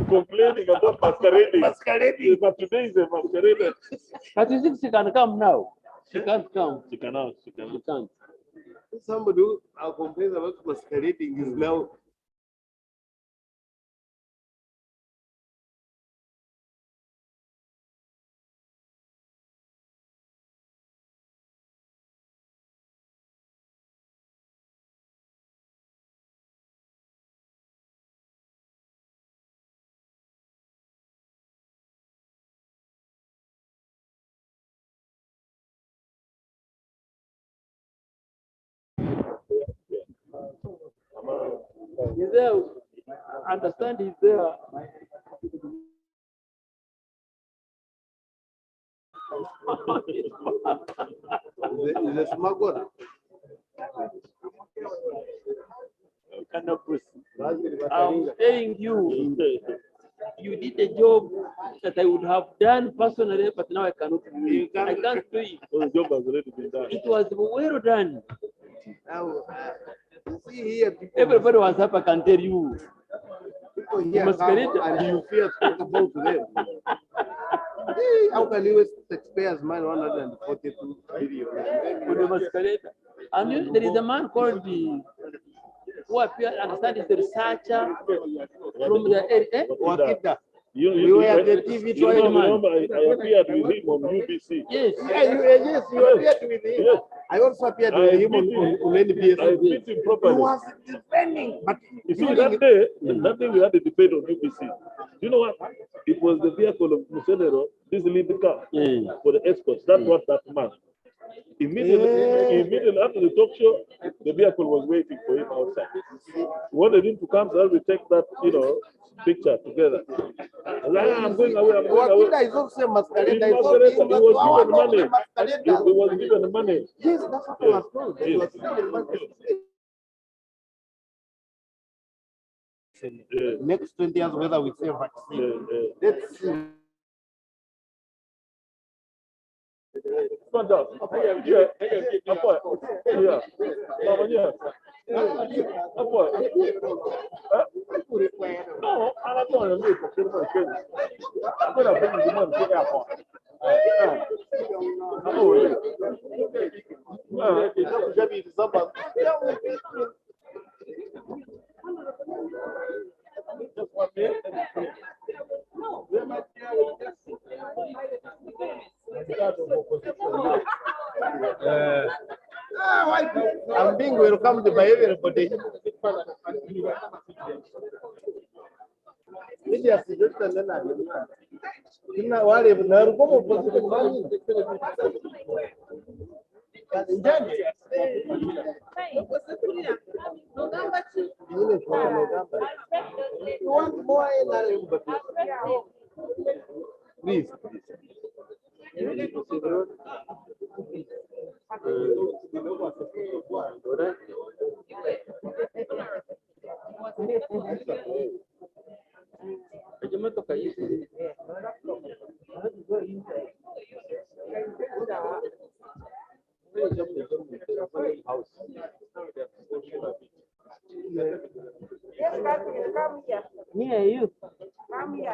complaining about masquerading. Masquerading. But today is a masquerade. But you think she can come now? She can't come. She cannot. She can't. Somebody who complains about masquerading is now. He's there. Understand he's there. Is a smuggler. I'm telling you, you did a job that I would have done personally, but now I cannot do it. I can't do it. The job has already been done. It was well done. Now, see here, people, Everybody was up, I can tell you. people here must come get it. and you fear to talk about them. Hey, how can you waste taxpayers' money 142 billion? For the masquerade. And there is a man called the who appeared, understand, is the researcher from the area. Wakita. You were at the TV trial, man. remember, I appeared with him on UBC. Yes. Yes, you appeared with him. Yes. I also appeared with him on NBS. I beat him He properly. was defending, but You see, that day we had a debate on UBC. You know what? It was the vehicle of Musenero, this lead car for the escorts. That's what that man. Immediately after the talk show, the vehicle was waiting for him outside. We wanted him to come so that we take that, picture together. I'm going away. I'm going away. Wakita is also a masquerade. He was given money. He was given money. Yes, that's what I was told. He was given money. Next 20 years, whether we say vaccine. Let's see. Stand up. Yeah. No, I'm going to leave for Christmas. I'm going to bring the money to the airport. I'm being welcomed by everybody. Media suggestion na wale na rukomo position bani. You want more please. Here, you.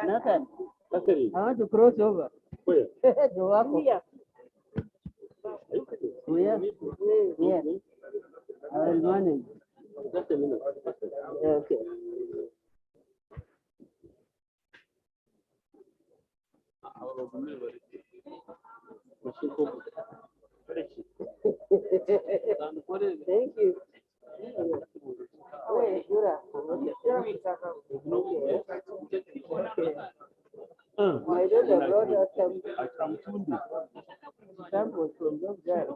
Nathan. I want to cross over. Where? Here. Where? Yeah. I will manage. Just a minute. Okay. Thank you. My daughter brought us some samples from those guys.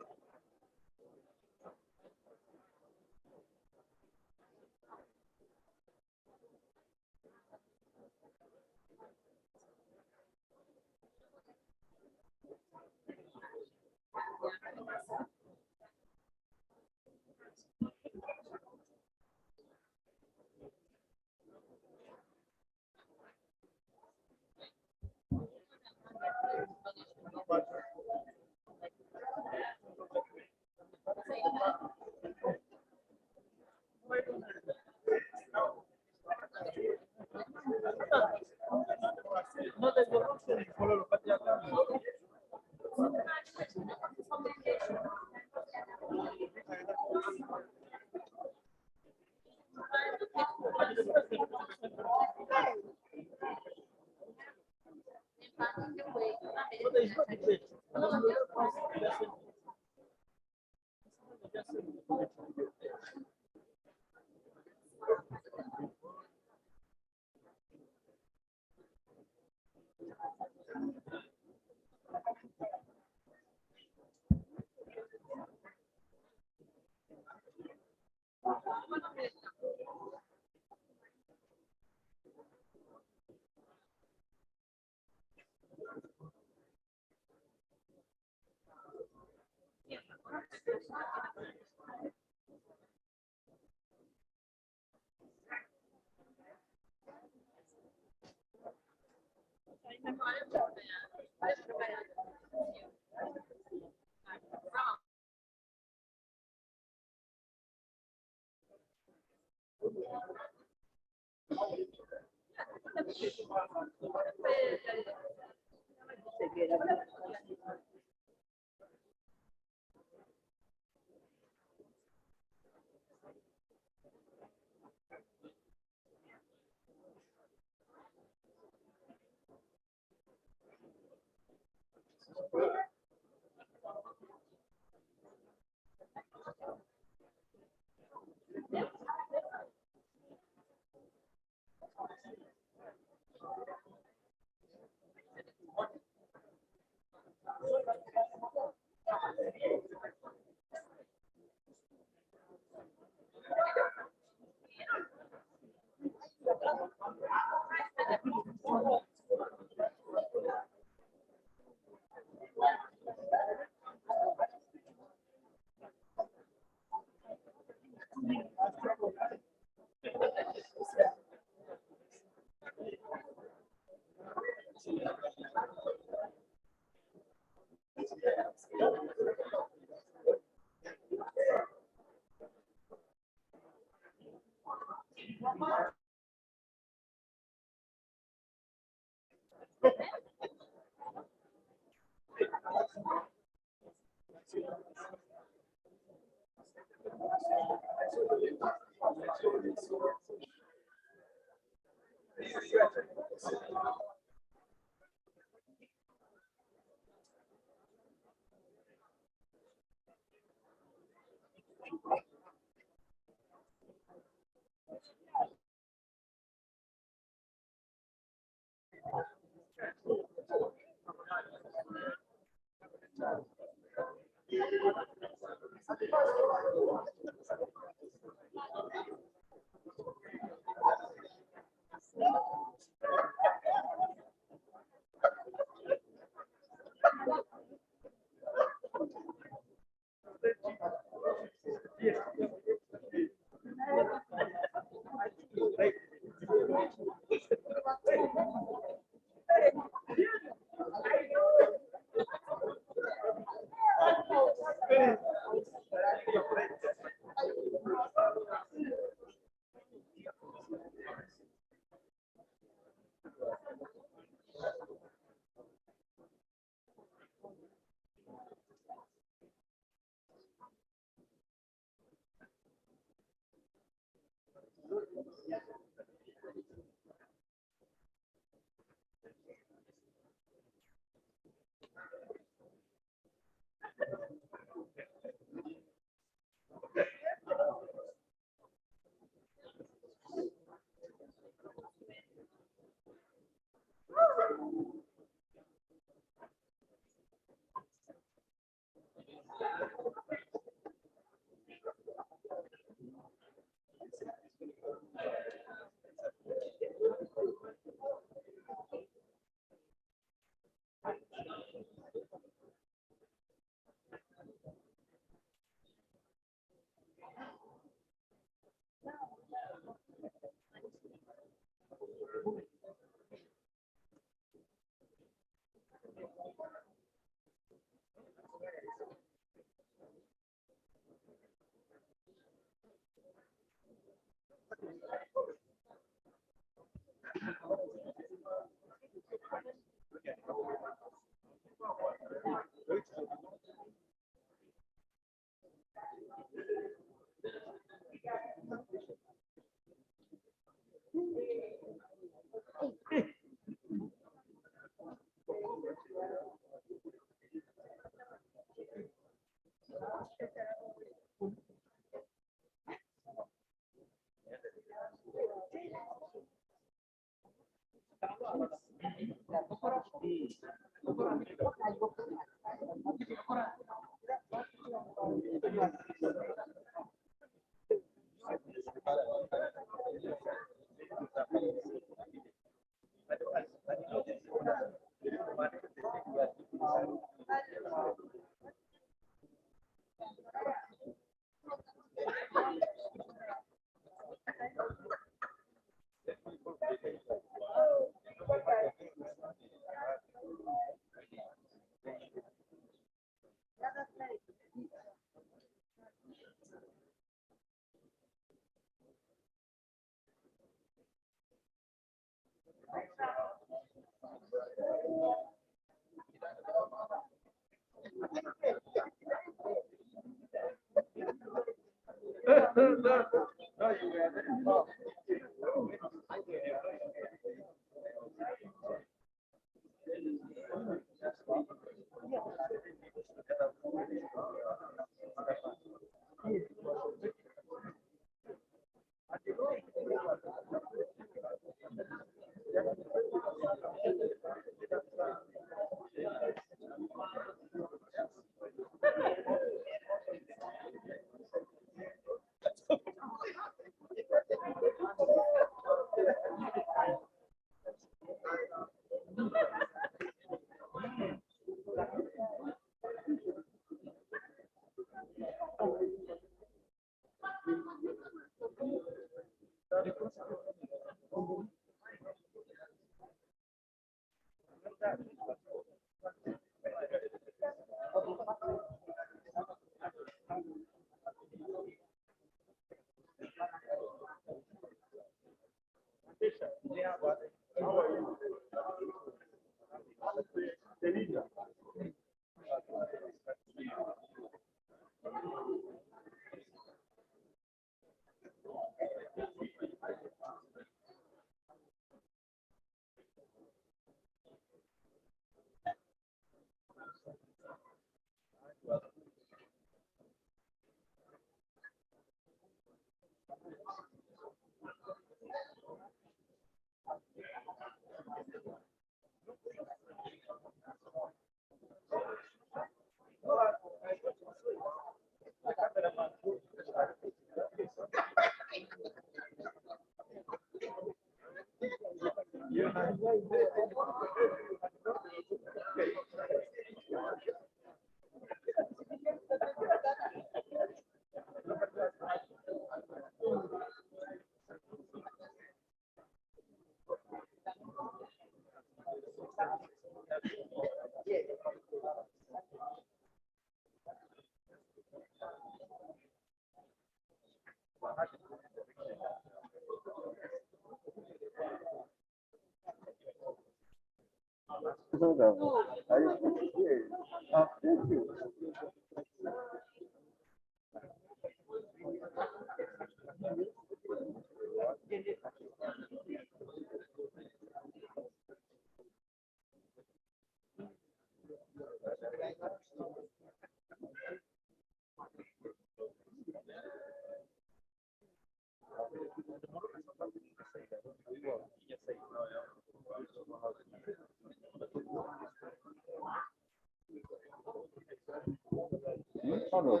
Hello.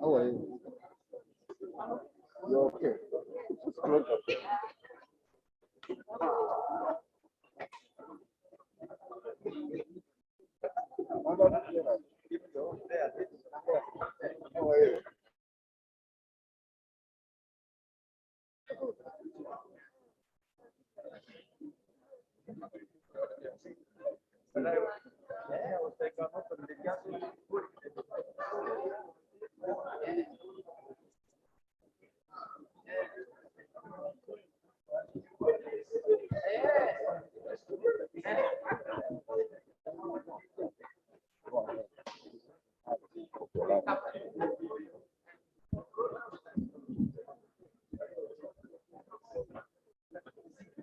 How are you? You're okay. How are you?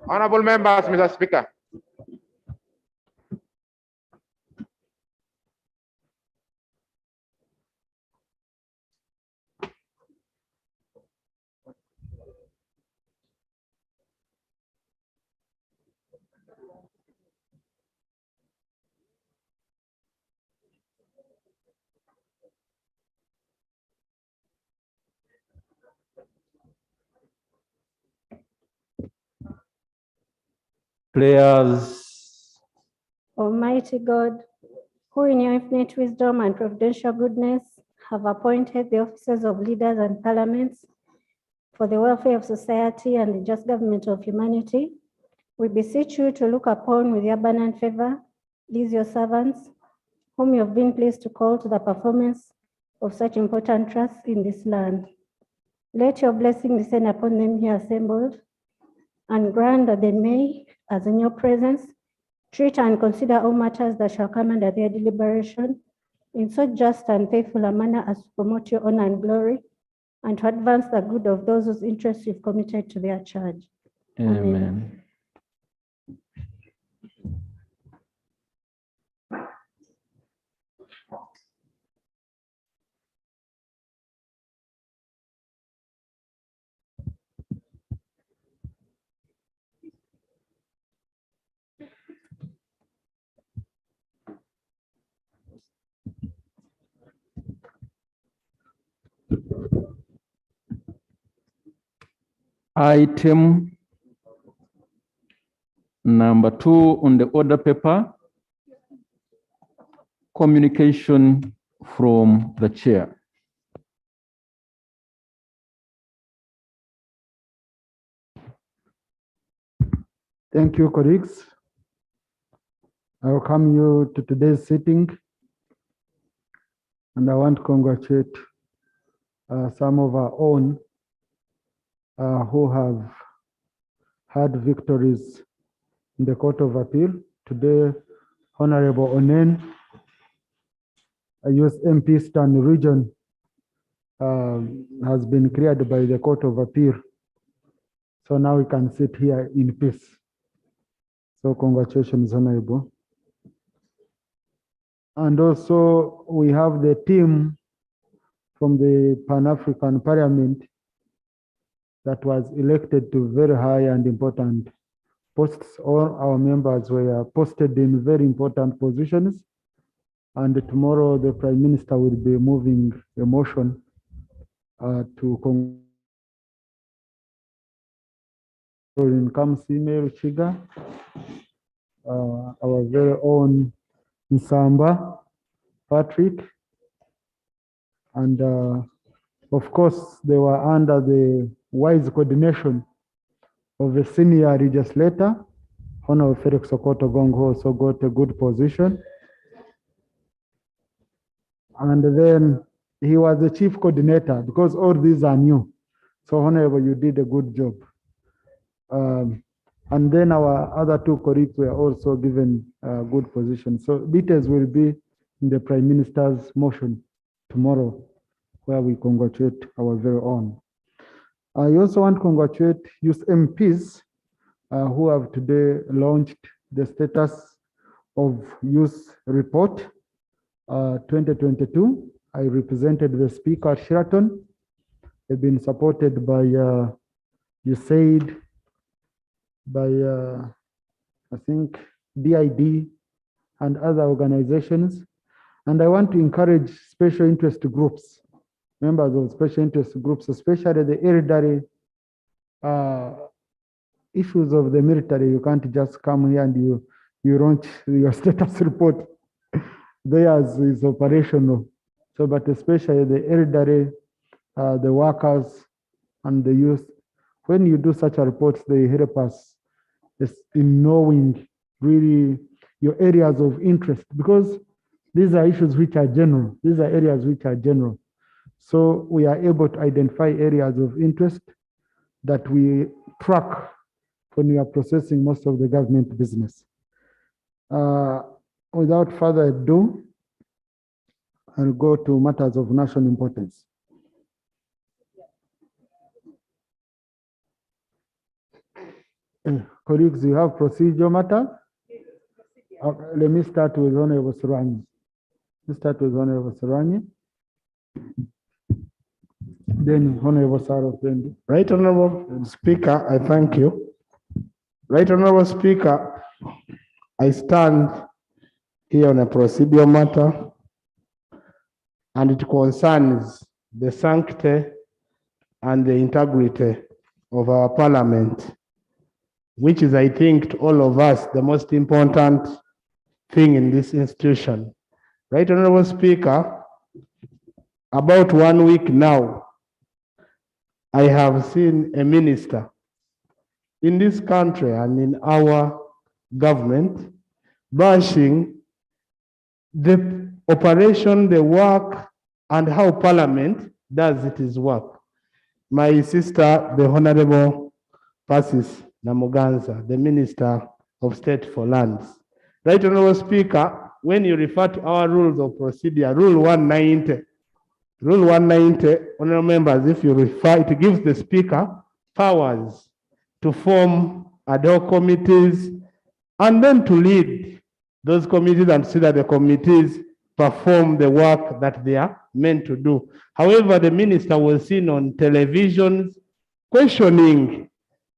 Honorable members, Mr. Speaker. Prayers. Almighty God, who in your infinite wisdom and providential goodness have appointed the offices of leaders and parliaments for the welfare of society and the just government of humanity, we beseech you to look upon with your abundant favor these your servants, whom you have been pleased to call to the performance of such important trusts in this land. Let your blessing descend upon them here assembled, and grant that they may, as in your presence, treat and consider all matters that shall come under their deliberation in so just and faithful a manner as to promote your honor and glory, and to advance the good of those whose interests you've committed to their charge. Amen. Item number 2 on the order paper, communication from the chair. Thank you, colleagues. I welcome you to today's sitting, and I want to congratulate some of our own who have had victories in the Court of Appeal. Today, Honorable Onen, a US MP Eastern Region, has been cleared by the Court of Appeal. So now we can sit here in peace. So congratulations, Honorable. And also we have the team from the Pan-African Parliament that was elected to very high and important posts. All our members were posted in very important positions. And tomorrow the Prime Minister will be moving a motion to in Kamsime Ruchiga, our very own Nsamba, Patrick, and of course, they were under the wise coordination of a senior legislator. Honorable Felix Sokoto Gong also got a good position. And then he was the chief coordinator because all these are new. So Honorable, you did a good job. And then our other two colleagues were also given a good position. So details will be in the Prime Minister's motion tomorrow, where we congratulate our very own. I also want to congratulate youth MPs who have today launched the status of youth report 2022. I represented the speaker at Sheraton. They've been supported by USAID, by I think DID and other organizations. And I want to encourage special interest groups, members of special interest groups, especially the elderly issues of the military. You can't just come here and you launch your status report. Theirs is operational. So, but especially the elderly, the workers and the youth, when you do such a report, they help us in knowing really your areas of interest, because these are issues which are general. These are areas which are general. So we are able to identify areas of interest that we track when we are processing most of the government business. Without further ado, I'll go to matters of national importance. Colleagues, you have procedural matter? Let me start with Honorable Surani. Then Honorable Sarah. Right Honorable Speaker, I thank you. Right Honorable Speaker, I stand here on a procedural matter, and it concerns the sanctity and the integrity of our parliament, which is, I think, to all of us, the most important thing in this institution. Right Honorable Speaker, about 1 week now, I have seen a minister in this country and in our government bashing the operation, the work, and how Parliament does its work. My sister, the Honorable Persis Namuganza, the Minister of State for Lands. Right Honorable Speaker, when you refer to our rules of procedure, Rule 190, honorable members, if you refer, it gives the Speaker powers to form ad hoc committees and then to lead those committees and see that the committees perform the work that they are meant to do. However, the minister was seen on television questioning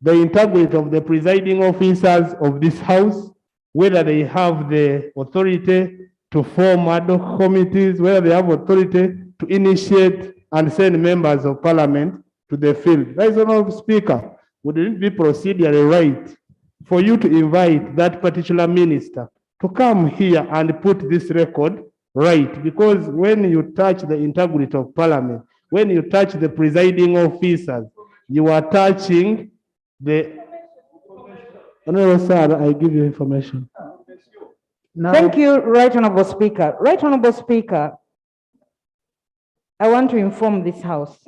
the integrity of the presiding officers of this house, whether they have the authority to form ad hoc committees, whether they have authority to initiate and send members of parliament to the field. That is Honorable Speaker. Would it be procedurally right for you to invite that particular minister to come here and put this record right? Because when you touch the integrity of parliament, when you touch the presiding officers, you are touching the... Honorable Sir, I give you information. Now, thank you, Right Honorable Speaker. Right Honorable Speaker, I want to inform this House.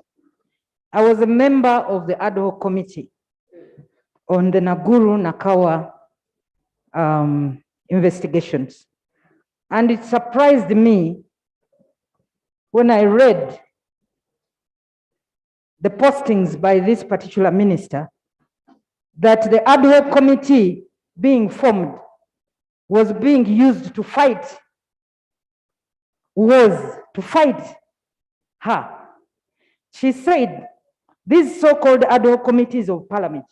I was a member of the ad hoc committee on the Naguru Nakawa investigations. And it surprised me when I read the postings by this particular minister that the ad hoc committee being formed was being used to fight her. She said, these so-called ad hoc committees of parliament,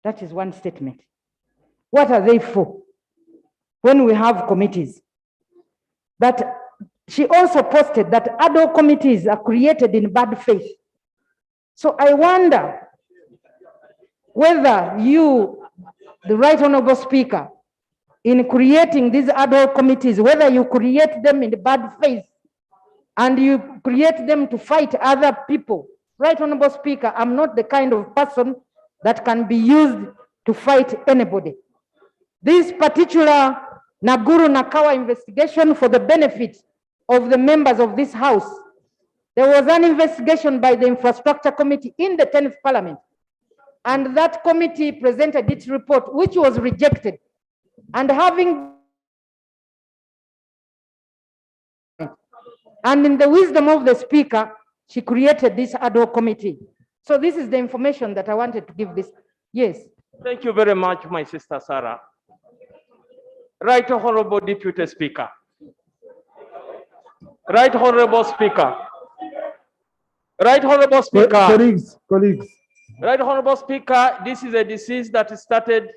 that is one statement. What are they for? When we have committees. That she also posted that ad hoc committees are created in bad faith. So I wonder whether you, the Right Honorable Speaker, in creating these ad hoc committees, whether you create them in bad faith and you create them to fight other people. Right Honorable Speaker, I'm not the kind of person that can be used to fight anybody. This particular Naguru Nakawa investigation, for the benefit of the members of this House, there was an investigation by the Infrastructure Committee in the 10th Parliament, and that committee presented its report, which was rejected. And in the wisdom of the Speaker, she created this ad hoc committee. So this is the information that I wanted to give this. Yes. Thank you very much, my sister Sarah. Right Honorable Deputy Speaker. Right Honorable Speaker. Right Honorable Speaker. Colleagues. Right Honorable Speaker, this is a disease that started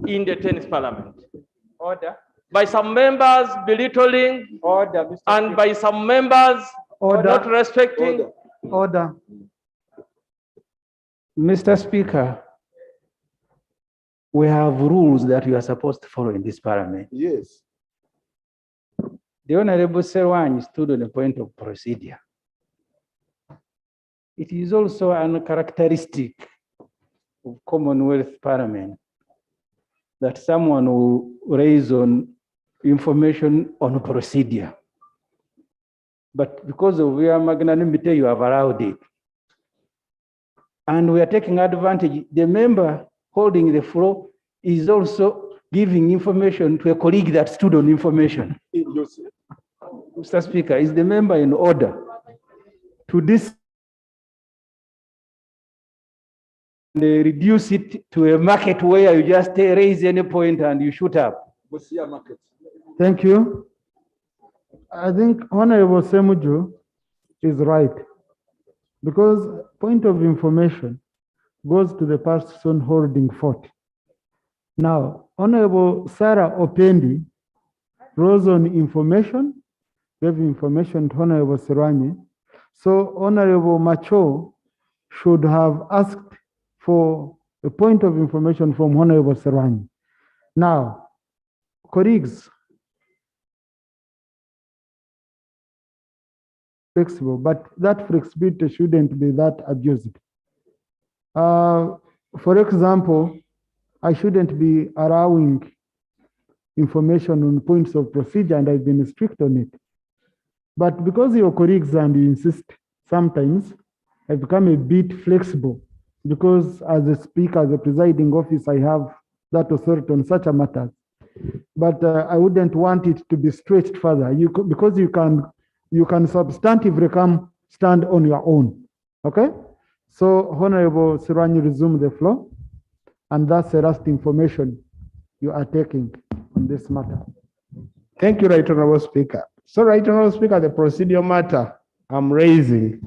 in the 10th Parliament. Order. By some members belittling, Order, Mr. and Speaker. by some members not respecting. Order. Mr. Speaker, we have rules that we are supposed to follow in this parliament. Yes. The Honorable Serwani stood on a point of procedure. It is also a characteristic of Commonwealth Parliament that someone will raise on information on procedure. But because of your magnanimity, you have allowed it. And we are taking advantage. The member holding the floor is also giving information to a colleague that stood on information. Mr. Speaker, is the member in order to this? They reduce it to a market where you just raise any point and you shoot up. Thank you. I think Honorable Semuju is right, because point of information goes to the person holding forth. Now, Honorable Sarah Opendi rose on information, gave information to Honorable Serwani. So Honorable Macho should have asked for a point of information from Honorable Serwani. Now, colleagues, flexible, but that flexibility shouldn't be that abused. For example, I shouldn't be allowing information on points of procedure, and I've been strict on it. But because you're colleagues and you insist, sometimes I become a bit flexible, because as a speaker, as a presiding officer, I have that authority on such a matter. But I wouldn't want it to be stretched further. Because you can substantively come stand on your own. Okay? So Honorable Serwani, resume the floor. And that's the last information you are taking on this matter. Thank you, Right Honorable Speaker. So, Right Honorable Speaker, the procedural matter I'm raising,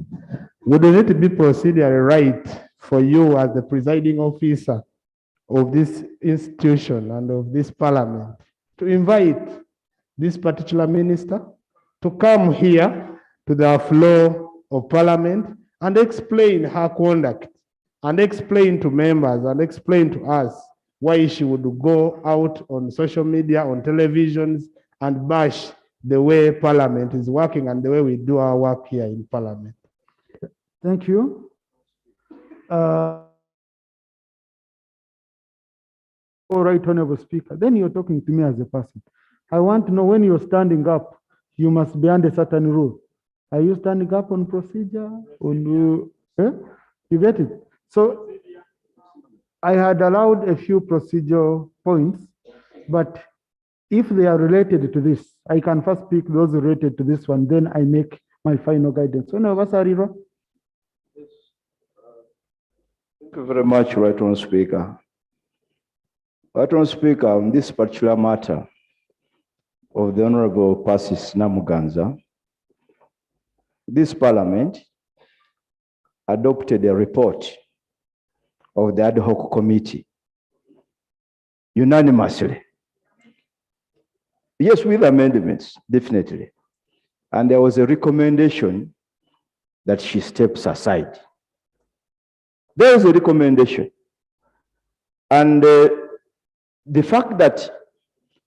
wouldn't it be procedurally right for you as the presiding officer of this institution and of this parliament to invite this particular minister to come here to the floor of parliament and explain her conduct, and explain to members and explain to us why she would go out on social media, on televisions, and bash the way parliament is working and the way we do our work here in parliament? Thank you. All right, Honorable Speaker, then you're talking to me as a person. I want to know, when you're standing up, you must be under certain rule. Are you standing up on procedure? You get it? So I had allowed a few procedural points, but if they are related to this, I can first pick those related to this one, then I make my final guidance. So now, Thank you very much, Right Honorable Speaker. Right Honorable Speaker, on this particular matter of the Honorable Persis Namuganza, this parliament adopted a report of the ad hoc committee unanimously. Yes, with amendments, definitely. And there was a recommendation that she steps aside. There is a recommendation. And the fact that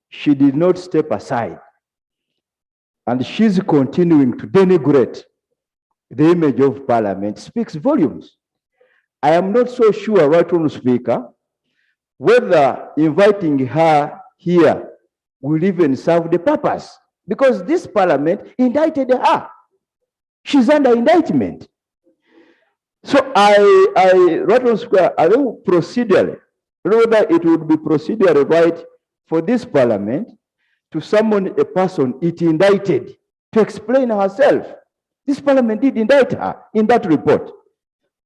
she did not step aside and she's continuing to denigrate the image of Parliament speaks volumes. I am not so sure, Right Honourable Speaker, whether inviting her here will even serve the purpose, because this Parliament indicted her. She's under indictment. So Right Honourable Speaker, I think procedurally, whether it would be procedurally right for this Parliament to summon a person it indicted to explain herself. This Parliament did indict her in that report.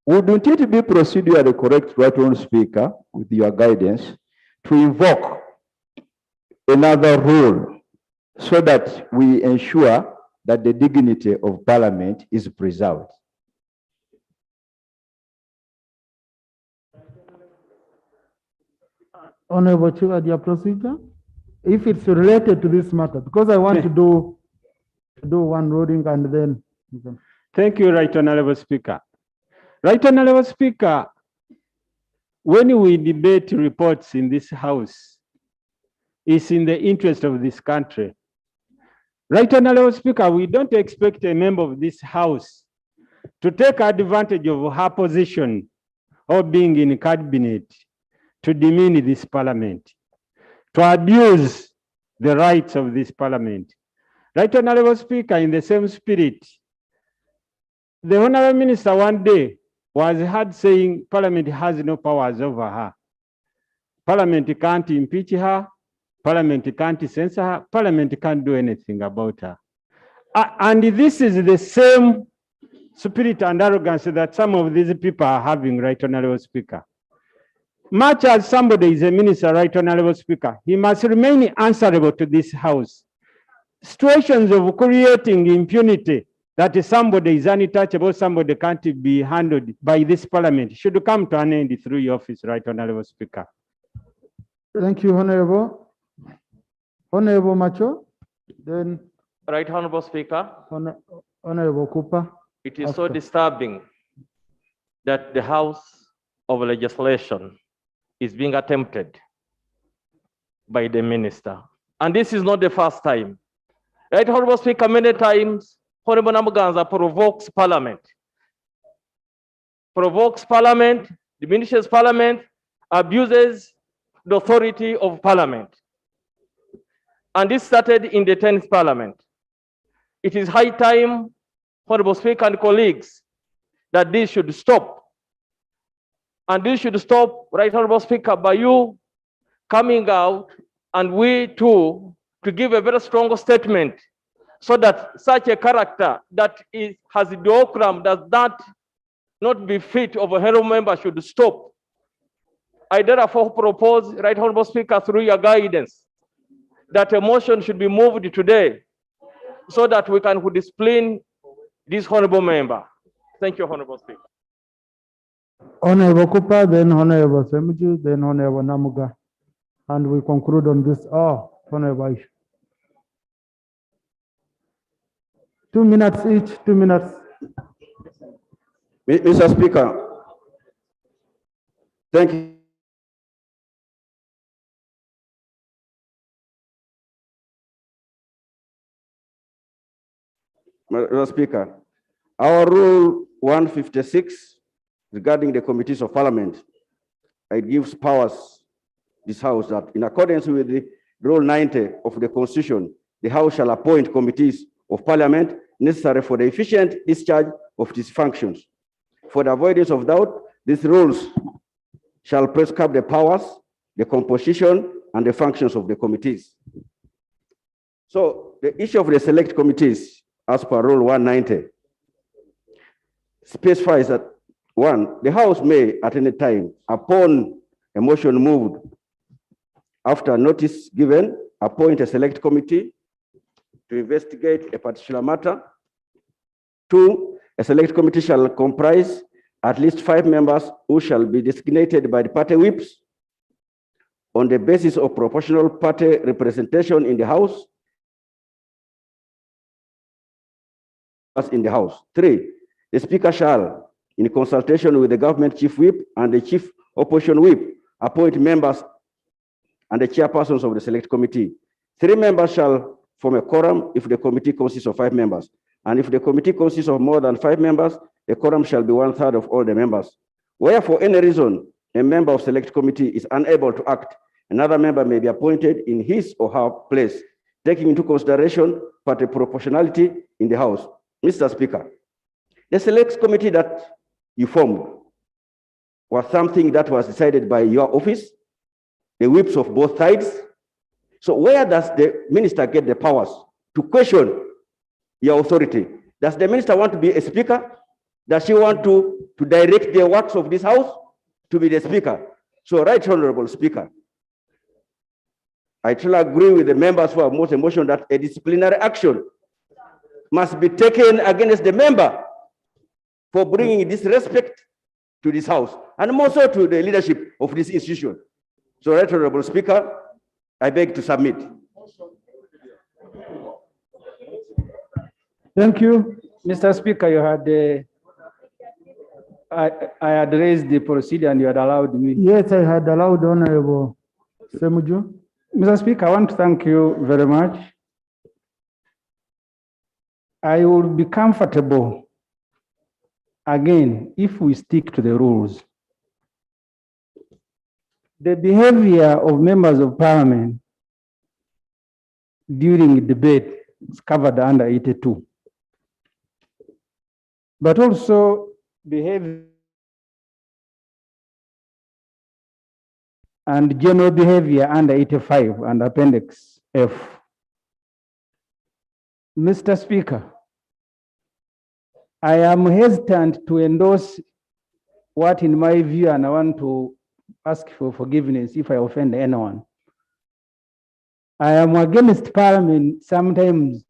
Wouldn't it be procedurally correct, Right Honourable Speaker, with your guidance, to invoke another rule so that we ensure that the dignity of Parliament is preserved? Honorable Chair, your procedure, if it's related to this matter, because I want to do one ruling and then. Thank you, Right Honourable Speaker. Right Honourable Speaker, when we debate reports in this House, it's in the interest of this country. Right Honourable Speaker, we don't expect a member of this House to take advantage of her position or being in cabinet to demean this Parliament, to abuse the rights of this Parliament. Right Honourable Speaker, in the same spirit, the Honourable Minister one day was heard saying Parliament has no powers over her. Parliament can't impeach her, Parliament can't censor her, Parliament can't do anything about her. And this is the same spirit and arrogance that some of these people are having, Right Honourable Speaker. Much as somebody is a minister, Right Honourable Speaker, he must remain answerable to this House. Situations of creating impunity that somebody is untouchable, somebody can't be handled by this Parliament should come to an end through your office, Right Honourable Speaker. Thank you, Honorable. Honorable Macho, then. Right Honourable Speaker. Honorable Cooper. It is so disturbing that the House of Legislation is being attempted by the minister. And this is not the first time. Right Honourable Speaker, many times, Honourable Namuganza provokes Parliament. Provokes Parliament, diminishes Parliament, abuses the authority of Parliament. And this started in the 10th Parliament. It is high time, Honourable Speaker and colleagues, that this should stop. And this should stop, Right Honourable Speaker, by you coming out and we too to give a very strong statement so that such a character that has decorum does not be fit of a hero member should stop. I therefore propose, Right Honourable Speaker, through your guidance, that a motion should be moved today so that we can discipline this honourable member. Thank you, Honourable Speaker. Honorable Cooper, then Honorable Semiji, then Honorable Namuga. And we conclude on this. Honorable Aisha. 2 minutes each, 2 minutes. Mr. Speaker, thank you. Mr. Speaker, our Rule 156 regarding the committees of Parliament, it gives powers this House that in accordance with the Rule 90 of the Constitution, the House shall appoint committees of Parliament necessary for the efficient discharge of its functions. For the avoidance of doubt, these rules shall prescribe the powers, the composition, and the functions of the committees. So the issue of the select committees, as per Rule 190, specifies that 1, the House may at any time, upon a motion moved, after notice given, appoint a select committee to investigate a particular matter. 2, a select committee shall comprise at least 5 members who shall be designated by the party whips on the basis of proportional party representation in the House. In the House. 3, the Speaker shall, in consultation with the government chief whip and the chief opposition whip, appoint members and the chairpersons of the select committee. 3 members shall form a quorum if the committee consists of 5 members. And if the committee consists of more than 5 members, the quorum shall be 1/3 of all the members. Where for any reason a member of select committee is unable to act, another member may be appointed in his or her place, taking into consideration party proportionality in the House. Mr. Speaker, the select committee that you formed was something that was decided by your office, the whips of both sides. So where does the minister get the powers to question your authority? Does the minister want to be a speaker? Does she want to direct the works of this House to be the speaker? So, Right Honorable Speaker, I truly agree with the members who are most emotional that a disciplinary action must be taken against the member for bringing disrespect to this House and more so to the leadership of this institution. So, Right Honorable Speaker, I beg to submit. Thank you. Mr. Speaker, you had I had raised the procedure and you had allowed me. Yes, I had allowed Honorable Semuju. Mr. Speaker, I want to thank you very much. I will be comfortable again if we stick to the rules. The behavior of members of parliament during debate is covered under 82. But also behavior and general behavior under 85 and Appendix F. Mr. Speaker, I am hesitant to endorse what in my view, and I want to ask for forgiveness if I offend anyone. I am against Parliament sometimes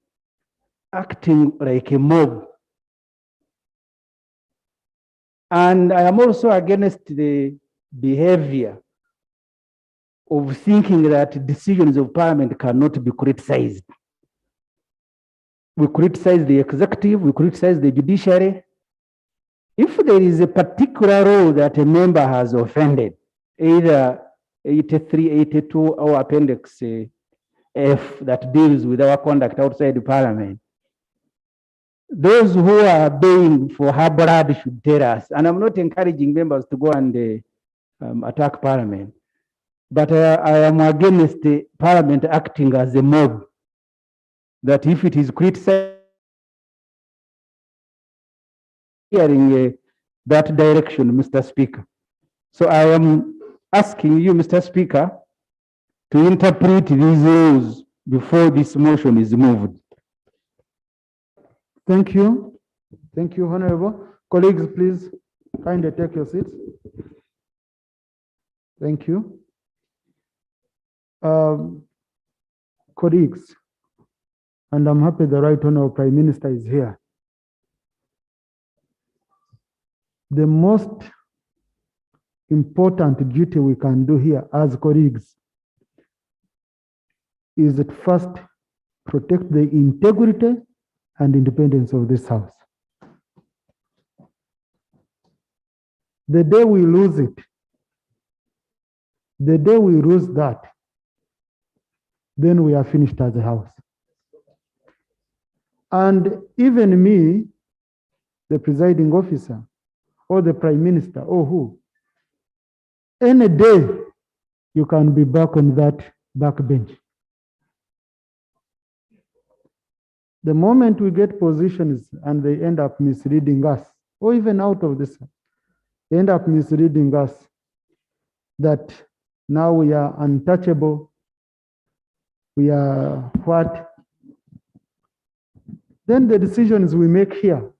acting like a mob. And I am also against the behavior of thinking that decisions of Parliament cannot be criticized. We criticize the executive, we criticize the judiciary. If there is a particular rule that a member has offended, either 83, 82, or Appendix F that deals with our conduct outside the Parliament, those who are paying for her blood should tell us. And I'm not encouraging members to go and attack Parliament, but I am against the Parliament acting as a mob, that if it is criticized, hearing that direction, Mr. Speaker. So I am asking you, Mr. Speaker, to interpret these rules before this motion is moved. Thank you. Thank you, Honorable. Colleagues, please kindly take your seats. Thank you. Colleagues, and I'm happy the Right Honorable Prime Minister is here. The most important duty we can do here as colleagues is that first protect the integrity and independence of this House. The day we lose it, the day we lose that, then we are finished as a House. And even me, the presiding officer, or the Prime Minister, or who, any day you can be back on that back bench. The moment we get positions and they end up misleading us, or even out of this, they end up misleading us that now we are untouchable, we are what? Then the decisions we make here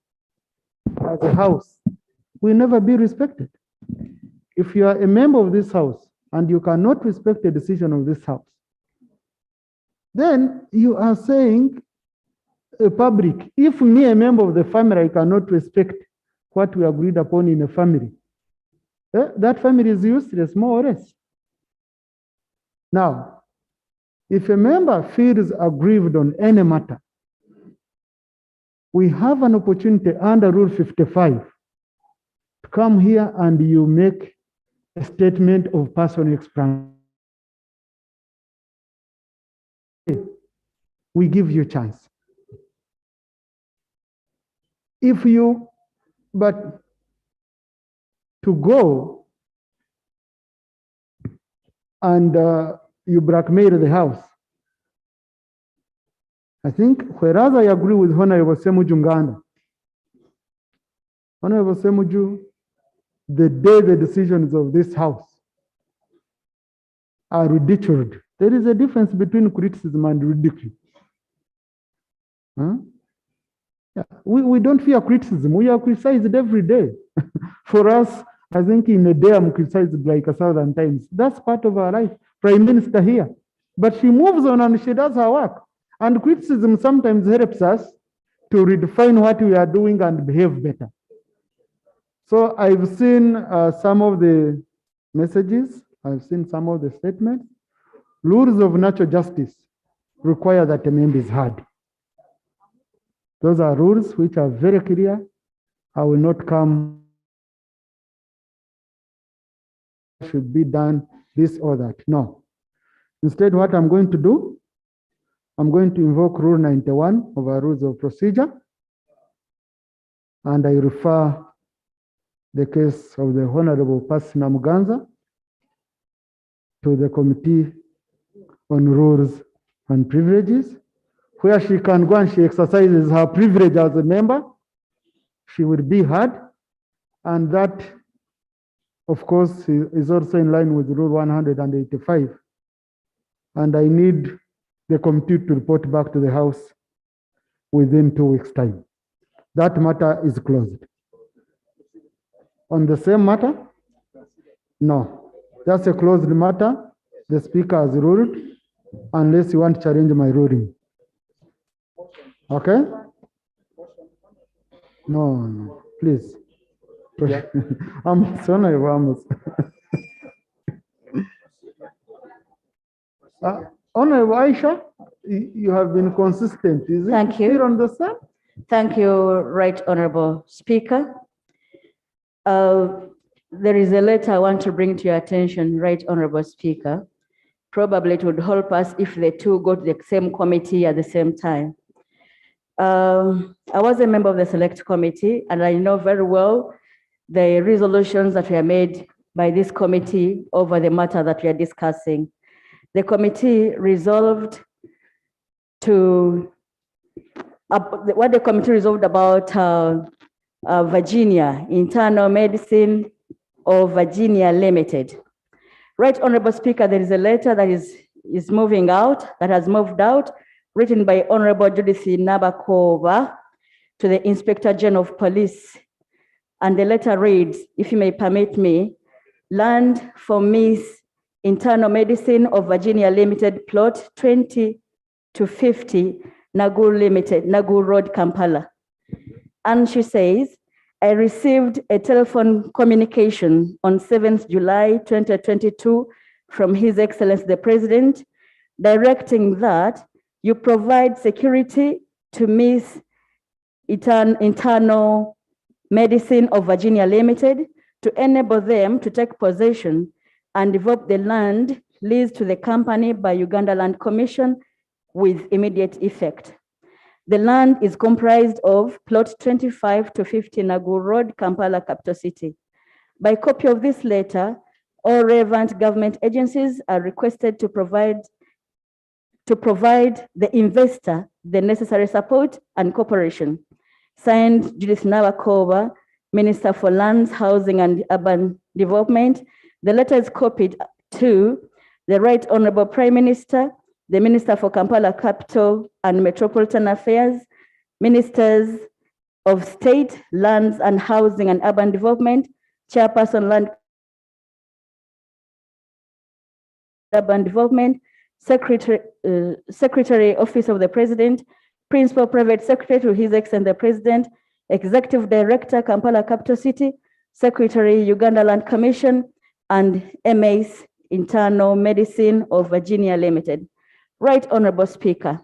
as a House will never be respected. If you are a member of this House and you cannot respect the decision of this House, then you are saying, public, if me, a member of the family, I cannot respect what we agreed upon in a family, that family is useless, more or less. Now, if a member feels aggrieved on any matter, we have an opportunity under Rule 55 to come here and you make a statement of personal explanation. We give you chance. But to go and you blackmail the house. I think, whereas I agree with Honorable Semuju Uganda, Honorable Semuju, the day the decisions of this house are ridiculed, there is a difference between criticism and ridicule. Huh? Yeah. We don't fear criticism. We are criticized every day. For us, I think in a day I'm criticized like 1,000 times. That's part of our life. Prime Minister here. But she moves on and she does her work. And criticism sometimes helps us to redefine what we are doing and behave better. So I've seen some of the messages. I've seen some of the statements. Rules of natural justice require that a member is heard. Those are rules which are very clear. I will not come, should be done this or that. No. Instead, what I'm going to do, I'm going to invoke Rule 91 of our Rules of Procedure, and I refer the case of the Honorable Pasina Muganza to the Committee on Rules and Privileges, where she can go and she exercises her privilege as a member. She will be heard, and that, of course, is also in line with Rule 185. And I need the committee to report back to the House within 2 weeks' time. That matter is closed. On the same matter? No, that's a closed matter. The Speaker has ruled, unless you want to challenge my ruling. Okay? No, please. Yeah. I'm sorry, Honorable Aisha, you have been consistent. Is Thank it you. Still on the same? Thank you, Right Honorable Speaker. There is a letter I want to bring to your attention, Right Honorable Speaker. Probably it would help us if the two go to the same committee at the same time. I was a member of the Select Committee, and I know very well the resolutions that were made by this committee over the matter that we are discussing. The committee resolved to, what the committee resolved about Virginia, Internal Medicine of Virginia Limited. Right Honorable Speaker, there is a letter that is moving out, that has moved out, written by Honorable Judith Nabakova to the Inspector General of Police. And the letter reads, if you may permit me, land for Miss Internal Medicine of Virginia Limited, plot 20 to 50, Nagu Limited, Nagu Road, Kampala. And she says, I received a telephone communication on 7th July 2022 from His Excellency the President, directing that you provide security to Miss Internal Medicine of Virginia Limited to enable them to take possession and develop the land leased to the company by Uganda Land Commission with immediate effect. The land is comprised of plot 25 to 50 Nagu Road, Kampala, capital city. By copy of this letter, all relevant government agencies are requested to provide the investor the necessary support and cooperation. Signed, Judith Nabakova, Minister for Lands, Housing and Urban Development. The letter is copied to the Right Honorable Prime Minister, the Minister for Kampala Capital and Metropolitan Affairs, Ministers of State, Lands and Housing and Urban Development, Chairperson Land Urban Development, Secretary Office of the President, Principal Private Secretary to His Excellency the President, Executive Director, Kampala Capital City, Secretary, Uganda Land Commission, and MAs, Internal Medicine of Virginia Limited. Right Honorable Speaker,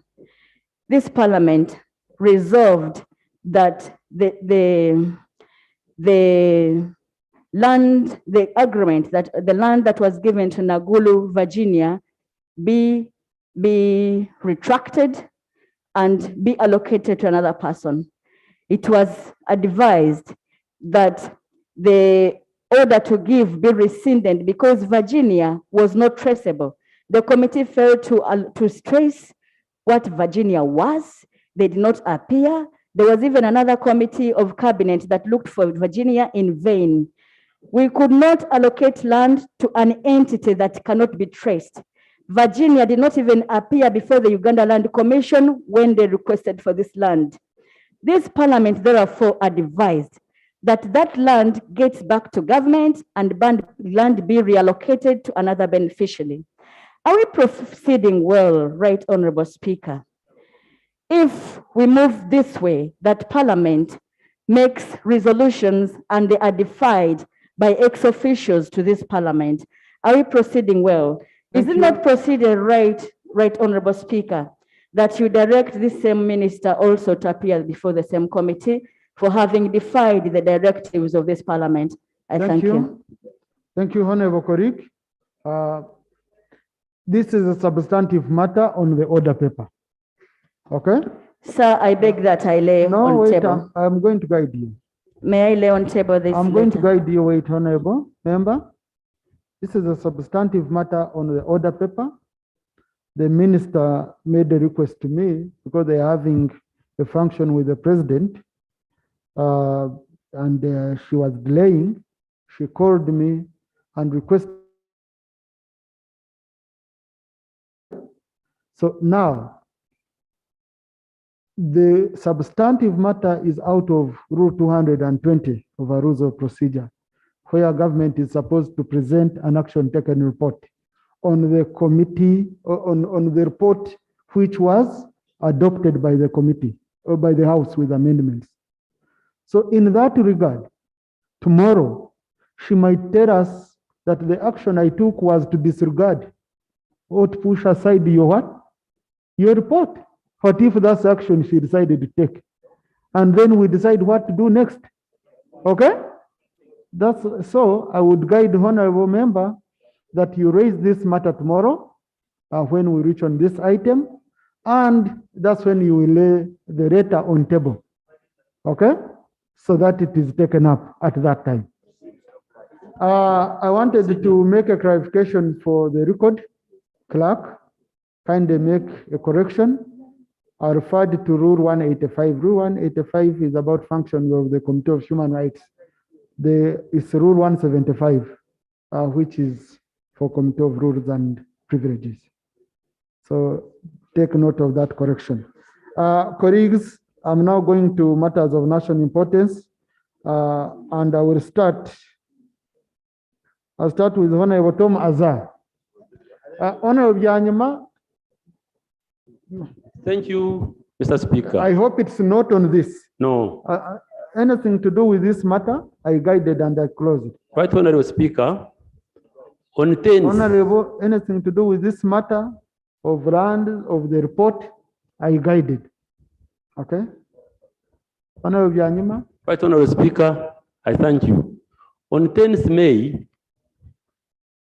this Parliament resolved that the the agreement that the land that was given to Nagulu, Virginia, be retracted and be allocated to another person. It was advised that the order to give be rescinded because Virginia was not traceable. The committee failed to trace what Virginia was. They did not appear. There was even another committee of cabinet that looked for Virginia in vain. We could not allocate land to an entity that cannot be traced. Virginia did not even appear before the Uganda Land Commission when they requested for this land. This parliament therefore advised that that land gets back to government and land be reallocated to another beneficiary. Are we proceeding well, Right Honorable Speaker? If we move this way, that parliament makes resolutions and they are defied by ex-officials to this parliament, are we proceeding well? Is it not procedure right, Honorable Speaker, that you direct this same minister also to appear before the same committee for having defied the directives of this parliament? I thank you. Thank you, Honorable Korik. This is a substantive matter on the order paper. Okay? Sir, I beg that I lay on table. I'm going to guide you. May I lay on table this I'm going to guide you, wait, Honorable Member. This is a substantive matter on the order paper. The minister made a request to me because they are having a function with the president and she was delaying. She called me and requested. So now, the substantive matter is out of Rule 220 of our Rules of Procedure, where government is supposed to present an action taken report on the committee, on the report which was adopted by the committee or by the House with amendments. So in that regard, tomorrow, she might tell us that the action I took was to disregard or to push aside your what? Your report. What if that's action she decided to take? And then we decide what to do next. Okay? That's so I would guide the honorable member that you raise this matter tomorrow when we reach on this item, and that's when you will lay the letter on table. Okay? So that it is taken up at that time. I wanted to make a clarification for the record clerk. Kindly make a correction. I referred to Rule 185. Rule 185 is about functions of the Committee of Human Rights. It's Rule 175, which is for Committee of Rules and Privileges. So take note of that correction. Colleagues, I'm now going to matters of national importance, and I will start. I'll start with Honorable Tom Azar. Honorable Yanyama. Thank you, Mr. Speaker. I hope it's not on this. No. Anything to do with this matter, I guided and I closed. Right, Honorable Speaker. On 10th. Honorable, anything to do with this matter of land of the report, I guided. Okay? Honorable Yanyima. Right, Honorable Speaker, I thank you. On 10th May,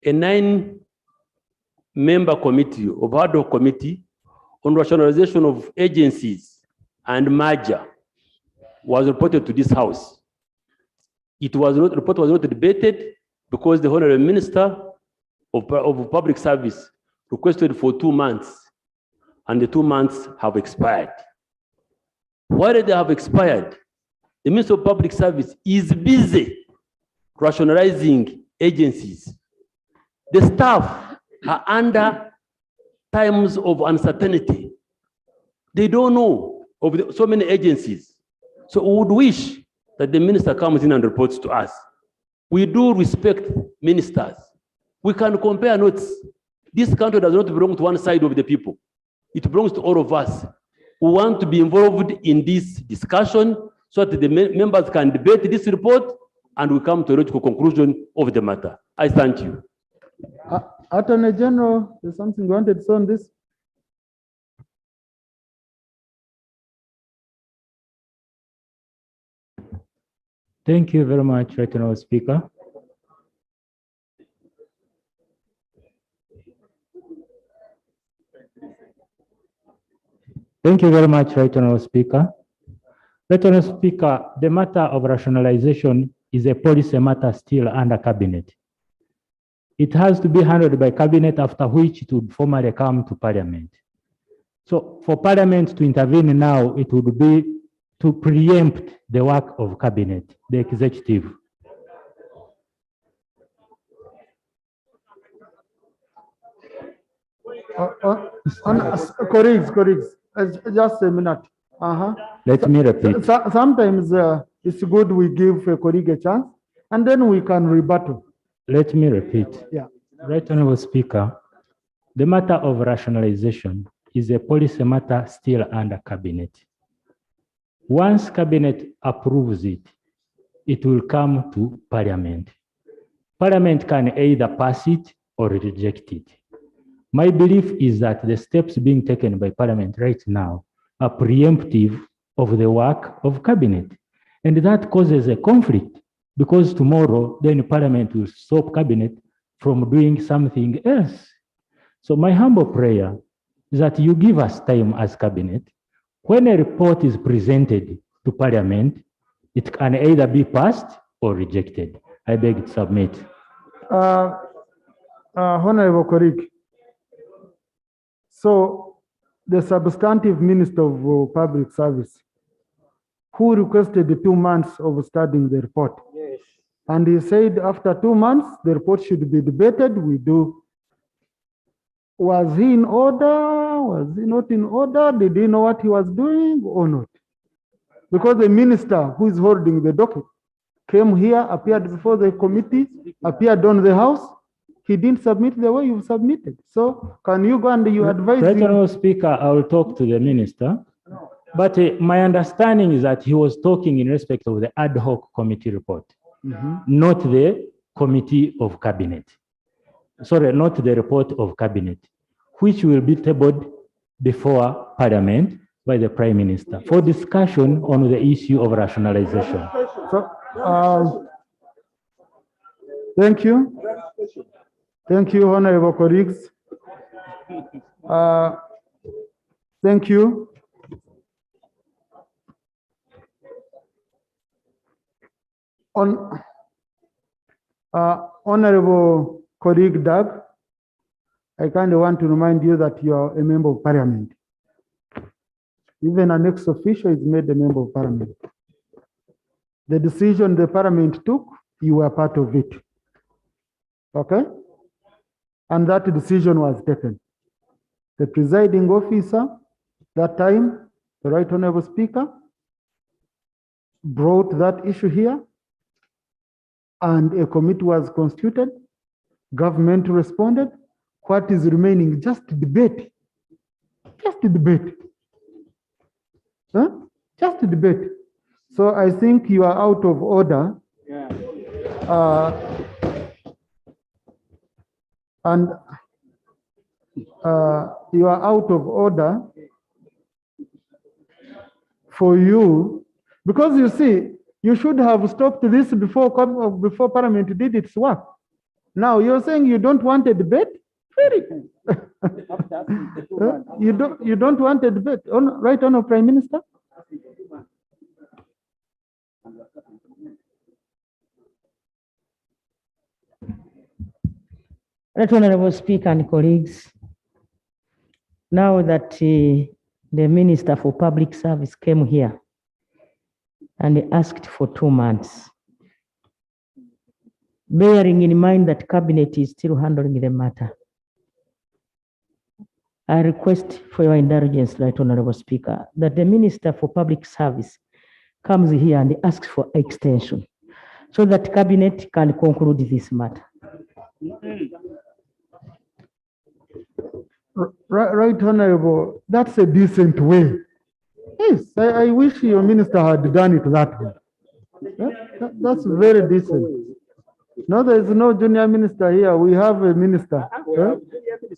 a 9-member committee of ad hoc committee on rationalization of agencies and merger was reported to this House. The report was not debated because the Honorable Minister of Public Service requested for 2 months, and the 2 months have expired. Why did they have expired? The Minister of Public Service is busy rationalizing agencies. The staff are under times of uncertainty. They don't know of so many agencies. So we would wish that the minister comes in and reports to us. We do respect ministers. We can compare notes. This country does not belong to one side of the people. It belongs to all of us. We want to be involved in this discussion so that the members can debate this report and we come to a logical conclusion of the matter. I thank you. Attorney General, there's something you wanted to say on this? Thank you very much, Right Honourable Speaker. Thank you very much, Right Honourable Speaker. Right Honourable Speaker, the matter of rationalization is a policy matter still under Cabinet. It has to be handled by Cabinet, after which it would formally come to Parliament. So for Parliament to intervene now, it would be to preempt the work of Cabinet, the executive. Colleagues, just a minute. Let me repeat. Sometimes it's good we give a colleague a chance, and then we can rebuttal. Let me repeat. Yeah. Right Honourable Speaker, the matter of rationalization is a policy matter still under Cabinet. Once Cabinet approves it, it will come to Parliament. Parliament can either pass it or reject it. My belief is that the steps being taken by Parliament right now are preemptive of the work of Cabinet. And that causes a conflict, because tomorrow then Parliament will stop Cabinet from doing something else. So my humble prayer is that you give us time as Cabinet. When a report is presented to Parliament, it can either be passed or rejected. I beg to submit. Honorable colleague, so the substantive Minister of Public Service, who requested the 2 months of studying the report. Yes. And he said after 2 months, the report should be debated. We do. Was he in order? Was he not in order? Did he know what he was doing or not? Because the minister who is holding the docket came here, appeared before the committee, appeared on the House. He didn't submit the way you submitted. So can you go and you advise Right him? Honourable Speaker, I will talk to the minister. But my understanding is that he was talking in respect of the ad hoc committee report, not the committee of Cabinet. Sorry, not the report of Cabinet, which will be tabled before Parliament by the Prime Minister for discussion on the issue of rationalization. So, thank you. Thank you, honorable colleagues. Thank you. Honorable colleague Doug, I kind of want to remind you that you are a member of Parliament. Even an ex-official is made a member of Parliament. The decision the Parliament took, you were part of it. Okay? And that decision was taken. The presiding officer, that time, the Right Honorable Speaker, brought that issue here, and a committee was constituted. Government responded. What is remaining? Just debate. Just debate. Huh? Just debate. So I think you are out of order. Yeah. And you are out of order for you, because you see, you should have stopped this before Parliament did its work. Now you're saying you don't want a debate? Very good. You don't want a debate, right, Honourable Prime Minister? Right Honorable Speaker and colleagues, now that the Minister for Public Service came here and asked for 2 months, bearing in mind that Cabinet is still handling the matter, I request for your indulgence, Right Honorable Speaker, that the Minister for Public Service comes here and asks for extension so that Cabinet can conclude this matter. Right, Honorable, that's a decent way. Yes, I wish your minister had done it that way. That's very decent. No, there is no junior minister here. We have a minister.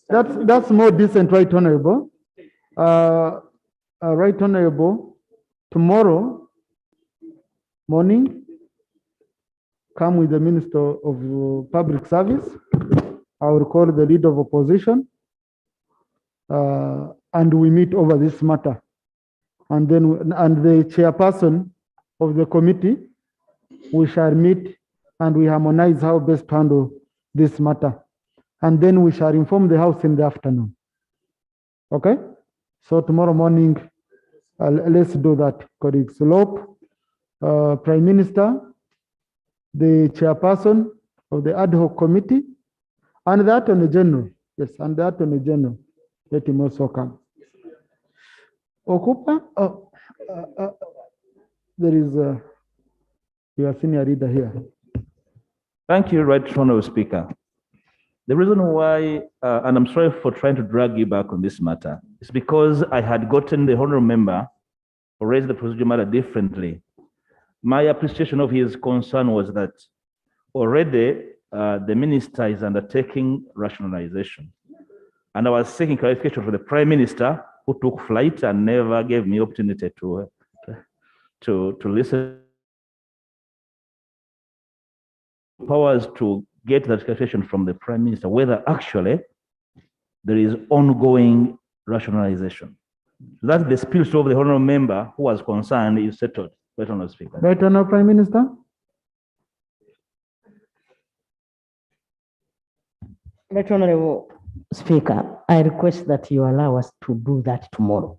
That's more decent, Right Honorable. Right Honorable, tomorrow morning, come with the Minister of Public Service. I will call the leader of opposition, and we meet over this matter. and then and the chairperson of the committee, we shall meet and we harmonize how best to handle this matter. And then we shall inform the House in the afternoon. Okay? So tomorrow morning, let's do that, colleagues. Lope, Prime Minister, the chairperson of the ad hoc committee, and the Attorney General. Yes, and the Attorney General. Let him also come. Okupa, there is your senior leader here. Thank you, Right Honorable Speaker. The reason why, and I'm sorry for trying to drag you back on this matter, is because I had gotten the honorable member to raise the procedural matter differently. My appreciation of his concern was that already the minister is undertaking rationalization. And I was seeking clarification from the Prime Minister, who took flight and never gave me opportunity to listen. Powers to get that clarification from the Prime Minister, whether actually there is ongoing rationalization. That's the spirit of the honorable member who was concerned is settled. Right, Honorable Speaker. Right, Honorable Prime Minister. Right, Honorable Speaker, I request that you allow us to do that tomorrow.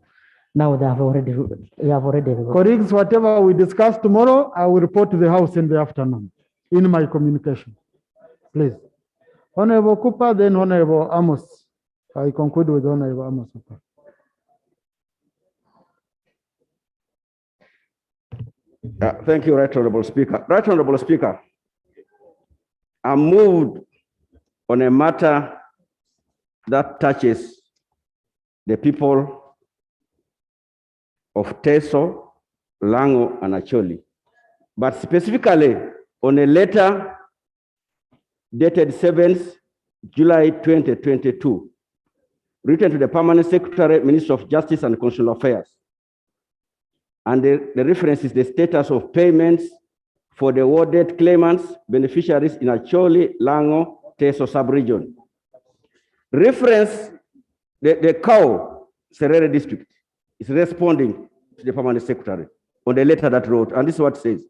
Now we have already. Colleagues, whatever we discuss tomorrow, I will report to the House in the afternoon in my communication. Please. Honorable Cooper, then Honorable Amos. I conclude with Honorable Amos. Thank you, Right Honorable Speaker. Right Honorable Speaker, I'm moved on a matter that touches the people of Teso, Lango, and Acholi, but specifically on a letter dated 7th July 2022, written to the Permanent Secretary, Minister of Justice and Constitutional Affairs. And the reference is the status of payments for the awarded claimants, beneficiaries in Acholi, Lango, Teso sub-region. Reference, the cow, Serere district, is responding to the Permanent Secretary on the letter that wrote, and this is what it says.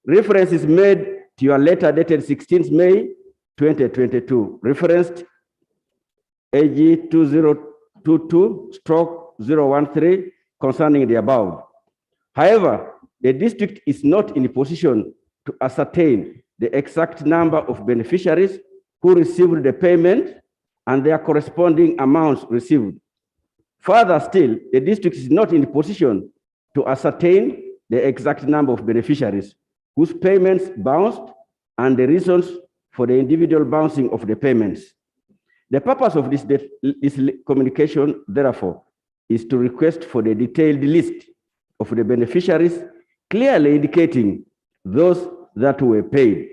Reference is made to your letter dated 16th May 2022, referenced AG 2022/013 concerning the above. However, the district is not in a position to ascertain the exact number of beneficiaries who received the payment and their corresponding amounts received. Further still, the district is not in a position to ascertain the exact number of beneficiaries whose payments bounced and the reasons for the individual bouncing of the payments. The purpose of this communication, therefore, is to request for the detailed list of the beneficiaries, clearly indicating those that were paid,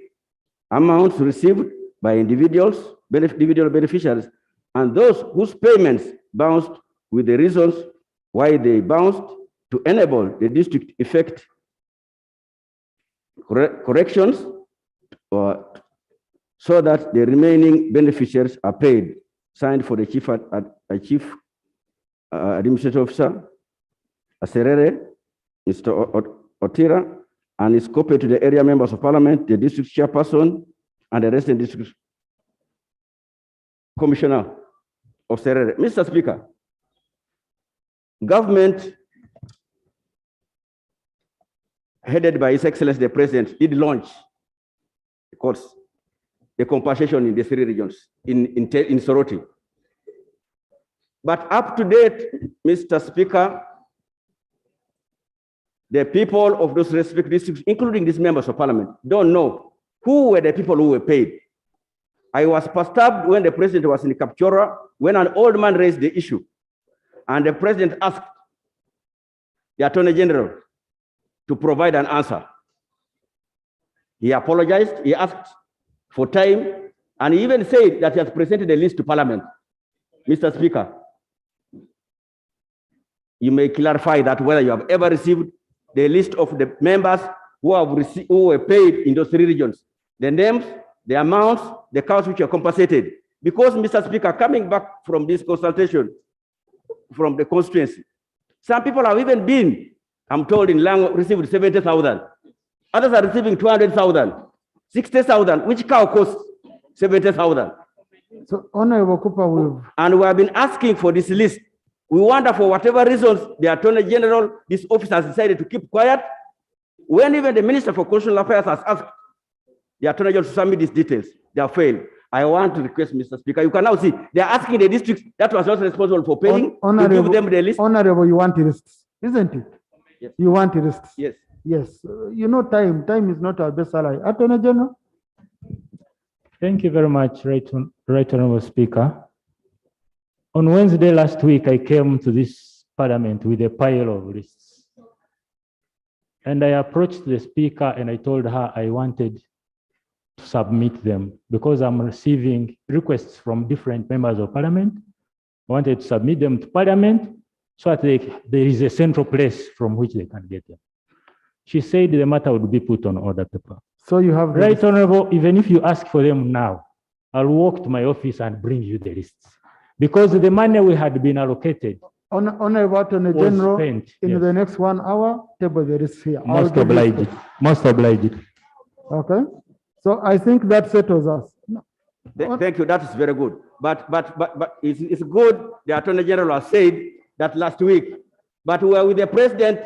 amounts received by individual beneficiaries, and those whose payments bounced with the reasons why they bounced, to enable the district effect corrections so that the remaining beneficiaries are paid. Signed for the Chief Administrative Officer, Aserere, Mr. Otira, and is copied to the area members of parliament, the district chairperson, and the resident district commissioner of Serere. Mr. Speaker, government headed by His Excellency the President did launch the compensation in the 3 regions in Soroti. But up to date, Mr. Speaker, the people of those respective districts, including these members of parliament, don't know who were the people who were paid. I was perturbed when the president was in Kapchora, when an old man raised the issue, and the president asked the Attorney General to provide an answer. He apologized, he asked for time, and he even said that he has presented a list to parliament. Mr. Speaker, you may clarify that whether you have ever received the list of the members who were paid in those 3 regions, the names, the amounts, the counts which are compensated. Because, Mr. Speaker, coming back from this consultation from the constituency, Some people have even been, I'm told, in Lango received 70,000. Others are receiving 200,000, 60,000. Which cow costs 70,000? So, Honorable Cooper, and we have been asking for this list. We wonder, for whatever reasons, the Attorney General, this office has decided to keep quiet. When even the Minister for Constitutional Affairs has asked the Attorney General to submit these details, they have failed. I want to request, Mr. Speaker, you can now see they are asking the districts that was not responsible for paying to give them the list. Honorable, you want lists, isn't it? Yes. You want lists? Yes. Yes. You know, time is not our best ally. Attorney General. Thank you very much, Right Honorable Speaker. On Wednesday last week, I came to this Parliament with a pile of lists. And I approached the Speaker and I told her I wanted to submit them because I'm receiving requests from different members of Parliament. I wanted to submit them to Parliament so that there is a central place from which they can get them. She said the matter would be put on order paper. So you have Right Honorable, even if you ask for them now, I'll walk to my office and bring you the lists. Because the money we had been allocated Honorable Attorney General, spent, in the next 1 hour, table the list here. Most obliged. Most obliged. Okay. So I think that settles us. No. Thank you. That is very good. But it's good the Attorney General has said that last week. But we were with the President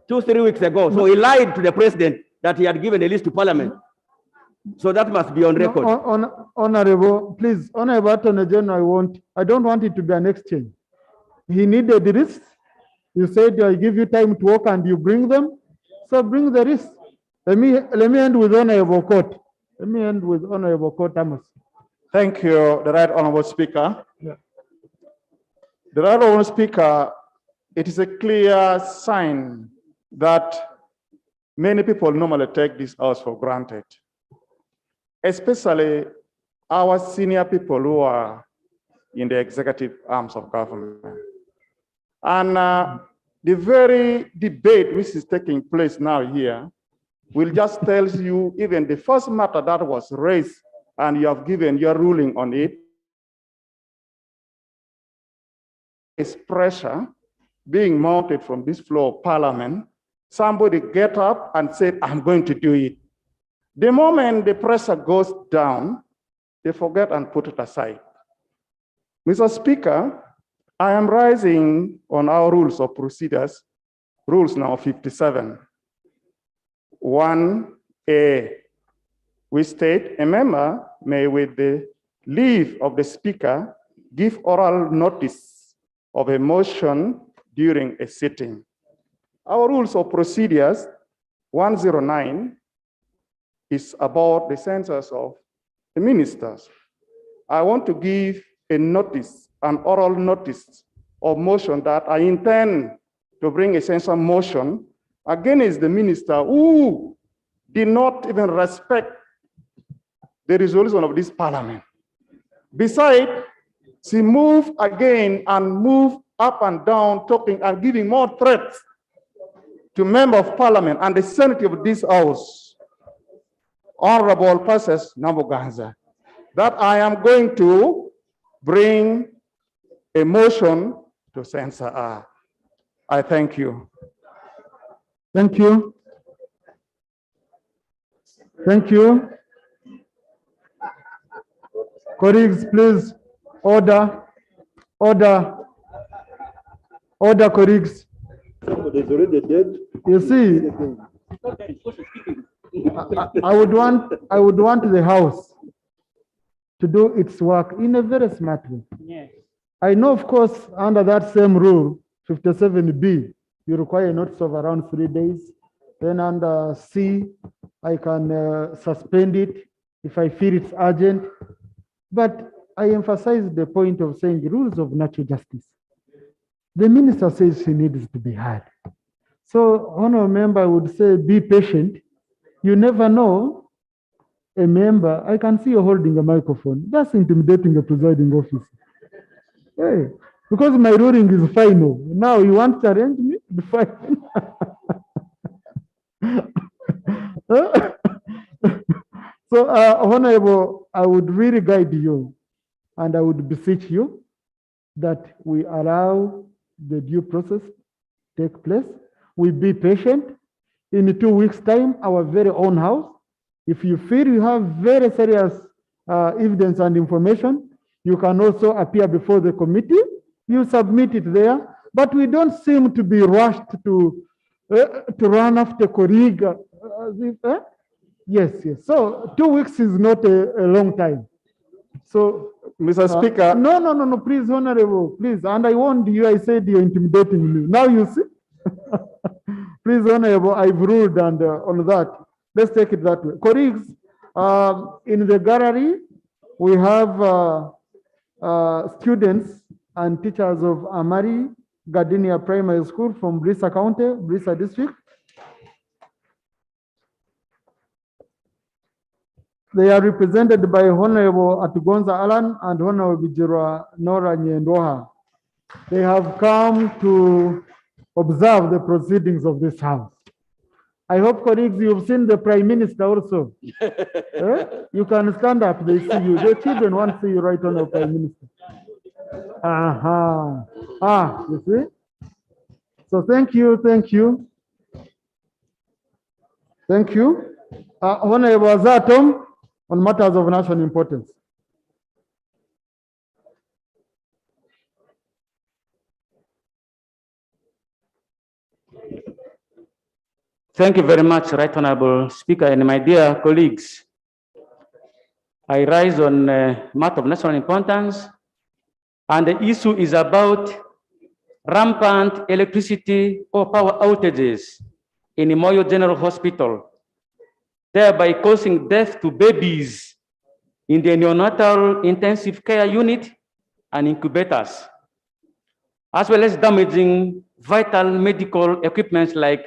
2-3 weeks ago. So he lied to the President that he had given a list to Parliament. So that must be on record. Honorable, please, Honorable Attorney General, I don't want it to be an exchange. He needed the list. You said I give you time to work and you bring them. So bring the list. Let me end with Honorable Court. Let me end with Honorable Court Amos. Thank you, the Right Honorable Speaker. Yeah. The Right Honorable Speaker, it is a clear sign that many people normally take this house for granted, especially our senior people who are in the executive arms of government. And the very debate which is taking place now here will just tell you even the first matter that was raised and you have given your ruling on it is pressure being mounted from this floor of Parliament. Somebody get up and said, I'm going to do it. The moment the pressure goes down, they forget and put it aside. Mr. Speaker, I am rising on our rules of procedures, rules now 57. 1A, we state a member may, with the leave of the Speaker, give oral notice of a motion during a sitting. Our rules of procedures, 109, is about the censors of the ministers. I want to give a notice, an oral notice of motion that I intend to bring a censor motion against the minister who did not even respect the resolution of this Parliament. Besides, she moved again and moved up and down, talking and giving more threats to member of Parliament and the Senate of this House, Honorable Persis Namuganza, that I am going to bring a motion to censor her. I thank you. Thank you. Thank you. Colleagues, please, order, colleagues. Somebody's already dead. You see, I would want the House to do its work in a very smart way. Yes. I know, of course, under that same rule, 57B, you require a notice of around 3 days. Then under C, I can suspend it if I feel it's urgent. But I emphasize the point of saying the rules of natural justice. The minister says she needs to be heard. So, honorable member would say, be patient. You never know. A member, I can see you holding a microphone. That's intimidating the presiding officer. Hey, because my ruling is final. Now you want to challenge me? Be fine. So, Honorable, I would really guide you and I would beseech you that we allow the due process take place. We be patient. In 2 weeks' time, our very own house. If you feel you have very serious evidence and information, you can also appear before the committee. You submit it there, but we don't seem to be rushed to run after colleague. Yes. So 2 weeks is not a long time. So, Mr. Speaker. No, please, Honorable, please. And I warned you, I said you're intimidating me. Now you see. Please, Honorable, I've ruled and on that. Let's take it that way. Colleagues, in the gallery, we have students and teachers of Amari Gardenia Primary School from Brisa County, Brisa District. They are represented by Honorable Atugonza Alan and Honorable Bijira Nora Nyendoha. They have come to observe the proceedings of this house. I hope, colleagues, you've seen the Prime Minister also. You can stand up, they see you. The children want to see you right on the Prime Minister. You see? So thank you. Honorable Azatom, on matters of national importance. Thank you very much, Right Honorable Speaker, and my dear colleagues. I rise on a matter of national importance, and the issue is about rampant electricity or power outages in Moyo General Hospital, thereby causing death to babies in the neonatal intensive care unit and incubators, as well as damaging vital medical equipment like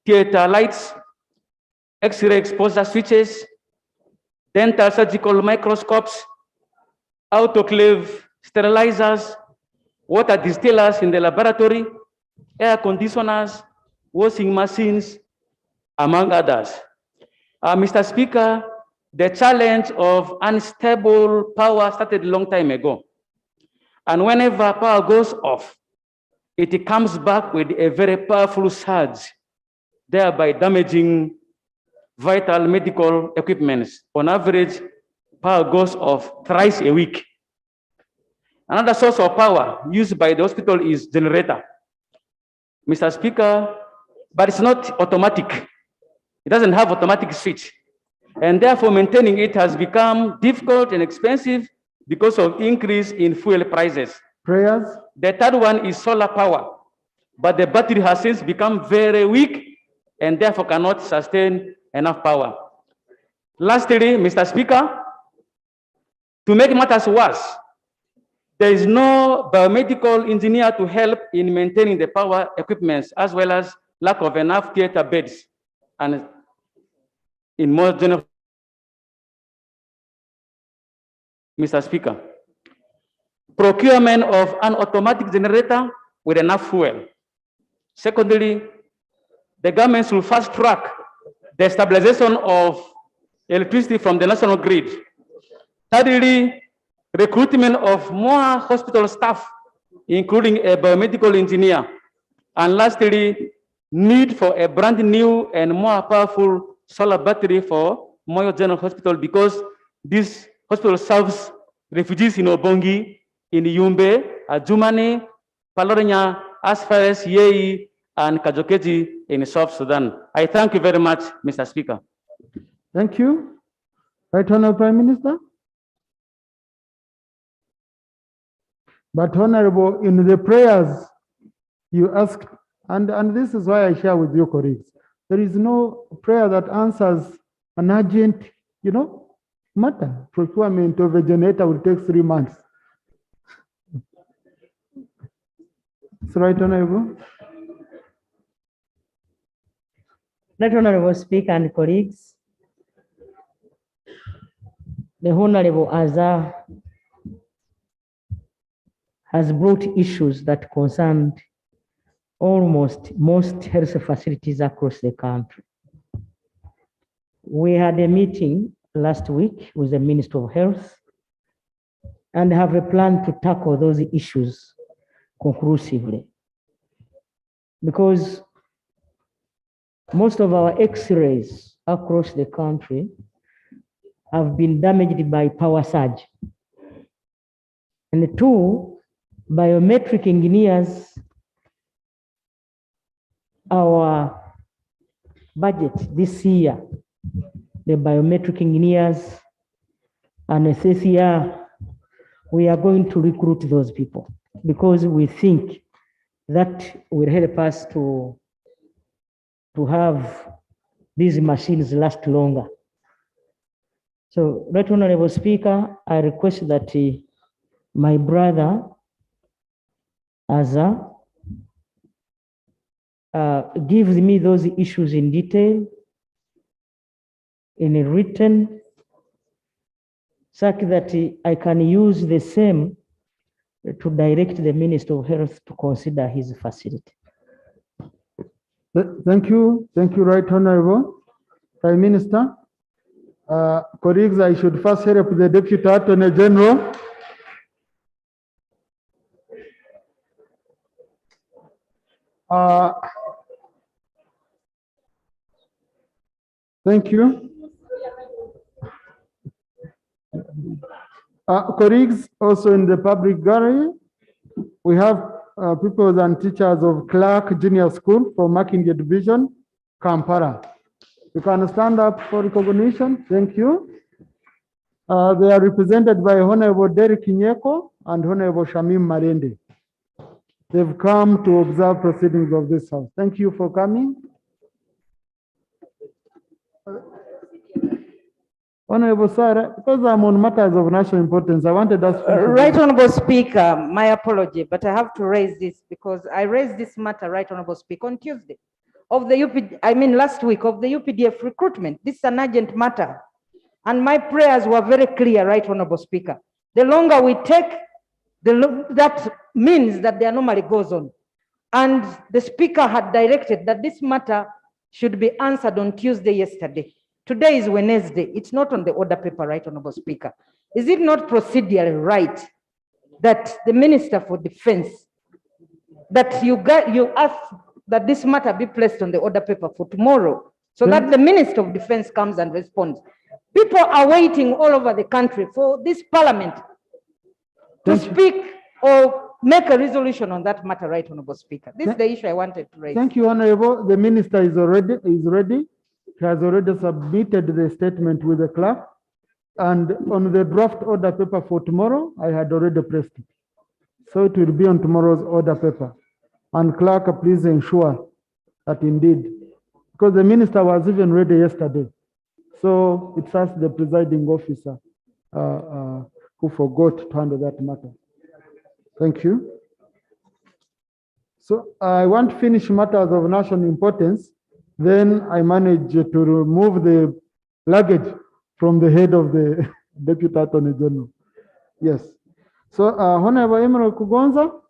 theater lights, X-ray exposure switches, dental surgical microscopes, autoclave sterilizers, water distillers in the laboratory, air conditioners, washing machines, among others. Mr. Speaker, the challenge of unstable power started a long time ago. And whenever power goes off, it comes back with a very powerful surge, thereby damaging vital medical equipment. On average, power goes off thrice a week. Another source of power used by the hospital is generator. Mr. Speaker, but it's not automatic. It doesn't have automatic switch. And therefore, maintaining it has become difficult and expensive because of increase in fuel prices. Prayers. The third one is solar power, but the battery has since become very weak and therefore cannot sustain enough power. Lastly, Mr. Speaker, to make matters worse, there is no biomedical engineer to help in maintaining the power equipment, as well as lack of enough theater beds. And in more general, Mr. Speaker, procurement of an automatic generator with enough fuel. Secondly, the government should fast track the stabilization of electricity from the national grid. Thirdly, recruitment of more hospital staff, including a biomedical engineer. And lastly, need for a brand new and more powerful solar battery for Moyo General Hospital, because this hospital serves refugees in Obongi, in Yumbe, Adjumani, Palorenya, as far as Yei, and Kajokeji in South Sudan. I thank you very much, Mr. Speaker. Thank you. Right Honorable Prime Minister. But Honorable, in the prayers you asked, and this is why I share with you, colleagues, there is no prayer that answers an urgent, matter. Procurement of a generator will take 3 months. That's right, Honorable. Right Honorable Speaker and colleagues, the Honorable Azar has brought issues that concern almost most health facilities across the country. We had a meeting last week with the Minister of Health and have a plan to tackle those issues conclusively. Because most of our X-rays across the country have been damaged by power surge. And two, biometric engineers, our budget this year, the biometric engineers and SSR, we are going to recruit those people because we think that will help us to have these machines last longer. So, Right Honorable Speaker, I request that my brother, Aza, gives me those issues in detail, in a written, such that I can use the same to direct the Minister of Health to consider his facility. Thank you, Right Honorable Prime Minister. Colleagues, I should first help the Deputy Attorney General. Thank you. Colleagues, also in the public gallery, we have pupils and teachers of Clark Junior School from Makindye Division, Kampala. You can stand up for recognition. Thank you. They are represented by Honorable Derek Nyeko and Honorable Shamim Marende. They've come to observe proceedings of this House. Thank you for coming. Honorable Sarah, because I'm on matters of national importance, I wanted us to... Right Honorable Speaker, my apology, but I have to raise this because I raised this matter, Right Honorable Speaker, on Tuesday of the last week of the UPDF recruitment. This is an urgent matter. And my prayers were very clear, Right Honorable Speaker. The longer we take, that means that the anomaly goes on. And the Speaker had directed that this matter should be answered on Tuesday yesterday. Today is Wednesday. It's not on the order paper, Right Honorable Speaker. Is it not procedurally right that the Minister for Defense, that you ask that this matter be placed on the order paper for tomorrow so that the Minister of Defense comes and responds? People are waiting all over the country for this Parliament to speak or make a resolution on that matter, Right Honorable Speaker. This is the issue I wanted to raise. Thank you, Honorable. The Minister is ready. He has already submitted the statement with the clerk. And on the draft order paper for tomorrow, I had already placed it. So it will be on tomorrow's order paper. And clerk, please ensure that indeed, because the minister was even ready yesterday. So it's us, the presiding officer, who forgot to handle that matter. Thank you. So I want to finish matters of national importance. Then I managed to remove the luggage from the head of the Deputy Attorney General. Yes. So Honorable Emerald Kugonza.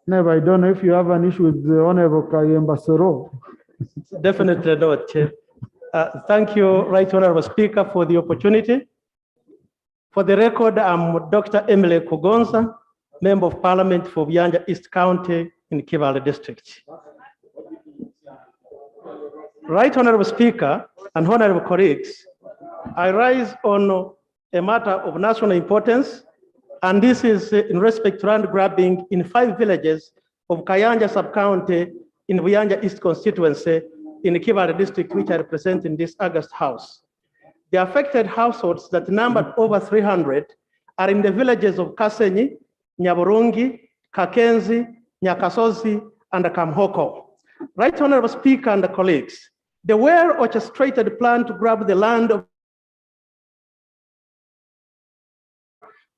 Never, I don't know if you have an issue with the Honorable Kayemba Soro. Definitely not, Chair. Thank you, Right Honorable Speaker, for the opportunity. For the record, I'm Dr. Emily Kugonza, Member of Parliament for Buyanja East County in Kivale District. Right Honorable Speaker and Honorable colleagues, I rise on a matter of national importance, and this is in respect to land grabbing in 5 villages of Kayanja sub-county in Buyanja East constituency in Kivale District, which I represent in this August House. The affected households that numbered over 300 are in the villages of Kasenyi, Nyaburungi, Kakenzi, Nyakasozi, and Kamhoko. Right Honorable Speaker and colleagues, the well-orchestrated plan to grab the land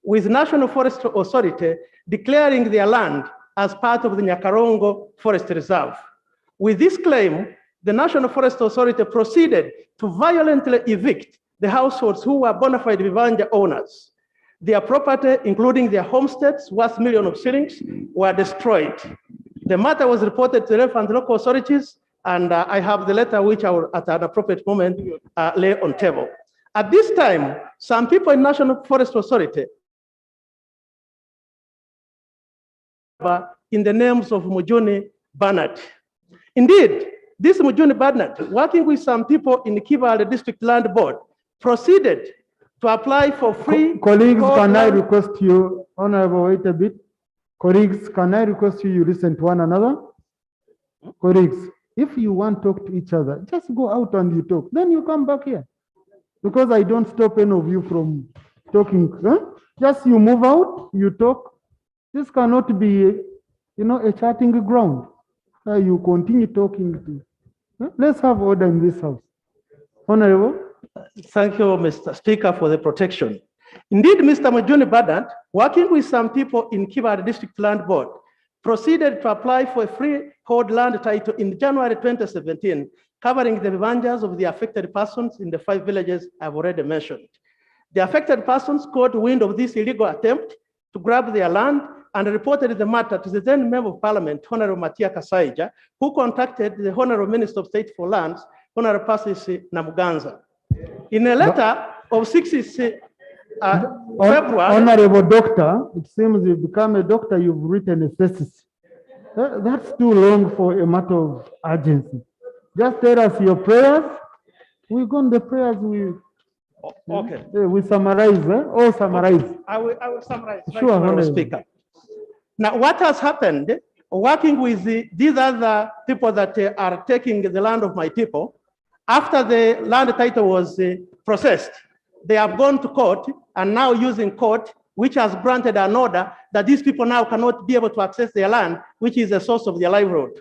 with National Forest Authority declaring their land as part of the Nyakarongo Forest Reserve. With this claim, the National Forest Authority proceeded to violently evict the households who were bona fide Vivanja owners. Their property, including their homesteads worth millions of shillings, were destroyed. The matter was reported to relevant local authorities, And I have the letter which I will, at an appropriate moment, lay on table. At this time, some people in National Forest Authority, in the names of Mujuni Bernard. Indeed, this Mujuni Bernard, working with some people in the Kibale District Land Board, proceeded to apply for free. Colleagues, can I request you, Honorable, wait a bit. Colleagues, can I request you listen to one another? Colleagues, if you want to talk to each other, just go out and you talk. Then you come back here. Because I don't stop any of you from talking. Huh? Just you move out, you talk. This cannot be, a chatting ground. You continue talking to. Huh? Let's have order in this house. Honorable. Thank you, Mr. Speaker, for the protection. Indeed, Mr. Mujuni Bernard, working with some people in Kibale District Land Board, proceeded to apply for a freehold land title in January 2017, covering the villages of the affected persons in the 5 villages I've already mentioned. The affected persons caught wind of this illegal attempt to grab their land and reported the matter to the then Member of Parliament, Honorable Matia Kasaija, who contacted the Honorable Minister of State for Lands, Honorable Persis Namuganza. In a letter of 6 February. Honorable Doctor, it seems you've become a doctor, you've written a thesis. That's too long for a matter of urgency. Just tell us your prayers. We go on the prayers. We summarize, all summarize. Okay. I will summarize. Sure, Honorable Speaker. Now, what has happened, working with these other people that are taking the land of my people, after the land title was processed, they have gone to court and now using court, which has granted an order that these people now cannot be able to access their land, which is the source of their livelihood.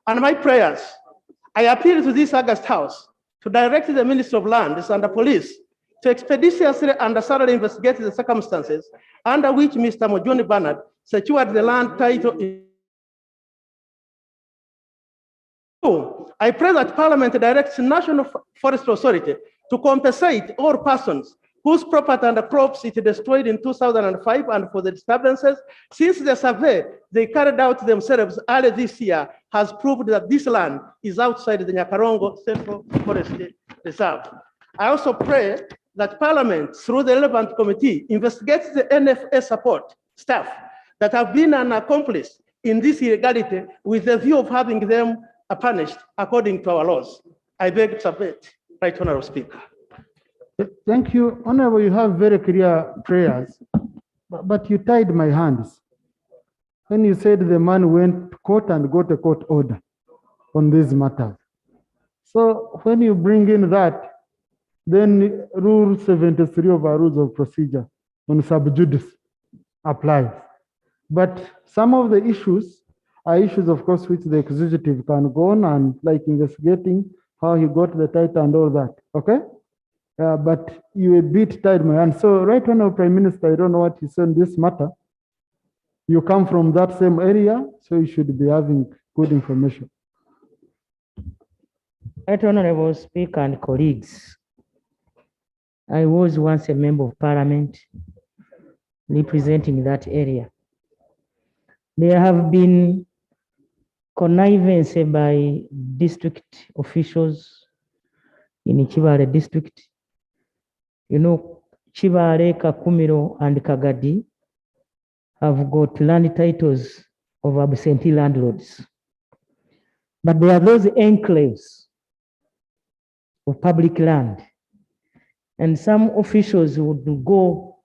And my prayers, I appeal to this August House to direct the Minister of Lands and the police to expeditiously and thoroughly investigate the circumstances under which Mr. Mujuni Bernard secured the land title. I pray that Parliament directs National Forest Authority to compensate all persons whose property and crops it destroyed in 2005 and for the disturbances, since the survey they carried out themselves early this year has proved that this land is outside the Nyakarongo Central Forest Reserve. I also pray that Parliament, through the relevant committee, investigates the NFA support staff that have been an accomplice in this illegality with the view of having them punished according to our laws. I beg to submit. Right, Honorable Speaker. Thank you. Honorable, you have very clear prayers, but you tied my hands. When you said the man went to court and got a court order on these matters. So when you bring in that, then Rule 73 of our Rules of Procedure on sub judice applies. But some of the issues are issues, of course, which the executive can go on and like investigating how he got the title and all that, okay? But you a bit tied my hand. So right now, Prime Minister, I don't know what you said on this matter. You come from that same area, so you should be having good information. Right, Honorable Speaker and colleagues, I was once a member of Parliament representing that area. There have been connivance by district officials in Kibale district. You know, Kibale, Kakumiro, and Kagadi have got land titles of absentee landlords. But there are those enclaves of public land. And some officials would go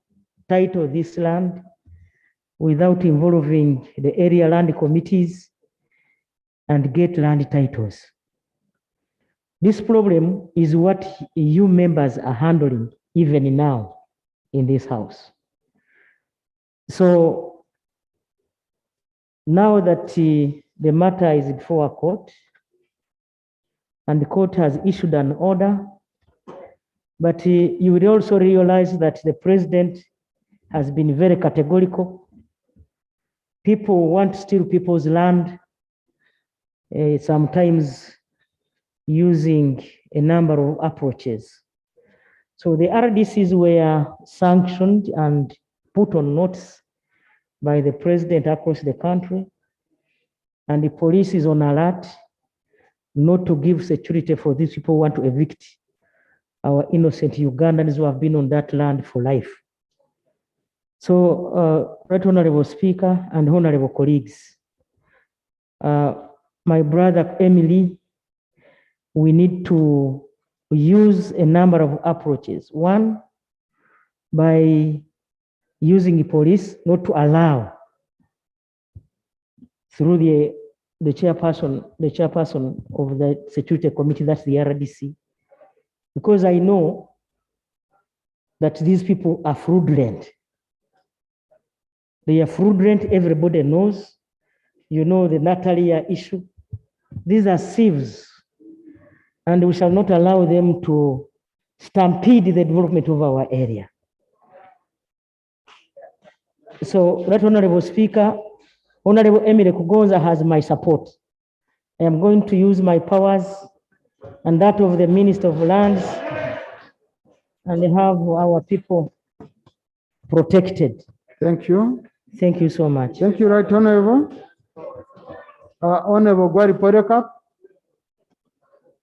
title this land without involving the area land committees and get land titles. This problem is what you members are handling even now in this house. So now that the matter is before a court and the court has issued an order, but you will also realize that the president has been very categorical. People want to steal people's land, sometimes using a number of approaches. So the RDCs were sanctioned and put on notice by the president across the country, and the police is on alert not to give security for these people who want to evict our innocent Ugandans who have been on that land for life. So, Right Honorable Speaker and honorable colleagues, my brother Emily, we need to use a number of approaches. One, by using the police not to allow through the chairperson of the security committee, that's the RDC, because I know that these people are fraudulent. They are fraudulent, everybody knows. You know the Natalia issue. These are thieves, and we shall not allow them to stampede the development of our area. So, Right Honorable Speaker, Honorable Emily Kugonza has my support. I am going to use my powers and that of the Minister of Lands and have our people protected. Thank you. Thank you so much. Thank you, Right Honorable. Honorable Gwari Porekap.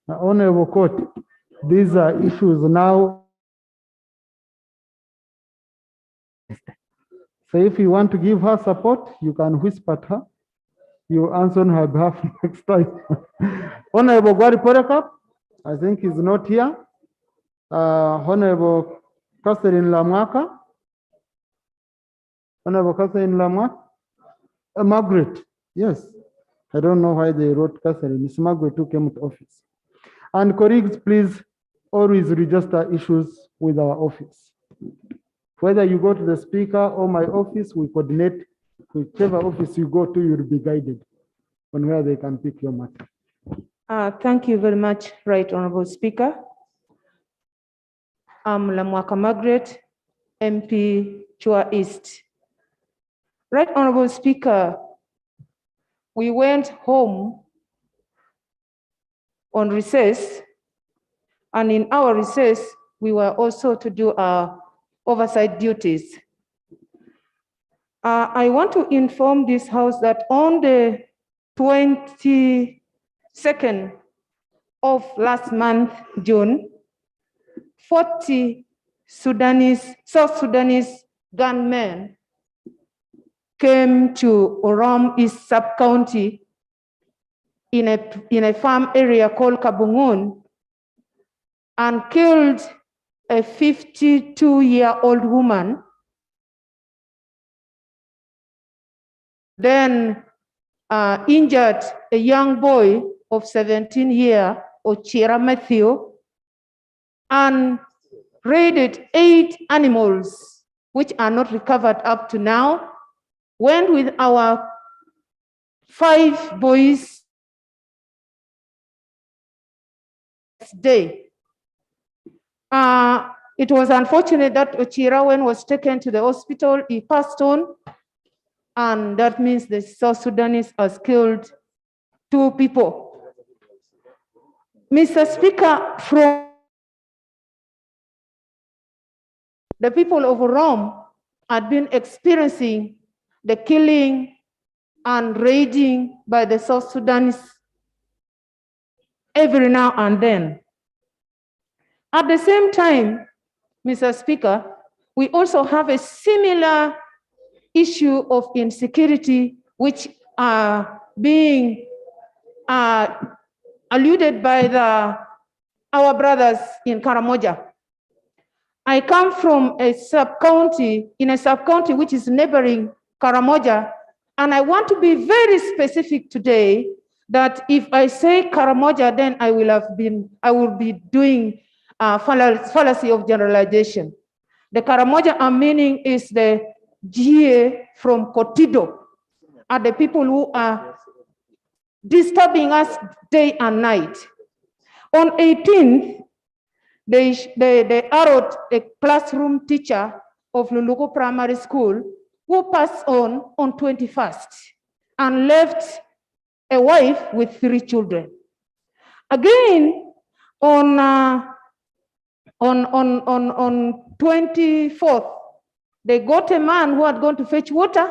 Honorable Court, these are issues now. So if you want to give her support, you can whisper at her. You answer on her behalf next time. Honorable Gwari Porekap, I think he's not here. Honorable Catherine Lamwaka. Honorable Catherine Lamwaka. Margaret, yes. I don't know why they wrote Catherine. It's Margaret who came to office. And colleagues, please always register issues with our office. Whether you go to the speaker or my office, we coordinate. Whichever office you go to, you'll be guided on where they can pick your matter. Thank you very much, Right Honorable Speaker. I'm Lamwaka Margaret, MP Chua East. Right Honorable Speaker, we went home on recess, and in our recess, we were also to do our oversight duties. I want to inform this House that on the 22nd of last month, June, 40 South Sudanese gunmen came to Orom East Sub-County in a farm area called Kabungun and killed a 52-year-old woman, then injured a young boy of 17 years, Ochira Matthew, and raided 8 animals, which are not recovered up to now, went with our 5 boys day. It was unfortunate that Ochira, when was taken to the hospital, he passed on, and that means the South Sudanese has killed 2 people. Mr. Speaker, from the people of Rome had been experiencing the killing and raiding by the South Sudanese every now and then. At the same time, Mr. Speaker, we also have a similar issue of insecurity which are being alluded by our brothers in Karamoja. I come from a sub-county, which is neighboring Karamoja, and I want to be very specific today that if I say Karamoja, then I will be doing fallacy of generalization. The Karamoja I'm meaning is the GA from Kotido, are the people who are disturbing us day and night. On 18th, they arrowed a classroom teacher of Luluko Primary School who passed on 21st and left a wife with 3 children. Again, on 24th, they got a man who had gone to fetch water,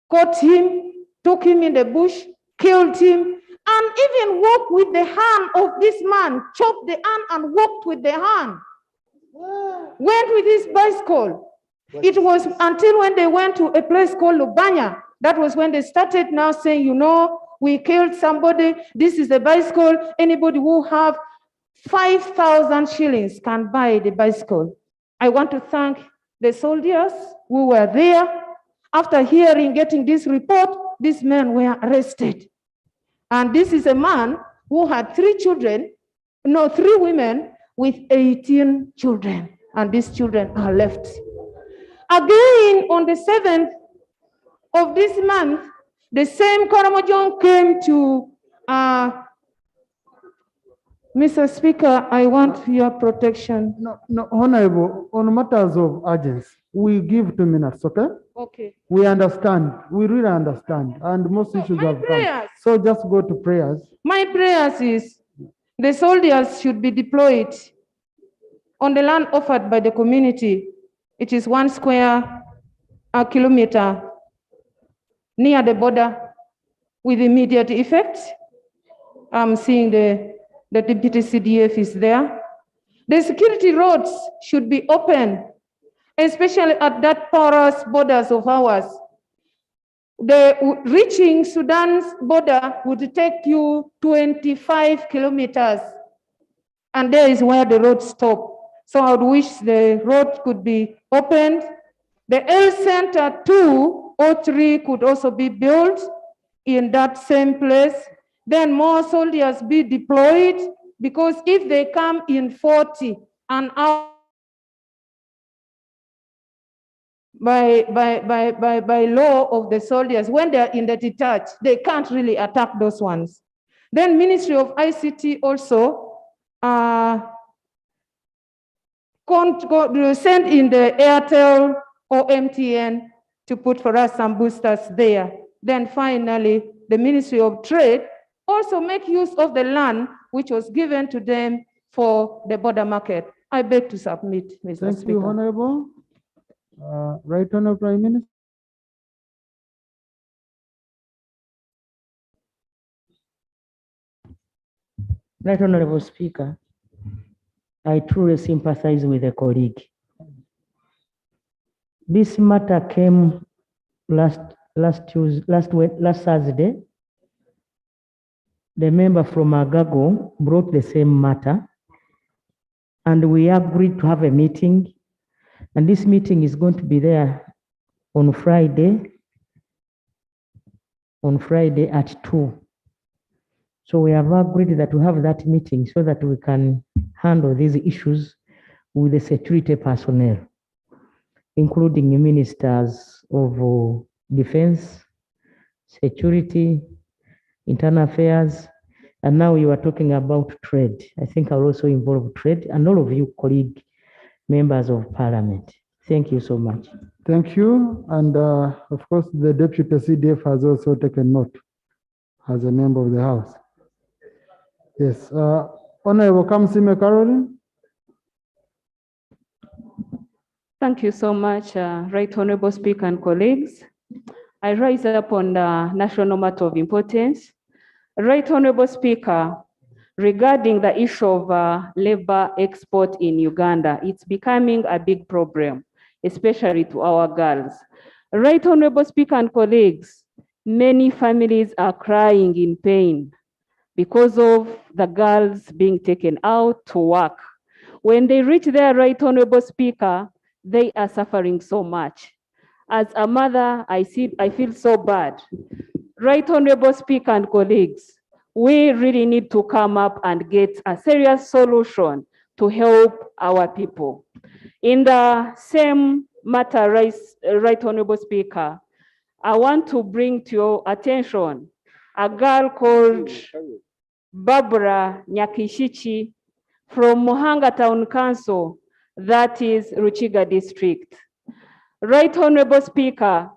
caught him, took him in the bush, killed him, and even walk with the hand of this man, chopped the hand and walked with the hand. Went with his bicycle. It was until when they went to a place called Lubanya, that was when they started now saying, you know, we killed somebody, this is the bicycle, anybody who have 5,000 shillings can buy the bicycle. I want to thank the soldiers who were there. After getting this report, these men were arrested. And this is a man who had 3 women with 18 children. And these children are left. Again, on the 7th of this month, the same Karamojong came to, Mr. Speaker, I want your protection. No, Honorable, on matters of urgency, we give 2 minutes, okay? Okay. We understand. We really understand. And most issues have come. So just go to prayers. My prayers is the soldiers should be deployed on the land offered by the community. It is 1 square kilometer near the border with immediate effect. I'm seeing the deputy CDF is there. The security roads should be open, especially at that porous borders of ours. Reaching Sudan's border would take you 25 kilometers, and there is where the road stops. So I would wish the road could be opened. The health center 2 or 3 could also be built in that same place. Then more soldiers be deployed, because if they come in 40 and out by law of the soldiers, when they're in the detached, they can't really attack those ones. Then Ministry of ICT also send in the Airtel or MTN to put for us some boosters there. Then finally, the Ministry of Trade also make use of the land which was given to them for the border market. I beg to submit, Mr. Thank Speaker. you, Honorable. Right Honorable Prime Minister. Right Honorable Speaker, I truly sympathize with the colleague. This matter came last Thursday. The member from Agago brought the same matter, and we agreed to have a meeting. And this meeting is going to be there on Friday at 2. So we have agreed that we have that meeting so that we can handle these issues with the security personnel, including ministers of defense, security, internal affairs, and now you are talking about trade. I think I'll also involve trade and all of you colleague members of parliament. Thank you so much. Thank you. And of course, the deputy CDF has also taken note as a member of the House. Yes. Honorable Kamsime Caroline. Thank you so much, Right Honorable Speaker and colleagues. I rise up on the national matter of importance. Right Honorable Speaker, regarding the issue of labor export in Uganda, it's becoming a big problem, especially to our girls. Right Honorable Speaker and colleagues, many families are crying in pain because of the girls being taken out to work. When they reach there, Right Honorable Speaker, they are suffering so much. As a mother, I feel so bad. Right Honorable Speaker and colleagues, we really need to come up and get a serious solution to help our people. In the same matter, Right Honorable Speaker, I want to bring to your attention a girl called Barbara Nyakishichi from Muhanga Town Council, that is Ruchiga District. Right Honorable Speaker,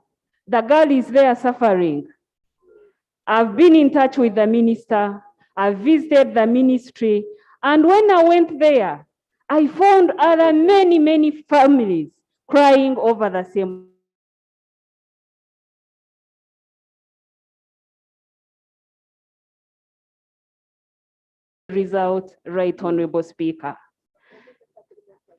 the girl is there suffering. I've been in touch with the minister, I've visited the ministry, and when I went there, I found other many families crying over the same result, Right Honorable Speaker.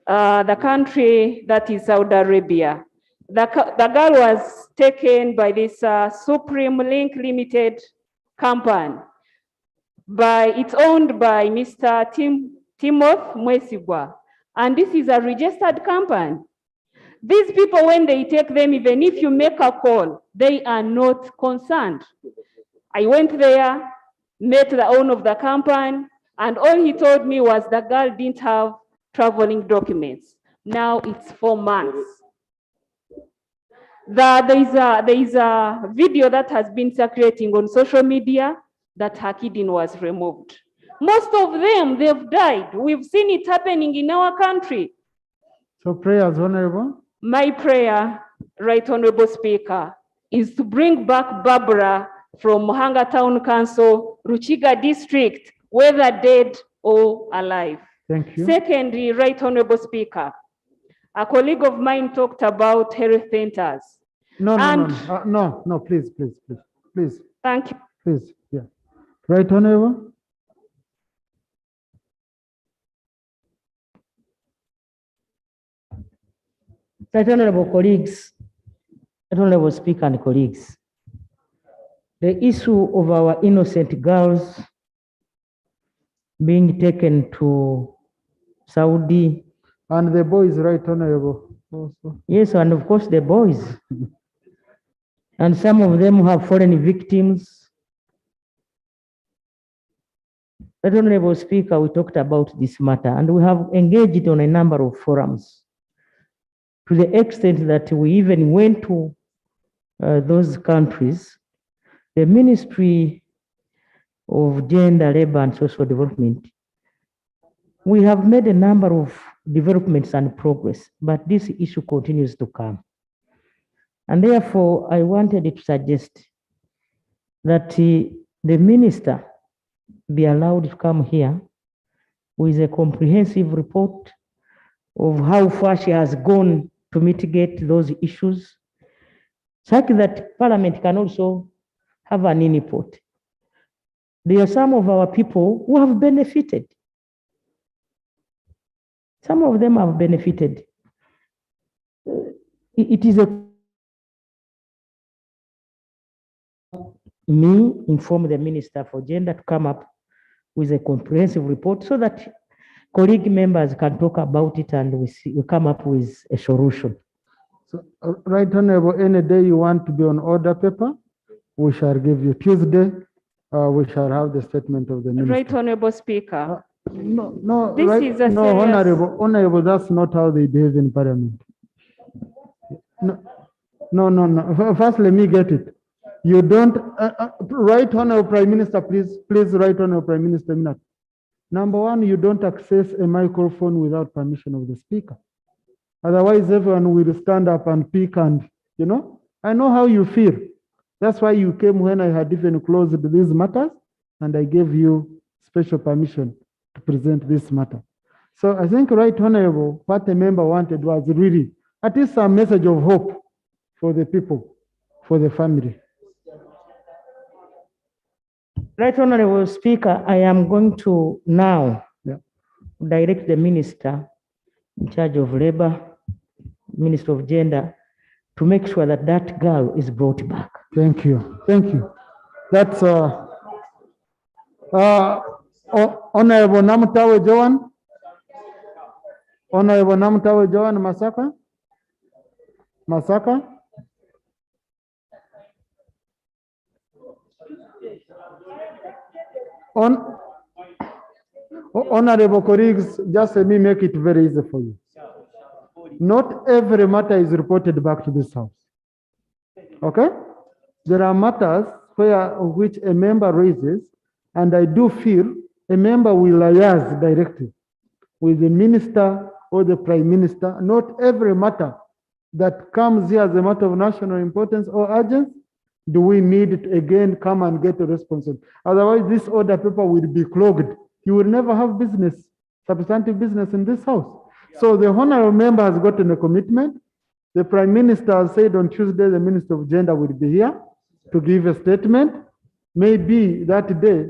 The country that is Saudi Arabia. The girl was taken by this Supreme Link Limited company. It's owned by Mr. Timothy Mwesigwa, and this is a registered company. These people, when they take them, even if you make a call, they are not concerned. I went there, met the owner of the company, and all he told me was the girl didn't have traveling documents. Now it's 4 months. There is a video that has been circulating on social media that her kidney was removed. Most of them, they've died. We've seen it happening in our country. So prayers, Honorable? My prayer, Right Honorable Speaker, is to bring back Barbara from Muhanga Town Council, Ruchiga District, whether dead or alive. Thank you. Secondly, Right Honorable Speaker, a colleague of mine talked about health centers. No, please. Thank you. Please, yeah. Right Honorable? Right Honorable colleagues, Right Honorable Speaker and colleagues, the issue of our innocent girls being taken to Saudi. And the boys, Right Honorable. Also. Yes, and of course the boys. And some of them have fallen victims. Right Honorable Speaker, we talked about this matter and we have engaged on a number of forums to the extent that we even went to those countries. The Ministry of Gender, Labor and Social Development, we have made a number of developments and progress, but this issue continues to come. And therefore, I wanted to suggest that the minister be allowed to come here with a comprehensive report of how far she has gone to mitigate those issues, such that Parliament can also have an input. There are some of our people who have benefited. Some of them have benefited. It is me inform the Minister for Gender to come up with a comprehensive report so that colleague members can talk about it and we come up with a solution. So, Right Honorable, any day you want to be on order paper, we shall give you. Tuesday, we shall have the statement of the Minister. Right Honorable Speaker. No, this right, is a no, serious... Honorable, that's not how they behave in Parliament. No. First, let me get it. You don't, Right Honorable Prime Minister, please, Right Honorable Prime Minister, minute. Number one, you don't access a microphone without permission of the Speaker. Otherwise, everyone will stand up and speak and, I know how you feel. That's why you came when I had even closed these matters and I gave you special permission to present this matter. So I think, Right Honorable, what the member wanted was really at least a message of hope for the people, for the family. Right Honorable Speaker, I am going to now direct the Minister in charge of Labor, Minister of Gender, to make sure that that girl is brought back. Thank you. That's Honorable Namutawe Joan. Honorable Namutawe Joan Masaka. Honorable colleagues, just let me make it very easy for you. Not every matter is reported back to this House. Okay? There are matters which a member raises, and I do feel a member will liaise directly with the Minister or the Prime Minister. Not every matter that comes here as a matter of national importance or urgency do we need to again come and get a response. Otherwise, this order paper will be clogged. You will never have business, substantive business in this House. So the honorable member has gotten a commitment. The Prime Minister has said on Tuesday, the Minister of Gender will be here to give a statement. Maybe that day,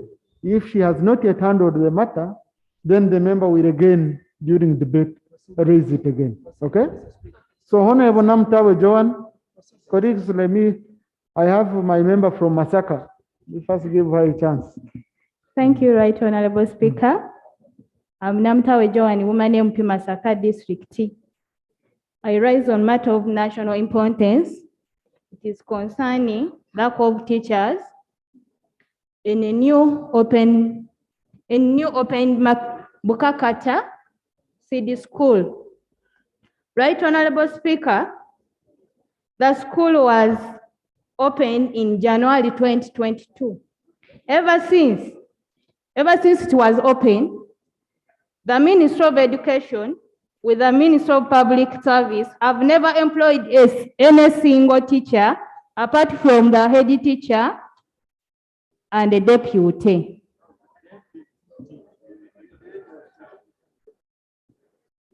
If she has not yet handled the matter, then the member will again, during debate, raise it again. Okay? So Honorable Namtawe Joan, colleagues, I have my member from Masaka. We first give her a chance. Thank you, Right Honorable Speaker. I'm Namtawe Joan, woman MP Masaka District. I rise on matter of national importance. It is concerning lack of teachers in a new open Bukakata CD school. Right Honorable Speaker, the school was opened in January 2022. Ever since it was opened, the Ministry of Education with the Ministry of Public Service have never employed any single teacher apart from the head teacher and the deputy.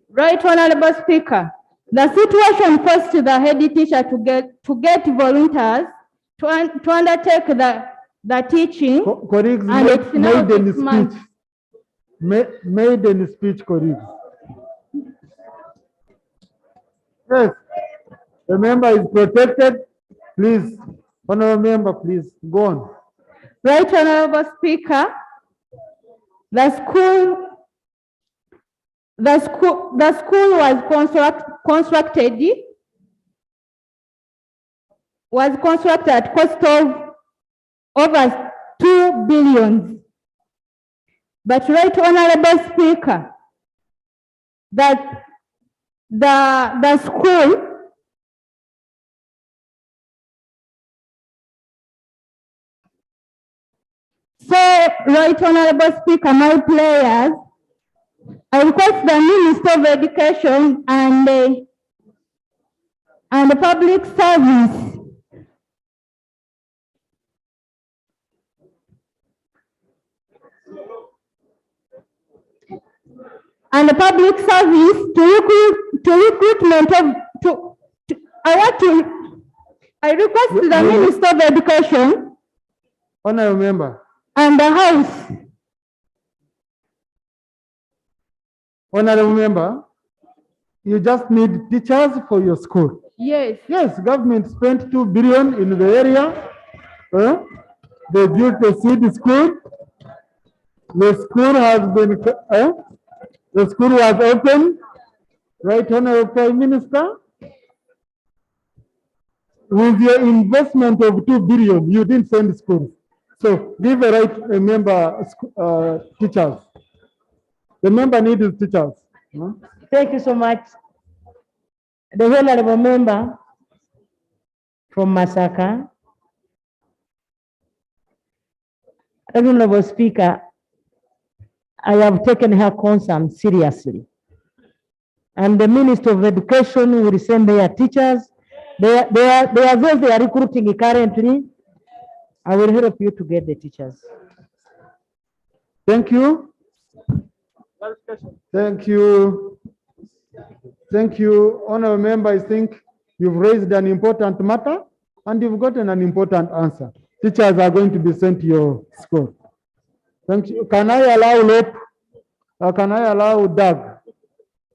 Right Honorable Speaker, the situation forced the head teacher to get volunteers to undertake the teaching. Colleagues, maiden speech, colleagues. Yes, the member is protected. Please, honorable member, please go on. Right Honorable Speaker, the school was constructed at cost of over 2 billion. But Right Honorable Speaker, that the school Right Honorable Speaker, my players, I request the Minister of Education and the Public Service I request the Minister of Education. Honorable member. And the House. Honorable member, you just need teachers for your school. Yes. Yes, government spent 2 billion in the area. They built a seed school. The school has been, the school was open. Right Honorable Prime Minister, with your investment of 2 billion, you didn't send schools. So give a right member teachers. The member needs teachers. Thank you so much. The honorable member from Masaka. Honorable Speaker, I have taken her concern seriously. And the Minister of Education will send their teachers. They are recruiting currently. I will help you to get the teachers. Thank you. Thank you. Thank you, honorable member. I think you've raised an important matter and you've gotten an important answer. Teachers are going to be sent to your school. Thank you. Can I allow Lop? Can I allow Doug,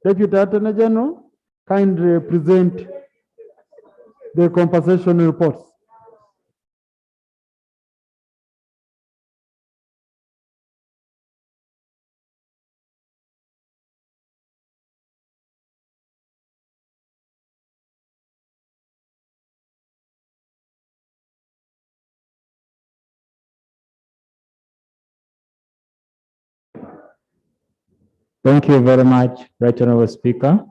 Deputy Attorney General, kindly present the compensation reports? Thank you very much, Right Honorable Speaker.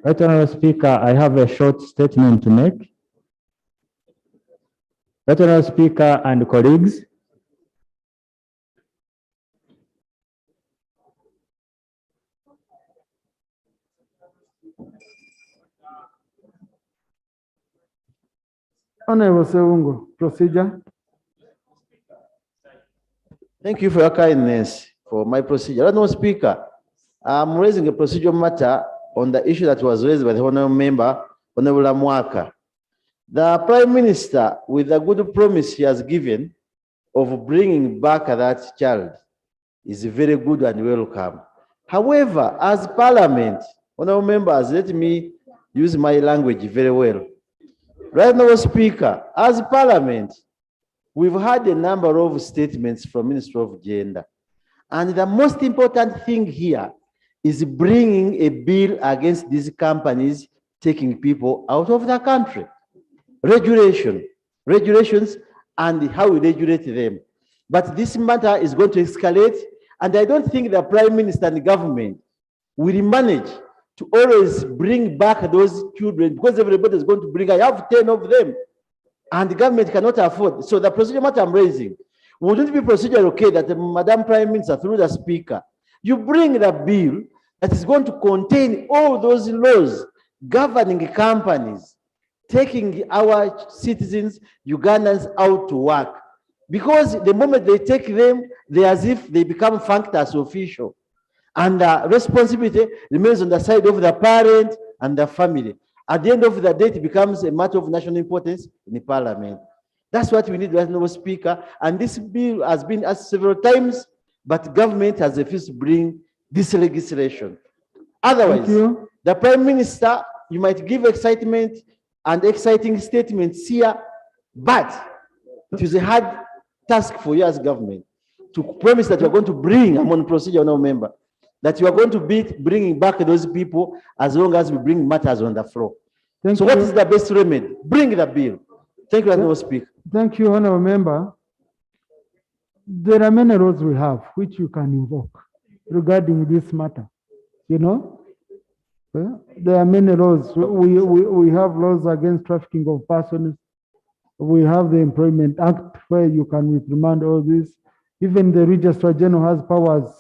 Right Honorable Speaker, I have a short statement to make. Right Honorable Speaker and colleagues, Honorable Sewungo, procedure. Thank you for your kindness for my procedure. Honorable Speaker, I'm raising a procedural matter on the issue that was raised by the honorable member, Honorable Amwaka. The Prime Minister, with a good promise he has given of bringing back that child, is very good and welcome. However, as Parliament, honorable members, let me use my language very well. Right now, Speaker, as Parliament, we've had a number of statements from Minister of Gender. And the most important thing here is bringing a bill against these companies taking people out of the country. Regulations, and how we regulate them. But this matter is going to escalate, and I don't think the Prime Minister and the government will manage to always bring back those children, because everybody is going to bring, I have 10 of them, and the government cannot afford. So the procedure matter I'm raising, wouldn't it be procedure okay that Madam Prime Minister, through the Speaker, you bring the bill that is going to contain all those laws governing companies taking our citizens, Ugandans, out to work. Because the moment they take them, they're as if they become functus official. And the responsibility remains on the side of the parent and the family. At the end of the day, it becomes a matter of national importance in the Parliament. That's what we need right now, Speaker. And this bill has been asked several times, but government has refused to bring this legislation. Otherwise, the Prime Minister, you might give excitement and exciting statements here, but it is a hard task for you as government to promise that you're going to bring, I'm on procedure now, member, that you are going to be bringing back those people as long as we bring matters on the floor. So what is the best remedy? Bring the bill. Thank you, Honorable Speaker. Thank you, Honorable Member. There are many laws we have which you can invoke regarding this matter. You know, there are many laws. We have laws against trafficking of persons. We have the Employment Act where you can reprimand all this. Even the Registrar General has powers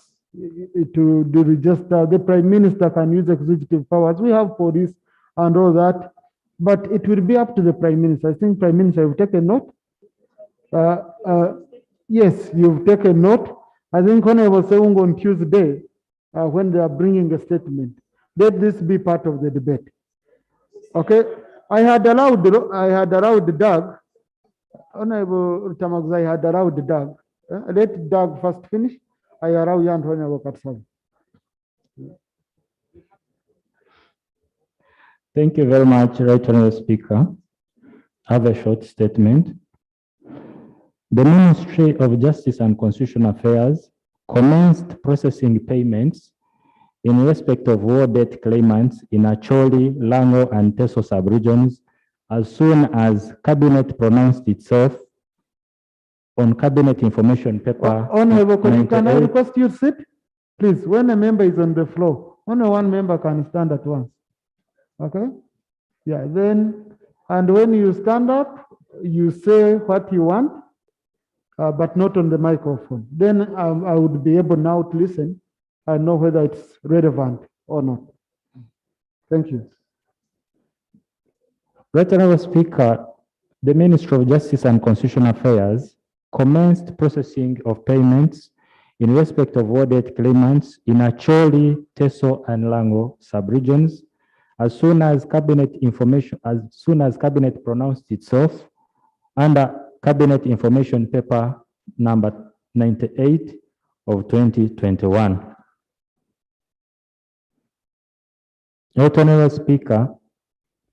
to do register. The Prime Minister can use executive powers. We have police and all that. But it will be up to the Prime Minister. I think Prime Minister, you've taken note. Yes, you've taken note. I think when I was saying on Tuesday, when they are bringing a statement, let this be part of the debate. Okay, I had allowed Doug, Honorable Tamaguza, I had allowed Doug. Let Doug first finish. I allow you and Honorable Katsal. Thank you very much, Right Honorable Speaker. I have a short statement. The Ministry of Justice and Constitutional Affairs commenced processing payments in respect of war debt claimants in Acholi, Lango, and Teso sub-regions as soon as Cabinet pronounced itself on Cabinet Information Paper. Honorable, can I request you sit? Please, when a member is on the floor, only one member can stand at once. Okay? Yeah, then, and when you stand up, you say what you want, but not on the microphone. Then I would be able now to listen and know whether it's relevant or not. Thank you. Right Honorable Speaker, the Ministry of Justice and Constitutional Affairs commenced processing of payments in respect of war debt claimants in Acholi, Teso, and Lango sub-regions as soon as Cabinet pronounced itself under Cabinet Information Paper number 98 of 2021. Honorable Speaker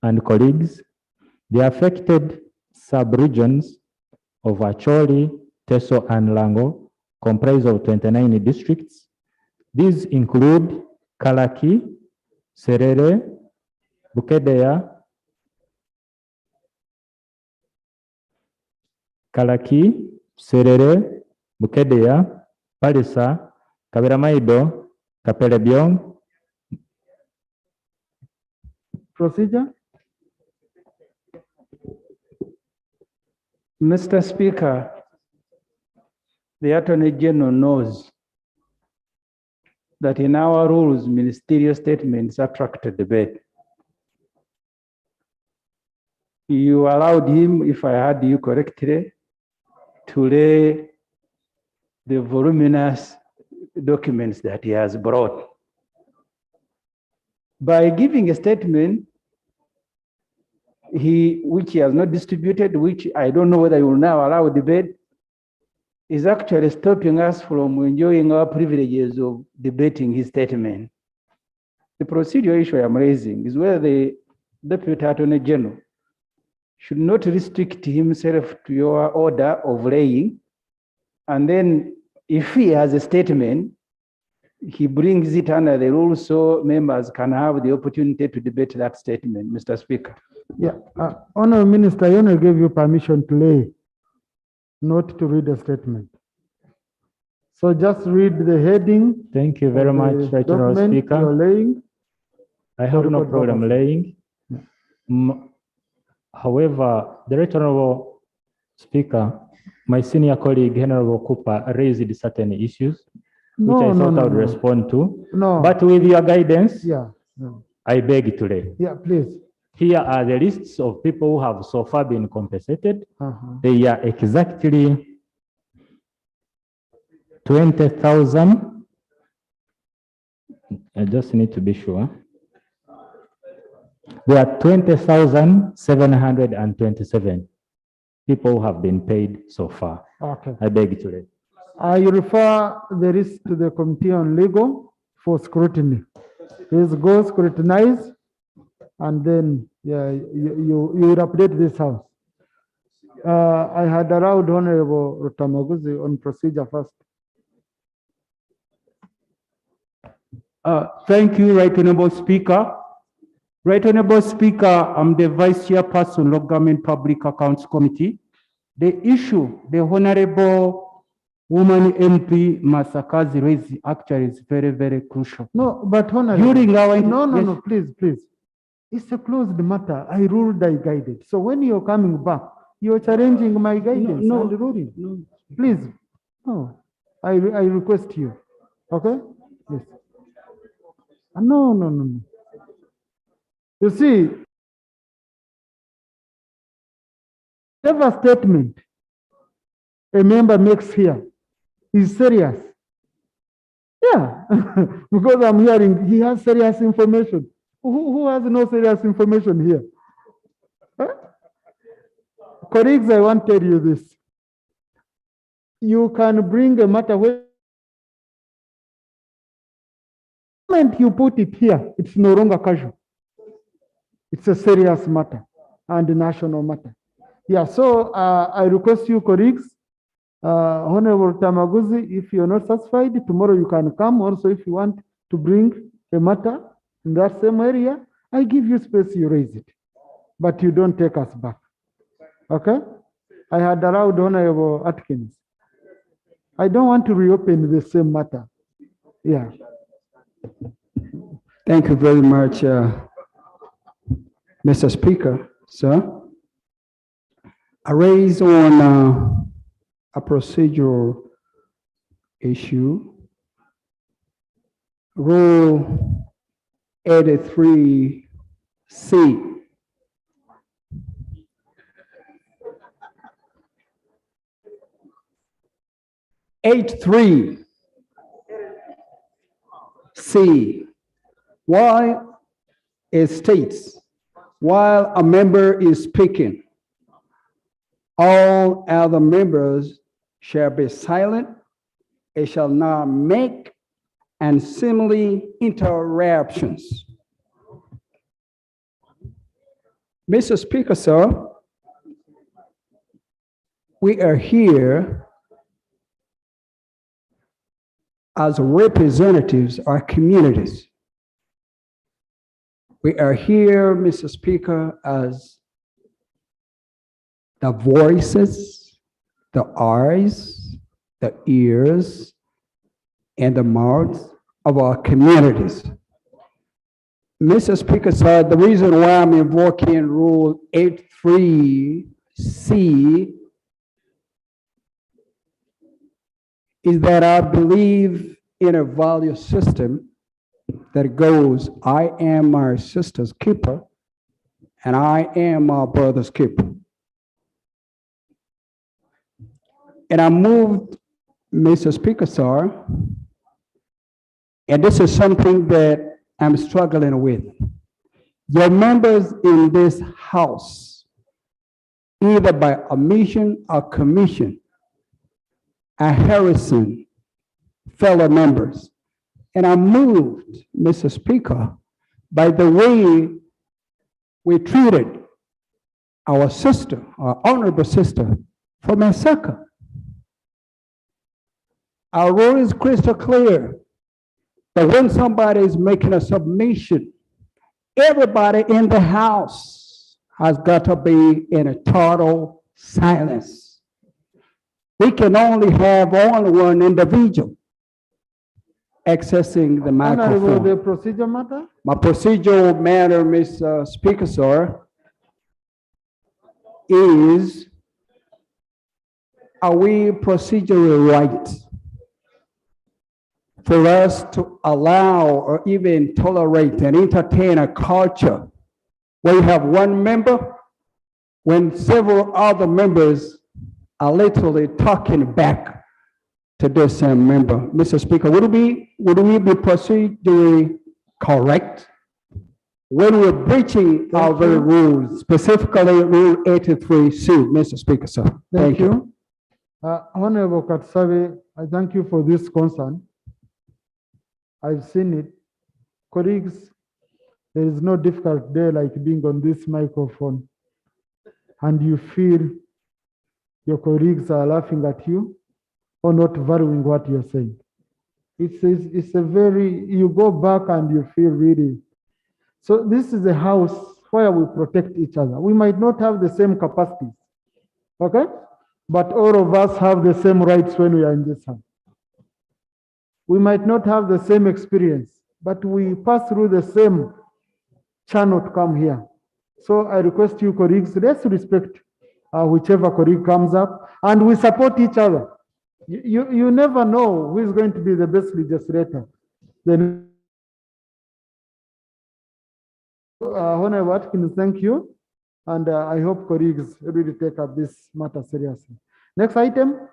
and colleagues, the affected sub-regions of Acholi, Teso, and Lango comprise of 29 districts. These include Kalaki, Serere, Bukedea, Kalaki, Serere, Bukedea, Palisa, Kabiramaido, Kapelebiong. Procedure? Mr. Speaker, the Attorney General knows that in our rules, ministerial statements attract a debate. You allowed him, if I heard you correctly, to lay the voluminous documents that he has brought. By giving a statement, which he has not distributed, which I don't know whether he will now allow debate, is actually stopping us from enjoying our privileges of debating his statement. The procedural issue I'm raising is whether the Deputy Attorney General should not restrict himself to your order of laying, and then if he has a statement, he brings it under the rules so members can have the opportunity to debate that statement, Mr. Speaker. Yeah, Honorable Minister, I only gave you permission to lay, not to read a statement. So just read the heading. Thank you very much, Right Honourable Speaker. You're laying. I have no problem laying. However, the Right Honourable Speaker, my senior colleague, Honourable Cooper, raised certain issues, which I thought I would respond to. No. But with your guidance, no. I beg to lay. Yeah, please. Here are the lists of people who have so far been compensated. They are exactly 20,000. I just need to be sure. There are 20,727 people who have been paid so far. Okay. I beg to lay. You refer the list to the Committee on Legal for scrutiny. Please go scrutinize, and then you will update this house. I had allowed Honorable Rutamaguzi on procedure first. Thank you, Right Honourable Speaker. Right Honourable Speaker, I'm the Vice Chairperson, Local Government Public Accounts Committee. The issue the Honourable Woman MP Masakazi raised actually is very, very crucial. No, but Honourable, during our no, please. It's a closed matter. I ruled, I guided. So when you're coming back, you're challenging my guidance and ruling. No. Please, no. I request you. Okay? Yes. No. You see, whatever statement a member makes here is serious. Yeah, because I'm hearing he has serious information. Who has no serious information here? Huh? Colleagues, I want to tell you this. You can bring a matter where the moment you put it here, it's no longer casual. It's a serious matter and a national matter. Yeah, so I request you, colleagues, Honorable Tamaguzi, if you're not satisfied, tomorrow you can come. Also, if you want to bring a matter in that same area, I give you space, you raise it. But you don't take us back. Okay? I had allowed Honorable Atkins. I don't want to reopen the same matter. Yeah. Thank you very much, Mr. Speaker, sir. I raise on a procedural issue. Rule 83C. C. While it states, while a member is speaking, all other members shall be silent, and shall not make and similarly interruptions. Mr. Speaker, sir, we are here as representatives of our communities. We are here, Mr. Speaker, as the voices, the eyes, the ears, and the mouths of our communities. Mr. Speaker, sir, the reason why I'm invoking Rule 83C is that I believe in a value system that goes, I am my sister's keeper, and I am my brother's keeper. And I moved, Mr. Speaker, sir, and this is something that I'm struggling with. your members in this house, either by omission or commission, are harassing fellow members. And I'm moved, Mr. Speaker, by the way we treated our sister, our honorable sister from Masaka. Our rule is crystal clear that when somebody is making a submission, everybody in the house has got to be in a total silence. We can only have only one individual accessing the Honorable, microphone. the procedure matter? My procedural matter, Mr. Speaker, sir, is, are we procedurally right for us to allow or even tolerate and entertain a culture where you have one member when several other members are literally talking back to the same member? Mr. Speaker, would we be procedurally correct when we're breaching our very rules, specifically Rule 83C, Mr. Speaker, sir? Thank you. Honorable Katsabe, I thank you for this concern. I've seen it. Colleagues, there is no difficult day like being on this microphone and you feel your colleagues are laughing at you or not valuing what you're saying. It's a very, you go back and you feel really. So this is a house where we protect each other. We might not have the same capacities, okay? But all of us have the same rights when we are in this house. We might not have the same experience, but we pass through the same channel to come here. So I request you colleagues, let's respect whichever colleague comes up and we support each other. You never know who is going to be the best legislator. Then, Honorable Watkins, thank you. And I hope colleagues really take up this matter seriously. Next item.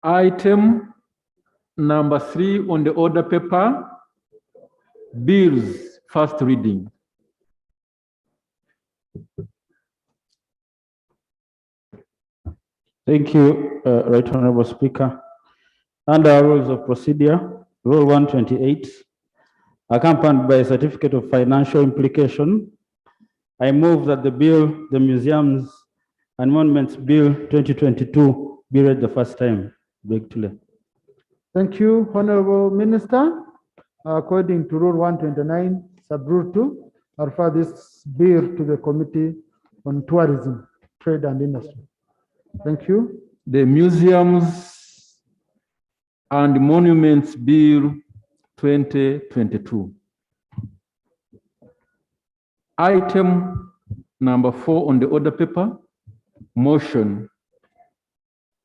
Item number 3 on the order paper, bills, first reading. Thank you, Right Honorable Speaker. Under our rules of procedure, Rule 128, accompanied by a certificate of financial implication, I move that the bill, the Museums and Monuments Bill 2022 be read the first time. Thank you, Honorable Minister. According to Rule 129, Sub-Rule 2, I refer this bill to the Committee on Tourism, Trade and Industry. Thank you. The Museums and Monuments Bill 2022. Item number 4 on the order paper, motion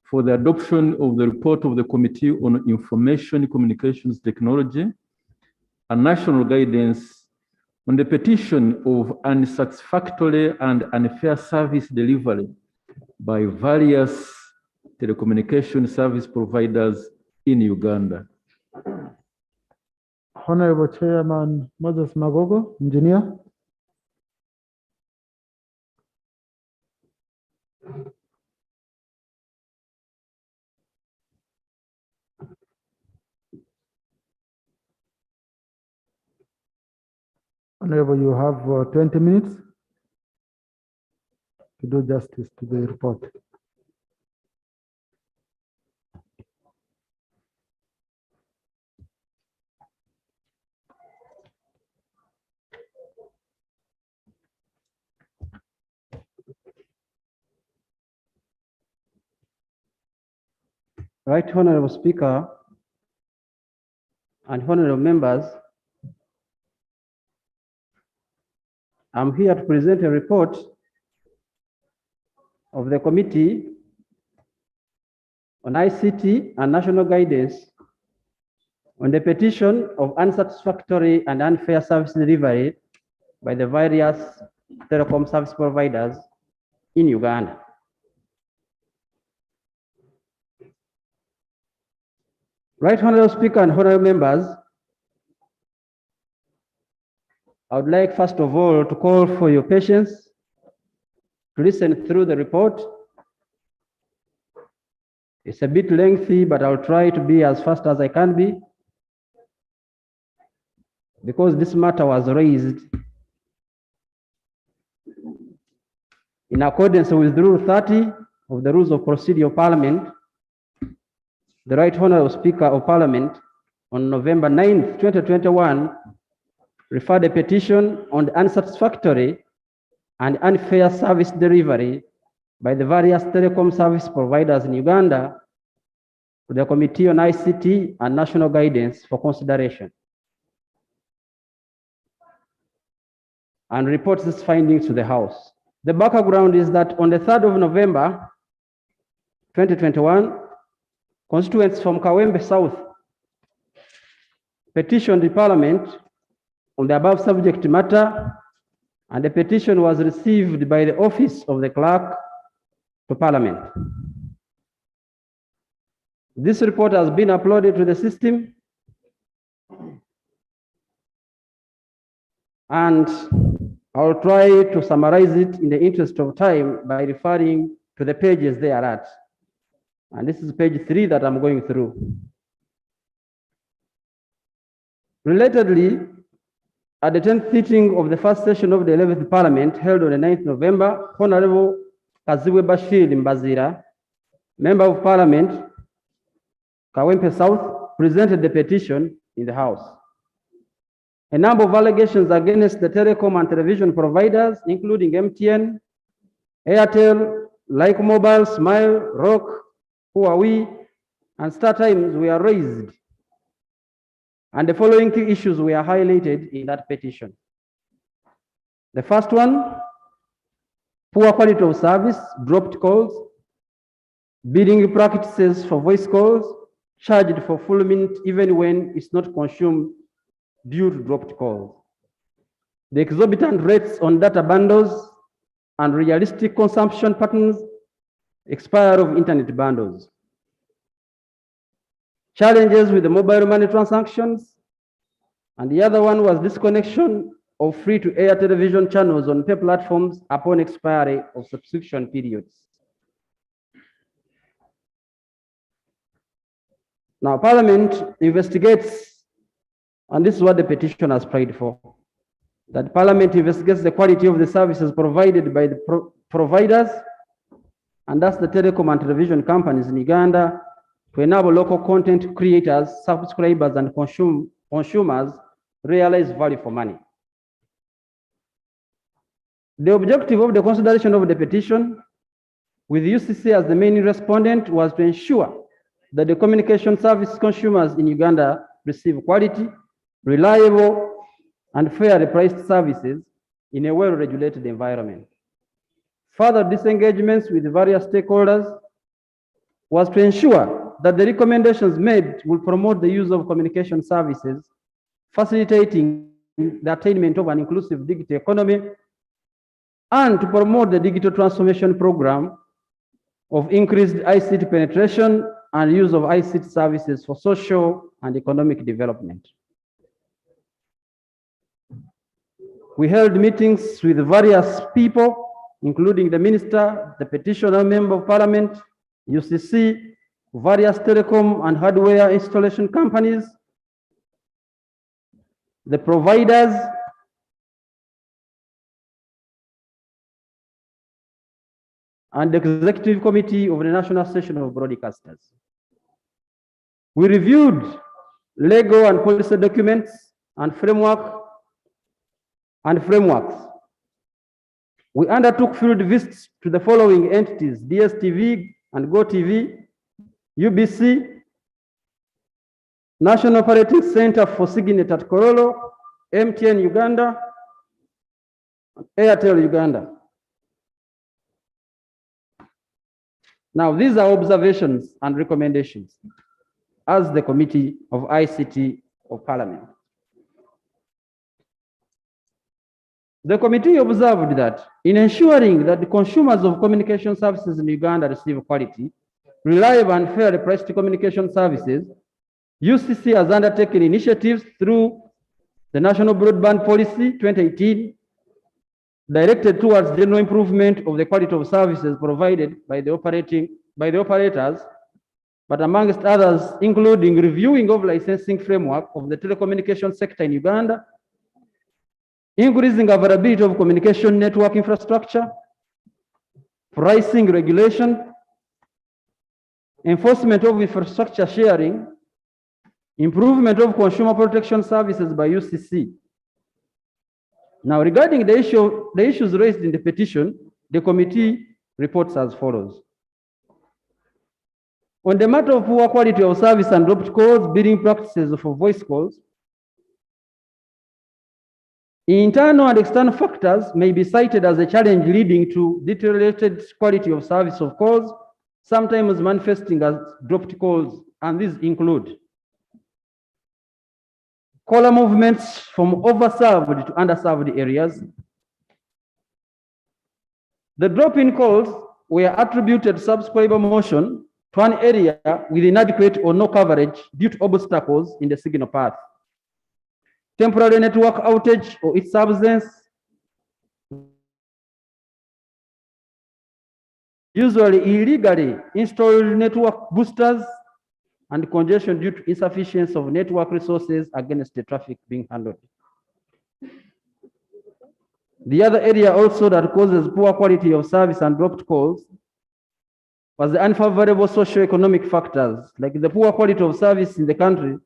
for the adoption of the report of the Committee on Information Communications Technology and National Guidance on the petition of unsatisfactory and unfair service delivery by various telecommunication service providers in Uganda. Honorable Chairman Moses Magogo, Engineer. Honorable, you have 20 minutes to do justice to the report. Right Honorable Speaker and honorable members, I'm here to present a report of the Committee on ICT and National Guidance on the petition of unsatisfactory and unfair service delivery by the various telecom service providers in Uganda. Right Honorable Speaker and honorable members, I would like first of all to call for your patience to listen through the report. It's a bit lengthy, but I'll try to be as fast as I can be, because this matter was raised in accordance with Rule 30 of the Rules of Procedure of Parliament. The Right Honorable Speaker of Parliament on November 9th, 2021, referred a petition on the unsatisfactory and unfair service delivery by the various telecom service providers in Uganda to the Committee on ICT and National Guidance for consideration, and reports its findings to the House. The background is that on the 3rd of November, 2021, constituents from Kawempe South petitioned the Parliament on the above subject matter, and the petition was received by the Office of the Clerk to Parliament. This report has been uploaded to the system, and I'll try to summarize it in the interest of time by referring to the pages they are at. And this is page 3 that I'm going through. Relatedly, at the 10th sitting of the first session of the 11th Parliament held on the 9th November, Honorable Kaziwe Bashir Mbazira, Member of Parliament, Kawempe South, presented the petition in the House. A number of allegations against the telecom and television providers, including MTN, Airtel, Like Mobile, Smile, Rock, Huawei, and StarTimes were raised. And the following key issues were highlighted in that petition. The first one, poor quality of service, dropped calls, bidding practices for voice calls, charged for full minute even when it's not consumed due to dropped calls. The exorbitant rates on data bundles and realistic consumption patterns, expire of internet bundles. Challenges with the mobile money transactions, and the other one was disconnection of free-to-air television channels on pay platforms upon expiry of subscription periods. Now, Parliament investigates, and this is what the petition has prayed for, that Parliament investigates the quality of the services provided by the providers, and that's the telecom and television companies in Uganda, to enable local content creators, subscribers, and consumers realize value for money. The objective of the consideration of the petition, with UCC as the main respondent, was to ensure that the communication service consumers in Uganda receive quality, reliable, and fairly priced services in a well-regulated environment. Further disengagements with various stakeholders was to ensure that the recommendations made will promote the use of communication services, facilitating the attainment of an inclusive digital economy, and to promote the digital transformation program of increased ICT penetration and use of ICT services for social and economic development. We held meetings with various people, including the minister, the petitioner, member of parliament, UCC, various telecom and hardware installation companies, the providers, and the executive committee of the National Association of Broadcasters. We reviewed legal and policy documents and frameworks. We undertook field visits to the following entities: DSTV and GoTV, UBC, National Operating Center for Signet at Korolo, MTN Uganda, Airtel Uganda. Now, these are observations and recommendations as the Committee of ICT of Parliament. The committee observed that in ensuring that the consumers of communication services in Uganda receive quality, reliable and fairly priced communication services, UCC has undertaken initiatives through The National Broadband Policy 2018 directed towards general improvement of the quality of services provided by the operators, but amongst others, including reviewing of licensing framework of the telecommunication sector in Uganda, increasing availability of communication network infrastructure, pricing regulation, enforcement of infrastructure sharing, improvement of consumer protection services by UCC. Now, regarding the issues raised in the petition, the committee reports as follows. On the matter of poor quality of service and dropped calls, billing practices for voice calls, internal and external factors may be cited as a challenge leading to deteriorated quality of service of calls, sometimes manifesting as dropped calls, and these include caller movements from overserved to underserved areas. The drop in calls were attributed subscriber motion to an area with inadequate or no coverage due to obstacles in the signal path. Temporary network outage or its absence, usually illegally installed network boosters, and congestion due to insufficiency of network resources against the traffic being handled. The other area also that causes poor quality of service and dropped calls was the unfavorable socio-economic factors, like the poor quality of service in the country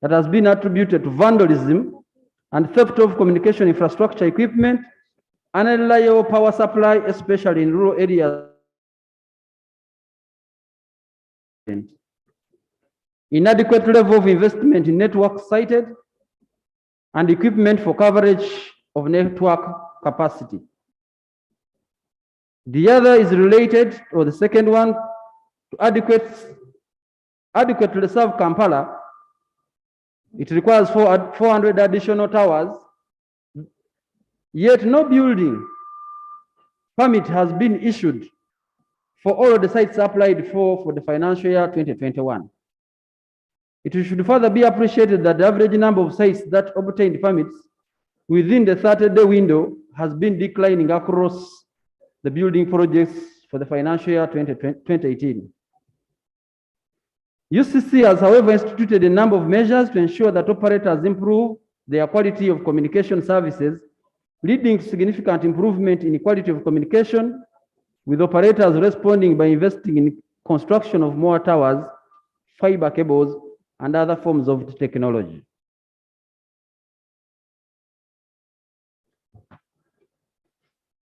that has been attributed to vandalism and theft of communication infrastructure equipment, unreliable power supply, especially in rural areas, inadequate level of investment in network sited, and equipment for coverage of network capacity. The other is related, or the second one, to adequately serve Kampala. It requires 400 additional towers, yet no building permit has been issued for all of the sites applied for the financial year 2021. It should further be appreciated that the average number of sites that obtained permits within the 30-day window has been declining across the building projects for the financial year 2018. UCC has, however, instituted a number of measures to ensure that operators improve their quality of communication services, leading to significant improvement in quality of communication, with operators responding by investing in construction of more towers, fiber cables, and other forms of technology.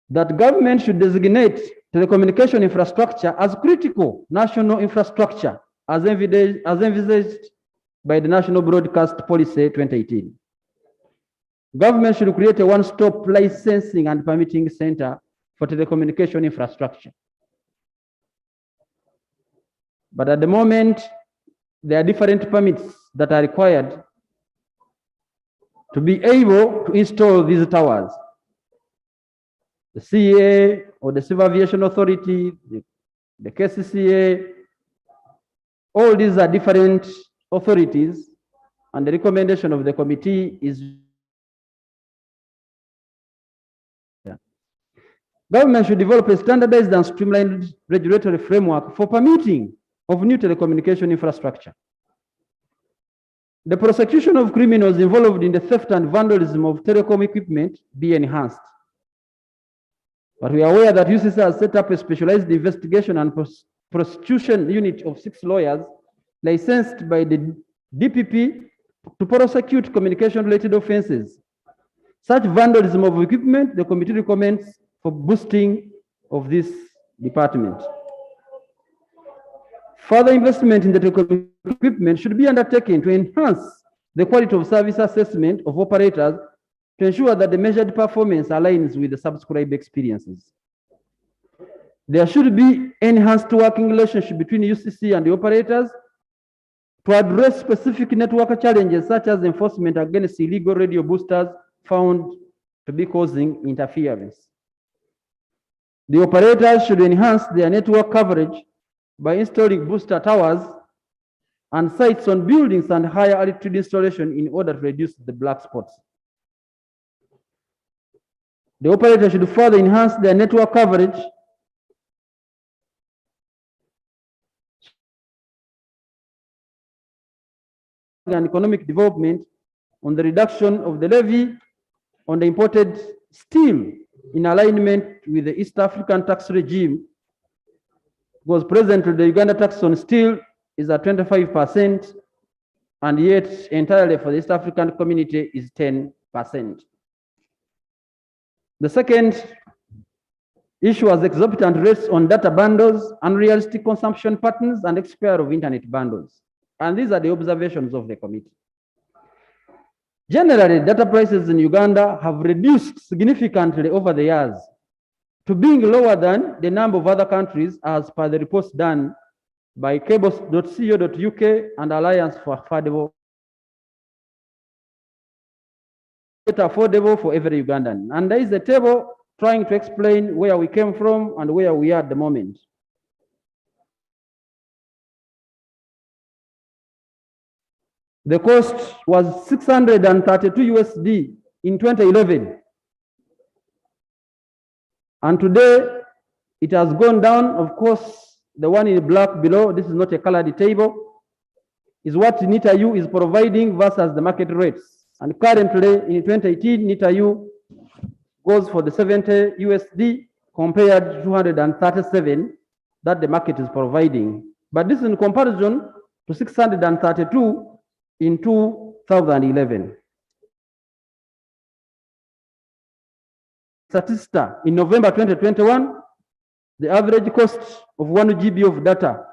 That government should designate telecommunication infrastructure as critical national infrastructure as envisaged by the National Broadcast Policy 2018. Government should create a one-stop licensing and permitting center for telecommunication infrastructure. But at the moment, there are different permits that are required to be able to install these towers. The CA or the Civil Aviation Authority, the KCCA, all these are different authorities, and the recommendation of the committee is government should develop a standardized and streamlined regulatory framework for permitting of new telecommunication infrastructure. The prosecution of criminals involved in the theft and vandalism of telecom equipment be enhanced. But we are aware that UCC has set up a specialized investigation and prosecution unit of 6 lawyers licensed by the DPP to prosecute communication-related offenses. Such vandalism of equipment, the committee recommends for boosting of this department. Further investment in the telecom equipment should be undertaken to enhance the quality of service assessment of operators to ensure that the measured performance aligns with the subscriber experiences. There should be enhanced working relationship between UCC and the operators to address specific network challenges such as enforcement against illegal radio boosters found to be causing interference. The operators should enhance their network coverage by installing booster towers and sites on buildings and higher altitude installation in order to reduce the black spots. The operator should further enhance their network coverage and economic development on the reduction of the levy on the imported steel in alignment with the East African tax regime, because presently the Uganda tax on steel is at 25%, and yet entirely for the East African community is 10%. The second issue was exorbitant rates on data bundles, unrealistic consumption patterns, and expiry of internet bundles. And these are the observations of the committee. Generally, data prices in Uganda have reduced significantly over the years to being lower than the number of other countries as per the reports done by cables.co.uk and Alliance for Affordable for every Ugandan. And there is a table trying to explain where we came from and where we are at the moment. The cost was 632 USD in 2011. And today it has gone down. Of course, the one in black below, this is not a colored table, is what NITA-U is providing versus the market rates. And currently in 2018, NITA-U goes for the 70 USD compared to 237 that the market is providing. But this is in comparison to 632 in 2011. Statista, in November 2021, the average cost of 1 GB of data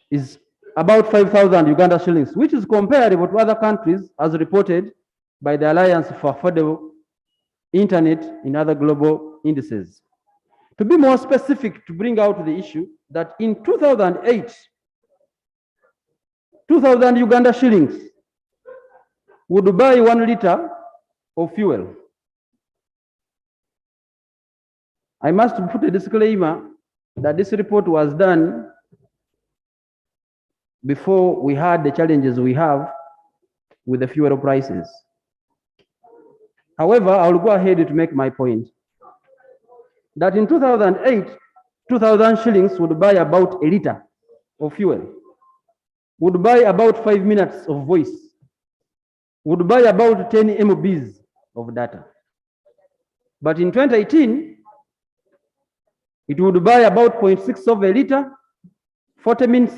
is about 5,000 Uganda shillings, which is comparable to other countries as reported by the Alliance for Affordable Internet in other global indices. To be more specific, to bring out the issue, that in 2008, 2,000 Uganda shillings would buy 1 liter of fuel. I must put a disclaimer that this report was done before we had the challenges we have with the fuel prices. However, I will go ahead to make my point that in 2008, 2,000 shillings would buy about 1 liter of fuel, would buy about 5 minutes of voice, would buy about 10 MBs of data. But in 2018, it would buy about 0.6 of a liter, 40 minutes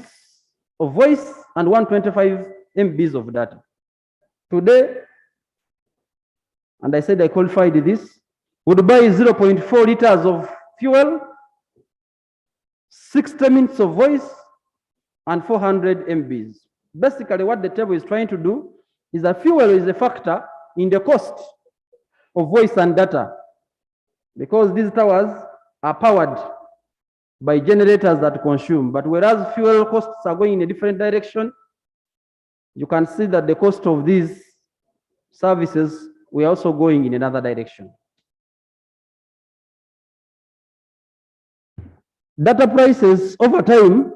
of voice, and 125 MBs of data. Today, and I said I qualified this, would buy 0.4 liters of fuel, 60 minutes of voice, and 400 MBs. Basically, what the table is trying to do is that fuel is a factor in the cost of voice and data, because these towers are powered by generators that consume. But whereas fuel costs are going in a different direction, you can see that the cost of these services were also going in another direction. Data prices over time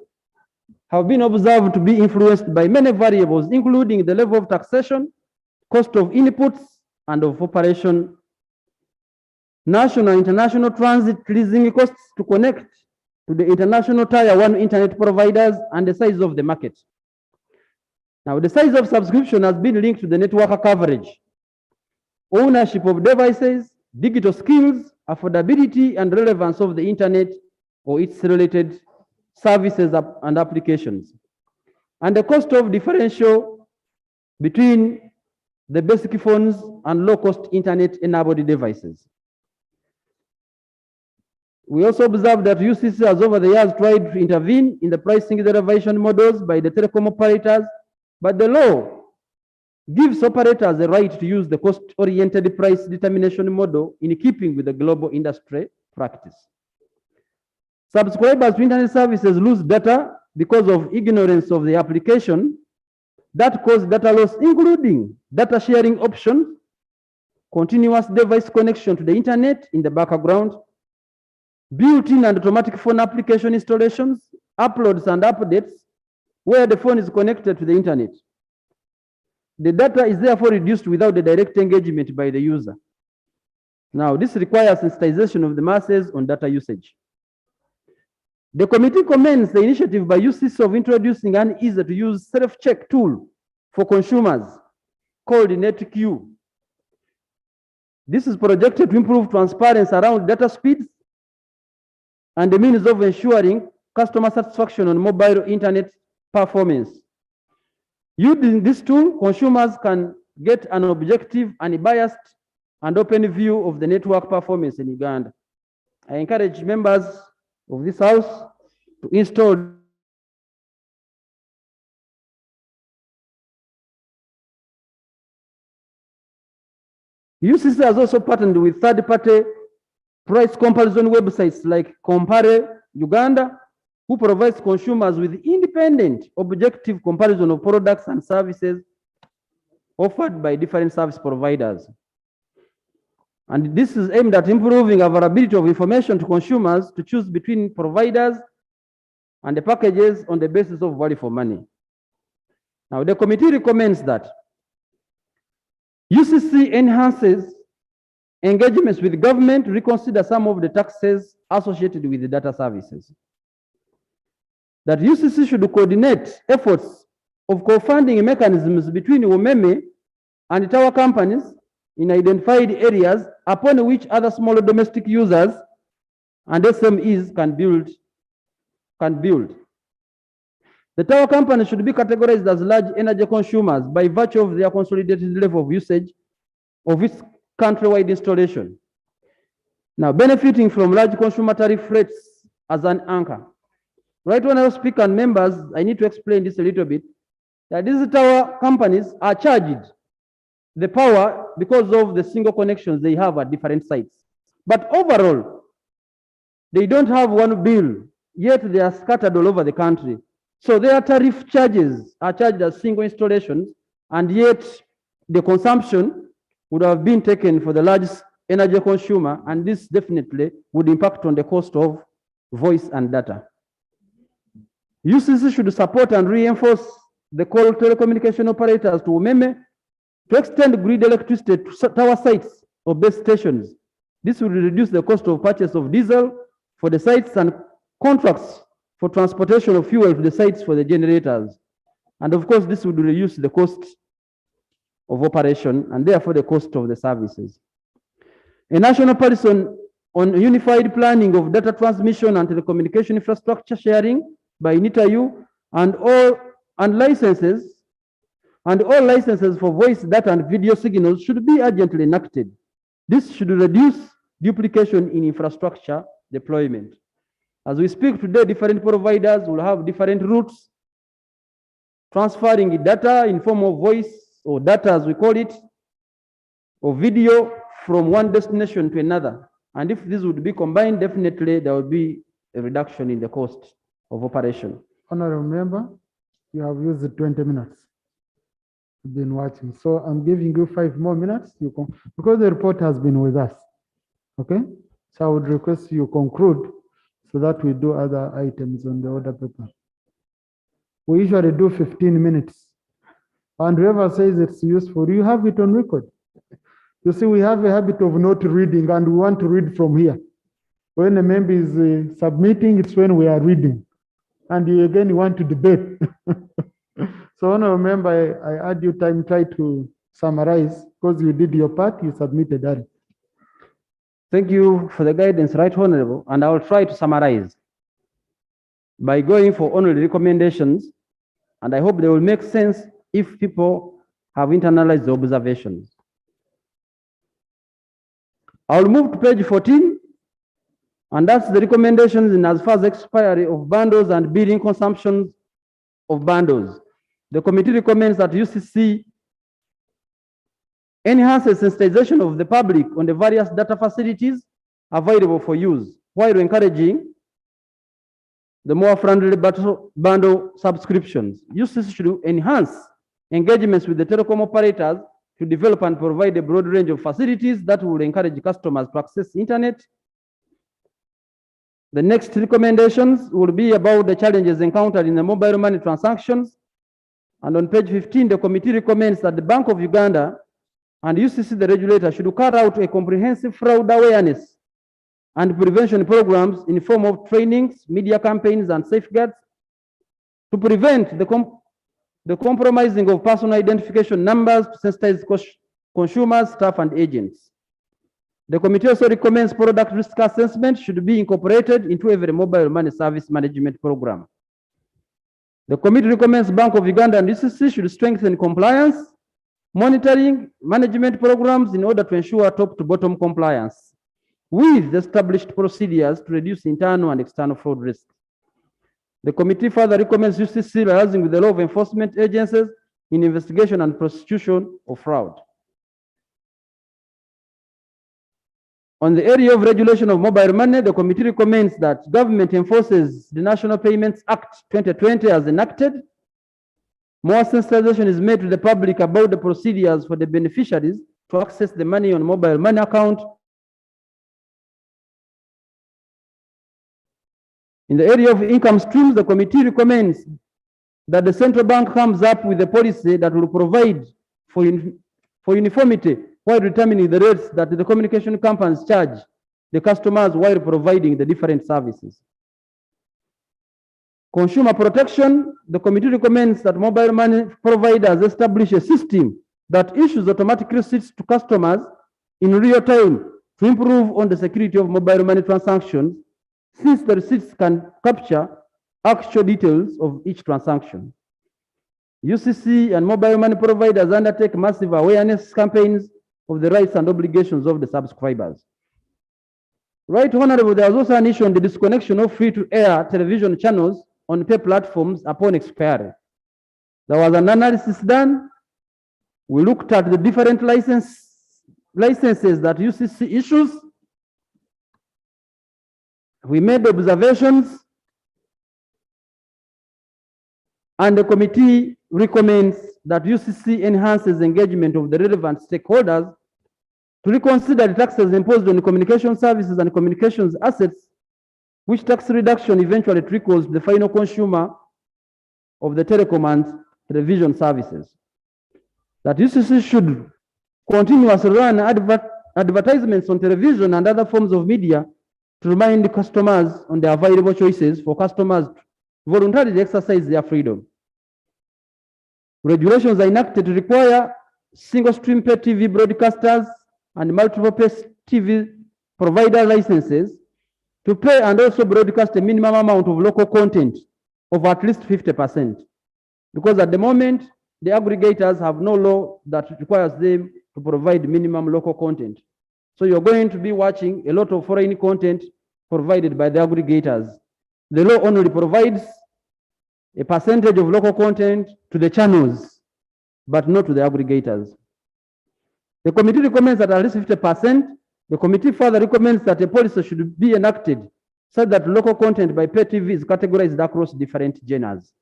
have been observed to be influenced by many variables, including the level of taxation, cost of inputs, and of operation, national and international transit leasing costs to connect to the international tier 1 internet providers, and the size of the market. Now, the size of subscription has been linked to the network coverage, ownership of devices, digital skills, affordability, and relevance of the internet or its related services and applications, and the cost of differential between the basic phones and low-cost internet-enabled devices. We also observed that UCC has over the years tried to intervene in the pricing derivation models by the telecom operators, but the law gives operators the right to use the cost-oriented price determination model in keeping with the global industry practice. Subscribers to internet services lose data because of ignorance of the application that cause data loss, including data sharing options, continuous device connection to the internet in the background, built-in and automatic phone application installations, uploads and updates where the phone is connected to the internet. The data is therefore reduced without the direct engagement by the user. Now, this requires sensitization of the masses on data usage. The committee commends the initiative by UCC of introducing an easy-to-use self-check tool for consumers called NetQ. This is projected to improve transparency around data speeds and the means of ensuring customer satisfaction on mobile internet performance. Using this tool, consumers can get an objective, unbiased, and open view of the network performance in Uganda. I encourage members of this House to install UCC has also partnered with third-party price comparison websites like Compare Uganda, who provides consumers with independent, objective comparison of products and services offered by different service providers. And this is aimed at improving availability of information to consumers to choose between providers and the packages on the basis of value for money. Now, the committee recommends that UCC enhances engagements with government, reconsider some of the taxes associated with the data services. That UCC should coordinate efforts of co-funding mechanisms between UMEME and tower companies in identified areas upon which other smaller domestic users and SMEs can build. The tower companies should be categorized as large energy consumers by virtue of their consolidated level of usage of its countrywide installation. Now, benefiting from large consumer tariff rates as an anchor. Right, Honorable Speaker and members, I need to explain this a little bit, that these tower companies are charged the power because of the single connections they have at different sites. But overall, they don't have one bill, yet they are scattered all over the country. So their tariff charges are charged as single installations, and yet the consumption would have been taken for the largest energy consumer, and this definitely would impact on the cost of voice and data. UCC should support and reinforce the call telecommunication operators to UMEME to extend grid electricity to tower sites or base stations. This will reduce the cost of purchase of diesel for the sites and contracts for transportation of fuel to the sites for the generators. And of course, this would reduce the cost of operation and therefore the cost of the services. A national policy on unified planning of data transmission and telecommunication infrastructure sharing by NITAU and all licenses for voice, data, and video signals should be urgently enacted. This should reduce duplication in infrastructure deployment. As we speak today, different providers will have different routes transferring data in form of voice or data, as we call it, or video from one destination to another. And if this would be combined, definitely there will be a reduction in the cost of operation. Honorable member, you have used 20 minutes. You've been watching. So I'm giving you 5 more minutes. Because the report has been with us. Okay? So I would request you conclude so that we do other items on the order paper. We usually do 15 minutes. And whoever says it's useful, you have it on record. You see, we have a habit of not reading, and we want to read from here. When a member is submitting, it's when we are reading. And you want to debate. So, honorable member, I add you time, try to summarize, because you did your part, you submitted that. Thank you for the guidance, Right Honorable, and I will try to summarize by going for only recommendations, and I hope they will make sense if people have internalized the observations. I will move to page 14, and that's the recommendations in as far as expiry of bundles and billing consumptions of bundles. The committee recommends that UCC enhances sensitization of the public on the various data facilities available for use, while encouraging the more friendly bundle subscriptions. UCC should enhance engagements with the telecom operators to develop and provide a broad range of facilities that will encourage customers to access internet. The next recommendations will be about the challenges encountered in the mobile money transactions. And on page 15, the committee recommends that the Bank of Uganda and UCC, the regulator, should carry out a comprehensive fraud awareness and prevention programs in the form of trainings, media campaigns, and safeguards to prevent the compromising of personal identification numbers to sensitize consumers, staff, and agents. The committee also recommends product risk assessment should be incorporated into every mobile money service management program. The committee recommends Bank of Uganda and UCC should strengthen compliance, monitoring, management programs in order to ensure top to bottom compliance with the established procedures to reduce internal and external fraud risk. The committee further recommends UCC liaising with the law enforcement agencies in investigation and prosecution of fraud. On the area of regulation of mobile money, the committee recommends that government enforces the National Payments Act 2020 as enacted. More sensitization is made to the public about the procedures for the beneficiaries to access the money on mobile money account. In the area of income streams, the committee recommends that the central bank comes up with a policy that will provide for uniformity while determining the rates that the communication companies charge the customers while providing the different services. Consumer protection, the committee recommends that mobile money providers establish a system that issues automatic receipts to customers in real time to improve on the security of mobile money transactions, since the receipts can capture actual details of each transaction. UCC and mobile money providers undertake massive awareness campaigns of the rights and obligations of the subscribers. Right Honorable, there was also an issue on the disconnection of free-to-air television channels on pay platforms upon expiry. There was an analysis done. We looked at the different licenses that UCC issues. We made observations, and the committee recommends that UCC enhances engagement of the relevant stakeholders to reconsider the taxes imposed on communication services and communications assets, which tax reduction eventually trickles to the final consumer of the telecom and television services. That UCC should continuously run advertisements on television and other forms of media to remind the customers on the available choices for customers to voluntarily exercise their freedom. Regulations are enacted to require single stream pay TV broadcasters and multiple pay TV provider licenses to pay and also broadcast a minimum amount of local content of at least 50%. Because at the moment, the aggregators have no law that requires them to provide minimum local content. So you're going to be watching a lot of foreign content provided by the aggregators. The law only provides a percentage of local content to the channels, but not to the aggregators. The committee recommends that at least 50%. The committee further recommends that a policy should be enacted so that local content by pay TV is categorized across different genres.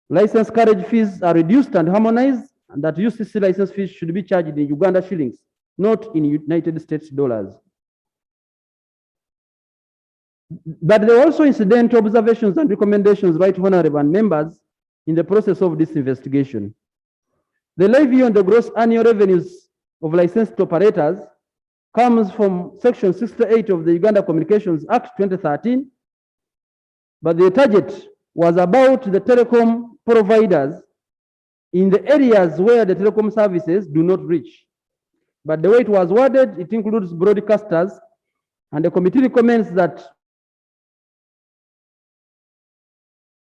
License carriage fees are reduced and harmonized, and that UCC license fees should be charged in Uganda shillings, not in United States dollars. But there are also incidental observations and recommendations, Right Honorable and members, in the process of this investigation. The levy on the gross annual revenues of licensed operators comes from Section 68 of the Uganda Communications Act 2013, but the target was about the telecom providers in the areas where the telecom services do not reach. But the way it was worded, it includes broadcasters, and the committee recommends that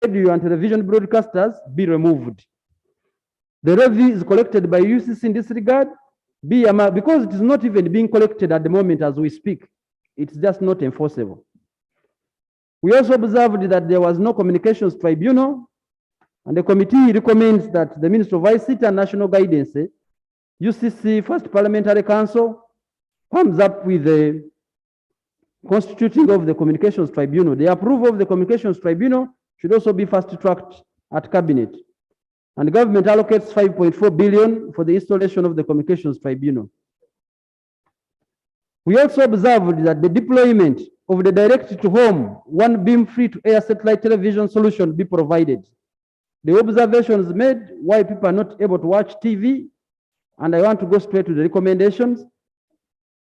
radio and television broadcasters be removed. The levy is collected by UCC in this regard, because it is not even being collected at the moment as we speak. It's just not enforceable. We also observed that there was no communications tribunal, and the committee recommends that the Minister of ICT and National Guidance, UCC First Parliamentary Council, comes up with the constituting of the Communications Tribunal. The approval of the Communications Tribunal should also be fast-tracked at Cabinet. And the government allocates 5.4 billion for the installation of the Communications Tribunal. We also observed that the deployment of the direct-to-home one beam free-to-air satellite television solution be provided. The observations made why people are not able to watch TV and I want to go straight to the recommendations,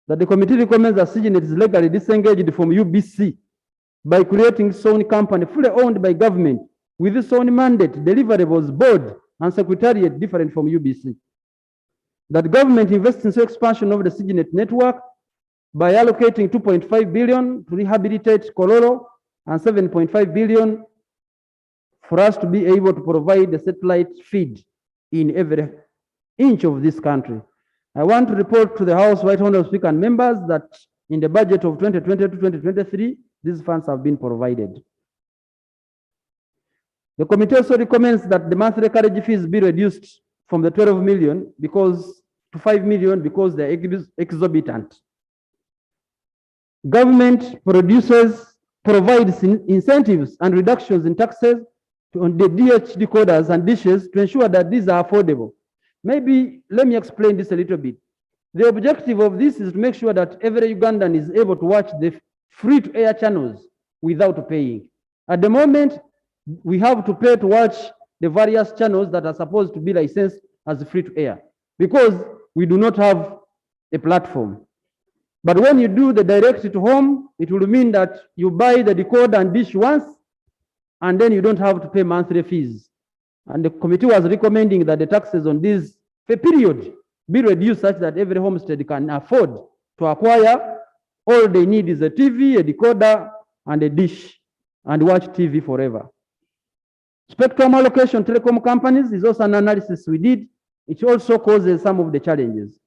that the committee recommends that CGNet is legally disengaged from UBC by creating its own company fully owned by government with its own mandate, deliverables, board, and secretariat different from UBC. That government invests in expansion of the CGNet network by allocating 2.5 billion to rehabilitate Kololo and 7.5 billion for us to be able to provide the satellite feed in every inch of this country. I want to report to the House, Right Honorable Speaker and members, that in the budget of 2020 to 2023, these funds have been provided. The committee also recommends that the monthly carriage fees be reduced from the 12 million to 5 million because they're exorbitant. Government provides incentives and reductions in taxes on the DH decoders and dishes to ensure that these are affordable. Maybe let me explain this a little bit. The objective of this is to make sure that every Ugandan is able to watch the free-to-air channels without paying. At the moment, we have to pay to watch the various channels that are supposed to be licensed as free-to-air because we do not have a platform. But when you do the direct to home, it will mean that you buy the decoder and dish once, and then you don't have to pay monthly fees. And the committee was recommending that the taxes on this period be reduced such that every homestead can afford to acquire. All they need is a TV, a decoder, and a dish, and watch TV forever. Spectrum allocation telecom companies is also an analysis we did. It also causes some of the challenges.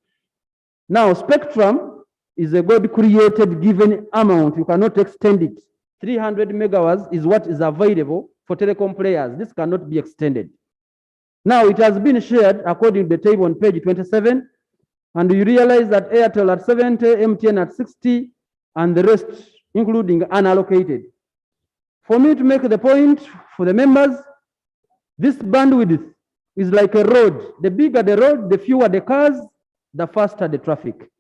Now, spectrum is a God-created given amount. You cannot extend it. 300 megawatts is what is available for telecom players. This cannot be extended. Now, it has been shared according to the table on page 27, and you realize that Airtel at 70, MTN at 60, and the rest, including unallocated. For me to make the point for the members, this bandwidth is like a road. The bigger the road, the fewer the cars, the faster the traffic.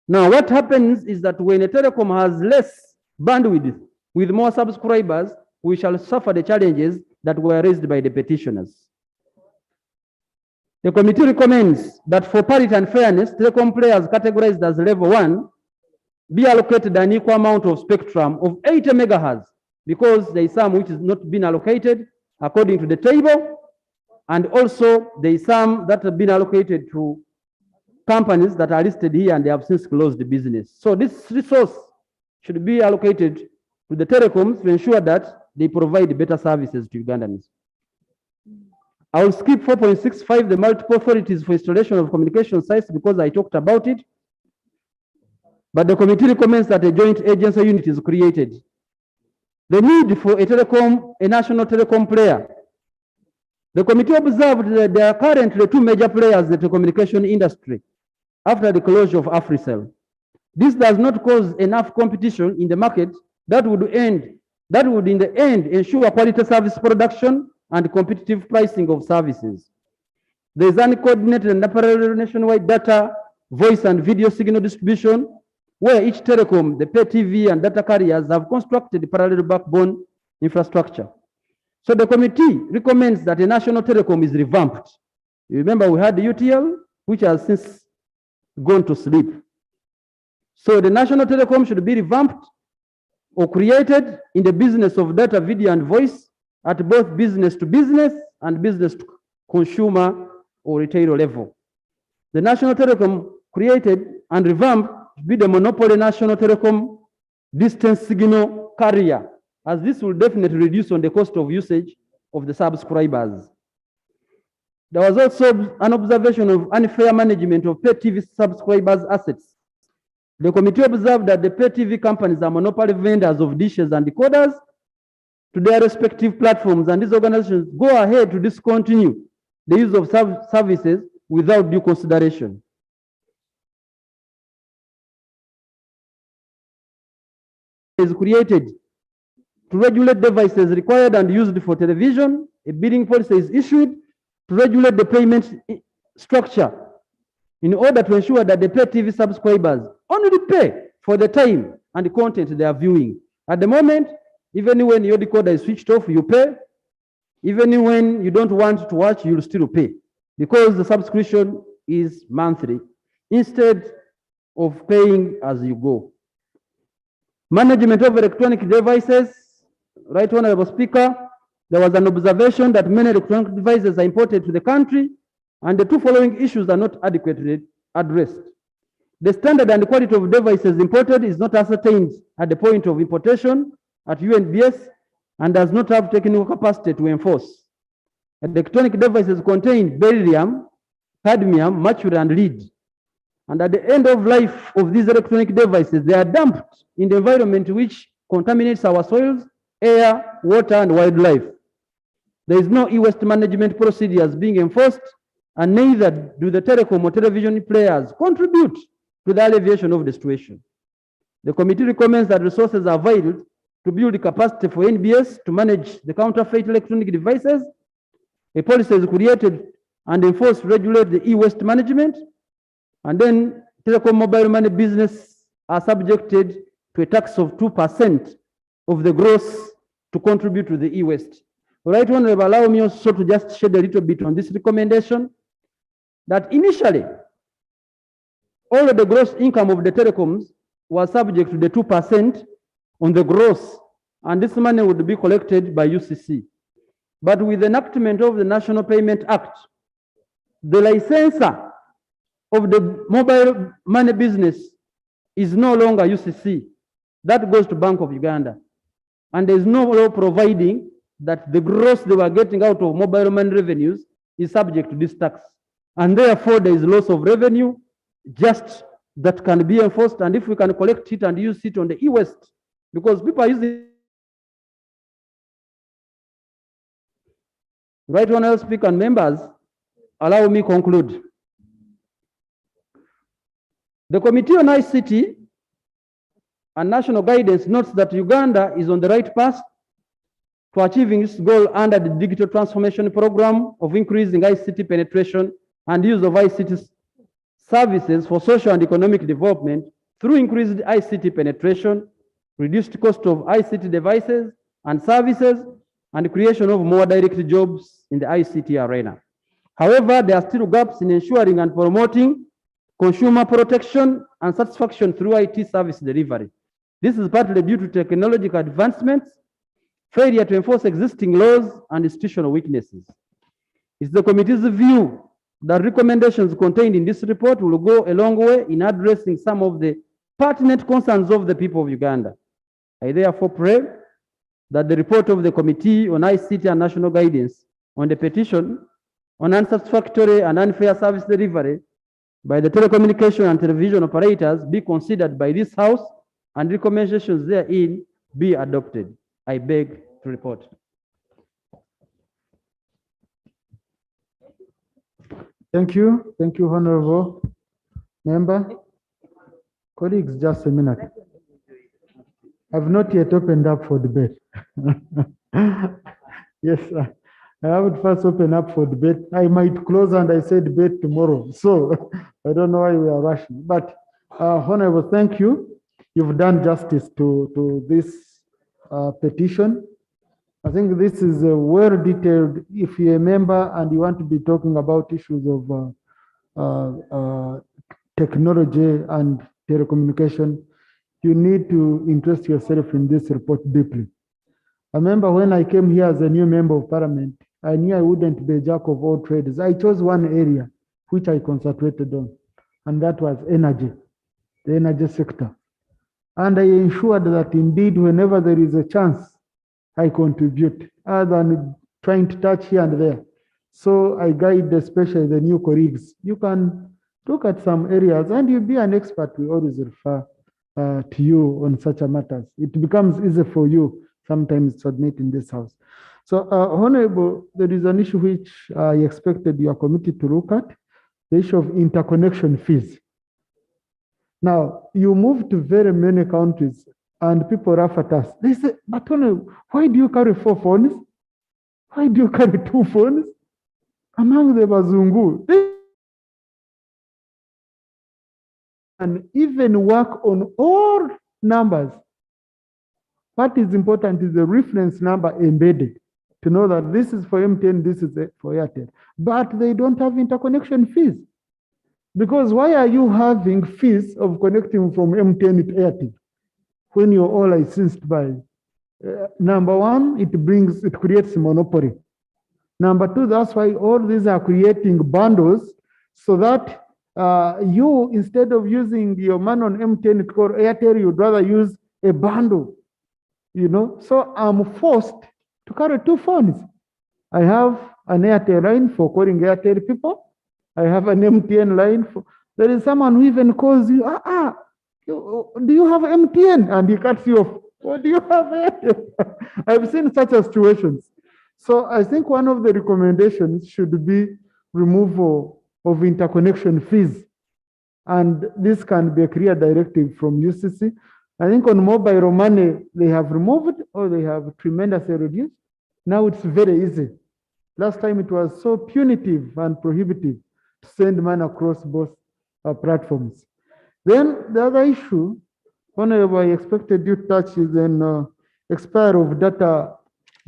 Now, what happens is that when a telecom has less bandwidth with more subscribers, we shall suffer the challenges that were raised by the petitioners. The committee recommends that for parity and fairness, telecom players categorized as level 1 be allocated an equal amount of spectrum of 80 megahertz because there is some which is not been allocated according to the table, and also there is some that have been allocated to companies that are listed here and they have since closed the business. So this resource should be allocated to the telecoms to ensure that they provide better services to Ugandans. I will skip 4.65, the multiple authorities for installation of communication sites, because I talked about it. But the committee recommends that a joint agency unit is created. The need for a national telecom player. The committee observed that there are currently 2 major players in the telecommunication industry after the closure of Africell. This does not cause enough competition in the market that would in the end ensure quality service production and competitive pricing of services. There is uncoordinated and parallel nationwide data, voice and video signal distribution, where each telecom, the pay TV and data carriers have constructed parallel backbone infrastructure. So the committee recommends that a national telecom is revamped. You remember we had the UTL, which has since gone to sleep. So the national telecom should be revamped or created in the business of data, video, and voice at both business to business and business to consumer or retail level. The national telecom created and revamped to be the monopoly national telecom distance signal carrier, as this will definitely reduce on the cost of usage of the subscribers. There was also an observation of unfair management of pay TV subscribers' assets. The committee observed that the pay TV companies are monopoly vendors of dishes and decoders to their respective platforms, and these organizations go ahead to discontinue the use of services without due consideration. Is created to regulate devices required and used for television. A bidding policy is issued to regulate the payment structure in order to ensure that the pay TV subscribers only pay for the time and the content they are viewing. At the moment, even when your decoder is switched off, you pay. Even when you don't want to watch, you'll still pay because the subscription is monthly instead of paying as you go. Management of electronic devices. Right Honorable Speaker, there was an observation that many electronic devices are imported to the country and the two following issues are not adequately addressed. The standard and quality of devices imported is not ascertained at the point of importation at UNBS and does not have technical capacity to enforce. Electronic devices contain beryllium, cadmium, mercury, and lead. And at the end of life of these electronic devices, they are dumped in the environment which contaminates our soils, air, water, and wildlife. There is no e-waste management procedures being enforced, and neither do the telecom or television players contribute to the alleviation of the situation. The committee recommends that resources are availed to build capacity for NBS to manage the counterfeit electronic devices. A policy is created and enforced to regulate the e-waste management, and then telecom mobile money business are subjected to a tax of 2% of the gross to contribute to the e-waste. Right, Honorable, allow me also to just shed a little bit on this recommendation that initially all of the gross income of the telecoms was subject to the 2% on the gross, and this money would be collected by UCC. But with the enactment of the National Payment Act, the licensor of the mobile money business is no longer UCC. That goes to Bank of Uganda. And there is no law providing that the gross they were getting out of mobile money revenues is subject to this tax. And therefore, there is loss of revenue just that can be enforced. And if we can collect it and use it on the e-waste, because people are using. Right, Honorable Speaker and members, allow me conclude. The Committee on ICT and National Guidance notes that Uganda is on the right path to achieving its goal under the Digital Transformation Program of increasing ICT penetration and use of ICT services for social and economic development through increased ICT penetration, reduced cost of ICT devices and services, and creation of more direct jobs in the ICT arena. However, there are still gaps in ensuring and promoting consumer protection and satisfaction through IT service delivery. This is partly due to technological advancements, failure to enforce existing laws, and institutional weaknesses. It's the committee's view that recommendations contained in this report will go a long way in addressing some of the pertinent concerns of the people of Uganda. I therefore pray that the report of the Committee on ICT and National Guidance on the petition on unsatisfactory and unfair service delivery by the telecommunication and television operators be considered by this House and recommendations therein be adopted. I beg to report. Thank you. Thank you, Honorable Member. Colleagues, just a minute. I've not yet opened up for debate. Yes, I would first open up for debate. I might close and I say debate tomorrow. So I don't know why we are rushing. But Honorable, thank you. You've done justice to this petition. I think this is well detailed. If you're a member and you want to be talking about issues of technology and telecommunication, you need to interest yourself in this report deeply. I remember when I came here as a new member of parliament, I knew I wouldn't be a jack of all trades. I chose one area which I concentrated on, and that was energy, the energy sector. And I ensured that indeed, whenever there is a chance, I contribute, other than trying to touch here and there. So I guide especially the new colleagues. You can look at some areas and you'll be an expert. We always refer to you on such a matters. It becomes easy for you sometimes to submit in this House. So, Honorable, there is an issue which I expected your committee to look at, the issue of interconnection fees. Now, you move to very many countries and people laugh at us. They say, but Honorable, why do you carry 4 phones? Why do you carry 2 phones? Among the Bazungu, they and even work on all numbers. What is important is the reference number embedded to know that this is for MTN, this is for Airtel. But they don't have interconnection fees. Because why are you having fees of connecting from M10 to Airtel when you're all licensed by? Number one, it creates monopoly. Number two, that's why all these are creating bundles so that you, instead of using your money on M10 or Airtel, you'd rather use a bundle, So I'm forced to carry two phones. I have an Airtel line for calling Airtel people. I have an MTN line. There is someone who even calls you, do you have MTN? And he cuts you off. What do you have Airtel? I've seen such situations. So I think one of the recommendations should be removal of interconnection fees. And this can be a clear directive from UCC. I think on mobile money, they have removed or they have tremendously reduced. Now it's very easy. Last time it was so punitive and prohibitive to send money across both platforms. Then the other issue, Honorable, I expected you to touch is an expire of data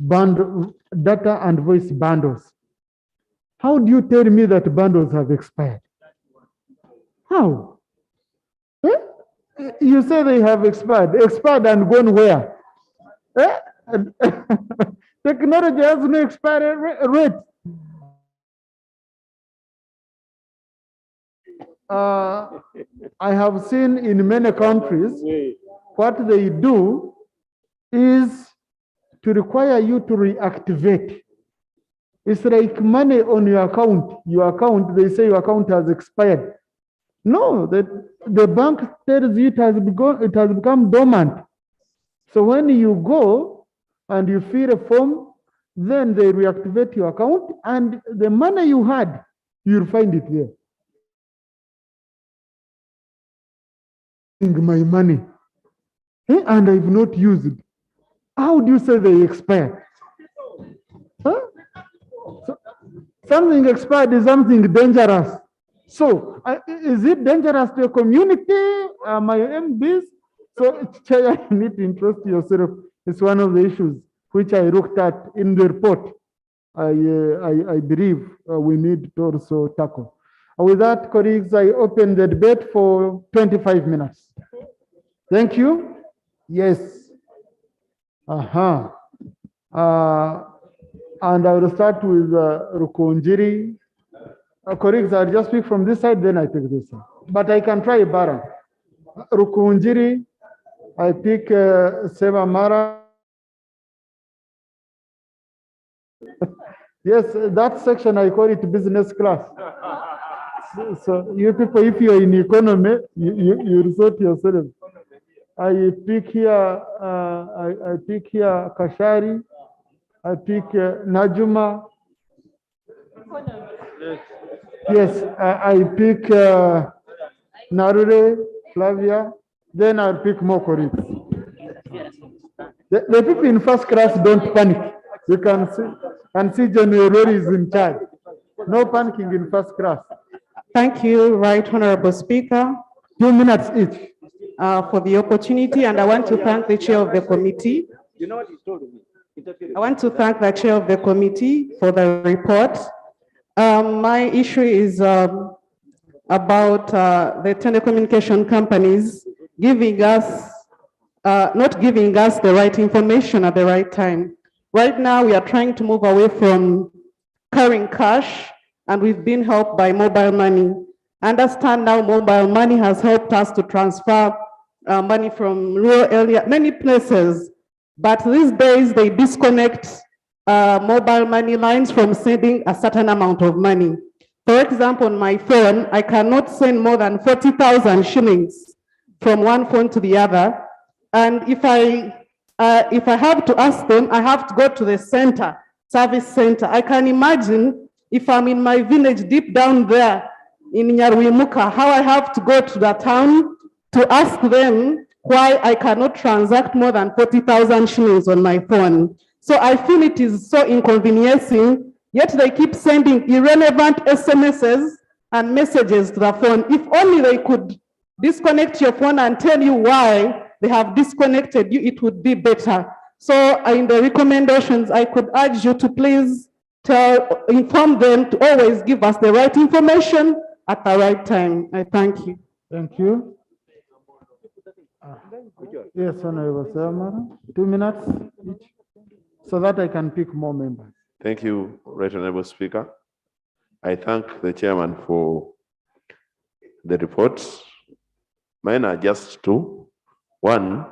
and voice bundles. How do you tell me that bundles have expired? How? You say they have expired. Expired and gone where? Technology has no expiry rate. I have seen in many countries, what they do is to require you to reactivate. It's like money on your account, they say your account has expired. No, the bank tells you it has become dormant. So when you go and you fill a form, then they reactivate your account and the money you had, you'll find it there. My money, and I've not used it. How do you say they expire? So, something expired is something dangerous. So is it dangerous to a community? My MBs? So Chair, you need to interest yourself. It's one of the issues which I looked at in the report. I believe we need to also tackle. With that, colleagues, I open the debate for 25 minutes. Thank you. Yes. And I will start with Rukunjiri. Colleagues, I'll just speak from this side, then I take this side. But I can try Bara. Rukunjiri, I pick Seva Mara. Yes, that section I call it business class. So you people, if you're in economy, you resort yourself. I pick here Kashari. I pick Najuma. Yes, I pick Narure, Flavia. Then I'll pick more colleagues. The people in first class don't panic. You can see General is in charge. No panicking in first class. Thank you, Right Honorable Speaker. 2 minutes each. For the opportunity, and I want to thank the chair of the committee. You know what he told me? I want to thank the chair of the committee for the report. My issue is about the telecommunication companies not giving us the right information at the right time. Right now, we are trying to move away from carrying cash, and we've been helped by mobile money. Understand now mobile money has helped us to transfer money from rural area, many places. But these days, they disconnect mobile money lines from sending a certain amount of money. For example, on my phone, I cannot send more than 40,000 shillings from one phone to the other. And if I have to ask them, I have to go to the center, service center. I can imagine if I'm in my village deep down there in Nyarwimuka, how I have to go to the town to ask them why I cannot transact more than 40,000 shillings on my phone. So I feel it is so inconveniencing, yet they keep sending irrelevant SMSs and messages to the phone. If only they could disconnect your phone and tell you why they have disconnected you, it would be better. So in the recommendations, I could urge you to please inform them to always give us the right information at the right time. I thank you. Thank you. Yes, Honorable Samara, 2 minutes each, so that I can pick more members. Thank you, Right Honorable Speaker. I thank the chairman for the reports. Mine are just two. One,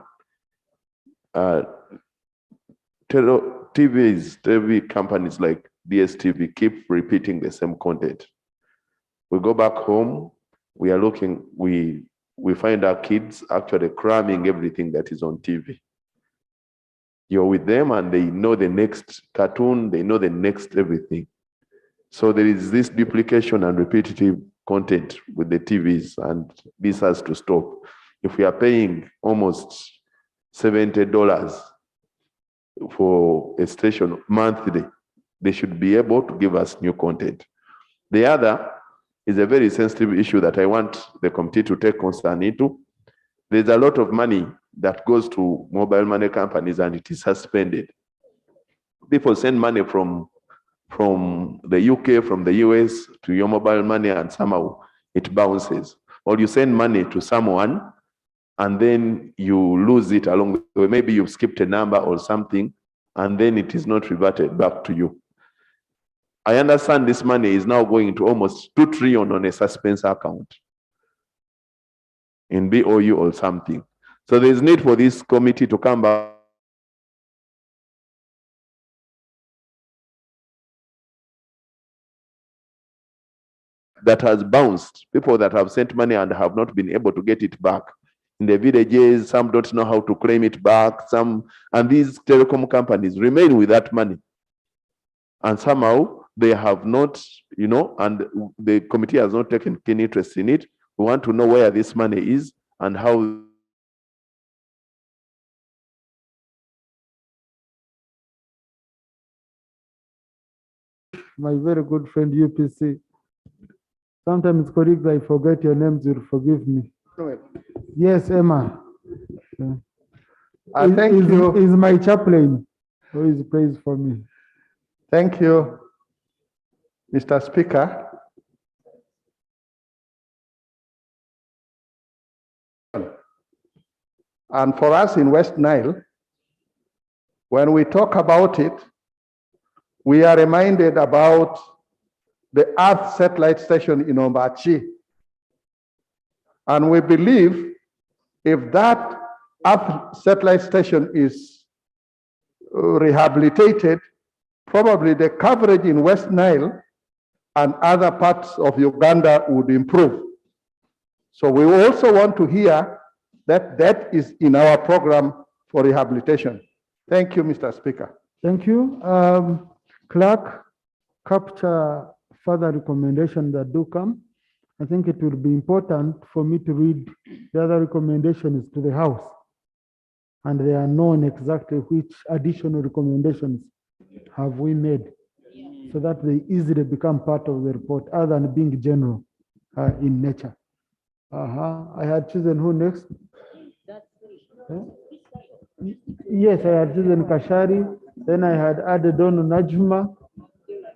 TV companies like DSTV keep repeating the same content. We go back home, we are looking, we find our kids actually cramming everything that is on TV. You're with them and they know the next cartoon, they know the next everything. So there is this duplication and repetitive content with the TVs, and this has to stop. If we are paying almost $70 for a station monthly, they should be able to give us new content. The other is a very sensitive issue that I want the committee to take concern into. There's a lot of money that goes to mobile money companies and it is suspended. People send money from the UK, from the US to your mobile money, and somehow it bounces. Or you send money to someone and then you lose it along the way. Maybe you've skipped a number or something, and then it is not reverted back to you. I understand this money is now going to almost 2 trillion on a suspense account in BOU or something. So there's need for this committee to come back that has bounced, people that have sent money and have not been able to get it back. In the villages, some don't know how to claim it back, and these telecom companies remain with that money. And somehow they have not, and the committee has not taken keen interest in it. We want to know where this money is and how. My very good friend UPC. Sometimes, colleagues, I forget your names, you'll forgive me. Yes, Emma. Thank you. Is my chaplain who is praised for me. Thank you, Mr. Speaker. And for us in West Nile, when we talk about it, we are reminded about the Earth satellite station in Ombachi. And we believe if that Earth satellite station is rehabilitated, probably the coverage in West Nile and other parts of Uganda would improve. So we also want to hear that that is in our program for rehabilitation. Thank you, Mr. Speaker. Thank you. Clerk, capture further recommendations that do come. I think it will be important for me to read the other recommendations to the House, and they are known exactly which additional recommendations have we made, so that they easily become part of the report, other than being general in nature. I had chosen who next? Yes, I had chosen Kashari. Then I had added on Najma.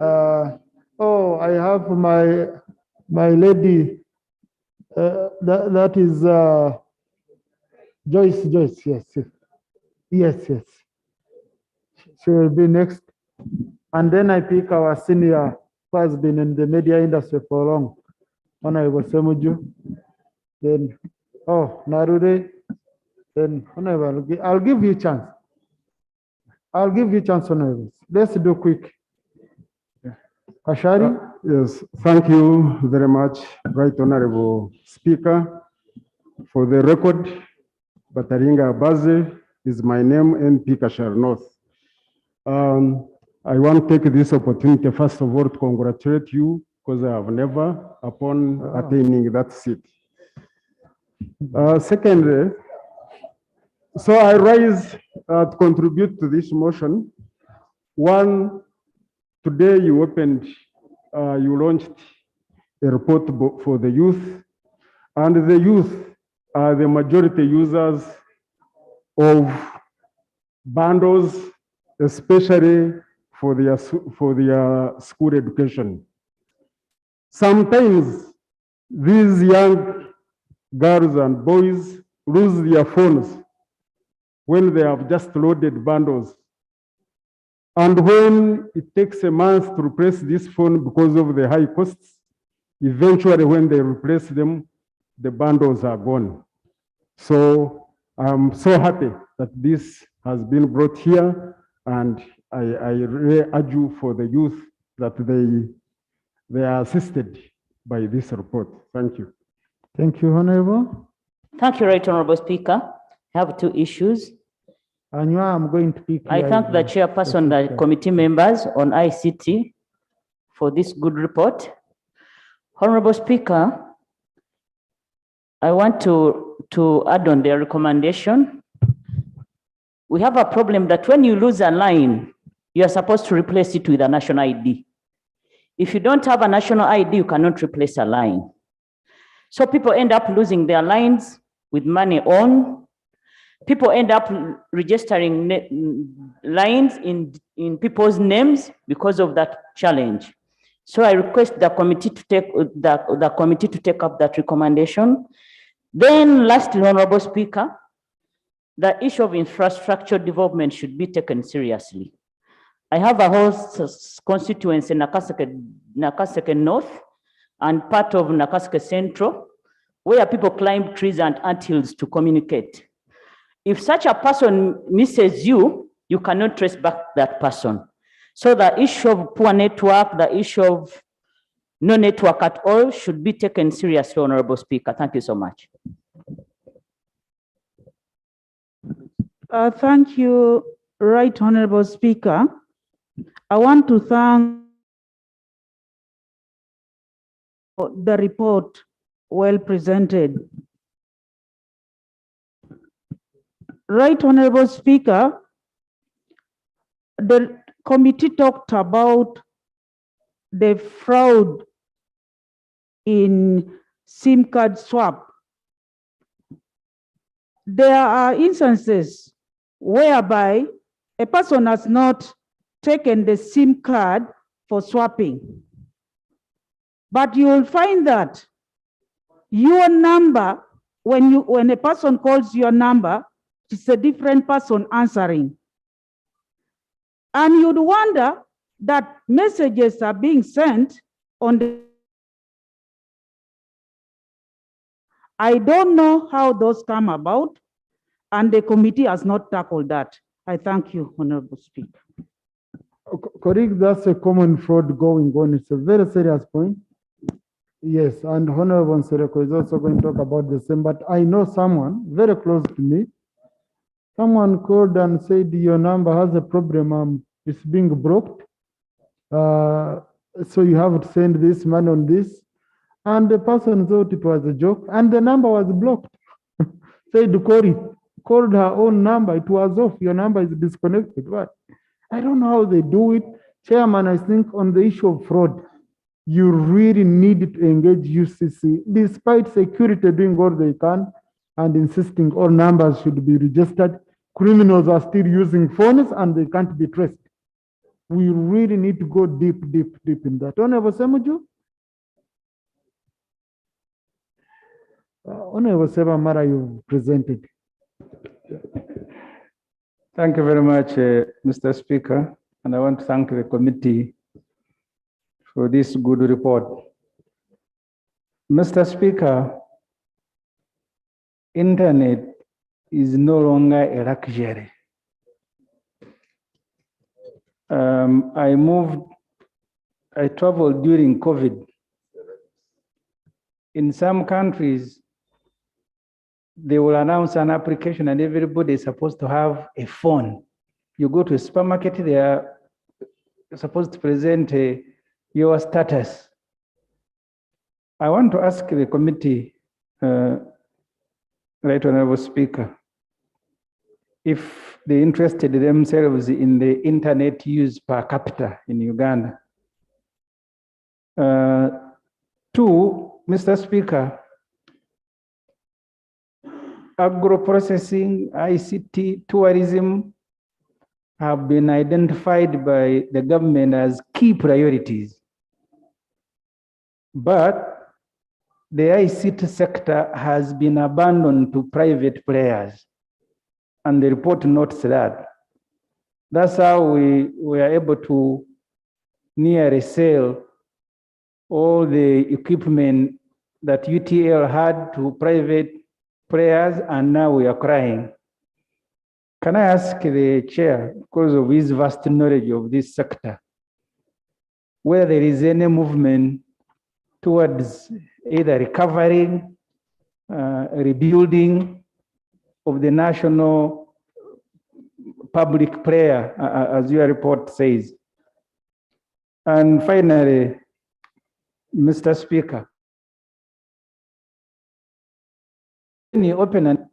I have my lady. That is Joyce. Yes. She will be next. And then I pick our senior who has been in the media industry for long, Honorable Semuju. Then, Narure. Then, Honorable, I'll give you a chance. Honorable. Let's do quick. Kashari? Yes, thank you very much, Right Honorable Speaker. For the record, Bataringa Abaze is my name, MP Kashar North. I want to take this opportunity, first of all, to congratulate you, because I have never, upon attaining that seat. Secondly, so I rise to contribute to this motion. One, today you launched a report for the youth, and the youth are the majority users of bundles, especially for their school education. Sometimes these young girls and boys lose their phones when they have just loaded bundles. And when it takes a month to replace this phone because of the high costs, eventually when they replace them, the bundles are gone. So I'm so happy that this has been brought here, and I really urge you for the youth that they are assisted by this report. Thank you. Thank you, Honorable. Thank you, Right Honorable Speaker. I have two issues. And I'm going to pick. I thank the chairperson, the committee members on ICT for this good report. Honorable Speaker, I want to add on their recommendation. We have a problem that when you lose a line, you are supposed to replace it with a national ID. If you don't have a national ID, you cannot replace a line. So people end up losing their lines with money on. People end up registering lines in people's names because of that challenge. So I request the committee to take the committee to take up that recommendation. Then lastly, Honorable Speaker, the issue of infrastructure development should be taken seriously. I have a whole constituency in Nakaseke North and part of Nakaseke Central, where people climb trees and anthills to communicate. If such a person misses you, you cannot trace back that person. So the issue of poor network, the issue of no network at all should be taken seriously, Honorable Speaker. Thank you so much. Thank you, Right Honorable Speaker. I want to thank the report well presented. Right Honorable Speaker, the committee talked about the fraud in SIM card swap. There are instances whereby a person has not taken the SIM card for swapping. But you will find that your number, when a person calls your number, it's a different person answering. And you'd wonder that messages are being sent on the. I don't know how those come about, and the committee has not tackled that. I thank you, Honorable Speaker. Correct, that's a common fraud going on. It's a very serious point. Yes, and Honorable Nsereko is also going to talk about the same, but I know someone very close to me. Someone called and said your number has a problem, it's being blocked. So you have to send this money on this. And the person thought it was a joke, and the number was blocked. Said to call it, called her own number, it was off, your number is disconnected. What? I don't know how they do it. Chairman, I think on the issue of fraud, you really need to engage UCC, despite security doing all they can and insisting all numbers should be registered. Criminals are still using phones and they can't be traced. We really need to go deep in that. Honorable Semuju? Honorable Sebamara, you presented. Thank you very much, Mr. Speaker, and I want to thank the committee for this good report. Mr. Speaker, internet is no longer a luxury. I traveled during COVID. In some countries, they will announce an application and everybody is supposed to have a phone. You go to a supermarket, they are supposed to present your status. I want to ask the committee, Right Honorable Speaker, if they interested themselves in the internet use per capita in Uganda. Two, Mr. Speaker, agro-processing, ICT, tourism have been identified by the government as key priorities. But the ICT sector has been abandoned to private players, and the report notes that. That's how we were able to nearly sell all the equipment that UTL had to private players, and now we are crying. Can I ask the chair, because of his vast knowledge of this sector, whether there is any movement towards either recovering, rebuilding of the national public player, as your report says? And finally, Mr. Speaker, when you open and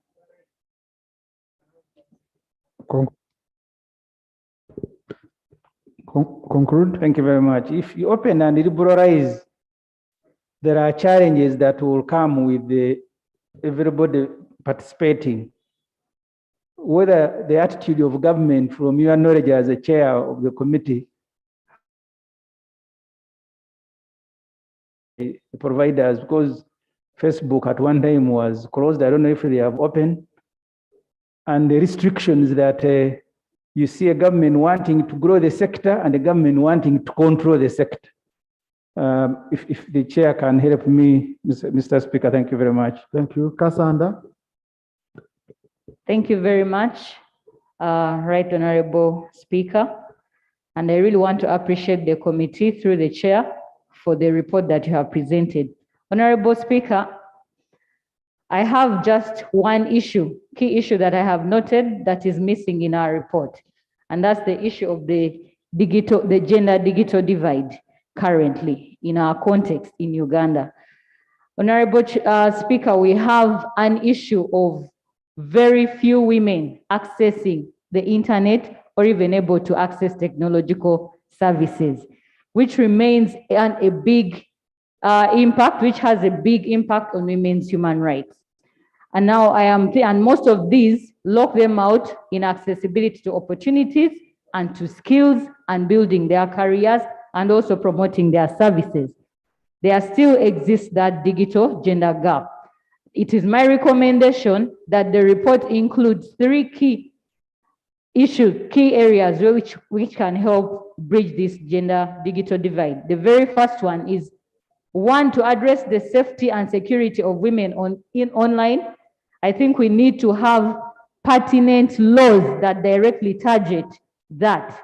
conclude. Thank you very much. If you open and liberalize, there are challenges that will come with everybody participating. Whether the attitude of government, from your knowledge as a chair of the committee, the providers, because Facebook at one time was closed. I don't know if they have opened. And the restrictions that you see a government wanting to grow the sector and the government wanting to control the sector. If the chair can help me, Mr. Speaker, thank you very much. Thank you. Cassandra. Thank you very much, Right Honorable Speaker. And I really want to appreciate the committee through the chair for the report that you have presented. Honorable Speaker, I have just one issue, key issue that I have noted that is missing in our report. And that's the issue of the gender digital divide currently in our context in Uganda. Honorable Speaker, we have an issue of very few women accessing the internet or even able to access technological services, which remains a big impact, which has a big impact on women's human rights. And now and most of these lock them out in accessibility to opportunities and to skills and building their careers and also promoting their services. There still exists that digital gender gap. It is my recommendation that the report includes 3 key areas which can help bridge this gender digital divide. The very first one is, 1, to address the safety and security of women online. I think we need to have pertinent laws that directly target that,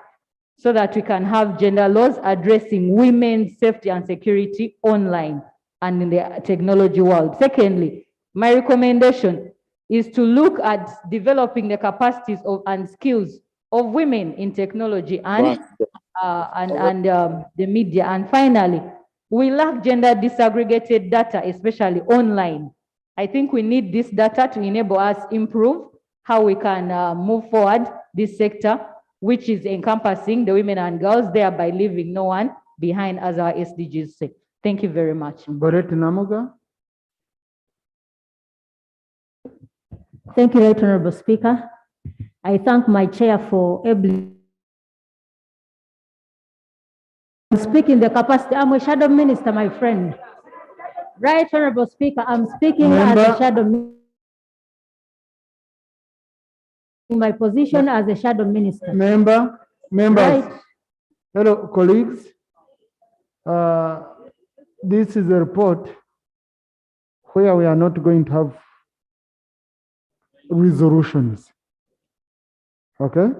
so that we can have gender laws addressing women's safety and security online and in the technology world. Secondly, my recommendation is to look at developing the capacities and skills of women in technology and the media. And finally, we lack gender disaggregated data, especially online. I think we need this data to enable us improve how we can move forward this sector, which is encompassing the women and girls, thereby leaving no one behind, as our SDGs say. Thank you very much. Boret Namuga. Thank you, Right Honorable Speaker. I thank my chair for able to speak in the capacity. I'm a shadow minister, my friend. Right Honorable Speaker, I'm speaking as a shadow minister. In my position as a shadow minister. Members, right. Hello, colleagues. This is a report where we are not going to have resolutions. Okay?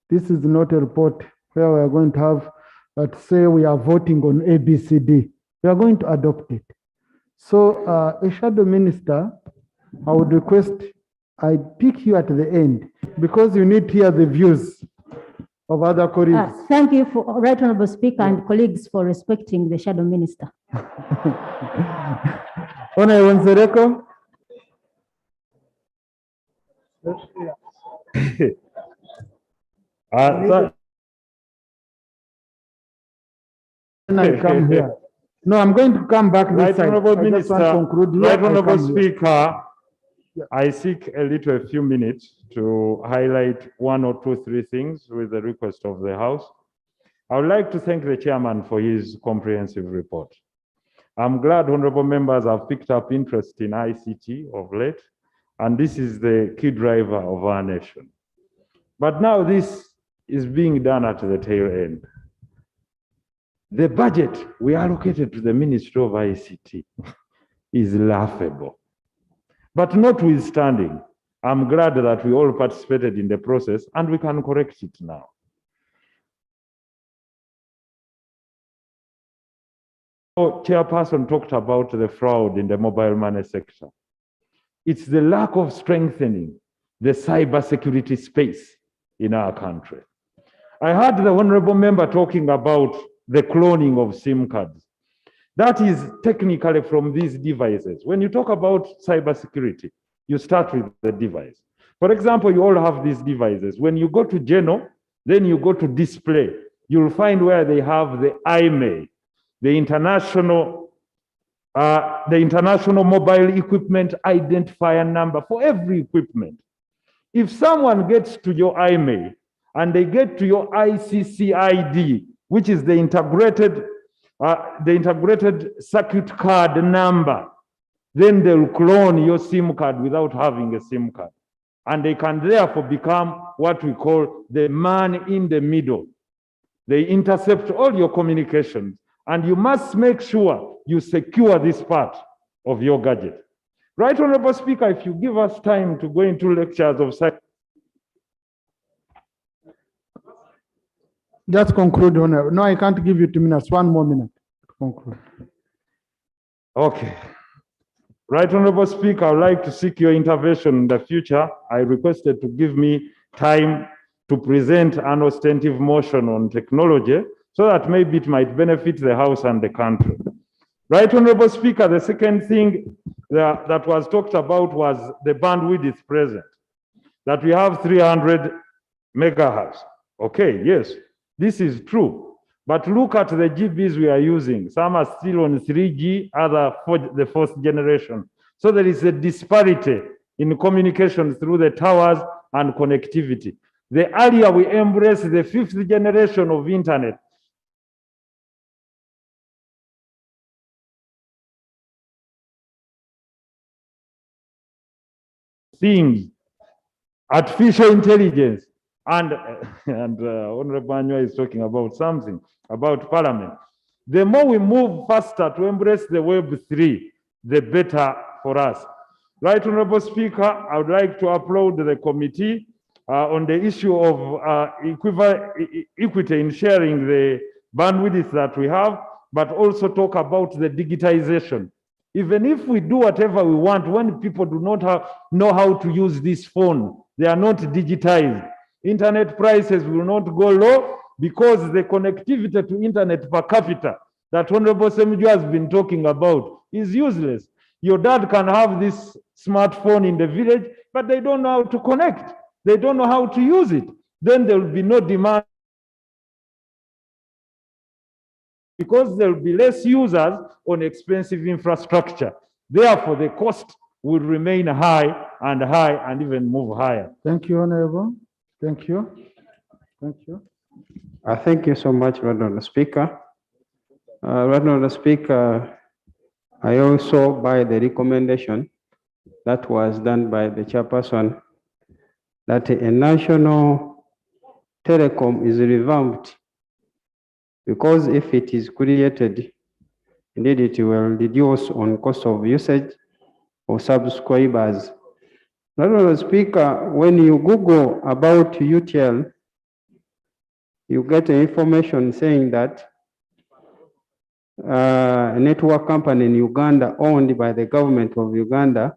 This is not a report where we are going to have, let's say we are voting on ABCD. We are going to adopt it. So a shadow minister, I would request I pick you at the end because you need to hear the views of other colleagues. Thank you, for Right Honorable Speaker and colleagues, for respecting the shadow minister. Honorable Nsereko. I come here. No, I'm going to come back this Right side. Honorable I just want Minister, to conclude. Right Honorable I come here. Speaker, I seek a few minutes to highlight 1 or 2, 3 things with the request of the House. I would like to thank the chairman for his comprehensive report. I'm glad honorable members have picked up interest in ICT of late, and this is the key driver of our nation. But now this is being done at the tail end. The budget we allocated to the Ministry of ICT is laughable. But notwithstanding, I'm glad that we all participated in the process and we can correct it now. So, Chairperson talked about the fraud in the mobile money sector. It's the lack of strengthening the cybersecurity space in our country. I heard the honorable member talking about the cloning of SIM cards. That is technically from these devices. When you talk about cybersecurity, you start with the device. For example, you all have these devices. When you go to General, then you go to display, you'll find where they have the IMEI, the international mobile equipment identifier number for every equipment. If someone gets to your IMEI and they get to your ICCID, which is the integrated circuit card number, then they'll clone your SIM card without having a SIM card. And they can therefore become what we call the man in the middle. They intercept all your communications, and you must make sure you secure this part of your gadget. Right, Honorable Speaker, if you give us time to go into lectures of cyber. Just conclude, Honorable. No, I can't give you 2 minutes. 1 more minute to conclude. Okay. Right, Honorable Speaker, I would like to seek your intervention in the future. I requested to give me time to present an ostensive motion on technology so that maybe it might benefit the House and the country. Right, Honorable Speaker, the second thing that was talked about was the bandwidth is present, that we have 300 megahertz. Okay, yes, this is true. But look at the GBs we are using. Some are still on 3G, other the 4th generation. So there is a disparity in communication through the towers and connectivity. The earlier we embrace the 5th generation of internet, things, artificial intelligence, and Honorable Anua is talking about something, about Parliament. The more we move faster to embrace the Web3, the better for us. Right, Honorable Speaker, I would like to applaud the committee on the issue of equity in sharing the bandwidth that we have, but also talk about the digitization. Even if we do whatever we want, when people do not know how to use this phone, they are not digitized. Internet prices will not go low because the connectivity to internet per capita that Honorable Semiju has been talking about is useless. Your dad can have this smartphone in the village, but they don't know how to connect. They don't know how to use it. Then there will be no demand because there will be less users on expensive infrastructure. Therefore, the cost will remain high and even move higher. Thank you, Honorable. Thank you. Thank you. Thank you so much, Honorable Speaker. Honorable Speaker, I also by the recommendation that was done by the chairperson that a national telecom is revamped, because if it is created, indeed it will reduce on cost of usage of subscribers. Honorable Speaker, when you Google about UTL, you get information saying that a network company in Uganda owned by the government of Uganda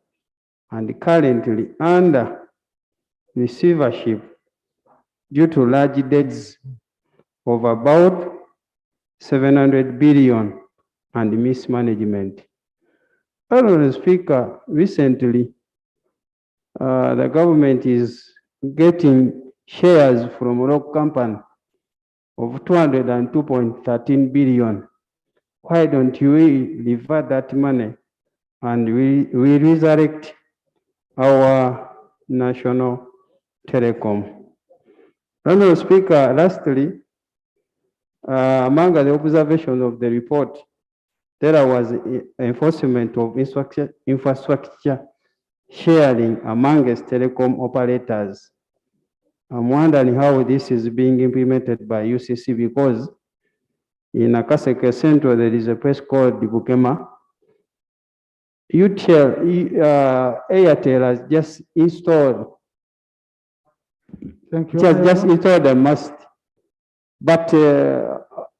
and currently under receivership due to large debts of about 700 billion and mismanagement. Honorable Speaker, recently the government is getting shares from rock company of 202.13 billion. Why don't we revert that money and we resurrect our national telecom? Honorable Speaker, lastly, among the observations of the report, there was enforcement of infrastructure sharing amongst telecom operators. I'm wondering how this is being implemented by UCC, because in Akaseke Central, there is a place called Bukema. Airtel has just installed. Thank you. Just installed a mast, but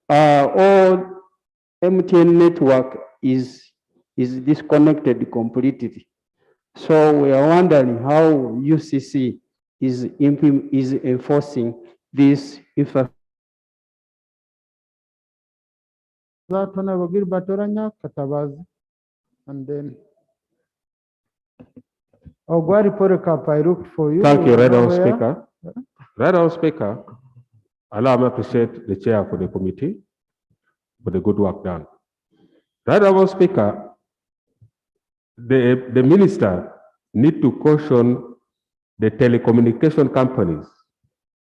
all MTN network is disconnected completely. So we are wondering how UCC is enforcing this infrastructure. That Honorable Gilbert Oranya Katabazi, and then Ogwari Porekap, I look for you. Thank you, Right Honourable Nowhere. Speaker. Right Honourable Speaker, allow me to appreciate the chair for the committee for the good work done. Right Honourable Speaker, the minister need to caution the telecommunication companies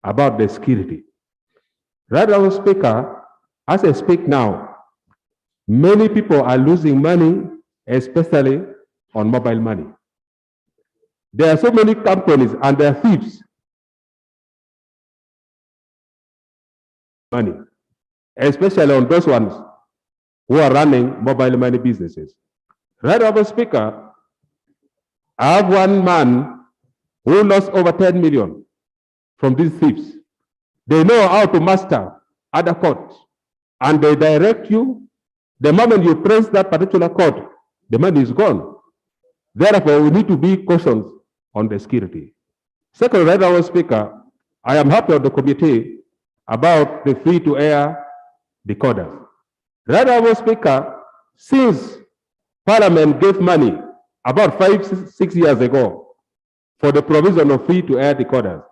about the security. Right Honourable Speaker, as I speak now, many people are losing money, especially on mobile money. There are so many companies and they are thieves. Money, especially on those ones who are running mobile money businesses. Right Honourable Speaker, I have one man who lost over 10 million from these thieves. They know how to master other codes and they direct you. The moment you press that particular code, the money is gone. Therefore, we need to be cautious on the security. Second, Right Honourable Speaker, I am happy of the committee about the free-to-air decoders. Right Honourable Speaker, since Parliament gave money about 5-6 years ago for the provision of free-to-air decoders,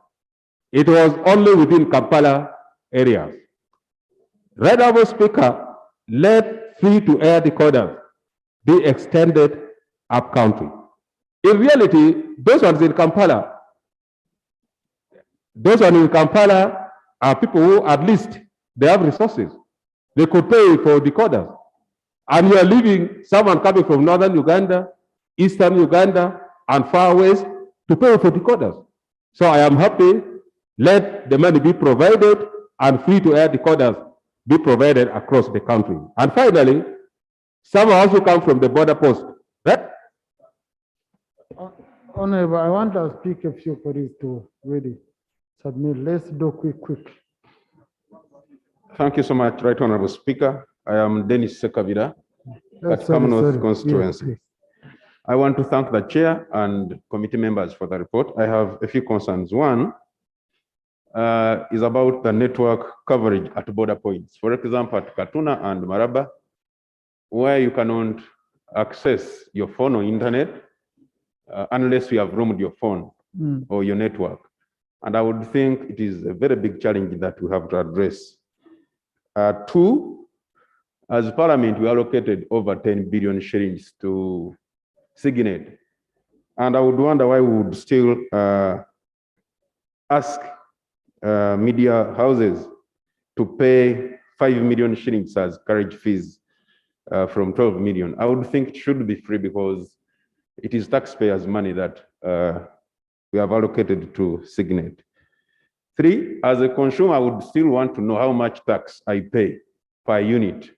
it was only within Kampala areas. Right Honourable Speaker, let free-to-air decoders be extended up country. In reality, those ones in Kampala are people who at least they have resources. They could pay for decoders. And you are leaving someone coming from northern Uganda, eastern Uganda, and far west to pay for decoders. So I am happy, let the money be provided and free-to-air decoders be provided across the country. And finally, some also come from the border post. Right? Honorable, I want to speak a few colleagues to really submit. Let's do quick. Thank you so much, Right Honourable Speaker. I am Dennis Sekavira, at Commonwealth Constituency. Yes, I want to thank the chair and committee members for the report. I have a few concerns. One is about the network coverage at border points. For example, at Katuna and Maraba, where you cannot access your phone or internet unless you have roamed your phone or your network. And I would think it is a very big challenge that we have to address. Two, as Parliament, we allocated over 10 billion shillings to Signet. And I would wonder why we would still ask media houses to pay 5 million shillings as carriage fees from 12 million. I would think it should be free because it is taxpayers' money that we have allocated to Signet. Three, as a consumer, I would still want to know how much tax I pay per unit.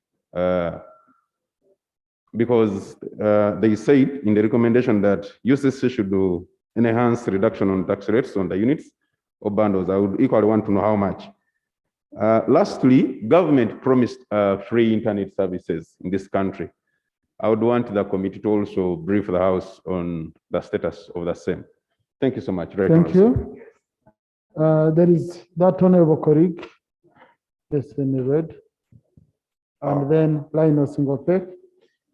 Because they say in the recommendation that UCC should do enhanced reduction on tax rates on the units or bundles. I would equally want to know how much. Lastly, government promised free internet services in this country. I would want the committee to also brief the House on the status of the same. Thank you so much. Thank you. There is that honorable colleague, yes, in the red, and then Linus Ngope.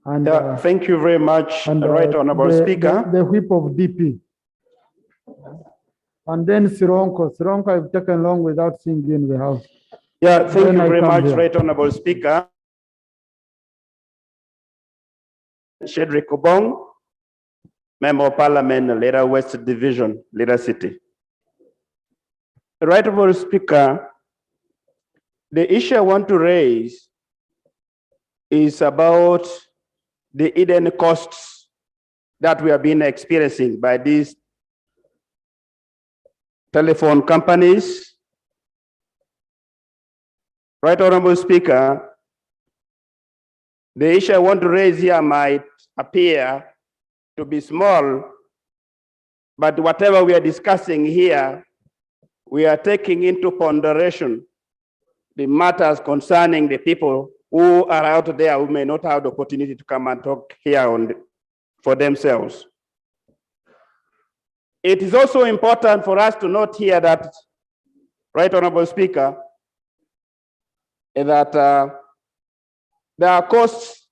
And thank you very much, Right Honourable Speaker. The whip of DP. And then Sironko. Sironko, I've taken long without seeing you in the House. Yeah, thank you very much, Right Honourable Speaker. Shedrick Obong, Member of Parliament, Leda West Division, Leda City. Right Honourable Speaker, the issue I want to raise is about the hidden costs that we have been experiencing by these telephone companies. Right Honorable Speaker, the issue I want to raise here might appear to be small, but whatever we are discussing here, we are taking into ponderation the matters concerning the people who are out there who may not have the opportunity to come and talk here for themselves. It is also important for us to note here that, Right Honorable Speaker, that there are costs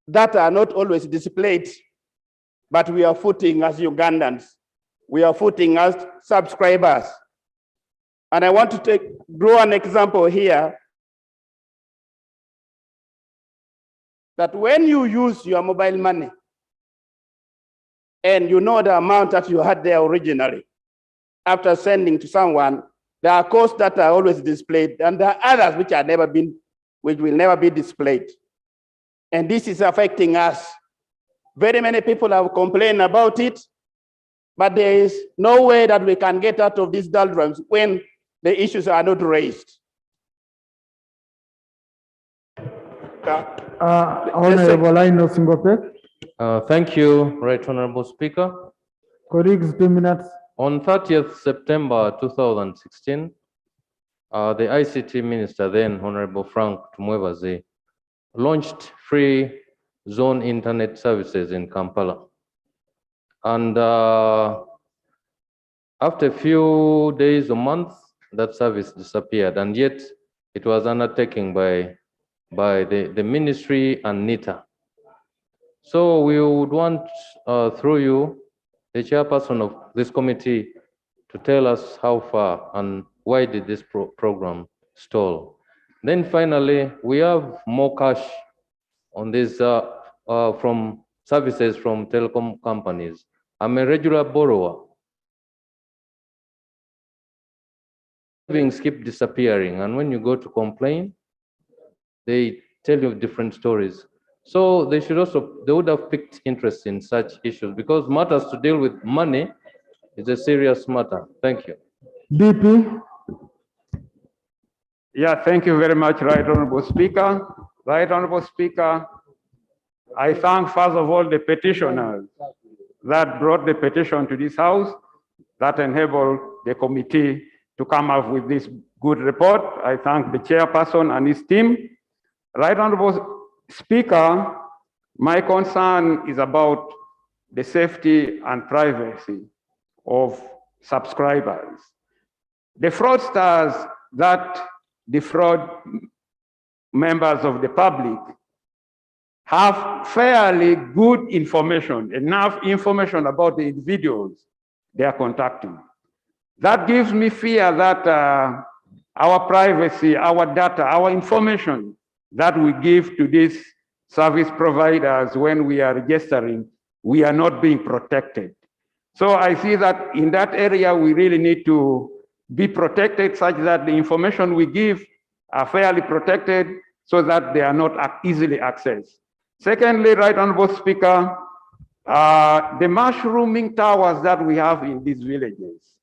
that are not always displayed, but we are footing as Ugandans. We are footing as subscribers. And I want to draw an example here that when you use your mobile money and you know the amount that you had there originally, after sending to someone, there are costs that are always displayed, and there are others which will never be displayed. And this is affecting us. Very many people have complained about it, but there is no way that we can get out of these doldrums when the issues are not raised. Honorable Lino Singope. Thank you, Right Honorable Speaker. Colleagues, 2 minutes. On 30th September 2016, the ICT Minister, then Honorable Frank Tumwebaze, launched free zone internet services in Kampala. And after a few days or months, that service disappeared, and yet it was undertaken by the ministry and NITA. So we would want, through you, the chairperson of this committee, to tell us how far and why did this program stall. Then finally, we have more cash on this from services from telecom companies. I'm a regular borrower. Savings keep disappearing, and when you go to complain, they tell you different stories. So they would have picked interest in such issues, because matters to deal with money is a serious matter. Thank you. DP. Yeah, thank you very much, Right Honorable Speaker. Right Honorable Speaker, I thank first of all the petitioners that brought the petition to this House, that enabled the committee to come up with this good report. I thank the chairperson and his team. Right Honorable Speaker, my concern is about the safety and privacy of subscribers. The fraudsters that defraud members of the public have fairly good information, enough information about the individuals they are contacting. That gives me fear that our privacy, our data, our information that we give to these service providers when we are registering, we are not being protected. So I see that in that area, we really need to be protected such that the information we give are fairly protected so that they are not easily accessed. Secondly, Right Honorable Speaker, the mushrooming towers that we have in these villages,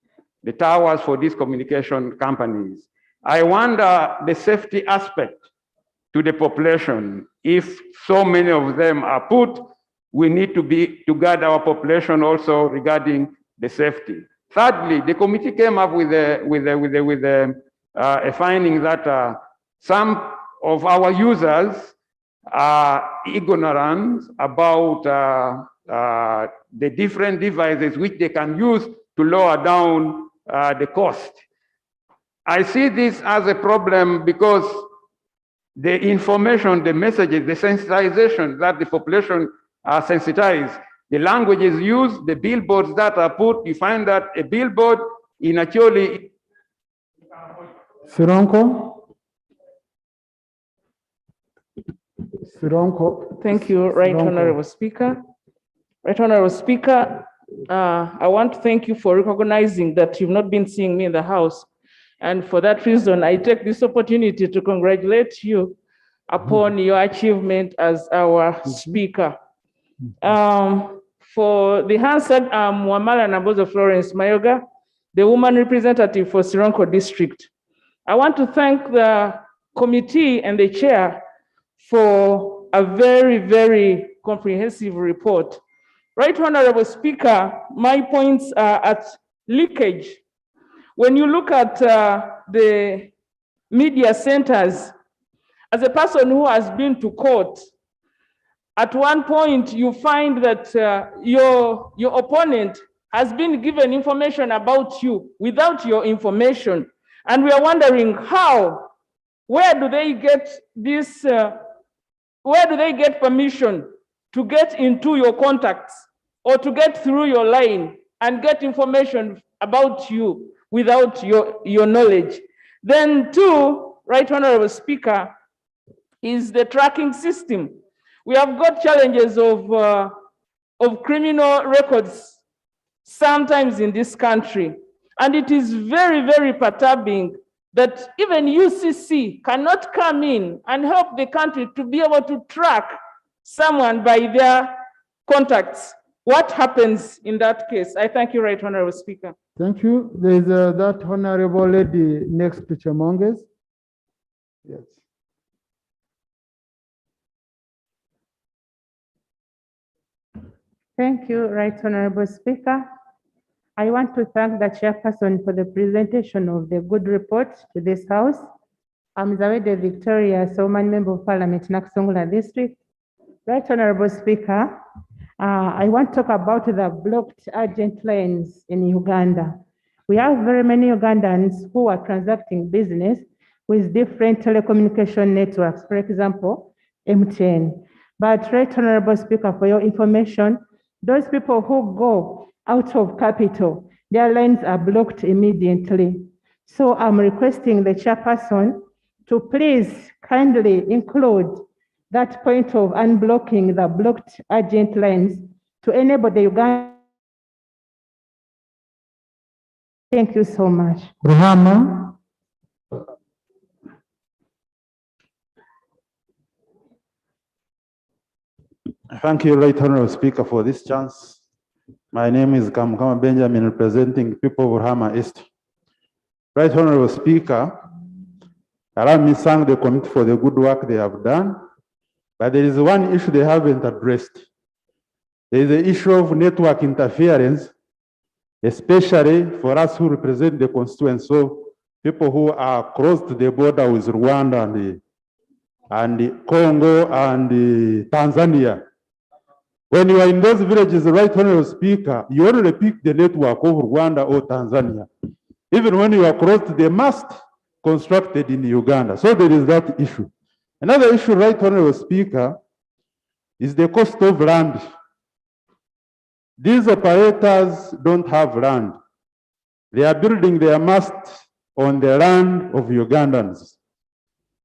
the towers for these communication companies, I wonder the safety aspect to the population. If so many of them are put, we need to guard our population also regarding the safety. Thirdly, the committee came up with a finding that some of our users are ignorant about the different devices which they can use to lower down the cost. I see this as a problem because the information, the messages, the sensitization that the population are sensitized, the languages used, the billboards that are put, you find that a billboard in actually... Sironko. Sironko. Thank you, Right Honorable Speaker. Right Honorable Speaker, I want to thank you for recognizing that you've not been seeing me in the House. And for that reason, I take this opportunity to congratulate you upon your achievement as our speaker. For the Hansard, Mwamala Nabozo Florence Mayoga, the woman representative for Sironko District. I want to thank the committee and the chair for a very, very comprehensive report. Right Honorable Speaker, my points are at leakage. When you look at the media centers, as a person who has been to court, at one point you find that your opponent has been given information about you without your information. And we are wondering how, where do they get this, where do they get permission to get into your contacts or to get through your line and get information about you without your knowledge? Then two, Right Honorable Speaker, is the tracking system. We have got challenges of criminal records sometimes in this country. And it is very, very perturbing that even UCC cannot come in and help the country to be able to track someone by their contacts. What happens in that case? I thank you, Right Honorable Speaker. Thank you. There is that honorable lady next to Chemonges. Yes. Thank you, Right Honorable Speaker. I want to thank the chairperson for the presentation of the good report to this House. I'm Zawede Victoria, Soman Member of Parliament, Nakasongola District. Right Honorable Speaker, I want to talk about the blocked urgent lines in Uganda. We have very many Ugandans who are transacting business with different telecommunication networks, for example, MTN. But Right Honorable Speaker, for your information, those people who go out of capital, their lines are blocked immediately. So I'm requesting the chairperson to please kindly include that point of unblocking the blocked urgent lines to enable the Uganda. Thank you so much. Ruhama. Thank you, Right Honorable Speaker, for this chance. My name is Kamkama Benjamin, representing people of Ruhama East. Right Honorable Speaker, allow me to thank the committee for the good work they have done, but there is one issue they haven't addressed. There is the issue of network interference, especially for us who represent the constituents, so people who are close to the border with Rwanda and Congo and Tanzania. When you are in those villages, Right Honorable Speaker, you only pick the network of Rwanda or Tanzania. Even when you are close to the mast constructed in Uganda. So there is that issue. Another issue, Right Honorable Speaker, is the cost of land. These operators don't have land. They are building their masts on the land of Ugandans.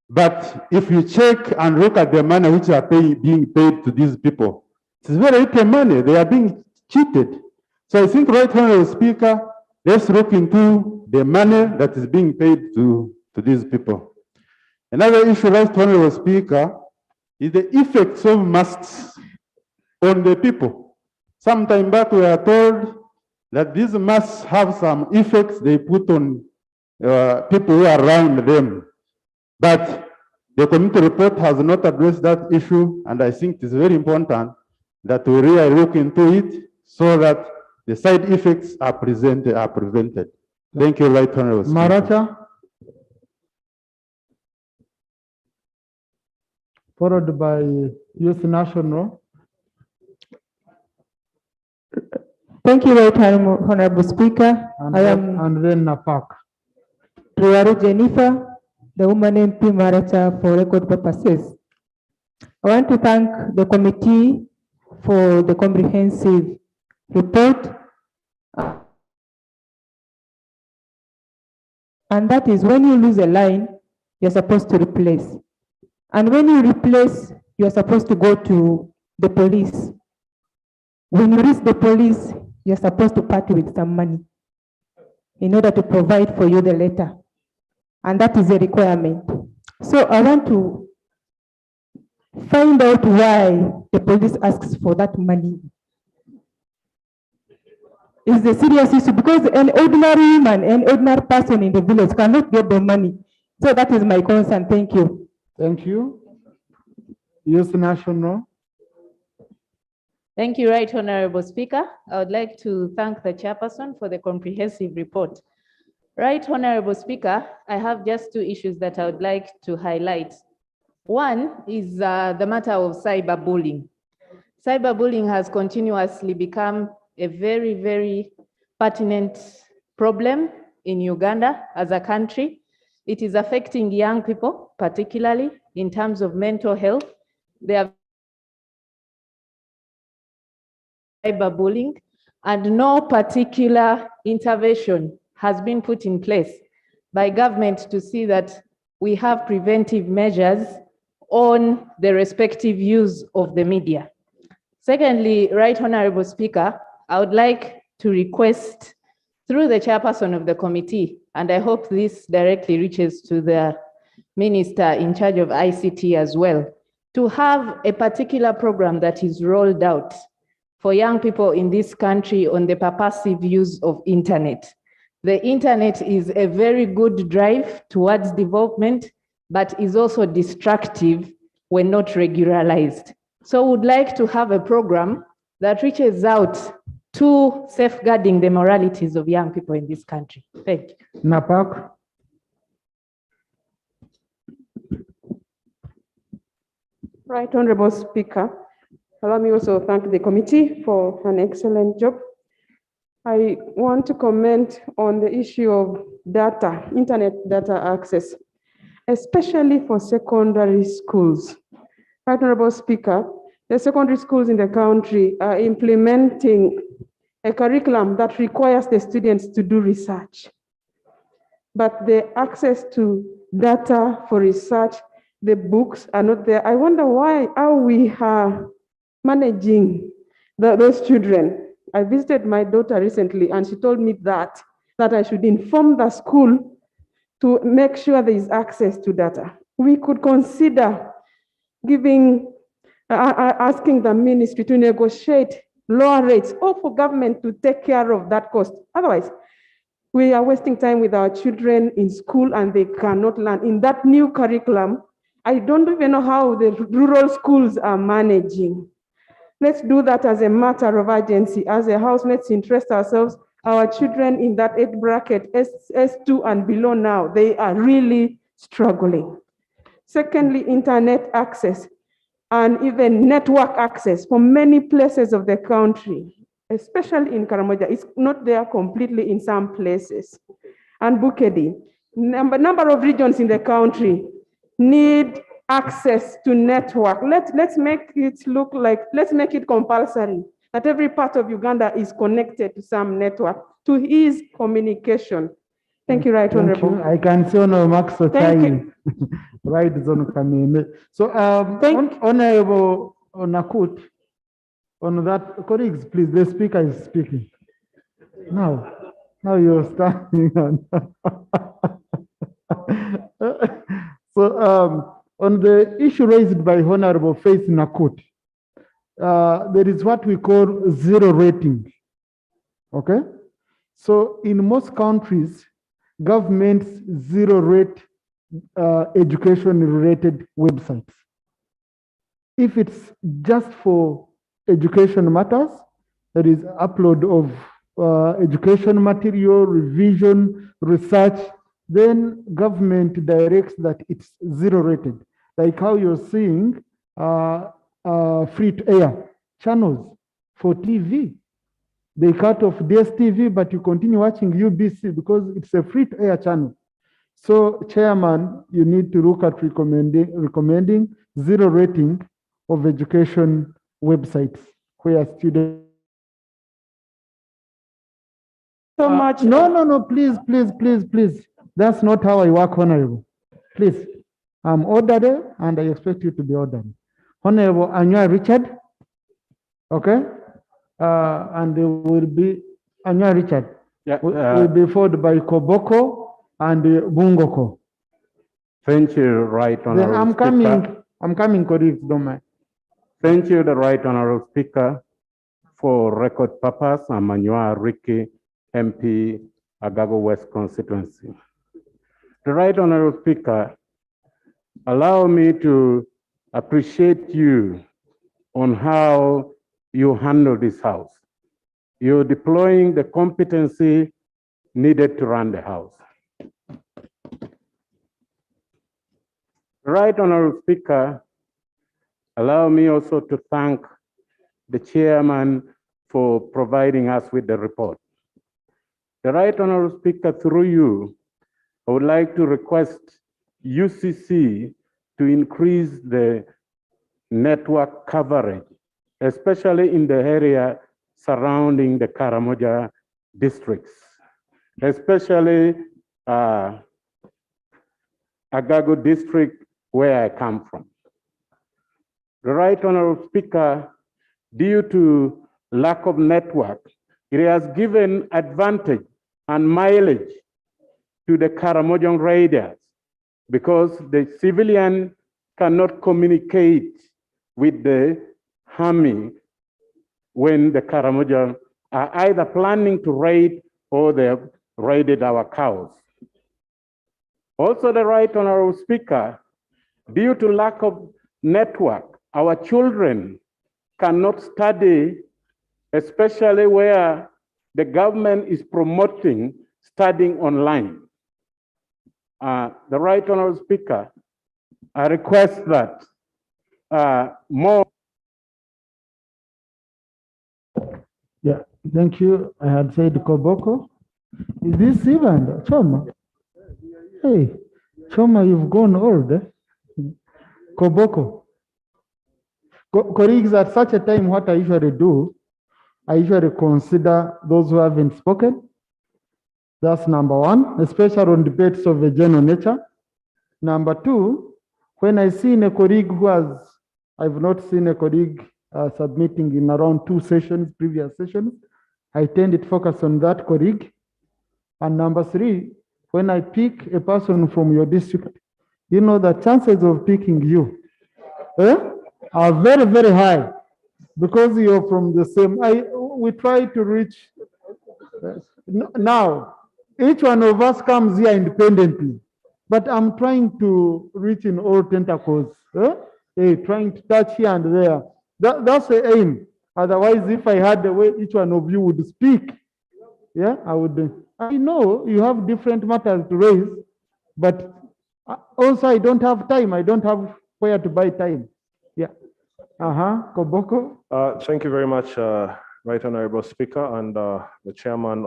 But if you check and look at the money which are being paid to these people, it's very little money. They are being cheated. So I think, Right Honorable Speaker, let's look into the money that is being paid to these people. Another issue, Right Honorable Speaker, is the effects of masts on the people. Sometime back we are told that these masts have some effects they put on people who are around them. But the committee report has not addressed that issue, and I think it is very important that we really look into it so that the side effects are prevented. Thank you, Right Honorable Speaker. Maracha. Followed by Youth National. Thank you, Right Honorable Speaker. And then Napak. Priyaru Jennifer, the woman MP Maracha, for record purposes. I want to thank the committee for the comprehensive report. And that is, when you lose a line, you're supposed to replace. And when you replace, you're supposed to go to the police. When you reach the police, you're supposed to part with some money in order to provide for you the letter. And that is a requirement. So I want to find out why the police asks for that money. It's a serious issue because an ordinary woman, an ordinary person in the village cannot get the money. So that is my concern. Thank you. Thank you. Youth National. Thank you, Right Honorable Speaker. I would like to thank the chairperson for the comprehensive report. Right Honorable Speaker, I have just two issues that I would like to highlight. One is the matter of cyberbullying. Cyberbullying has continuously become a very, very pertinent problem in Uganda as a country. It is affecting young people, particularly in terms of mental health. They are cyberbullying, and no particular intervention has been put in place by government to see that we have preventive measures on the respective use of the media. Secondly, Right Honorable Speaker, I would like to request through the chairperson of the committee, and I hope this directly reaches to the minister in charge of ICT as well, to have a particular program that is rolled out for young people in this country on the purposive use of internet. The internet is a very good drive towards development, but is also destructive when not regularized. So would like to have a program that reaches out to safeguarding the moralities of young people in this country. Thank you. Napak. Right Honorable Speaker, allow me also to thank the committee for an excellent job. I want to comment on the issue of data, internet data access, especially for secondary schools. Right Honorable Speaker, the secondary schools in the country are implementing a curriculum that requires the students to do research. But the access to data for research, the books are not there. I wonder how we are managing those children. I visited my daughter recently and she told me that I should inform the school to make sure there is access to data. We could consider asking the ministry to negotiate lower rates or for government to take care of that cost. Otherwise, we are wasting time with our children in school and they cannot learn. In that new curriculum, I don't even know how the rural schools are managing. Let's do that as a matter of urgency. As a house, let's interest ourselves. Our children in that age bracket, S2 and below now, they are really struggling. Secondly, internet access and even network access for many places of the country, especially in Karamoja. It's not there completely in some places. And Bukedi, number of regions in the country need access to network. Let's make it look like, let's make it compulsory that every part of Uganda is connected to some network to ease communication. Thank you, Right Honorable. You. I can see on Max Otai, right zone Kameme. So, Honorable Nakut, on that, colleagues, please, the speaker is speaking. Now you're standing on. So, on the issue raised by Honorable Faith Nakut, there is what we call zero rating. Okay? So in most countries, governments zero rate education-related websites. If it's just for education matters, there is upload of education material, revision, research, then government directs that it's zero rated. Like how you're seeing free-to-air channels for TV. They cut off DSTV, but you continue watching UBC because it's a free-to-air channel. So, Chairman, you need to look at recommending zero rating of education websites where students. So much. No, please. That's not how I work, Honorable. Please, I'm orderly and I expect you to be orderly. Honorable Anya Richard, okay? And there will be Anya Richard. Yeah, will be followed by Koboko and Bungoko. Thank you, Right Honorable Then I'm Speaker. coming I'm coming, colleagues, don't mind. Thank you, the Right Honorable Speaker. For record purpose, I'm Manua Ricky, MP, Agago West constituency. The Right Honorable Speaker, allow me to appreciate you on how you handle this House. You're deploying the competency needed to run the House. Right Honorable Speaker, allow me also to thank the chairman for providing us with the report. The Right Honorable Speaker, through you, I would like to request UCC to increase the network coverage, especially in the area surrounding the Karamoja districts, especially Agago district, where I come from. The Right Honorable Speaker, due to lack of network, it has given advantage and mileage to the Karamojan raiders because the civilian cannot communicate with the army when the Karamojan are either planning to raid or they have raided our cows. Also, the Right Honorable Speaker, due to lack of network, our children cannot study, especially where the government is promoting studying online. The Right Honorable Speaker, I request that more. Yeah, thank you. I had said Koboko. Is this Ivan? Choma? Hey, Choma, you've gone old. Eh? Koboko. Colleagues, at such a time, what I usually do, I usually consider those who haven't spoken. That's number one, especially on debates of a general nature. Number two, when I see a colleague who has, I've not seen a colleague submitting in around 2 sessions, previous sessions, I tend to focus on that colleague. And number three, when I pick a person from your district, you know the chances of picking you are very, very high because you're from the same. We try to reach. Now, each one of us comes here independently, but I'm trying to reach in all tentacles, trying to touch here and there. That's the aim. Otherwise, if I had the way each one of you would speak, yeah, I would. I know you have different matters to raise, but also I don't have time. I don't have where to buy time. Yeah. Koboko. Thank you very much, Right Honorable Speaker, and the chairman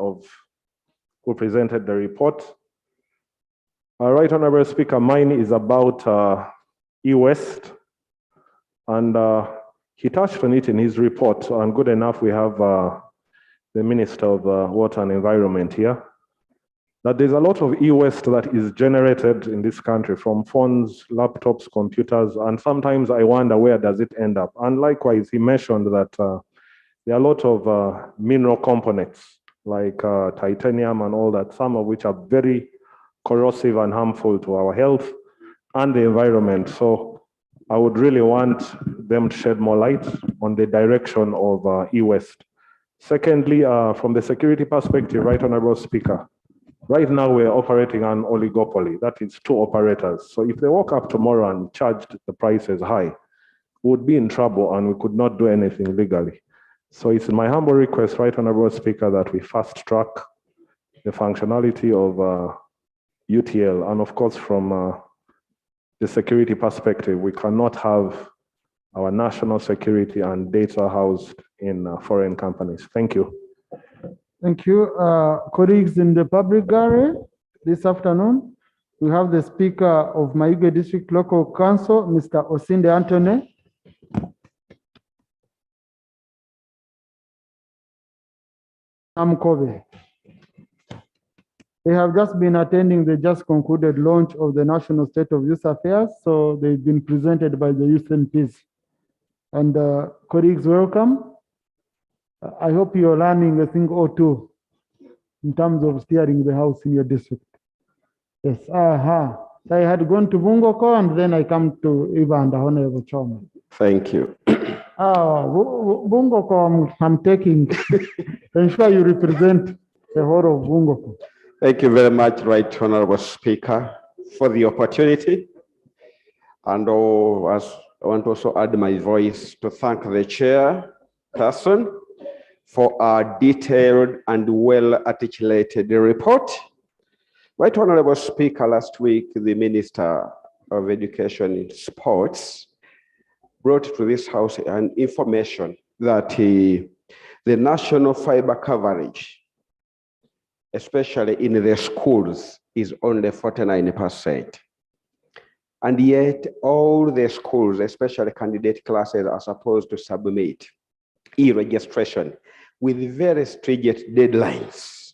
who presented the report. Right Honorable Speaker, mine is about E-West, and he touched on it in his report. And good enough, we have the Minister of Water and Environment here, that there's a lot of e-waste that is generated in this country from phones, laptops, computers, and sometimes I wonder where does it end up. And likewise, he mentioned that there are a lot of mineral components like titanium and all that, some of which are very corrosive and harmful to our health and the environment. So I would really want them to shed more light on the direction of e-waste. Secondly, from the security perspective, Right Honorable Speaker, right now we're operating an oligopoly. That is 2 operators. So if they woke up tomorrow and charged the prices high, we would be in trouble and we could not do anything legally. So it's my humble request, Right Honorable Speaker, that we fast track the functionality of UTL. And of course, from the security perspective, we cannot have our national security and data housed in foreign companies. Thank you. Thank you. Colleagues in the public gallery, this afternoon, we have the Speaker of Mayuge District Local Council, Mr. Osinde Anthony. Amkobe. They have just been attending the just concluded launch of the National State of Youth Affairs, so they've been presented by the youth MPs. And colleagues, welcome. I hope you're learning a thing or two in terms of steering the house in your district. Yes. So I had gone to Bungoko and then I come to Uganda, Honorable Choma. Thank you. Bungoko, I'm taking. Ensure you represent the whole of Bungoko. Thank you very much, Right Honorable Speaker, for the opportunity. And as I want to also add my voice to thank the chairperson for a detailed and well-articulated report. Right Honorable Speaker, last week, the Minister of Education and Sports brought to this House an information that the national fiber coverage, especially in the schools, is only 49%. And yet all the schools, especially candidate classes, are supposed to submit e-registration with very stringent deadlines.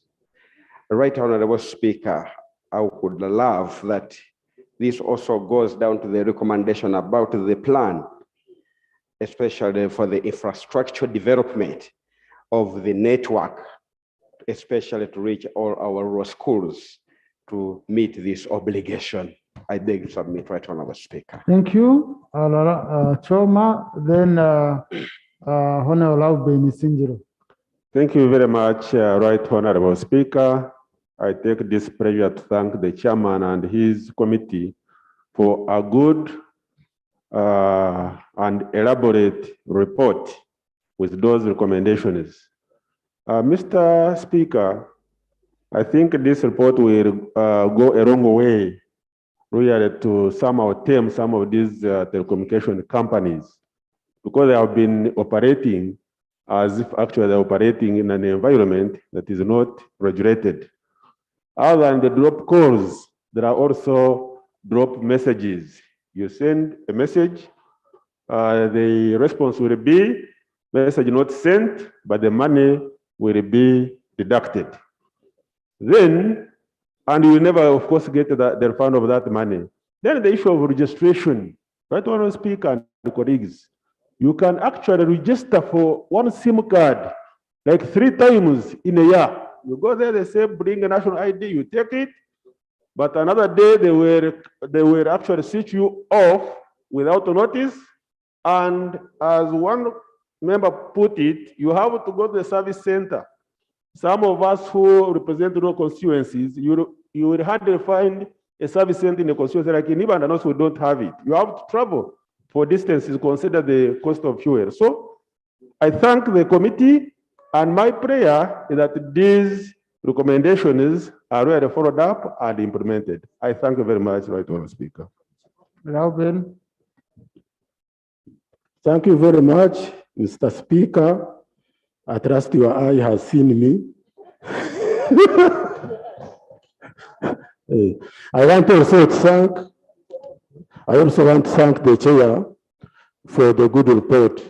Right Honorable Speaker, I would love that this also goes down to the recommendation about the plan, especially for the infrastructure development of the network, especially to reach all our rural schools to meet this obligation. I beg to submit, Right Honorable Speaker. Thank you, Choma. Then Honorable Benisinjiro. Thank you very much, Right Honorable Speaker. I take this pleasure to thank the chairman and his committee for a good and elaborate report with those recommendations. Mr. Speaker, I think this report will go a long way really to somehow tame some of these telecommunication companies, because they have been operating as if actually they're operating in an environment that is not regulated. Other than the drop calls, there are also drop messages. You send a message, the response will be message not sent, but the money will be deducted. Then, and you never, of course, get the refund of that money. Then the issue of registration, Right Honorable Speaker and colleagues, you can actually register for one SIM card like 3 times in a year. You go there, they say bring a national ID, you take it, but another day they will actually switch you off without notice. And as one member put it, you have to go to the service center. Some of us who represent rural constituencies, you will hardly find a service center in a constituency like in Uganda, and also we don't have it. You have to travel for distances, consider the cost of fuel. So I thank the committee, and my prayer is that these recommendations are really followed up and implemented. I thank you very much, Right Honorable Speaker. Robin. Thank you very much, Mr. Speaker. I trust your eye has seen me. I also want to thank the chair for the good report.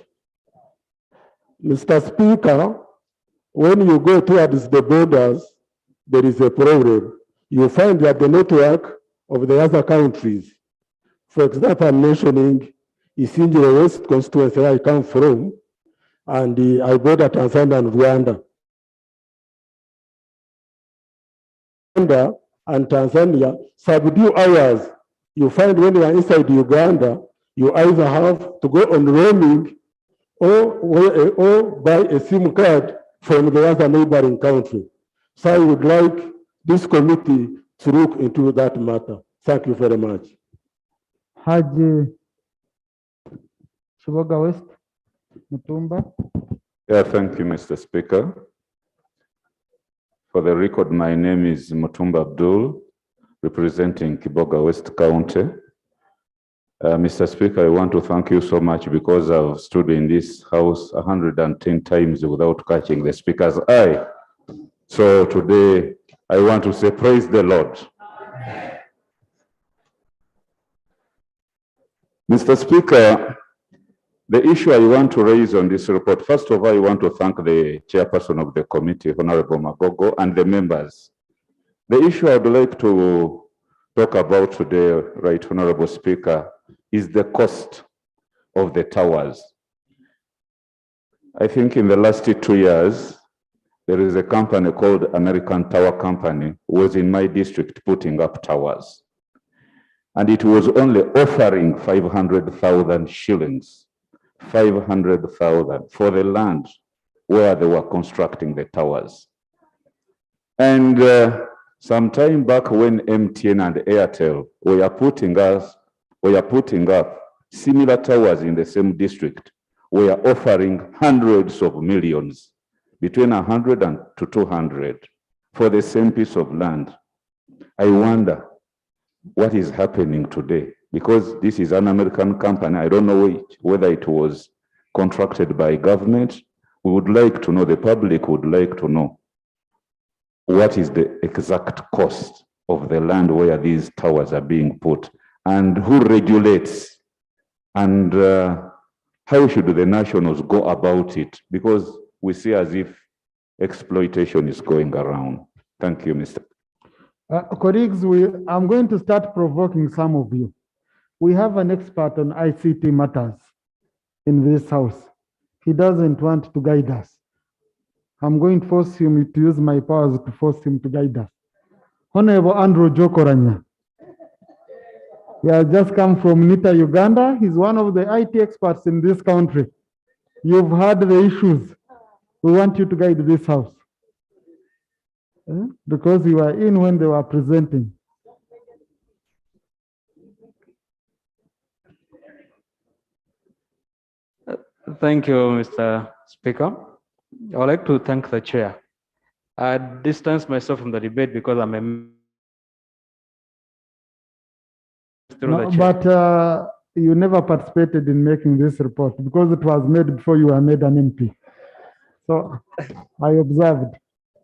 Mr. Speaker, when you go towards the borders, there is a problem. You find that the network of the other countries, for example, I'm mentioning Isinjiro West constituency where I come from, and I border Tanzania and Rwanda. Rwanda and Tanzania subdue hours. You find when you are inside Uganda, you either have to go on roaming or buy a SIM card from the other neighboring country. So I would like this committee to look into that matter. Thank you very much. Haji Shiboga West, Mutumba. Yeah, thank you, Mr. Speaker. For the record, my name is Mutumba Abdul, representing Kiboga West County. Mr. Speaker, I want to thank you so much because I've stood in this house 110 times without catching the speaker's eye. So today, I want to say, praise the Lord. Mr. Speaker, the issue I want to raise on this report, first of all, I want to thank the chairperson of the committee, Honorable Magogo, and the members. The issue I would like to talk about today, Right Honorable Speaker, is the cost of the towers. I think in the last 2 years, there is a company called American Tower Company who was in my district putting up towers. and it was only offering 500,000 shillings, 500,000 for the land where they were constructing the towers. And some time back when MTN and Airtel were putting up similar towers in the same district, we are offering hundreds of millions, between 100 and to 200 for the same piece of land. I wonder what is happening today, because this is an American company. I don't know whether it was contracted by government. We would like to know, the public would like to know, what is the exact cost of the land where these towers are being put, and who regulates, and how should the nationals go about it? Because we see as if exploitation is going around. Thank you, Mr. Colleagues, I'm going to start provoking some of you. We have an expert on ICT matters in this house. He doesn't want to guide us. I'm going to force him to use my powers to force him to guide us. Honorable Andrew Jokoranya. He has just come from Nita, Uganda. He's one of the IT experts in this country. You've heard the issues. We want you to guide this house. Because you were in when they were presenting. Thank you, Mr. Speaker. I would like to thank the chair. I distance myself from the debate because I'm a No, but you never participated in making this report because it was made before you were made an MP. So I observed.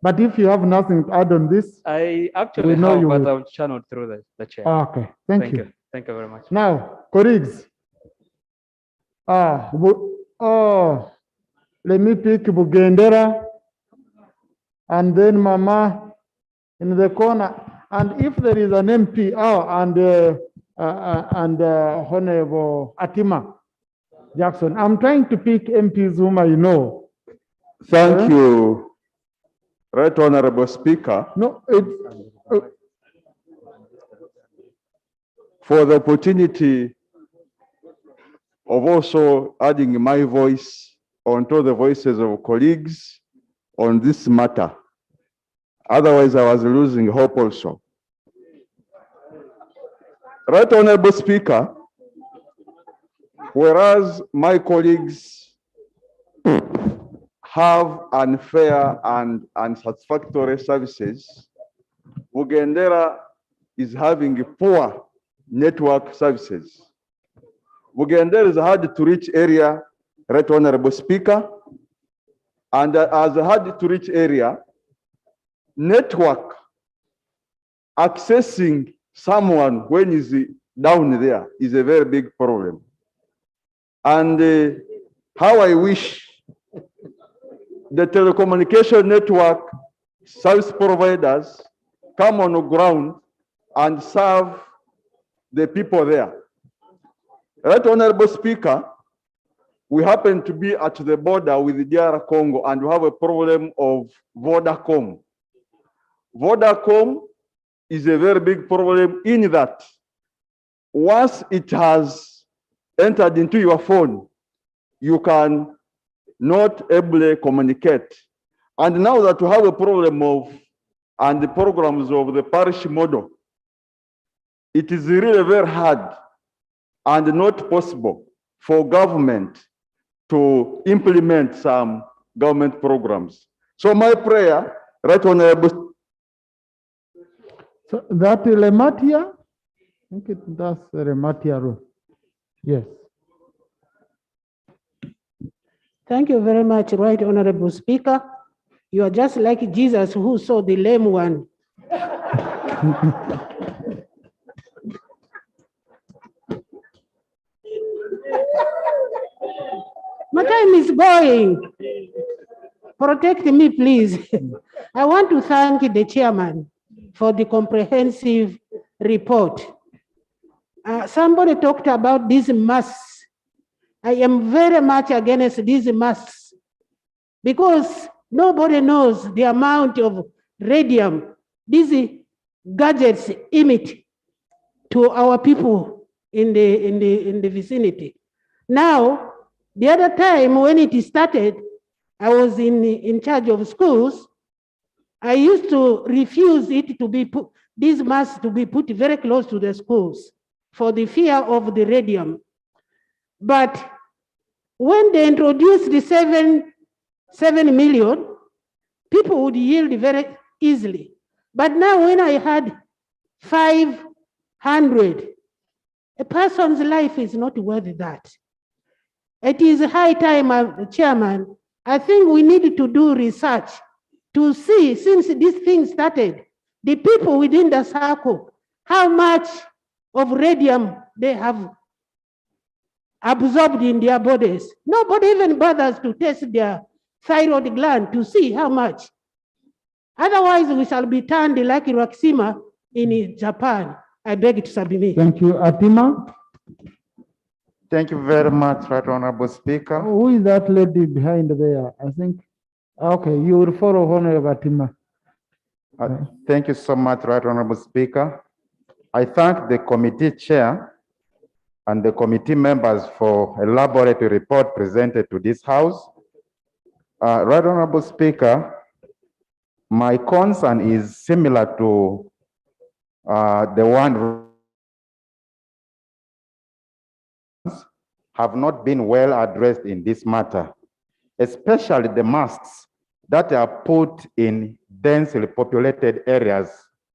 But if you have nothing to add on this, I actually know have, you but will. I'll channel through the chair. Okay, thank you. Thank you very much. Now, colleagues, let me pick Bugendera and then Mama in the corner. And if there is an MP, and Honorable Atima Jackson, I'm trying to pick MPs whom I know. Thank you, Right Honorable Speaker. No, for the opportunity of also adding my voice onto the voices of colleagues on this matter. Otherwise, I was losing hope also. Right Honorable Speaker, whereas my colleagues have unfair and unsatisfactory services, Bugendera is having poor network services. Bugendera is a hard to reach area, Right Honorable Speaker, and as a hard to reach area, network accessing someone when he's down there is a very big problem. And how I wish the telecommunication network service providers come on the ground and serve the people there. Right Honorable Speaker, we happen to be at the border with DR Congo and we have a problem of Vodacom. Vodacom is a very big problem in that once it has entered into your phone, you can not able communicate. And now that we have a problem of and the programs of the parish model, it is really very hard and not possible for government to implement some government programs. So my prayer, Right Honorable. So that Lematia, I think that's Lematia road. Yes. Thank you very much, Right Honorable Speaker. You are just like Jesus who saw the lame one. My time is going. Protect me, please. I want to thank the chairman for the comprehensive report. Somebody talked about these masks. I am very much against these masks because nobody knows the amount of radium these gadgets emit to our people in the vicinity. Now, the other time when it started, I was in charge of schools. I used to refuse it to be put, these masks to be put very close to the schools for the fear of the radium. But when they introduced the 7 million, people would yield very easily. But now when I had 500, a person's life is not worth that. It is high time, Chairman, I think we need to do research to see, since this thing started, the people within the circle, how much of radium they have absorbed in their bodies. Nobody even bothers to test their thyroid gland to see how much. Otherwise, we shall be turned like Hiroshima in Japan. I beg to submit. Thank you. Atima? Thank you very much, Right Honorable Speaker. Who is that lady behind there? I think, okay, you will follow Honorable Atima. Thank you so much, Right Honorable Speaker. I thank the committee chair and the committee members for a laboratory report presented to this House. Right Honorable Speaker, my concern is similar to the one have not been well addressed in this matter, especially the masks that are put in densely populated areas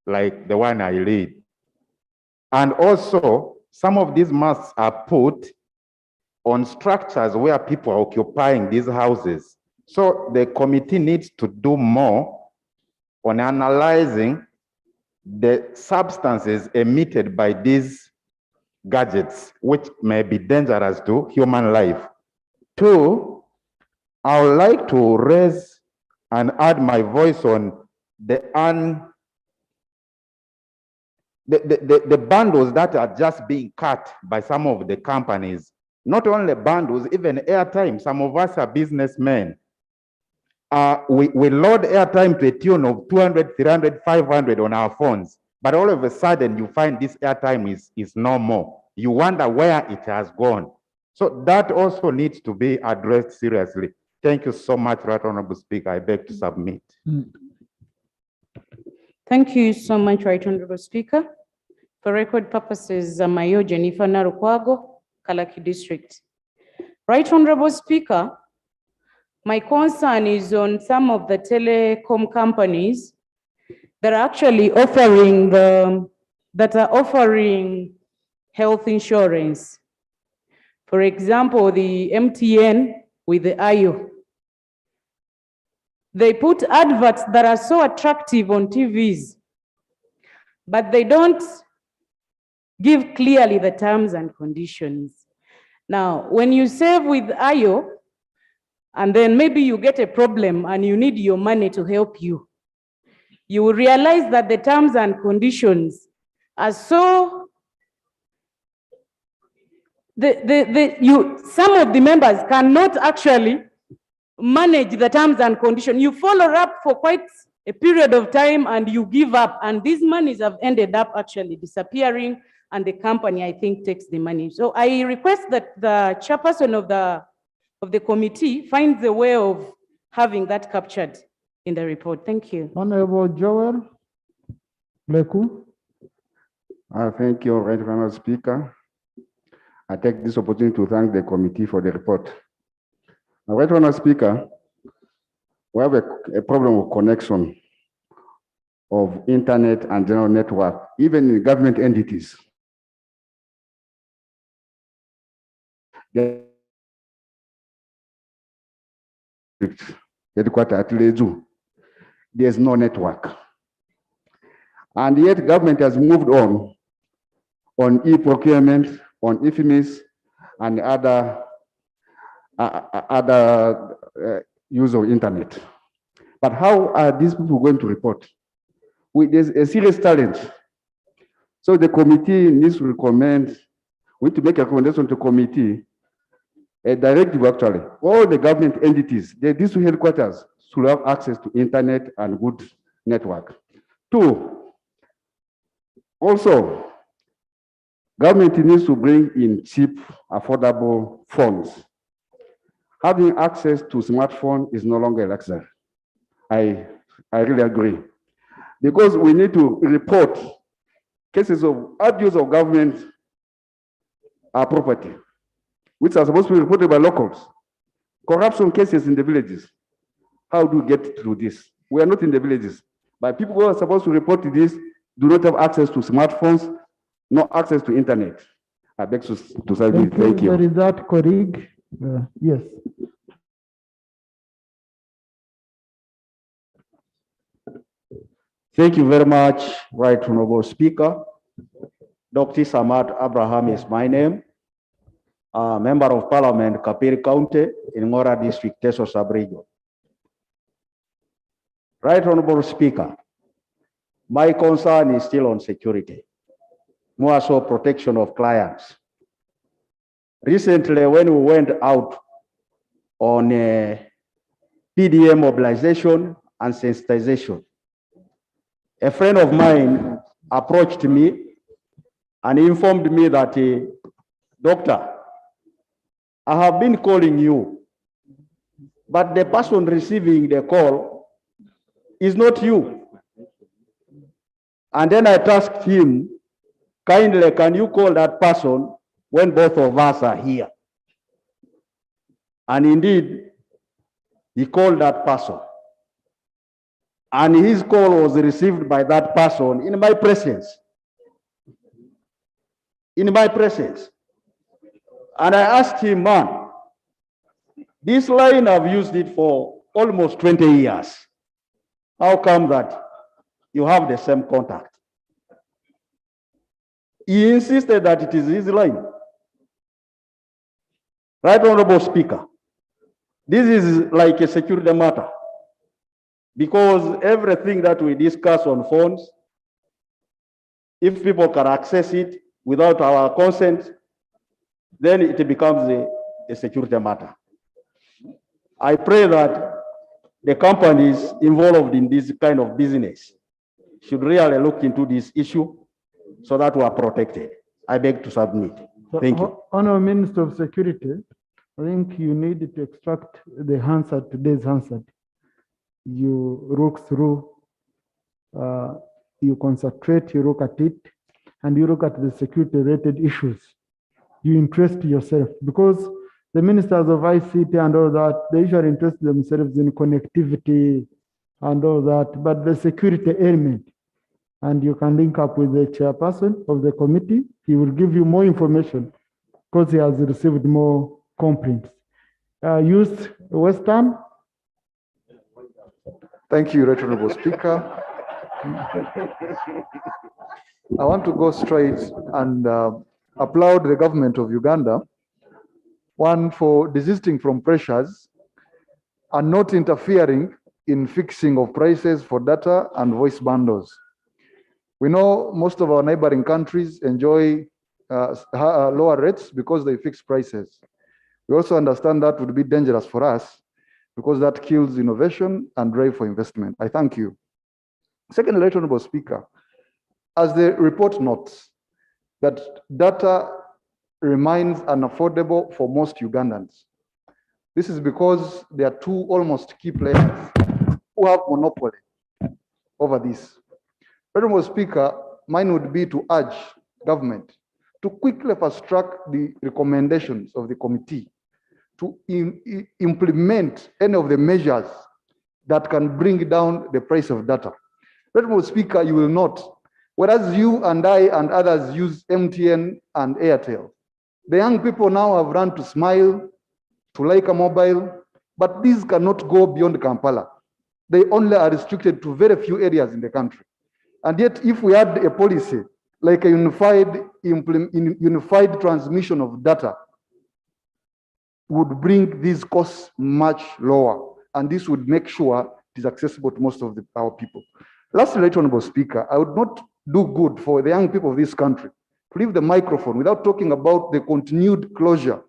like the one I lead. And also, some of these masks are put on structures where people are occupying these houses. So the committee needs to do more on analyzing the substances emitted by these gadgets, which may be dangerous to human life. Two, I would like to raise and add my voice on the bundles that are just being cut by some of the companies. Not only bundles, even airtime. Some of us are businessmen. We load airtime to a tune of 200, 300, 500 on our phones. But all of a sudden, you find this airtime is no more. You wonder where it has gone. So that also needs to be addressed seriously. Thank you so much, Right Honorable Speaker. I beg to submit. Thank you so much, Right Honorable Speaker. For record purposes, Mayo Jennifer Narukwago, Kalaki District. Right Honorable Speaker, my concern is on some of the telecom companies that are actually offering health insurance. For example, the MTN with the IO. They put adverts that are so attractive on TVs, but they don't give clearly the terms and conditions. Now, when you save with IO, and then maybe you get a problem and you need your money to help you, you will realize that the terms and conditions are so, some of the members cannot actually manage the terms and conditions. You follow up for quite a period of time and you give up, and these monies have ended up actually disappearing, and the company, I think, takes the money. So I request that the chairperson of the committee finds a way of having that captured in the report. Thank you. Honorable Joel Leku. Thank you, Right Honorable Speaker. I take this opportunity to thank the committee for the report. Right Honorable Speaker, we have a problem of connection of internet and general network, even in government entities. There's no network. And yet government has moved on e-procurement, on e-FIMIS, and other use of internet. But how are these people going to report? There's a serious challenge. So the committee needs to recommend, we need to make a recommendation to the committee, a directive actually. All the government entities, the district headquarters should have access to internet and good network. Two, also, Government needs to bring in cheap, affordable phones. Having access to smartphone is no longer a luxury. I really agree. Because we need to report cases of abuse of government property, which are supposed to be reported by locals. Corruption cases in the villages. How do we get through this? We are not in the villages, but people who are supposed to report this do not have access to smartphones, no access to internet. I beg to say thank you. There is that colleague. Yes. Thank you very much, Right Honorable Speaker. Dr. Samad Abraham is my name. Member of Parliament, Kapiri County, in Ngora District, Teso Sub-Region. Right Honorable Speaker, my concern is still on security, more so protection of clients. Recently, when we went out on PDM mobilization and sensitization, a friend of mine approached me and informed me that, Doctor, I have been calling you, but the person receiving the call is not you. And then I tasked him, kindly, can you call that person when both of us are here? And indeed, he called that person. And his call was received by that person in my presence. In my presence. And I asked him, man, this line I've used it for almost 20 years. How come that you have the same contact? He insisted that it is his line. Right Honorable Speaker, this is like a security matter. Because everything that we discuss on phones, if people can access it without our consent, then it becomes a security matter. I pray that the companies involved in this kind of business should really look into this issue so that we are protected. I beg to submit. Thank you. Honorable Minister of Security, I think you need to extract the Hansard, today's Hansard. You look through, you concentrate, you look at it, and you look at the security-related issues. You interest yourself, because the ministers of ICT and all that, they usually interest themselves in connectivity and all that, but the security element, and you can link up with the chairperson of the committee. He will give you more information because he has received more complaints. Youth Western. Thank you, Right Honorable Speaker. I want to go straight and applaud the government of Uganda, one, for desisting from pressures and not interfering in fixing of prices for data and voice bundles. We know most of our neighboring countries enjoy lower rates because they fix prices. We also understand that would be dangerous for us because that kills innovation and drive for investment. I thank you. Second, Right Honorable Speaker, as the report notes, that data remains unaffordable for most Ugandans. This is because there are two almost key players who have monopoly over this. Honorable Speaker, mine would be to urge government to quickly fast-track the recommendations of the committee to implement any of the measures that can bring down the price of data. Honorable Speaker, you will note, whereas you and I and others use MTN and Airtel, the young people now have run to Smile, to Laika Mobile, but these cannot go beyond Kampala. They only are restricted to very few areas in the country. And yet, if we had a policy like a unified transmission of data, would bring these costs much lower, and this would make sure it is accessible to most of our people. Lastly, Right Honorable Speaker, I would not do good for the young people of this country to leave the microphone without talking about the continued closure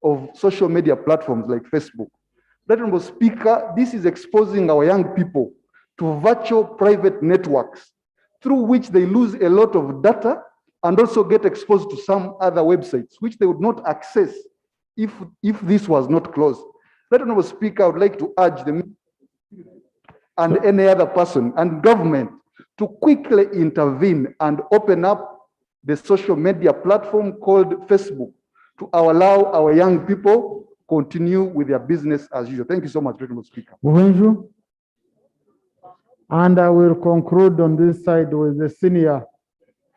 of social media platforms like Facebook. Right Honorable Speaker, this is exposing our young people to virtual private networks through which they lose a lot of data and also get exposed to some other websites which they would not access if this was not closed. Right, Honorable Speaker, I would like to urge the and any other person and government to quickly intervene and open up the social media platform called Facebook to allow our young people continue with their business as usual. Thank you so much, Honorable Speaker. Buhenju. And I will conclude on this side with the senior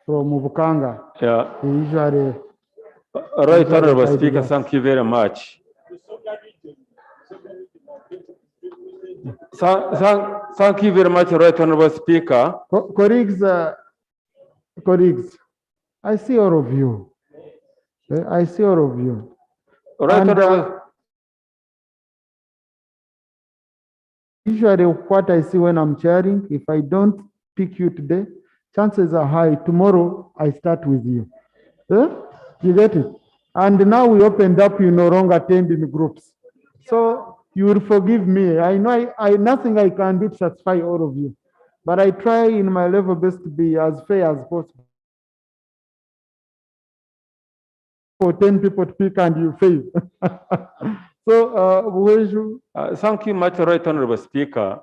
from Bukanga. Yeah. Usually, Right, Honorable Speaker, thank you very much. Thank you very much, Right Honorable Speaker. Colleagues, I see all of you. I see all of you. Right, and, usually what I see when I'm chairing, if I don't pick you today, chances are high tomorrow I start with you. You get it? And now we opened up, you no longer attend in groups. So you will forgive me. I know nothing I can do to satisfy all of you, but I try in my level best to be as fair as possible. For 10 people to pick and you fail. So, thank you much, Right Honorable Speaker.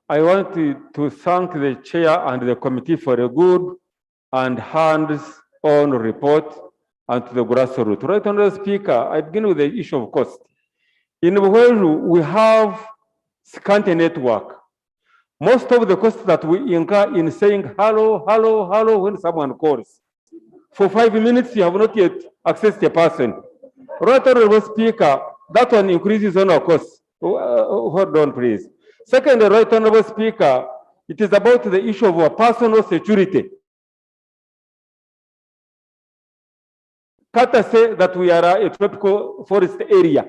I want to thank the chair and the committee for a good and hands-on report and to the grassroots. Right Honorable Speaker, I begin with the issue of cost. In Buheru, we have scanty network. Most of the costs that we incur in saying hello, hello, hello when someone calls. For 5 minutes, you have not yet accessed a person. Right Honorable Speaker, that one increases on our costs. Hold on, please. Second, Right Honorable Speaker, it is about the issue of our personal security. Kata say that we are a tropical forest area.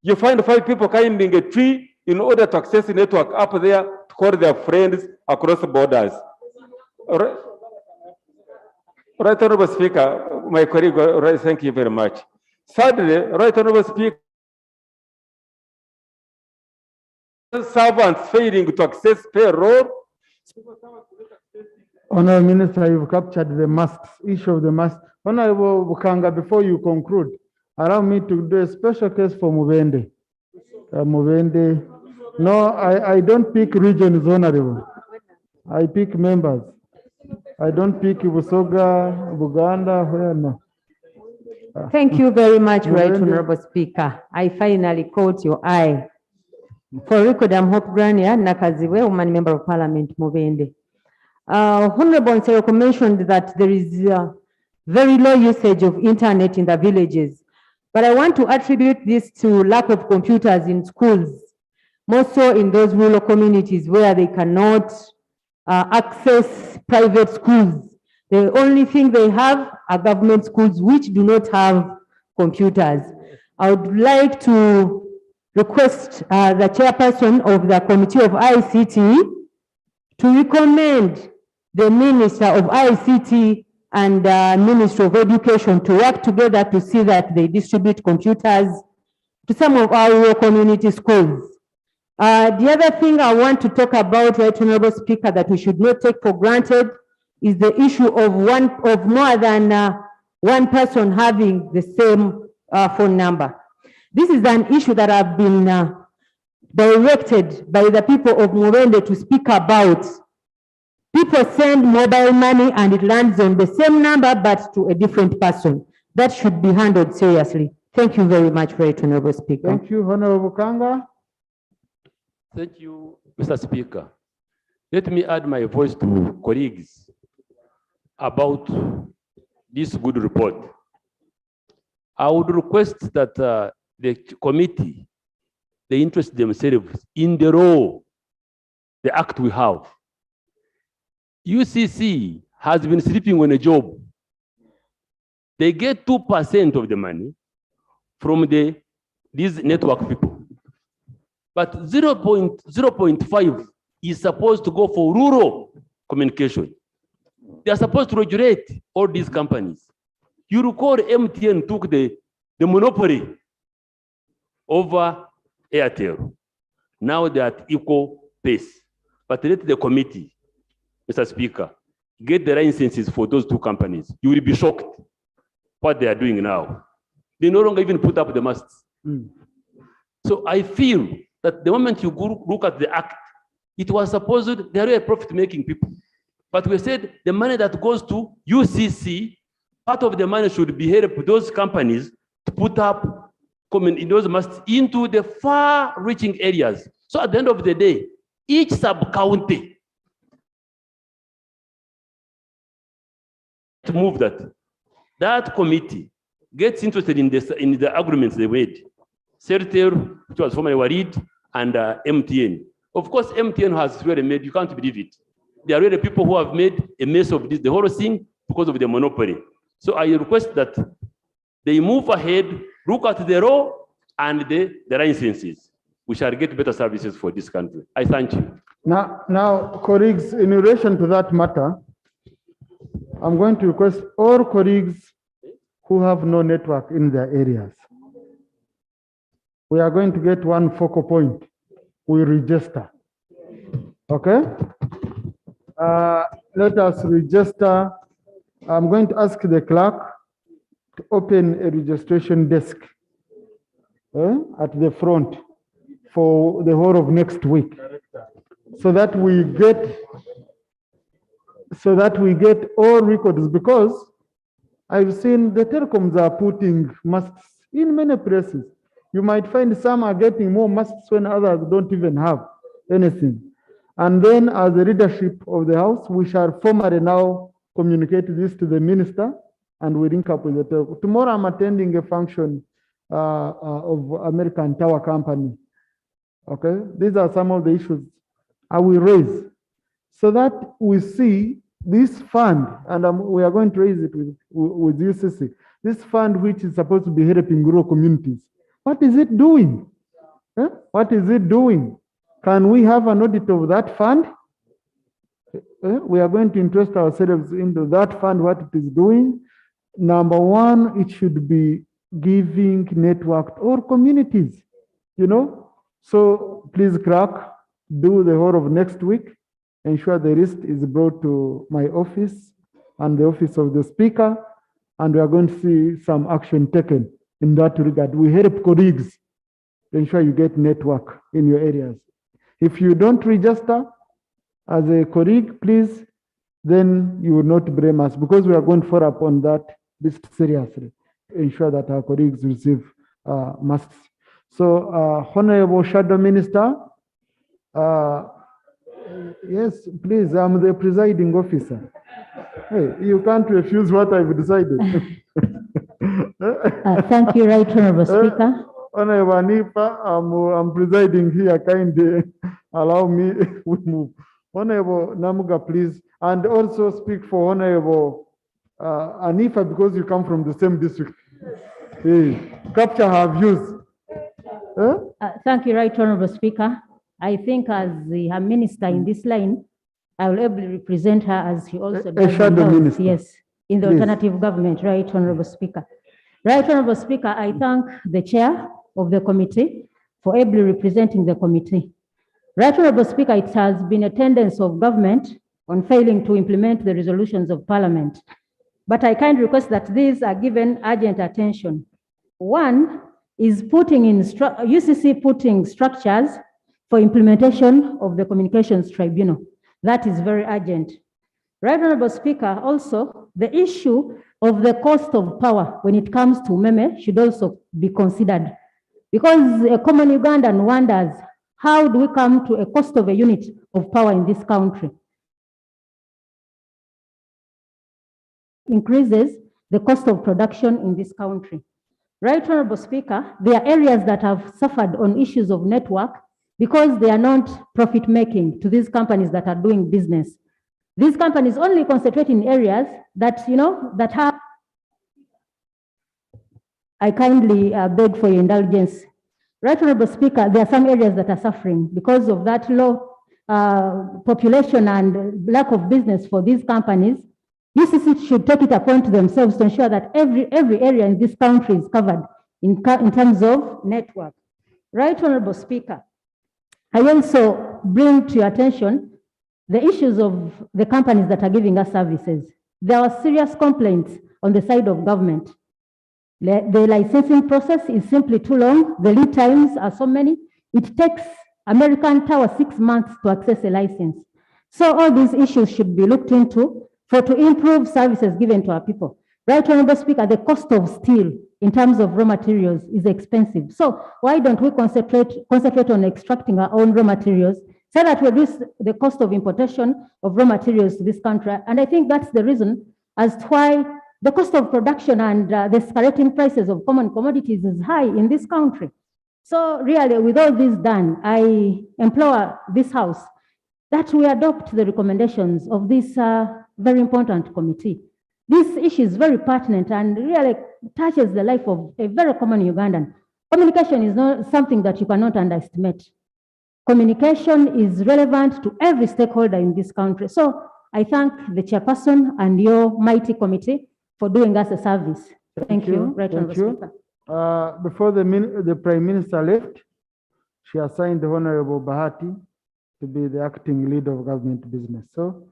You find 5 people climbing a tree in order to access the network up there to call their friends across the borders. Right Honorable Speaker, my colleague, thank you very much. Thirdly, Right Honorable Speaker, servants failing to access payroll. Honorable Minister, you've captured the masks, issue of the masks. Honorable Bukanga, before you conclude, allow me to do a special case for Mubende. Mubende. No, I don't pick regions, Honorable. I pick members. I don't pick Busoga, Buganda, where no. Thank you very much, Right Honorable Speaker. I finally caught your eye. For record, I'm Hope Grania Nakaziwe, woman member of Parliament, Mubende. Honorable Nsero mentioned that there is very low usage of internet in the villages, but I want to attribute this to lack of computers in schools, more so in those rural communities where they cannot access private schools. The only thing they have are government schools which do not have computers. I would like to request the chairperson of the Committee of ICT to recommend the Minister of ICT and Ministry of Education to work together to see that they distribute computers to some of our rural community schools. The other thing I want to talk about, Right Honorable Speaker, that we should not take for granted is the issue of more than one person having the same phone number. This is an issue that I've been directed by the people of Mubende to speak about. People send mobile money and it lands on the same number but to a different person. That should be handled seriously. Thank you very much, Right Honorable Speaker. Thank you, Honorable Kanga. Thank you, Mr. Speaker. Let me add my voice to colleagues about this good report. I would request that the committee, they interest themselves in the role, the act we have. UCC has been sleeping on a job. They get 2% of the money from these network people. But 0.5 is supposed to go for rural communication. They are supposed to regulate all these companies. You recall MTN took the monopoly over Airtel. Now they are at equal pace. But let the committee, Mr. Speaker, get the licenses for those two companies, you will be shocked what they are doing now. They no longer even put up the masts. So I feel that the moment you go look at the act, it was supposed they are profit-making people. But we said the money that goes to UCC, part of the money should be help those companies to put up in those masts into the far-reaching areas. So at the end of the day, each sub-county to move that committee gets interested in the agreements they made. Sertel, which was formerly Warid, and MTN. Of course, MTN has really made, you can't believe it. There are really people who have made a mess of this, the whole thing, because of the monopoly. So I request that they move ahead, look at the law and the licenses. We shall get better services for this country. I thank you. Now, colleagues, in relation to that matter, I'm going to request all colleagues who have no network in their areas. We are going to get one focal point. We register. Okay? Let us register. I'm going to ask the clerk to open a registration desk at the front for the whole of next week, so that we get all records, because I've seen the telecoms are putting masks in many places. You might find some are getting more masks when others don't even have anything. And then as the leadership of the House, we shall formally now communicate this to the minister, and we link up with the telco. Tomorrow I'm attending a function of American Tower Company. Okay, these are some of the issues I will raise, so that we see this fund, and we are going to raise it with UCC, this fund which is supposed to be helping rural communities. What is it doing? What is it doing? Can we have an audit of that fund? We are going to interest ourselves into that fund, what it is doing. Number one, it should be giving network to all communities, you know? So please, clerk, do the whole of next week. Ensure the list is brought to my office and the office of the speaker, and we are going to see some action taken in that regard. We help colleagues to ensure you get network in your areas. If you don't register as a colleague, please, then you will not blame us, because we are going to follow up on that list seriously, ensure that our colleagues receive masks. So, Honorable Shadow Minister, yes, please, I'm the presiding officer. Hey, you can't refuse what I've decided. Thank you, Right Honorable Speaker. Honorable Anifa, I'm presiding here. Kindly allow me we move. Honorable Namuga, please, and also speak for Honorable Anifa, because you come from the same district. Hey, capture her views. Thank you, Right Honorable Speaker. I think as her minister in this line, I will able to represent her as she also does. Shadow minister. Yes, in the Please. alternative government, Right Honorable Speaker. Right Honorable Speaker, I thank the chair of the committee for ably representing the committee. Right Honorable Speaker, it has been a tendency of government on failing to implement the resolutions of Parliament. But I kindly request that these are given urgent attention. One is putting in UCC putting structures for implementation of the Communications Tribunal. That is very urgent. Right Honorable Speaker, also the issue of the cost of power when it comes to Meme should also be considered, because a common Ugandan wonders, how do we come to a cost of a unit of power in this country? Increases the cost of production in this country. Right Honorable Speaker, there are areas that have suffered on issues of network because they are not profit-making to these companies that are doing business. These companies only concentrate in areas that, you know, that have. I kindly beg for your indulgence. Right Honorable Speaker, there are some areas that are suffering because of that low population and lack of business for these companies. UCC should take it upon themselves to ensure that every area in this country is covered in terms of network. Right Honorable Speaker, I also bring to your attention the issues of the companies that are giving us services. There are serious complaints on the side of government. The licensing process is simply too long. The lead times are so many. It takes American Tower 6 months to access a license. So all these issues should be looked into to improve services given to our people. Right, Honorable Speaker, the cost of steel in terms of raw materials is expensive. So why don't we concentrate on extracting our own raw materials so that we reduce the cost of importation of raw materials to this country? And I think that's the reason as to why the cost of production and the escalating prices of common commodities is high in this country. So really, with all this done, I implore this House that we adopt the recommendations of this very important committee. This issue is very pertinent and really touches the life of a very common Ugandan. Communication is not something that you cannot underestimate. Communication is relevant to every stakeholder in this country. So I thank the chairperson and your mighty committee for doing us a service. Thank you. Right, Honorable Speaker. Before the Prime Minister left, she assigned the Honorable Bahati to be the acting leader of government business. So,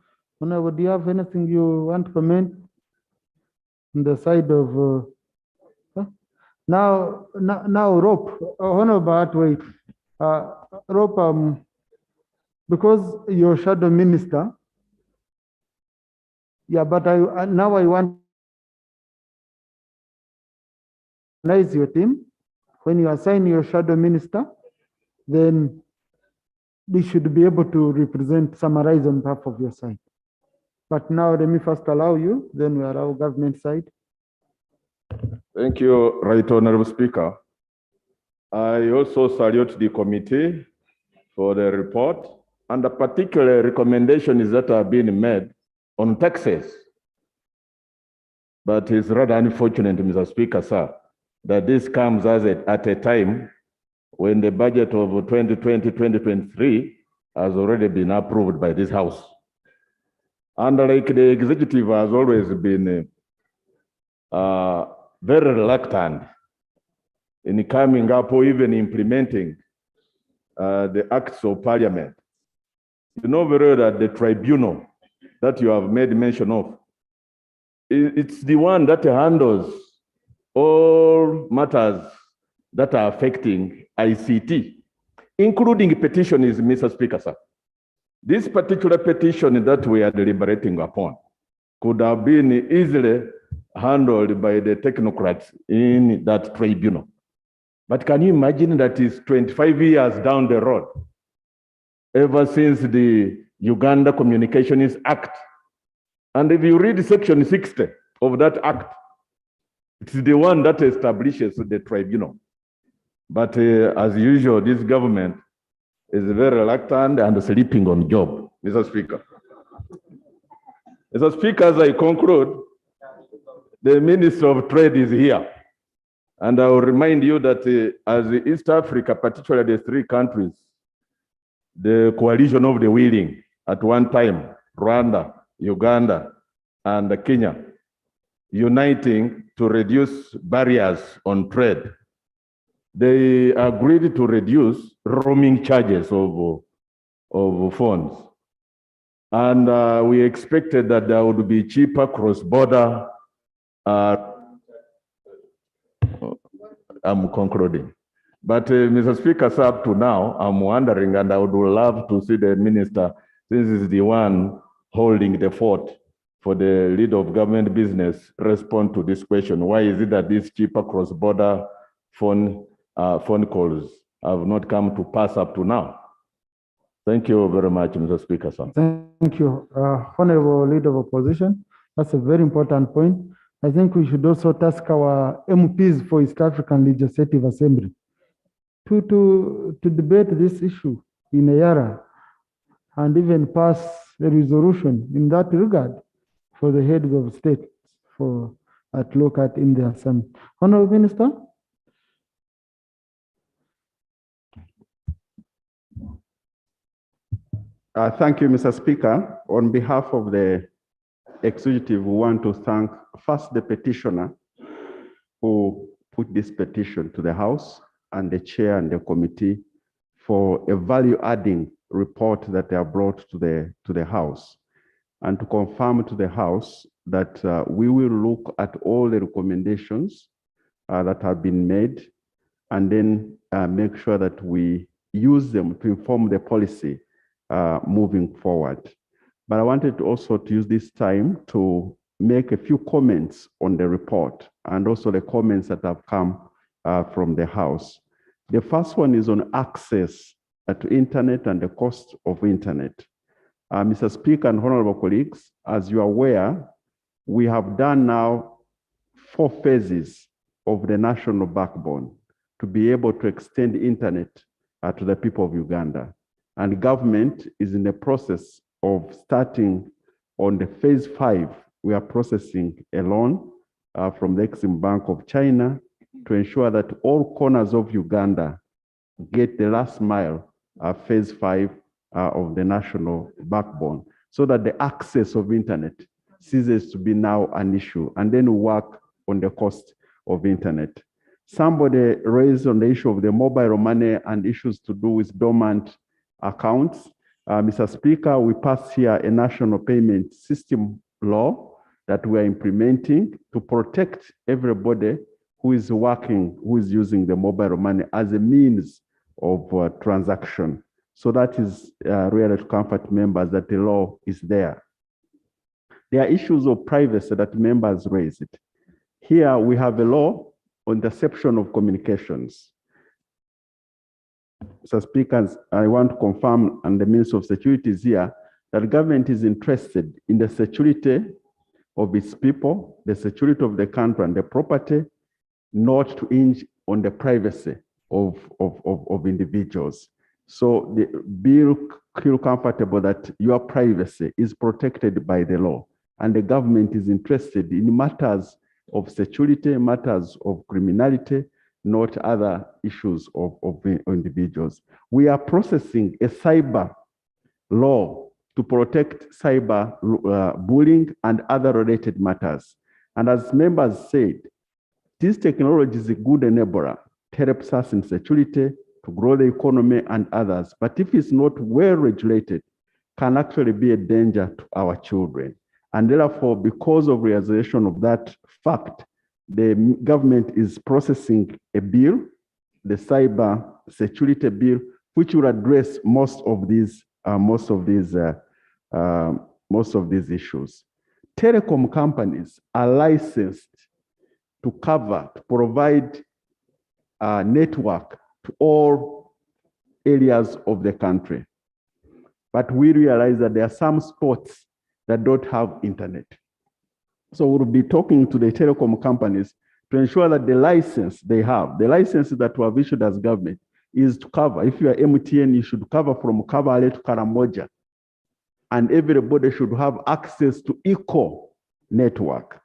Honorable, do you have anything you want to comment on the side of now Rope? Honorable Bahati, wait. Rope, because you're shadow minister, yeah, but now I want to analyze your team. When you assign your shadow minister, then they should be able to summarize on behalf of your side. But now let me first allow you, then we allow government side. Thank you, Right Honorable Speaker. I also salute the committee for the report and the particular recommendations that are being made on taxes. But it's rather unfortunate, Mr. Speaker, sir, that this comes at a time when the budget of 2020-2023 has already been approved by this House. And like the executive has always been very reluctant in coming up or even implementing the acts of parliament. You know very well that the tribunal that you have made mention of, it's the one that handles all matters that are affecting ICT, including petitions, Mr. Speaker, sir. This particular petition that we are deliberating upon could have been easily handled by the technocrats in that tribunal. But can you imagine that is 25 years down the road, ever since the Uganda Communications Act? And if you read section 60 of that act, it's the one that establishes the tribunal. But as usual, this government is very reluctant and sleeping on job, Mr. Speaker. Mr. Speaker, as I conclude, the Minister of Trade is here. And I will remind you that as East Africa, particularly the 3 countries, the coalition of the willing at one time, Rwanda, Uganda, and Kenya, uniting to reduce barriers on trade. They agreed to reduce roaming charges of phones. And we expected that there would be cheaper cross-border. I'm concluding. But Mr. Speaker, so up to now, I'm wondering, and I would love to see the minister, this is the one holding the fort for the lead of government business, respond to this question. Why is it that these cheaper cross-border phone calls have not come to pass up to now? Thank you very much, Mr. Speaker, sir. Thank you, Honorable Leader of Opposition. That's a very important point. I think we should also task our MPs for East African Legislative Assembly to debate this issue in EARA and even pass a resolution in that regard for the heads of state at look at in the assembly. Honorable Minister. Thank you, Mr. Speaker. On behalf of the executive, we want to thank first the petitioner who put this petition to the House and the chair and the committee for a value-adding report that they have brought to the House, and to confirm to the House that we will look at all the recommendations that have been made, and then make sure that we use them to inform the policy moving forward. But I wanted also to use this time to make a few comments on the report and also the comments that have come from the House. The first one is on access to internet and the cost of internet. Mr. Speaker and honorable colleagues, as you are aware, we have done now 4 phases of the national backbone to be able to extend internet to the people of Uganda. And government is in the process of starting on the phase 5. We are processing a loan from the Exim Bank of China to ensure that all corners of Uganda get the last mile phase 5 of the national backbone, so that the access of internet ceases to be now an issue, and then we work on the cost of internet. Somebody raised on the issue of the mobile money and issues to do with dormant accounts. Mr. Speaker, we passed here a national payment system law that we are implementing to protect everybody who is working, who is using the mobile money as a means of transaction. So that is really to comfort members that the law is there. There are issues of privacy that members raised. Here we have a law on interception of communications. Mr. Speaker, I want to confirm, and the Minister of Security is here, that the government is interested in the security of its people, the security of the country and the property, not to inch on the privacy of individuals. So the bill feel comfortable that your privacy is protected by the law, and the government is interested in matters of security, matters of criminality, not other issues of individuals. We are processing a cyber law to protect cyber bullying and other related matters. And as members said, this technology is a good enabler. It helps us in security, to grow the economy and others. But if it's not well regulated, can actually be a danger to our children. And therefore, because of realization of that fact, the government is processing a bill, the cyber security bill, which will address most of these issues. Telecom companies are licensed to provide network to all areas of the country. But we realize that there are some spots that don't have internet. So we'll be talking to the telecom companies to ensure that the license they have, the licenses that we have issued as government, is to cover. If you are MTN, you should cover from Kabale to Karamoja. And everybody should have access to equal network.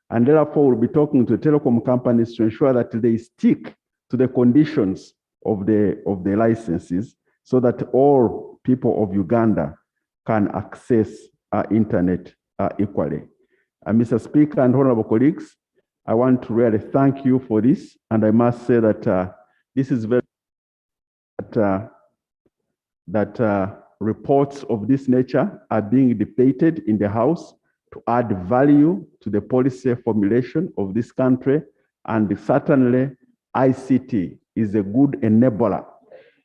And therefore, we'll be talking to the telecom companies to ensure that they stick to the conditions of the licenses, so that all people of Uganda can access internet equally. Mr. Speaker and honorable colleagues, I want to really thank you for this, and I must say that this is very that reports of this nature are being debated in the House to add value to the policy formulation of this country, and certainly ICT is a good enabler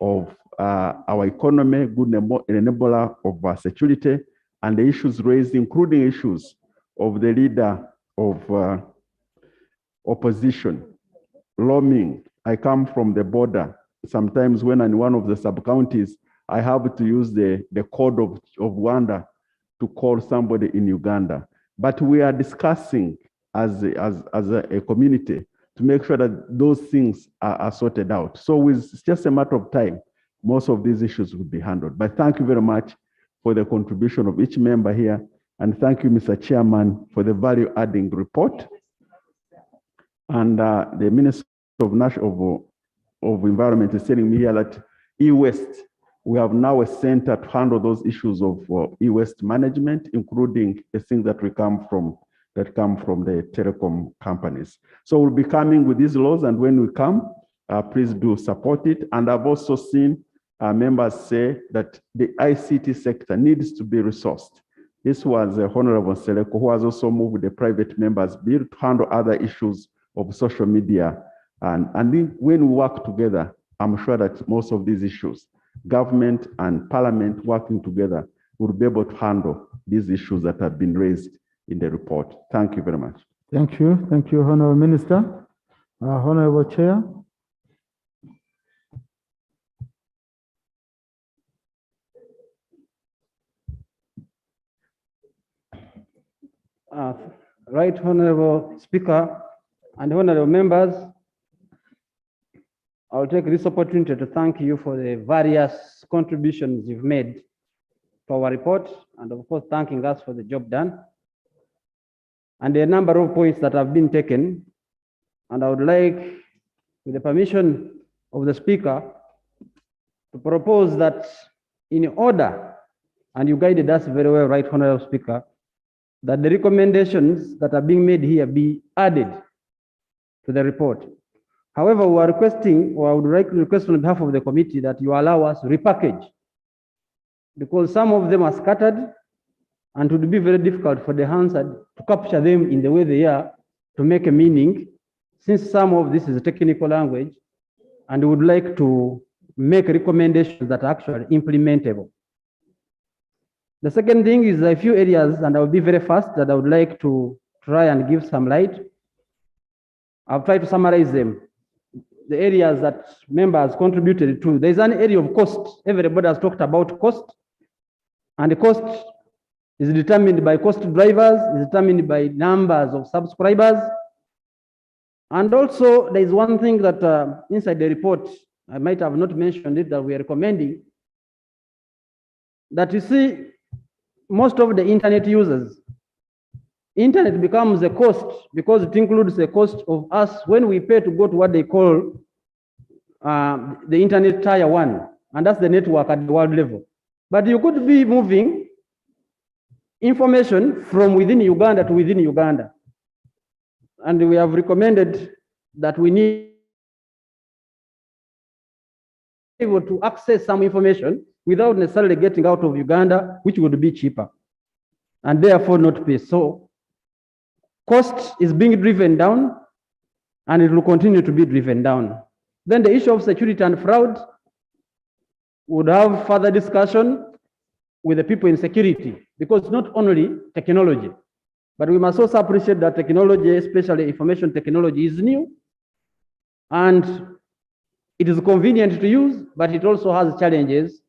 of our economy, good enabler of our security, and the issues raised, including issues of the leader of opposition, lawming. I come from the border. Sometimes when in one of the sub-counties, I have to use the code of Rwanda to call somebody in Uganda. But we are discussing as a community to make sure that those things are sorted out. So it's just a matter of time, most of these issues will be handled. But thank you very much for the contribution of each member here. And thank you, Mr. Chairman, for the value-adding report. And the Minister of Environment is telling me here that e-waste, we have now a center to handle those issues of e-waste management, including the things that come from the telecom companies. So we'll be coming with these laws, and when we come, please do support it. And I've also seen our members say that the ICT sector needs to be resourced. This was Honorable Seleko, who has also moved the private members bill to handle other issues of social media. And then when we work together, I'm sure that most of these issues, government and parliament working together, will be able to handle these issues that have been raised in the report. Thank you very much. Thank you. Thank you, Honorable Minister. Honorable Chair. Right Honorable Speaker and honorable members, I'll take this opportunity to thank you for the various contributions you've made to our report, and of course thanking us for the job done. And a number of points that have been taken, and I would like, with the permission of the Speaker, to propose that in order, and you guided us very well, Right Honorable Speaker, that the recommendations that are being made here be added to the report. However, we are requesting, or I would like to request on behalf of the committee, that you allow us to repackage, because some of them are scattered and it would be very difficult for the Hansard to capture them in the way they are to make a meaning, since some of this is technical language, and we would like to make recommendations that are actually implementable. The second thing is a few areas, and I will be very fast, that I would like to try and give some light. I'll try to summarize them. The areas that members contributed to. There's an area of cost. Everybody has talked about cost. And the cost is determined by cost drivers, is determined by numbers of subscribers. And also, there is one thing that inside the report, I might have not mentioned it, that we are recommending, that you see, most of the internet users, internet becomes a cost because it includes the cost of us when we pay to go to what they call the internet tier 1, and that's the network at the world level. But you could be moving information from within Uganda to within Uganda. And we have recommended that we need able to access some information without necessarily getting out of Uganda, which would be cheaper and therefore not pay. So cost is being driven down and it will continue to be driven down. Then the issue of security and fraud would have further discussion with the people in security, because not only technology, but we must also appreciate that technology, especially information technology, is new and it is convenient to use, but it also has challenges.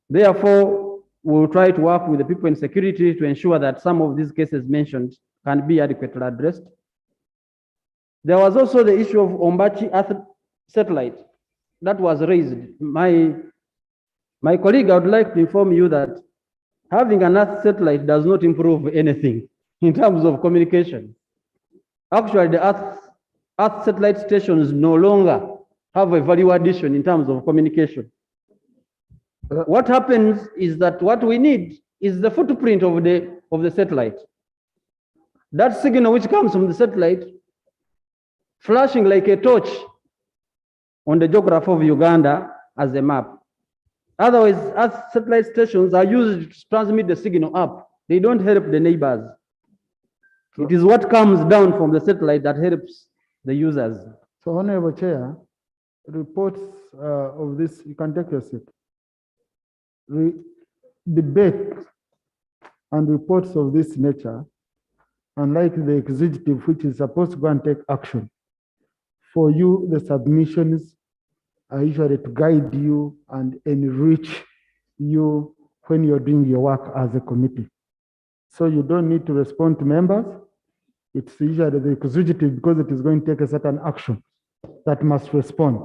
Therefore, we'll try to work with the people in security to ensure that some of these cases mentioned can be adequately addressed. There was also the issue of Ombachi Earth satellite that was raised. My colleague, I would like to inform you that having an Earth satellite does not improve anything in terms of communication. Actually, the Earth satellite stations no longer have a value addition in terms of communication. What happens is that what we need is the footprint of the satellite. That signal which comes from the satellite flashing like a torch on the geography of Uganda as a map. Otherwise, Earth satellite stations are used to transmit the signal up. They don't help the neighbors. It is what comes down from the satellite that helps the users. So, Honorable Chair, reports of this, you can take your seat. Debate and reports of this nature, unlike the executive, which is supposed to go and take action, for you, the submissions are usually to guide you and enrich you when you're doing your work as a committee. So you don't need to respond to members. It's usually the executive, because it is going to take a certain action, that must respond.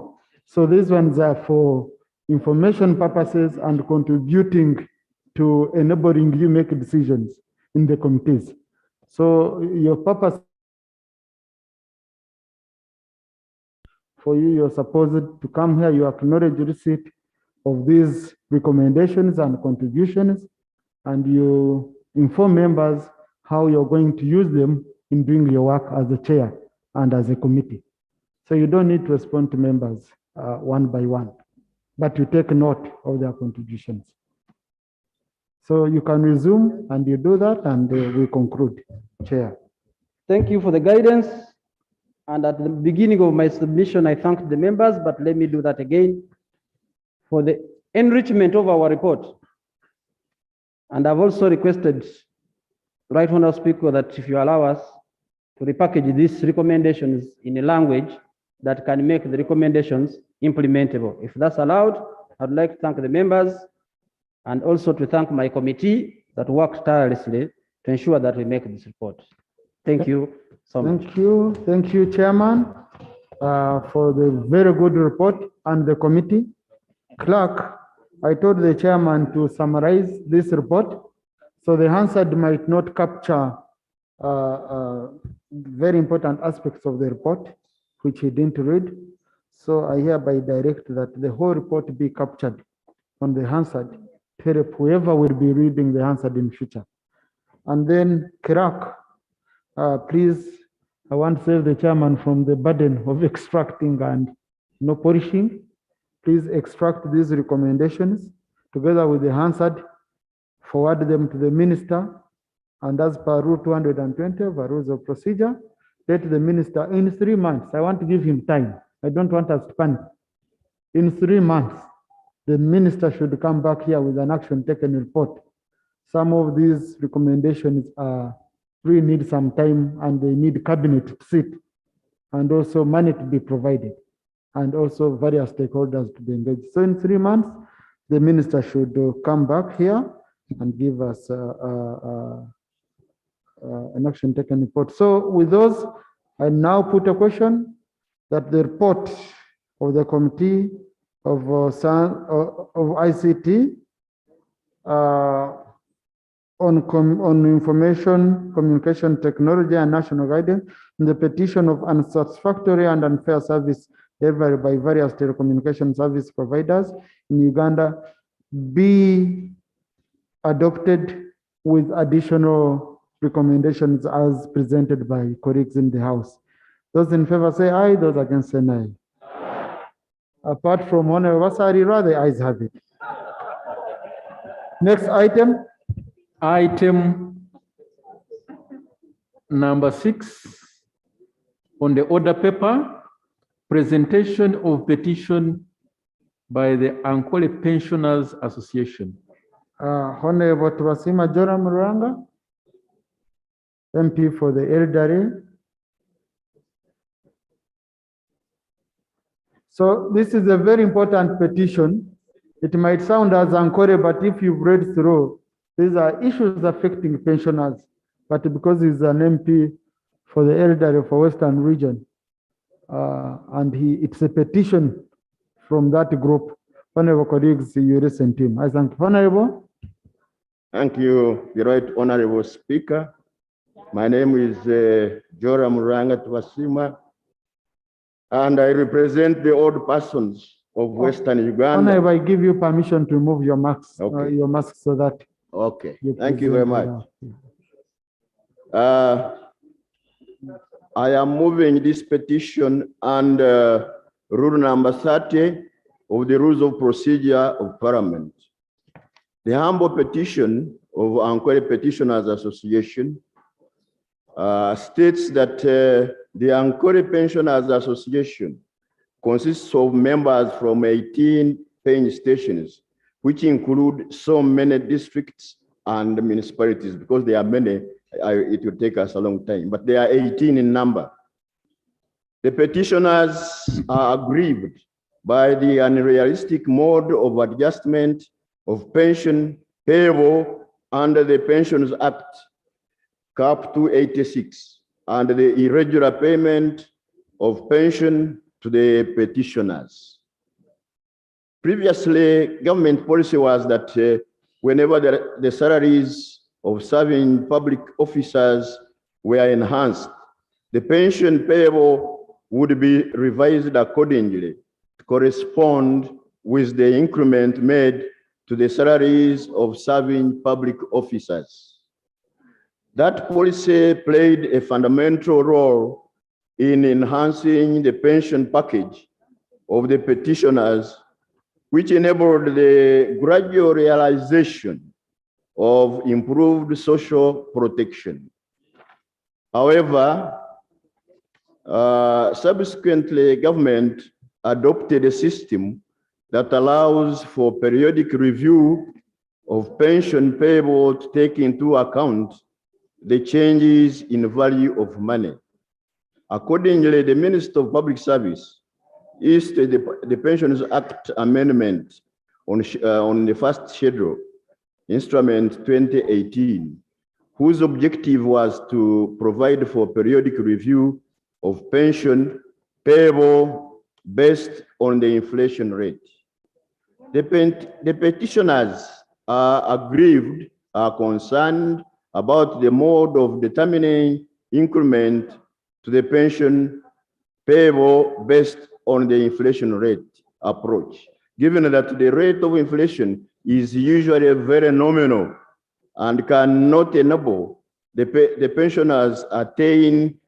So these ones are for information purposes and contributing to enabling you make decisions in the committees. So your purpose for you, you're supposed to come here, you acknowledge receipt of these recommendations and contributions, and you inform members how you're going to use them in doing your work as a chair and as a committee. So you don't need to respond to members one by one. but you take note of their contributions. So you can resume and you do that and we conclude, Chair. Thank you for the guidance. And at the beginning of my submission, I thanked the members, but let me do that again for the enrichment of our report. And I've also requested, Right Honourable Speaker, that if you allow us to repackage these recommendations in a language that can make the recommendations implementable. If that's allowed, I'd like to thank the members and also to thank my committee that worked tirelessly to ensure that we make this report. Thank you so much. Thank you, Chairman, for the very good report and the committee. Clerk, I told the chairman to summarize this report, so the Hansard might not capture very important aspects of the report, which he didn't read. So I hereby direct that the whole report be captured on the Hansard to help whoever will be reading the Hansard in future. And then, Clerk, please, I want to save the chairman from the burden of extracting and polishing. Please extract these recommendations together with the Hansard, forward them to the minister, and as per Rule 220 of our Rules of Procedure, let the minister in 3 months, I want to give him time. I don't want us to panic. In 3 months, the minister should come back here with an action taken report. Some of these recommendations really need some time and they need cabinet to sit and also money to be provided and also various stakeholders to be engaged. So in 3 months, the minister should come back here and give us an action taken report. So with those, I now put a question that the report of the committee of ICT on information, communication technology and national guidance, and the petition of unsatisfactory and unfair service delivered by various telecommunication service providers in Uganda be adopted with additional recommendations as presented by colleagues in the House. Those in favor say aye, those against say nay. Apart from Honorable Wasarira, the ayes have it. Next item. Item number 6 on the order paper, presentation of petition by the Ankole Pensioners Association. Honorable Twasima Joram Muranga, MP for the elderly. So this is a very important petition. It might sound as Ankole, but if you've read through, these are issues affecting pensioners, but because he's an MP for the elderly for Western region, and it's a petition from that group. Honorable colleagues, you listen to him. I thank you. Honorable. Thank you, the Right Honorable Speaker. My name is Joram Muranga Twasima, and I represent the old persons of Western Uganda. Honorable, I give you permission to remove your mask, so that. Okay, thank you very much. I am moving this petition under rule number 30 of the Rules of Procedure of Parliament. The humble petition of Ankole Petitioners Association states that the Ankole Pensioners Association consists of members from 18 paying stations, which include so many districts and municipalities. Because there are many, it will take us a long time, but they are 18 in number. The petitioners are aggrieved by the unrealistic mode of adjustment of pension payable under the Pensions Act, Cap 286, and the irregular payment of pension to the petitioners. Previously, government policy was that whenever the salaries of serving public officers were enhanced, the pension payable would be revised accordingly to correspond with the increment made to the salaries of serving public officers. That policy played a fundamental role in enhancing the pension package of the petitioners which enabled the gradual realization of improved social protection. However, subsequently, government adopted a system that allows for periodic review of pension payable to take into account the changes in value of money. Accordingly, the Minister of Public Service issued the Pensions Act Amendment on the first schedule, Instrument 2018, whose objective was to provide for periodic review of pension payable based on the inflation rate. The petitioners are aggrieved, are concerned about the mode of determining increment to the pension payable based on the inflation rate approach, given that the rate of inflation is usually very nominal and cannot enable the pensioners attain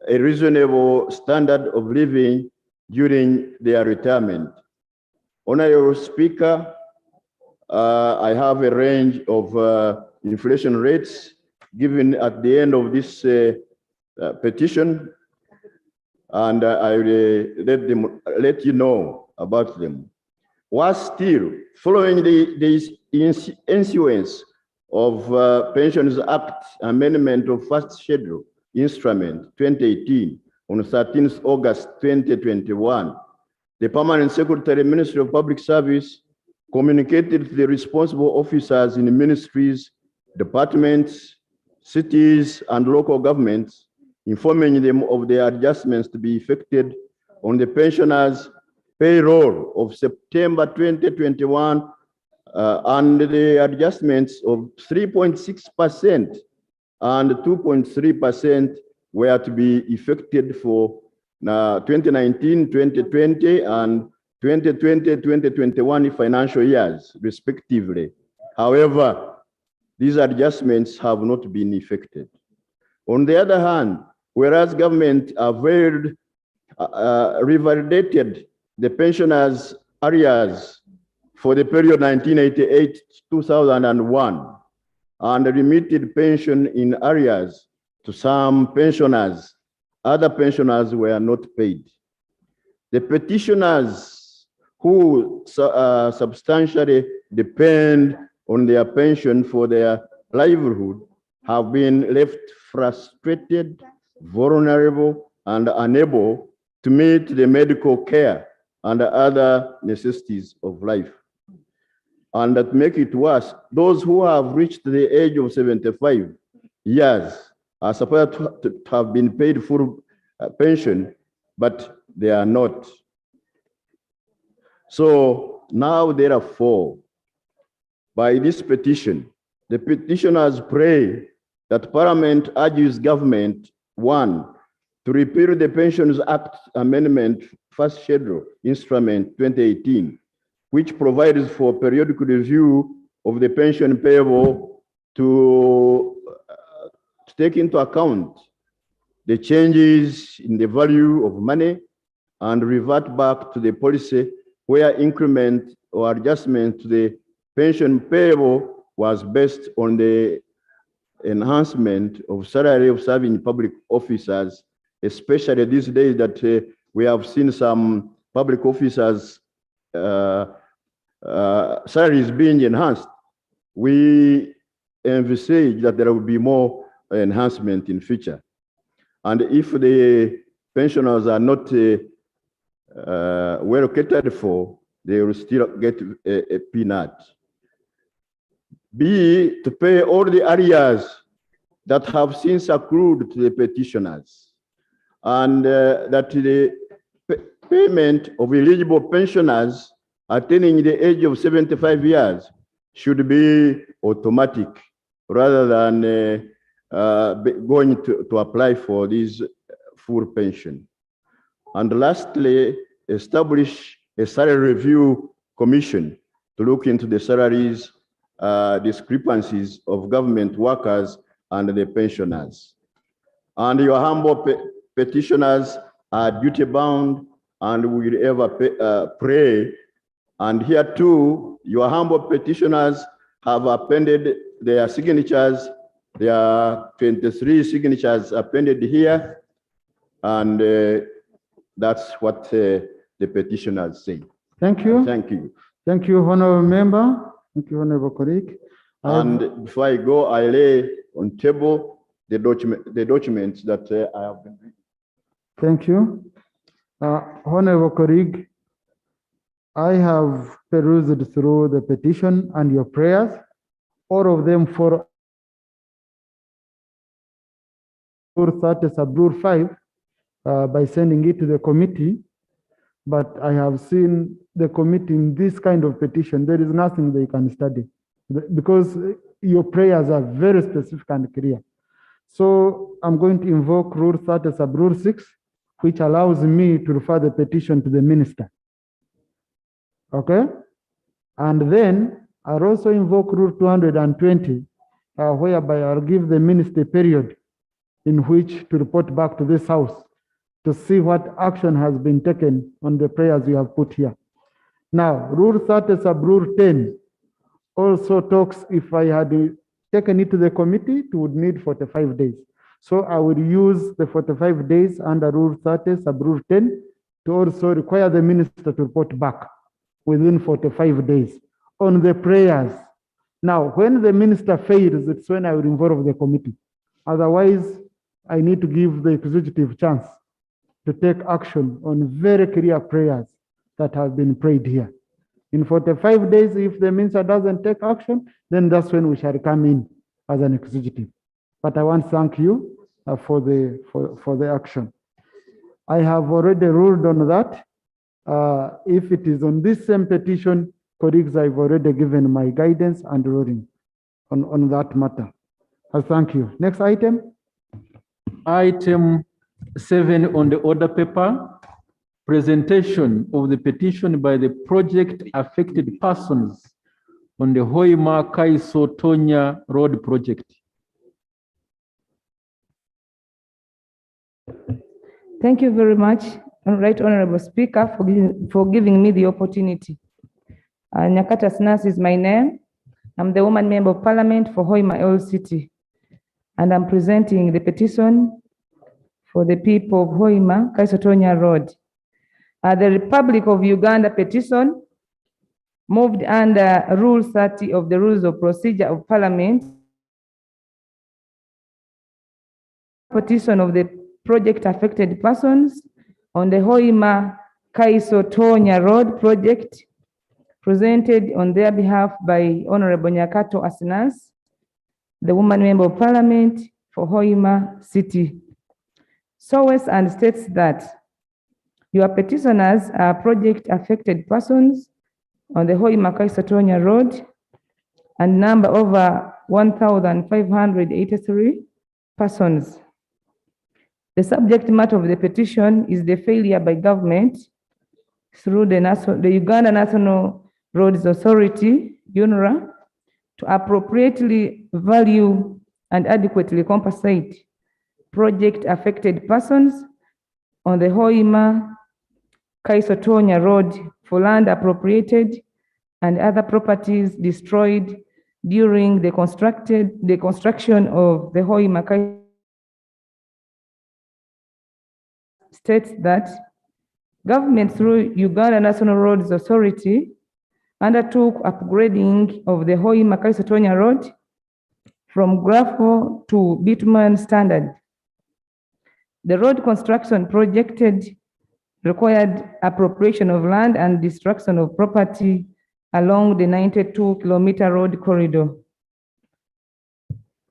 a reasonable standard of living during their retirement. Honorable Speaker, I have a range of inflation rates given at the end of this petition, and I will let you know about them. Worse still, following the issuance of Pensions Act Amendment of First Schedule Instrument 2018 on 13th August 2021, the Permanent Secretary, Ministry of Public Service, communicated to the responsible officers in ministries, departments, cities, and local governments, informing them of the adjustments to be effected on the pensioners' payroll of September 2021 and the adjustments of 3.6% and 2.3% were to be effected for 2019-2020 and 2020-2021 financial years, respectively. However, these adjustments have not been effected. On the other hand, whereas government revalidated the pensioners' arrears for the period 1988-2001 and remitted pension in arrears to some pensioners, other pensioners were not paid. The petitioners who substantially depend on their pension for their livelihood have been left frustrated, vulnerable, and unable to meet the medical care and other necessities of life. And that make it worse, those who have reached the age of 75 years are supposed to have been paid full pension, but they are not. So now, therefore, by this petition, the petitioners pray that Parliament urges government, one, to repeal the Pensions Act Amendment First Schedule Instrument 2018, which provides for periodic review of the pension payable to take into account the changes in the value of money and revert back to the policy where increment or adjustment to the pension payable was based on the enhancement of salary of serving public officers, especially these days that we have seen some public officers' salaries being enhanced. We envisage that there will be more enhancement in future. And if the pensioners are not well catered for, they will still get a peanut. B, to pay all the arrears that have since accrued to the petitioners, and that the payment of eligible pensioners attaining the age of 75 years should be automatic rather than going to apply for this full pension. And lastly, establish a salary review commission to look into the salaries discrepancies of government workers and the pensioners. And your humble petitioners are duty bound and will ever pray And here too, your humble petitioners have appended their signatures. There are 23 signatures appended here. And that's what the petitioners say. Thank you. Thank you. Thank you, Honorable Member. Thank you, Honorable colleague. And before I go, I lay on table the documents that I have been reading. Thank you. Honorable colleague, I have perused through the petition and your prayers, all of them for Rule 30 sub Rule 5 by sending it to the committee. But I have seen the committee in this kind of petition, there is nothing they can study because your prayers are very specific and clear. So I'm going to invoke Rule 30 sub Rule 6, which allows me to refer the petition to the minister. Okay? And then I'll also invoke Rule 220, whereby I'll give the minister a period in which to report back to this house to see what action has been taken on the prayers you have put here. Now, Rule 30 sub Rule 10 also talks, if I had taken it to the committee, it would need 45 days. So I will use the 45 days under Rule 30 sub Rule 10 to also require the minister to report back within 45 days on the prayers. Now, when the minister fails, it's when I will involve the committee. Otherwise, I need to give the executive chance to take action on very clear prayers that have been prayed here. In 45 days, if the minister doesn't take action, then that's when we shall come in as an executive. But I want to thank you for the action. I have already ruled on that. If it is on this same petition, colleagues, I've already given my guidance and ruling on that matter. Thank you. Next item. Item 7 on the order paper, presentation of the petition by the project affected persons on the Hoima Kaiso Tonya Road project. Thank you very much, Right Honorable Speaker, for giving me the opportunity. Nyakata Snas is my name. I'm the woman member of parliament for Hoima LCT, and I'm presenting the petition for the people of Hoima Kaiso Tonya Road. The Republic of Uganda petition moved under Rule 30 of the Rules of Procedure of Parliament. Petition of the project affected persons on the Hoima Kaiso Tonya Road project, presented on their behalf by Honorable Nyakato Asinas, the woman member of parliament for Hoima City. SOWES and states that your petitioners are project affected persons on the Hoima Kaiso Tonya Road and number over 1,583 persons. The subject matter of the petition is the failure by government through the Uganda National Roads Authority, UNRA, to appropriately value and adequately compensate project affected persons on the Hoima Kaiso Tonya Road for land appropriated and other properties destroyed during the construction of the Hoima Kaiso. States that government through Uganda National Roads Authority undertook upgrading of the Hoima Kaiso Tonya Road from gravel to bitumen standard. The road construction projected required appropriation of land and destruction of property along the 92-kilometer road corridor.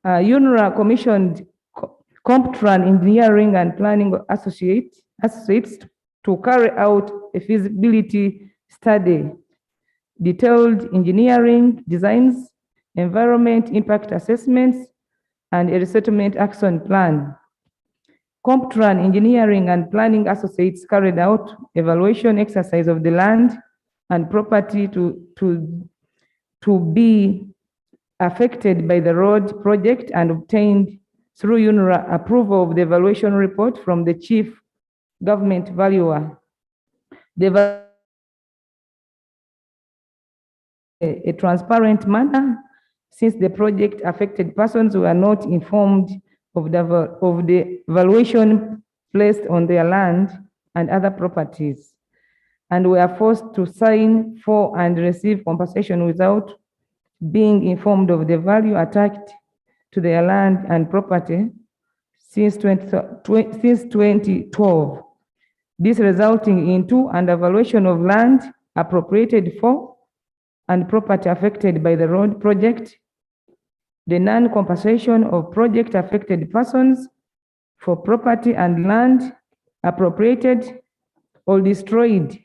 UNRA commissioned Comptran Engineering and Planning Associates to carry out a feasibility study, detailed engineering designs, environment impact assessments, and a resettlement action plan. Comptran Engineering and Planning Associates carried out evaluation exercise of the land and property to be affected by the road project and obtained through UNRA approval of the evaluation report from the chief government valuer. The a transparent manner, since the project affected persons were not informed of the valuation placed on their land and other properties, and were forced to sign for and receive compensation without being informed of the value attached to their land and property since 2012. This resulting into undervaluation of land appropriated for and property affected by the road project, the non-compensation of project affected persons for property and land appropriated or destroyed,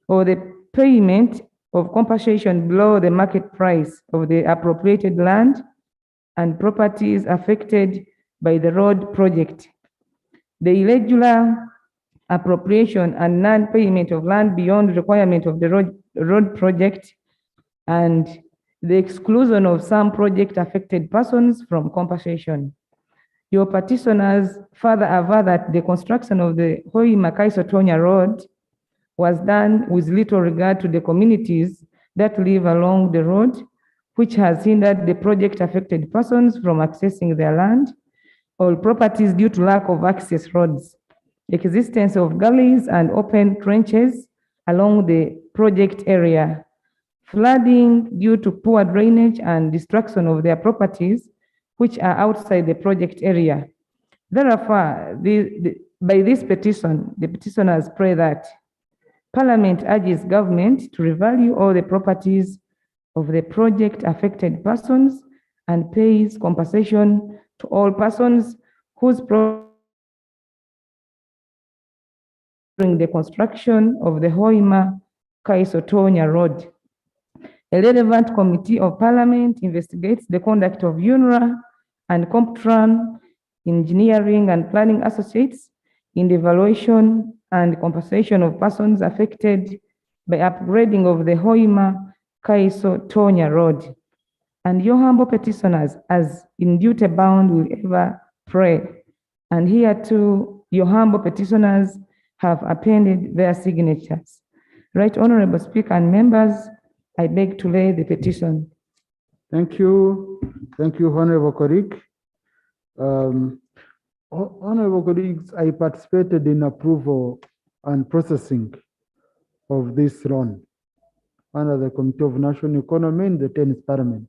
or the payment of compensation below the market price of the appropriated land and properties affected by the road project. The irregular appropriation and non-payment of land beyond requirement of the road project, and the exclusion of some project affected persons from compensation. Your petitioners further aver that the construction of the Hoima-Kaiso-Tonya Road was done with little regard to the communities that live along the road, which has hindered the project affected persons from accessing their land or properties due to lack of access roads, existence of gullies and open trenches along the project area, flooding due to poor drainage and destruction of their properties, which are outside the project area. Therefore, by this petition, the petitioners pray that Parliament urges government to revalue all the properties of the project affected persons and pays compensation to all persons whose during the construction of the Hoima-Kaiso-Tonya Road. A relevant committee of Parliament investigates the conduct of UNRA and Comptran Engineering and Planning Associates in the evaluation and compensation of persons affected by upgrading of the Hoima-Kaiso-Tonya Road. And your humble petitioners, as in duty bound, will ever pray. And here too, your humble petitioners have appended their signatures. Right Honorable Speaker and members, I beg to lay the petition. Thank you. Thank you, Honorable Korik. Honorable colleagues, I participated in approval and processing of this loan under the Committee of National Economy in the 10th Parliament.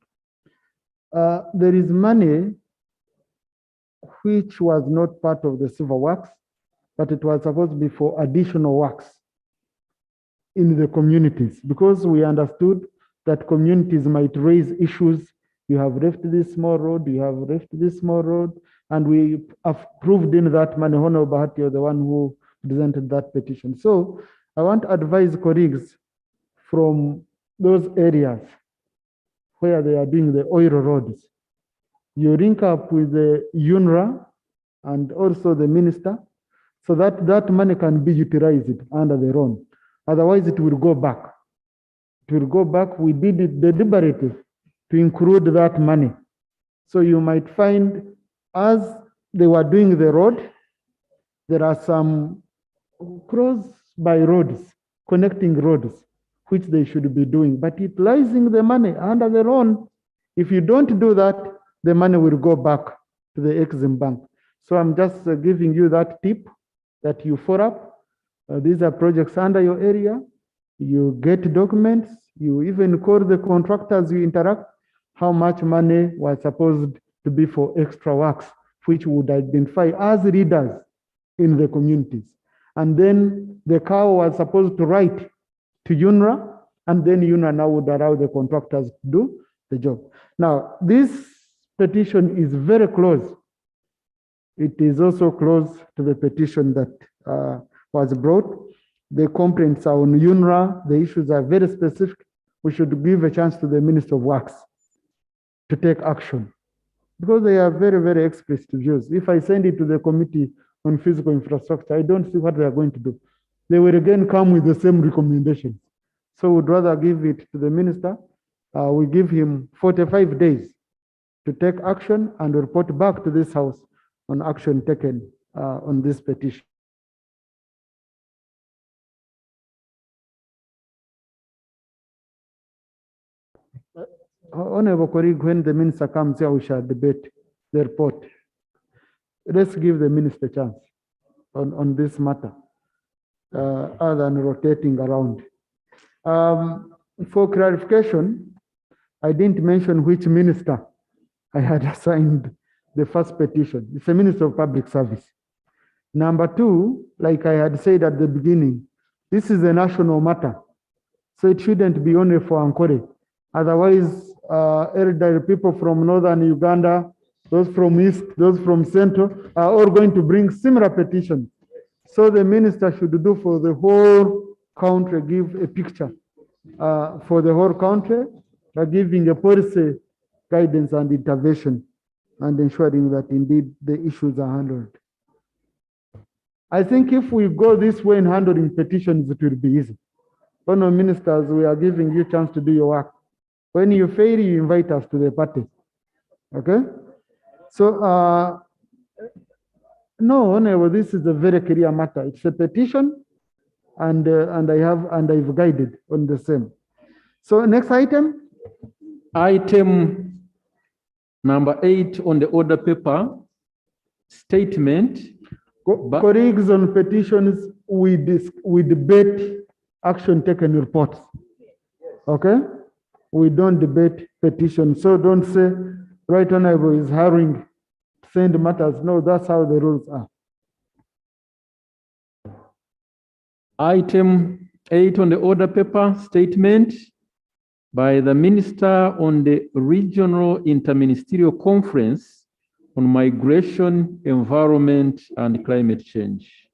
There is money which was not part of the civil works, but it was supposed to be for additional works in the communities, because we understood that communities might raise issues. You have left this small road, you have left this small road, and we approved in that money. Honorable Bahati, you're the one who presented that petition. So I want to advise colleagues from those areas where they are doing the oil roads. You link up with the UNRA and also the minister, so that that money can be utilized under the loan. Otherwise, it will go back. It will go back. We did it deliberately to include that money. So you might find, as they were doing the road, there are some cross-by roads, connecting roads, which they should be doing. But utilizing the money under the loan, if you don't do that, the money will go back to the Exim Bank. So I'm just giving you that tip that you follow up. These are projects under your area. You get documents. You even call the contractors you interact, how much money was supposed to be for extra works, which would identify as leaders in the communities. And then the cow was supposed to write to UNRA, and then UNRA now would allow the contractors to do the job. Now, this petition is very close. It is also close to the petition that was brought. The complaints are on UNRA. The issues are very specific. We should give a chance to the Minister of Works to take action, because they are very, very explicit views. If I send it to the Committee on Physical Infrastructure, I don't see what they are going to do. They will again come with the same recommendations. So we'd rather give it to the Minister. We give him 45 days to take action and report back to this House on action taken on this petition. Honorable colleague, when the minister comes here, we shall debate the report. Let's give the minister a chance on this matter, other than rotating around. For clarification, I didn't mention which minister I had assigned the first petition. It's the Minister of Public Service. Number two, like I had said at the beginning, this is a national matter, so it shouldn't be only for Ankole. Otherwise, elderly people from northern Uganda, those from east, those from central, are all going to bring similar petitions. So the minister should do for the whole country, give a picture for the whole country, by giving a policy guidance and intervention and ensuring that indeed the issues are handled. I think if we go this way in handling petitions, it will be easy. Honourable ministers, we are giving you a chance to do your work. When you fail, you invite us to the party. Okay? So, no, Honourable, this is a very clear matter. It's a petition, and I've guided on the same. So, next item. Item number 8 on the order paper, statement. Colleagues, on petitions, we debate action taken reports. Okay? We don't debate petitions. So don't say, Right Honorable is hurrying to send matters. No, that's how the rules are. Item 8 on the order paper, statement by the Minister on the Regional Interministerial Conference on Migration, Environment, and Climate Change.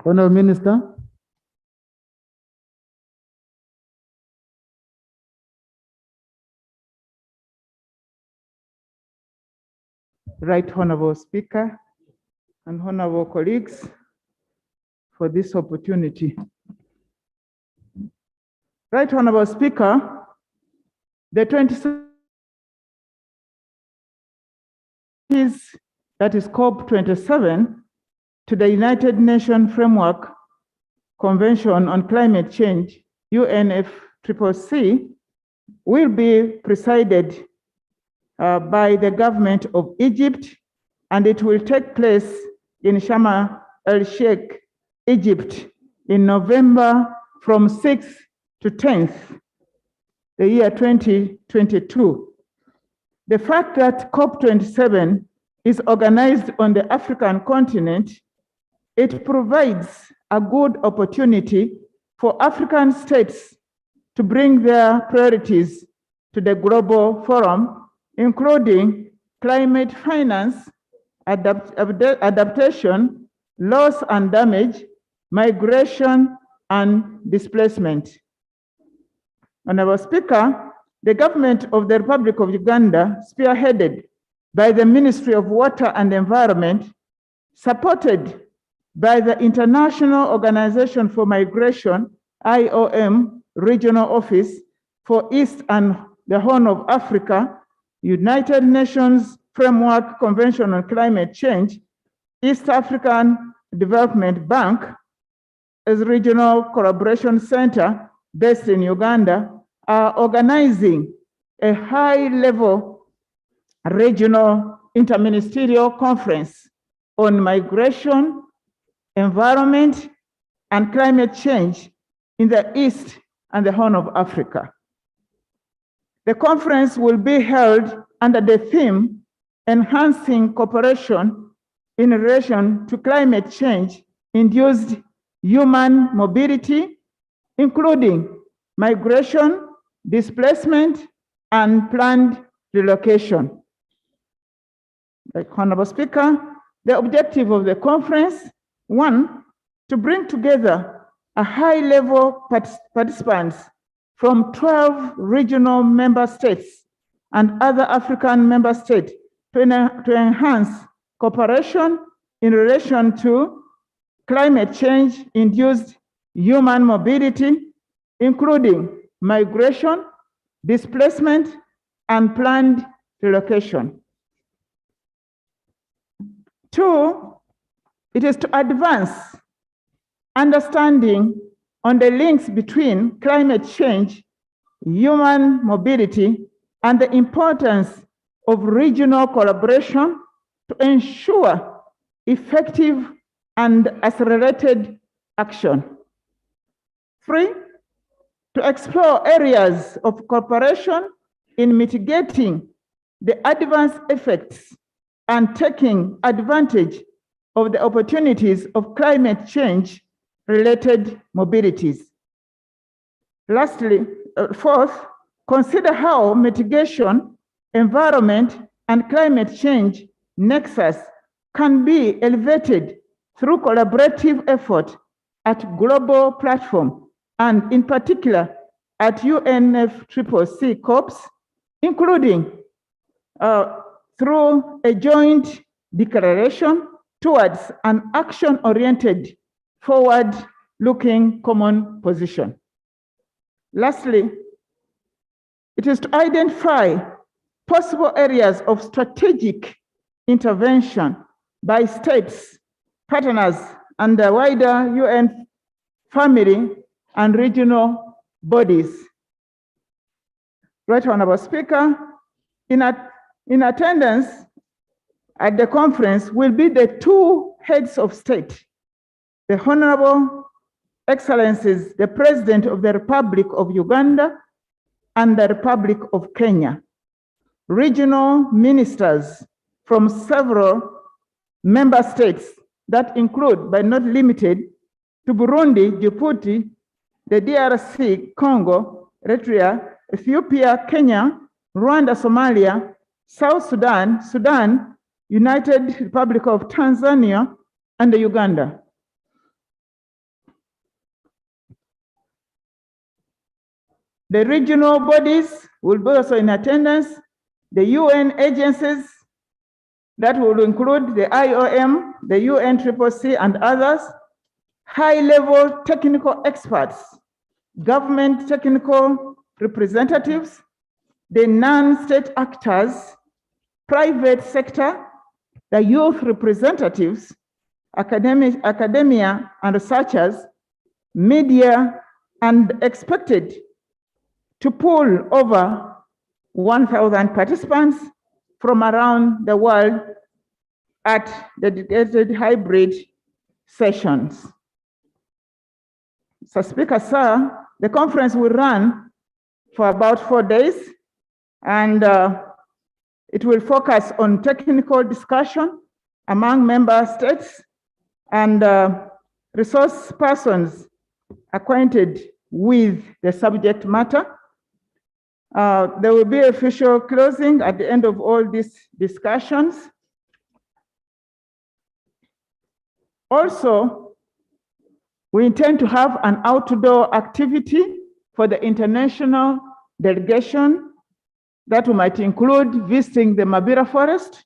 Honourable Minister. Right Honourable Speaker and honourable colleagues, for this opportunity. Right Honourable Speaker, the 27th that is COP27 to the United Nations Framework Convention on Climate Change, UNFCCC, will be presided by the government of Egypt, and it will take place in Sharm el-Sheikh, Egypt, in November from 6th to 10th, the year 2022. The fact that COP27 is organized on the African continent, it provides a good opportunity for African states to bring their priorities to the global forum, including climate finance, adaptation, loss and damage, migration, and displacement. Honourable Speaker, the government of the Republic of Uganda, spearheaded by the Ministry of Water and Environment, supported by the International Organization for Migration, IOM, Regional Office for East and the Horn of Africa, United Nations Framework Convention on Climate Change, East African Development Bank, as Regional Collaboration Center based in Uganda, are organizing a high-level regional interministerial conference on migration, environment, and climate change in the East and the Horn of Africa. The conference will be held under the theme, Enhancing Cooperation in Relation to Climate Change-Induced Human Mobility, including migration, displacement, and planned relocation. Honourable Speaker, the objective of the conference, 1, to bring together a high-level participants from 12 regional member states and other African member states to enhance cooperation in relation to climate change-induced human mobility, including migration, displacement, and planned relocation. 2, it is to advance understanding on the links between climate change, human mobility, and the importance of regional collaboration to ensure effective and accelerated action. 3, to explore areas of cooperation in mitigating the adverse effects and taking advantage of the opportunities of climate change related mobilities. Lastly, 4th, consider how mitigation, environment, and climate change nexus can be elevated through collaborative effort at global platform and in particular at UNFCCC COPs, including through a joint declaration towards an action-oriented, forward-looking common position. Lastly, it is to identify possible areas of strategic intervention by states, partners, and the wider UN family and regional bodies. Right Honorable Speaker, in attendance at the conference will be the 2 heads of state, the Honorable Excellencies, the President of the Republic of Uganda and the Republic of Kenya, regional ministers from several member states that include, but not limited to Burundi, Djibouti, the DRC, Congo, Eritrea, Ethiopia, Kenya, Rwanda, Somalia, South Sudan, Sudan, United Republic of Tanzania, and Uganda. The regional bodies will be also in attendance, the UN agencies that will include the IOM, the UNCCC, and others, high-level technical experts, government technical representatives, the non-state actors, private sector, the youth representatives, academia and researchers, media, and expected to pull over 1,000 participants from around the world at dedicated hybrid sessions. So Speaker, sir, the conference will run for about 4 days, and it will focus on technical discussion among member states and resource persons acquainted with the subject matter. There will be official closing at the end of all these discussions. Also, we intend to have an outdoor activity for the international delegation that might include visiting the Mabira forest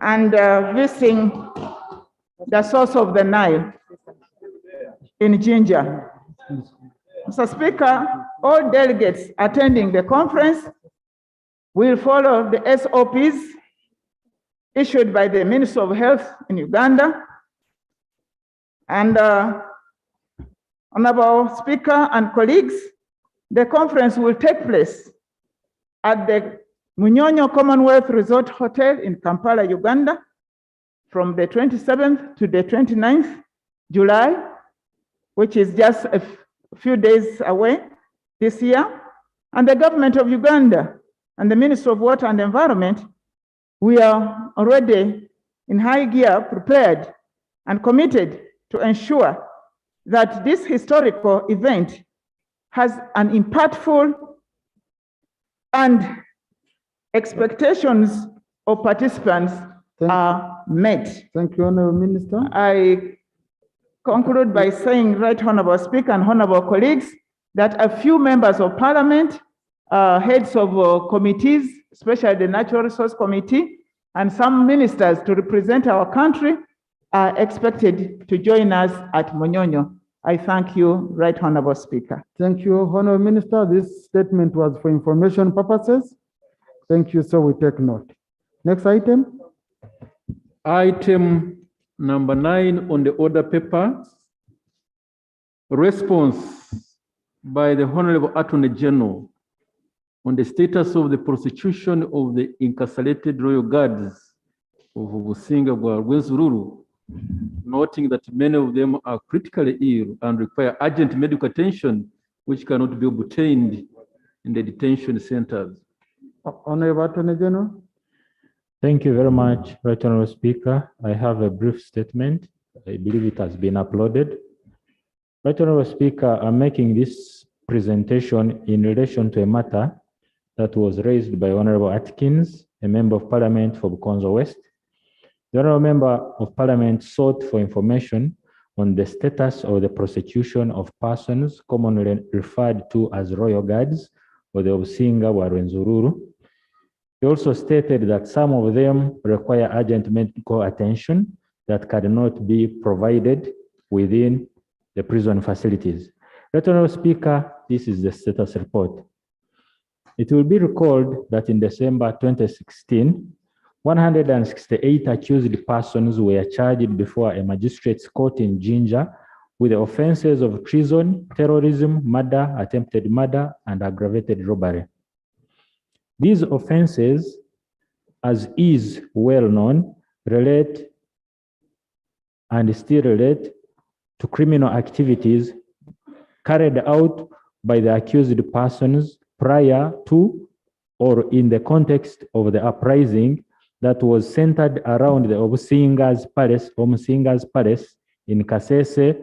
and visiting the source of the Nile in Jinja. Mr. Speaker, all delegates attending the conference will follow the SOPs issued by the Minister of Health in Uganda. And Honorable Speaker and colleagues, the conference will take place at the Munyonyo Commonwealth Resort Hotel in Kampala, Uganda, from the 27th to the 29th July, which is just a few days away this year. And the government of Uganda and the Ministry of Water and Environment, we are already in high gear, prepared and committed to ensure that this historical event has an impactful and expectations of participants are met. Thank you, Honorable Minister. I conclude by saying, Right Honorable Speaker and Honorable colleagues, that a few members of Parliament, heads of committees, especially the Natural Resource Committee, and some ministers to represent our country are expected to join us at Munyonyo. I thank you, Right Honorable Speaker. Thank you, Honorable Minister. This statement was for information purposes. Thank you, so we take note. Next item. Item number 9 on the order paper. Response by the Honorable Attorney General on the status of the prosecution of the incarcerated royal guards of Businga Rwenzururu, noting that many of them are critically ill and require urgent medical attention, which cannot be obtained in the detention centers. Honorable Attorney General. Thank you very much, Right Honorable Speaker. I have a brief statement. I believe it has been uploaded. Right Honorable Speaker, I'm making this presentation in relation to a matter that was raised by Honorable Atkins, a Member of Parliament for Bukonzo West. The Honorable Member of Parliament sought for information on the status of the prosecution of persons commonly referred to as royal guards or the Obusinga wa Rwenzururu. He also stated that some of them require urgent medical attention that cannot be provided within the prison facilities. Right Honorable Speaker, this is the status report. It will be recalled that in December 2016, 168 accused persons were charged before a magistrate's court in Jinja with the offenses of treason, terrorism, murder, attempted murder, and aggravated robbery. These offenses, as is well known, relate and still relate to criminal activities carried out by the accused persons prior to or in the context of the uprising that was centered around the Obusinga's Palace in Kasese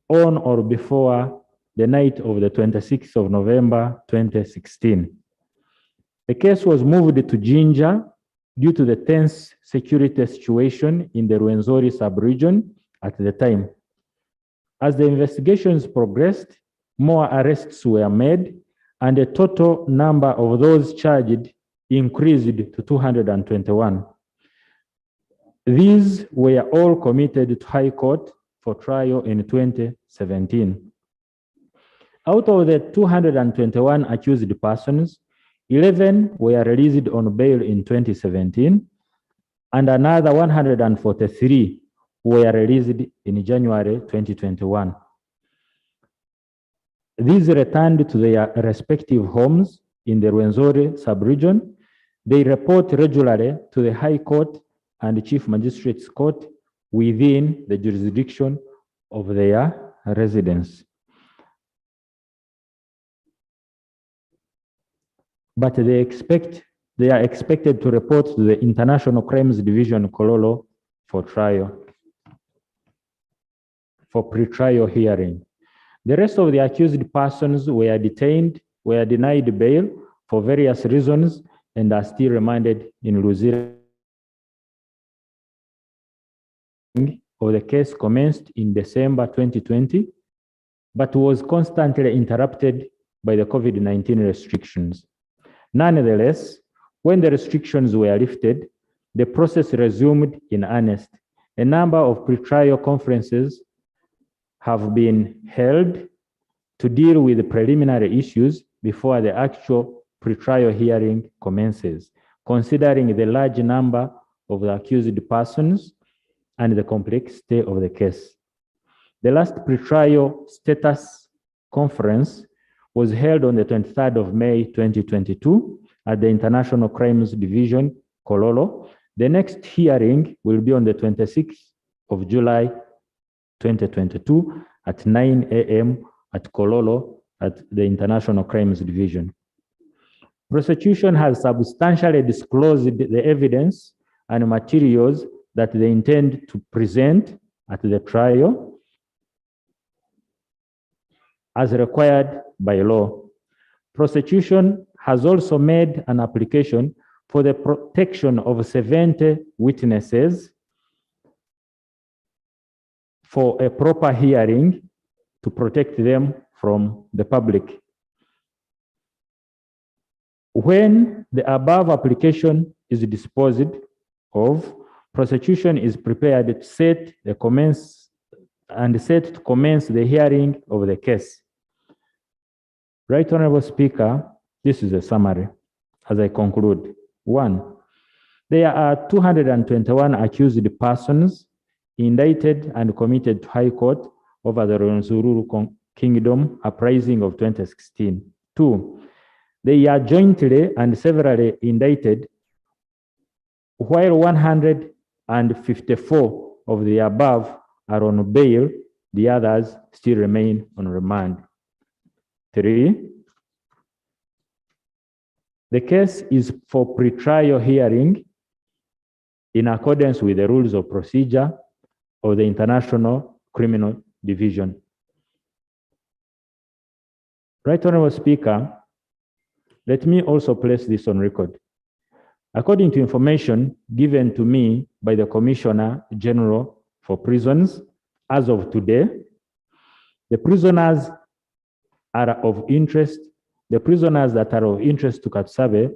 on or before the night of the 26th of November 2016. The case was moved to Jinja due to the tense security situation in the Rwenzori sub-region at the time. As the investigations progressed, more arrests were made, and the total number of those charged increased to 221. These were all committed to High Court for trial in 2017. Out of the 221 accused persons, 11 were released on bail in 2017, and another 143 were released in January 2021. These returned to their respective homes in the Rwenzori sub-region. They report regularly to the High Court and the Chief Magistrate's Court within the jurisdiction of their residence. But they are expected to report to the International Crimes Division, Kololo, for trial, for pre-trial hearing. The rest of the accused persons were denied bail for various reasons and are still remanded in Luzira. The case commenced in December 2020, but was constantly interrupted by the COVID-19 restrictions. Nonetheless, when the restrictions were lifted, the process resumed in earnest. A number of pre-trial conferences have been held to deal with the preliminary issues before the actual pre-trial hearing commences, considering the large number of the accused persons and the complexity of the case. The last pre-trial status conference was held on the 23rd of May 2022 at the International Crimes Division, Kololo. The next hearing will be on the 26th of July 2022 at 9 a.m. at Kololo at the International Crimes Division. Prosecution has substantially disclosed the evidence and materials that they intend to present at the trial as required by law. Prosecution has also made an application for the protection of 70 witnesses for a proper hearing to protect them from the public. When the above application is disposed of, prosecution is prepared to set to commence the hearing of the case. Right Honorable Speaker, this is a summary as I conclude. 1, there are 221 accused persons indicted and committed to High Court over the Rwenzururu Kingdom uprising of 2016. 2, they are jointly and severally indicted, while 154 of the above are on bail, the others still remain on remand. 3, the case is for pretrial hearing in accordance with the rules of procedure of the International Criminal Division. Right Honorable Speaker, let me also place this on record. According to information given to me by the Commissioner General for Prisons, as of today, the prisoners are of interest. The prisoners that are of interest to Kapsabe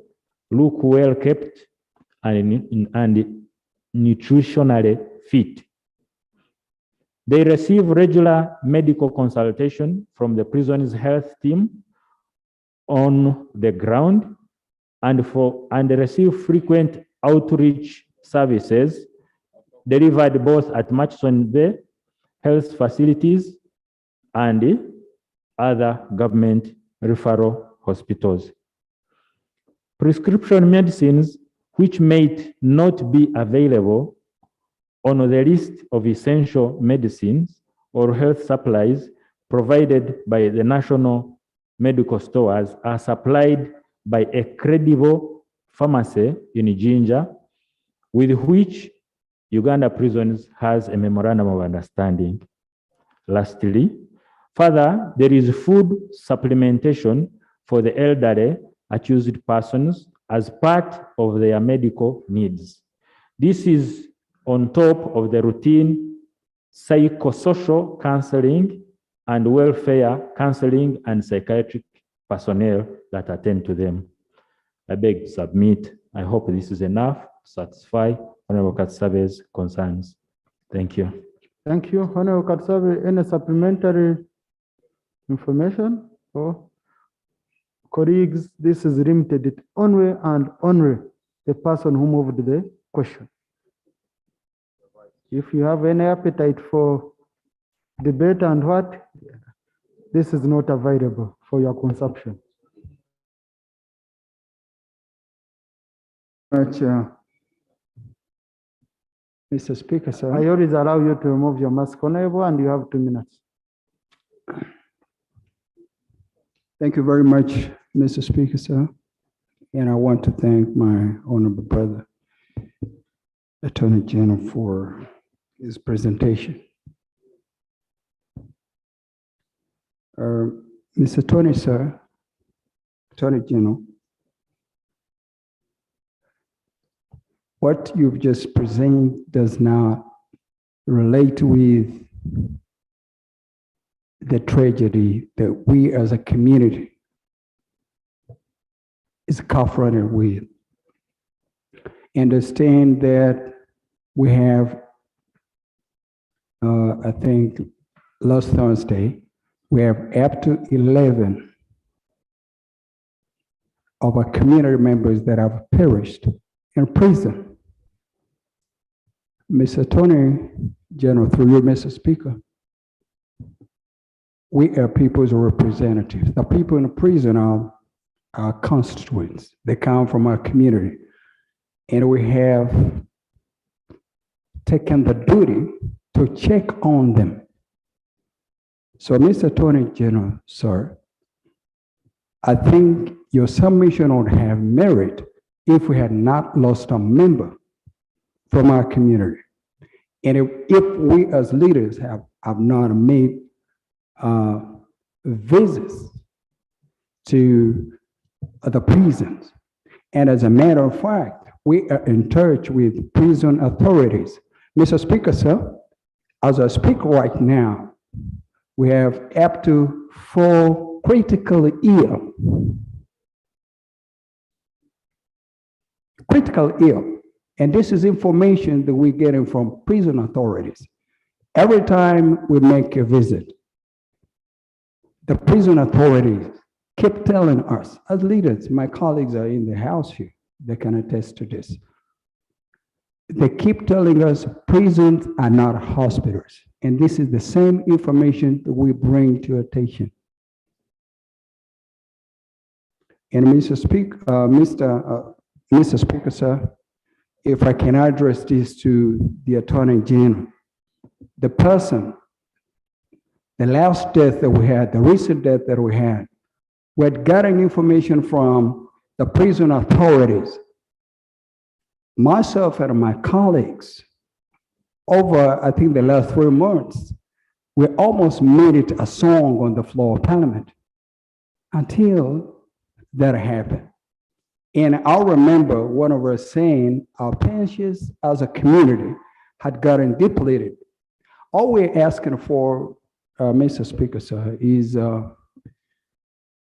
look well kept and nutritionally fit. They receive regular medical consultation from the prison's health team on the ground and receive frequent outreach services delivered both at Murchison Bay health facilities and other government referral hospitals. Prescription medicines which may not be available on the list of essential medicines or health supplies provided by the national medical stores are supplied by a credible pharmacy in Jinja, with which Uganda Prisons has a memorandum of understanding. Lastly, further, there is food supplementation for the elderly accused persons as part of their medical needs. This is on top of the routine psychosocial counseling and welfare counseling and psychiatric personnel that attend to them. I beg to submit. I hope this is enough to satisfy Honorable Katsabe's concerns. Thank you. Thank you, Honorable Katsabe. Any supplementary information? Oh, colleagues, this is limited only and only the person who moved the question. If you have any appetite for debate and what, this is not available for your consumption. Mr. Speaker, sir. I always allow you to remove your mask, Honorable, and you have 2 minutes. Thank you very much, Mr. Speaker, sir. And I want to thank my honorable brother, Attorney General, for his presentation. Mr. Attorney, sir, Attorney General, what you've just presented does not relate with the tragedy that we as a community is confronted with. Understand that we have, I think last Thursday, we have up to 11 of our community members that have perished in prison. Mr. Attorney General, through you, Mr. Speaker, we are people's representatives. The people in the prison are our constituents. They come from our community. And we have taken the duty to check on them. So, Mr. Attorney General, sir, I think your submission would have merit if we had not lost a member from our community. And if we as leaders have not made visits to the prisons. And as a matter of fact, we are in touch with prison authorities. Mr. Speaker, sir, as I speak right now, we have up to 4 critically ill. And this is information that we're getting from prison authorities. Every time we make a visit, the prison authorities keep telling us, as leaders, my colleagues are in the house here, they can attest to this. They keep telling us prisons are not hospitals. And this is the same information that we bring to attention. And Mr. Speaker, sir, if I can address this to the Attorney General, the person, the last death that we had, the recent death that we had gotten information from the prison authorities. Myself and my colleagues, over, I think, the last 3 months, we almost made it a song on the floor of Parliament until that happened. And I remember one of us saying our pensions as a community had gotten depleted. All we're asking for, Mr. Speaker, sir, is there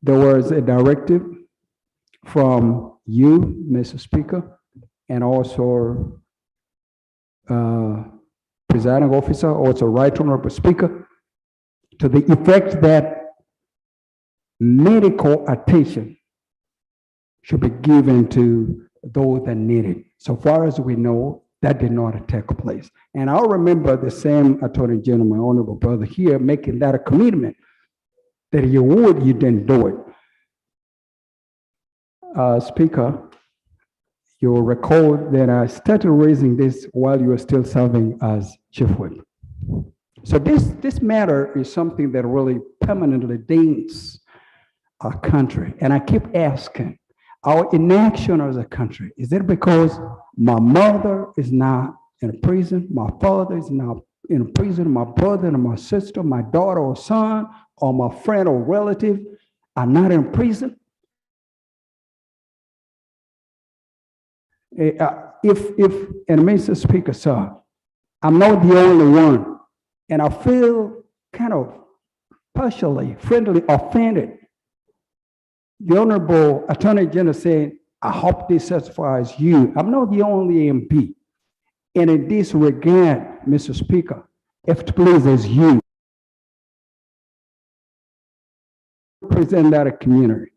was a directive from you, Mr. Speaker, and also presiding officer, also Right Honorable Speaker, to the effect that medical attention should be given to those that need it. So far as we know, that did not take place. And I remember the same Attorney General, my honorable brother here, making that a commitment that you would, you didn't do it. Speaker, you'll recall that I started raising this while you were still serving as chief whip. So this matter is something that really permanently dings our country. And I keep asking, our inaction as a country, is it because my mother is not in prison, my father is not in prison, my brother and my sister, my daughter or son, or my friend or relative are not in prison? And Mr. Speaker, sir, I'm not the only one, and I feel kind of partially, friendly offended. The Honorable Attorney General said, I hope this satisfies you. I'm not the only MP. And in this regard, Mr. Speaker, if it pleases you, represent that community.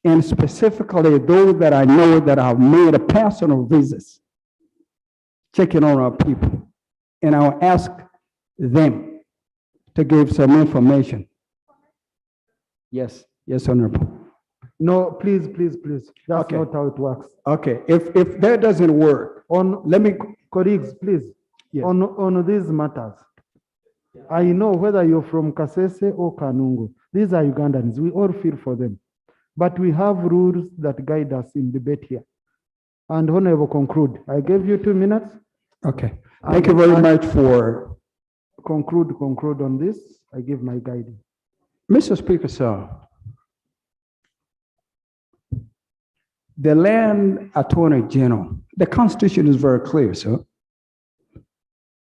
And specifically those that I know that have made a personal visits, checking on our people. And I'll ask them to give some information. Yes, Honorable. No, please. That's Okay. not how it works. Okay, if that doesn't work, let me, Colleagues, please, yes. on these matters, I know whether you're from Kasese or Kanungu, these are Ugandans, we all feel for them. But we have rules that guide us in debate here. And Honorable, conclude. I gave you 2 minutes. Okay, thank you very much for. Conclude on this. I give my guidance. Mr. Speaker, sir, the Land Attorney General, the Constitution is very clear, sir.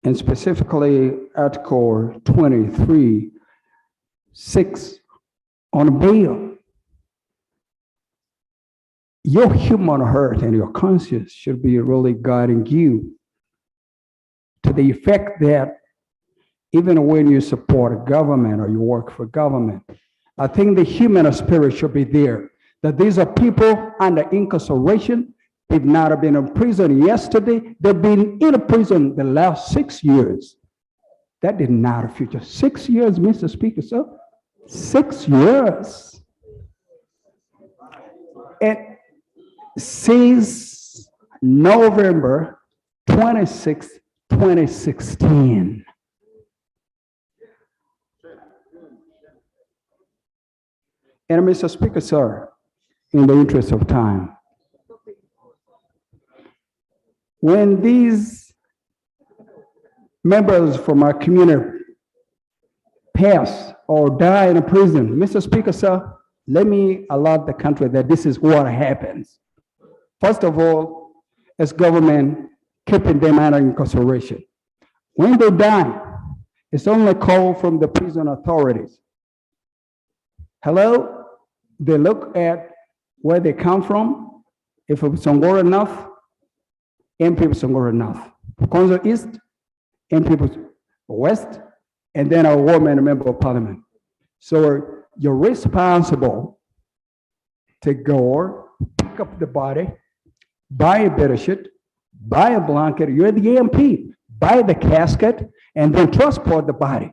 And specifically Article 23(6) on bail. Your human heart and your conscience should be really guiding you to the effect that even when you support a government or you work for government, I think the human spirit should be there. That these are people under incarceration. They've not been in prison yesterday. They've been in prison the last 6 years. That did not future. 6 years, Mr. Speaker, sir. 6 years. And since November 26, 2016. And Mr. Speaker, sir, in the interest of time, when these members from our community pass or die in a prison, Mr. Speaker, sir, let me alert the country that this is what happens. First of all, as government keeping them under incarceration. When they die, it's only call from the prison authorities. Hello? They look at where they come from. If it's Songoro enough, MP Songoro enough. Konzo East, MP West, and then a woman, a member of parliament. So you're responsible to go pick up the body, buy a better shit, buy a blanket, you're the MP, buy the casket, and then transport the body.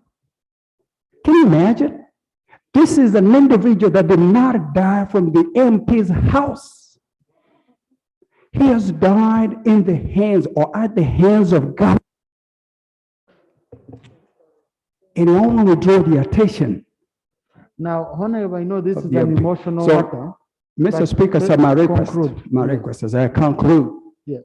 Can you imagine? This is an individual that did not die from the MP's house. He has died in the hands or at the hands of God. And it only drew the attention. Now, Honorable, I know this is the an MP. emotional So, matter. Mr. but Speaker, let's sir, my request, conclude. as I conclude. Yeah.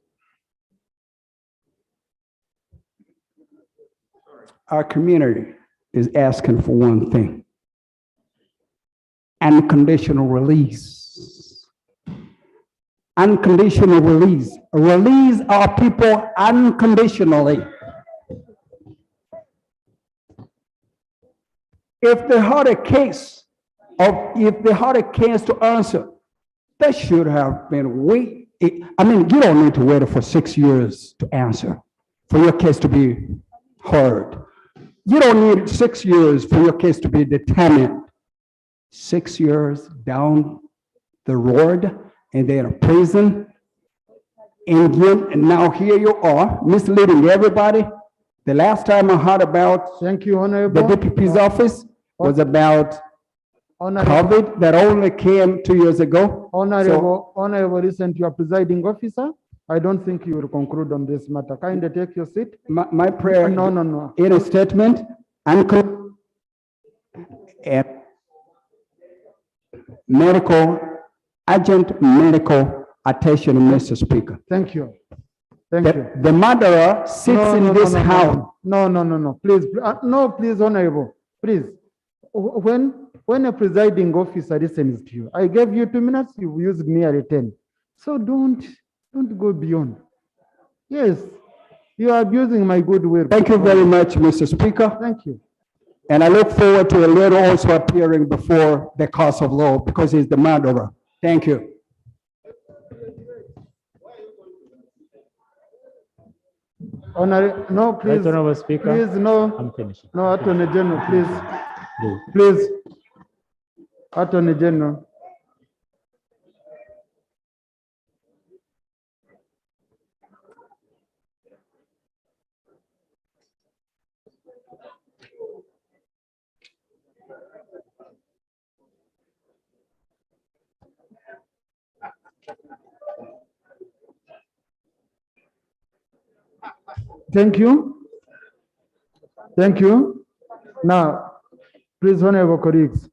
Our community is asking for one thing: unconditional release. Unconditional release. Release our people unconditionally. If they had a case to answer, they should have been I mean, you don't need to wait for 6 years to answer for your case to be heard. You don't need 6 years for your case to be determined. 6 years down the road, and they're in prison. And now here you are, misleading everybody. The last time I heard about Thank you, Honorable. the DPP's office was about COVID that only came 2 years ago. Honorable, listen to your presiding officer. I don't think you will conclude on this matter. Kindly take your seat. My prayer. No. In a statement, urgent medical attention, Mr. Speaker. Thank you. Thank you. The murderer sits in this house. No. Please, no, please, Honorable, please. When a presiding officer listens to you, I gave you 2 minutes, you've used nearly 10. So don't go beyond. Yes, you are abusing my goodwill. Thank you very much, Mr. Speaker. Thank you. And I look forward to a letter also appearing before the court of law because he's the murderer. Thank you. No, please. Honorable Speaker. Please, no. I'm finishing. No, Attorney General, please. Please. Attorney General. Thank you. Thank you. Now, please, honorable colleagues,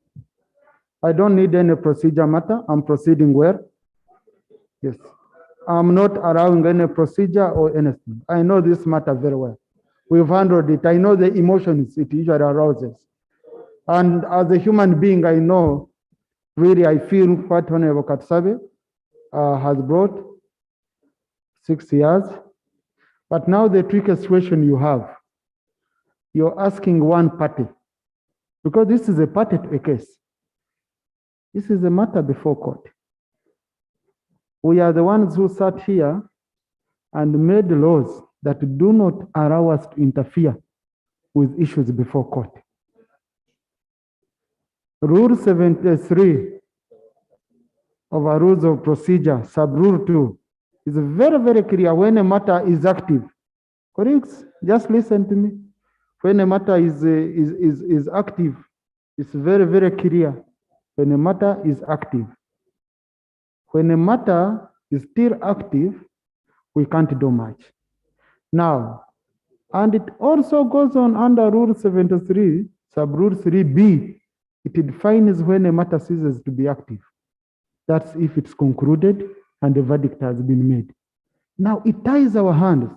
I don't need any procedure matter. I'm proceeding well. Yes. I'm not allowing any procedure or anything. I know this matter very well. We've handled it. I know the emotions it usually arouses. And as a human being, I know, really, I feel what Honorable Katsabe has brought 6 years. But now the tricky situation you have, you're asking one party, because this is a party to a case. This is a matter before court. We are the ones who sat here and made laws that do not allow us to interfere with issues before court. Rule 73 of our rules of procedure, sub-rule 2, is very, very clear when a matter is active. Colleagues, just listen to me. When a matter is active, it's very, very clear. When a matter is active. When a matter is still active, we can't do much. Now, and it also goes on under Rule 73, sub-rule 3B, it defines when a matter ceases to be active. That's if it's concluded and the verdict has been made. Now it ties our hands.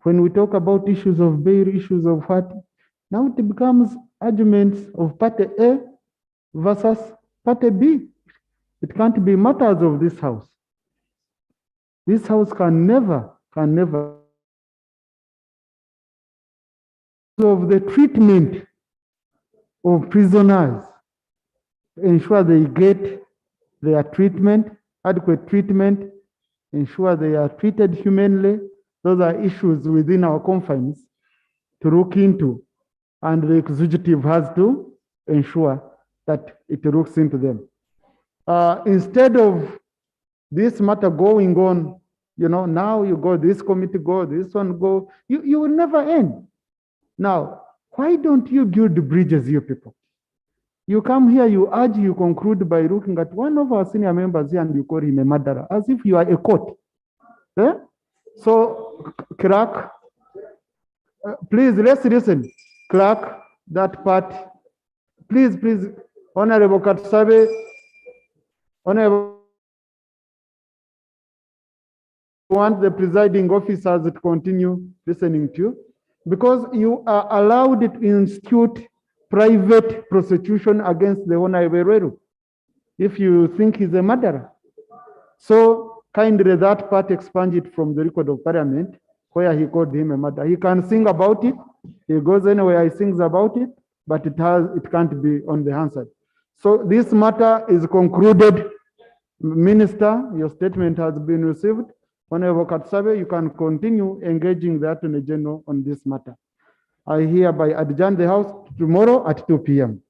When we talk about issues of bail, issues of what, now it becomes arguments of party A versus party B. It can't be matters of this house. This house can never of the treatment of prisoners, ensure they get their treatment, adequate treatment, ensure they are treated humanely. Those are issues within our confines to look into, and the executive has to ensure that it looks into them. Instead of this matter going on You know, now you go, this committee go, this one go, you will never end. Now, why don't you build bridges, you people? You come here, you urge, you conclude by looking at one of our senior members here and you call him a murderer, as if you are a court. Eh? So, clerk, please, let's listen. Clerk, that part. Please, Honorable Katsabe, Honorable, want the presiding officers to continue listening to you, because you are allowed to institute private prosecution against the Honorable if you think he's a murderer. So kindly that part expunged from the record of Parliament where he called him a murderer. He can sing about it. He goes anywhere, he sings about it, but it can't be on the Hansard. So this matter is concluded. Minister, your statement has been received. Honorable Katsabe, you can continue engaging the Attorney General on this matter. I hereby adjourn the House tomorrow at 2 p.m.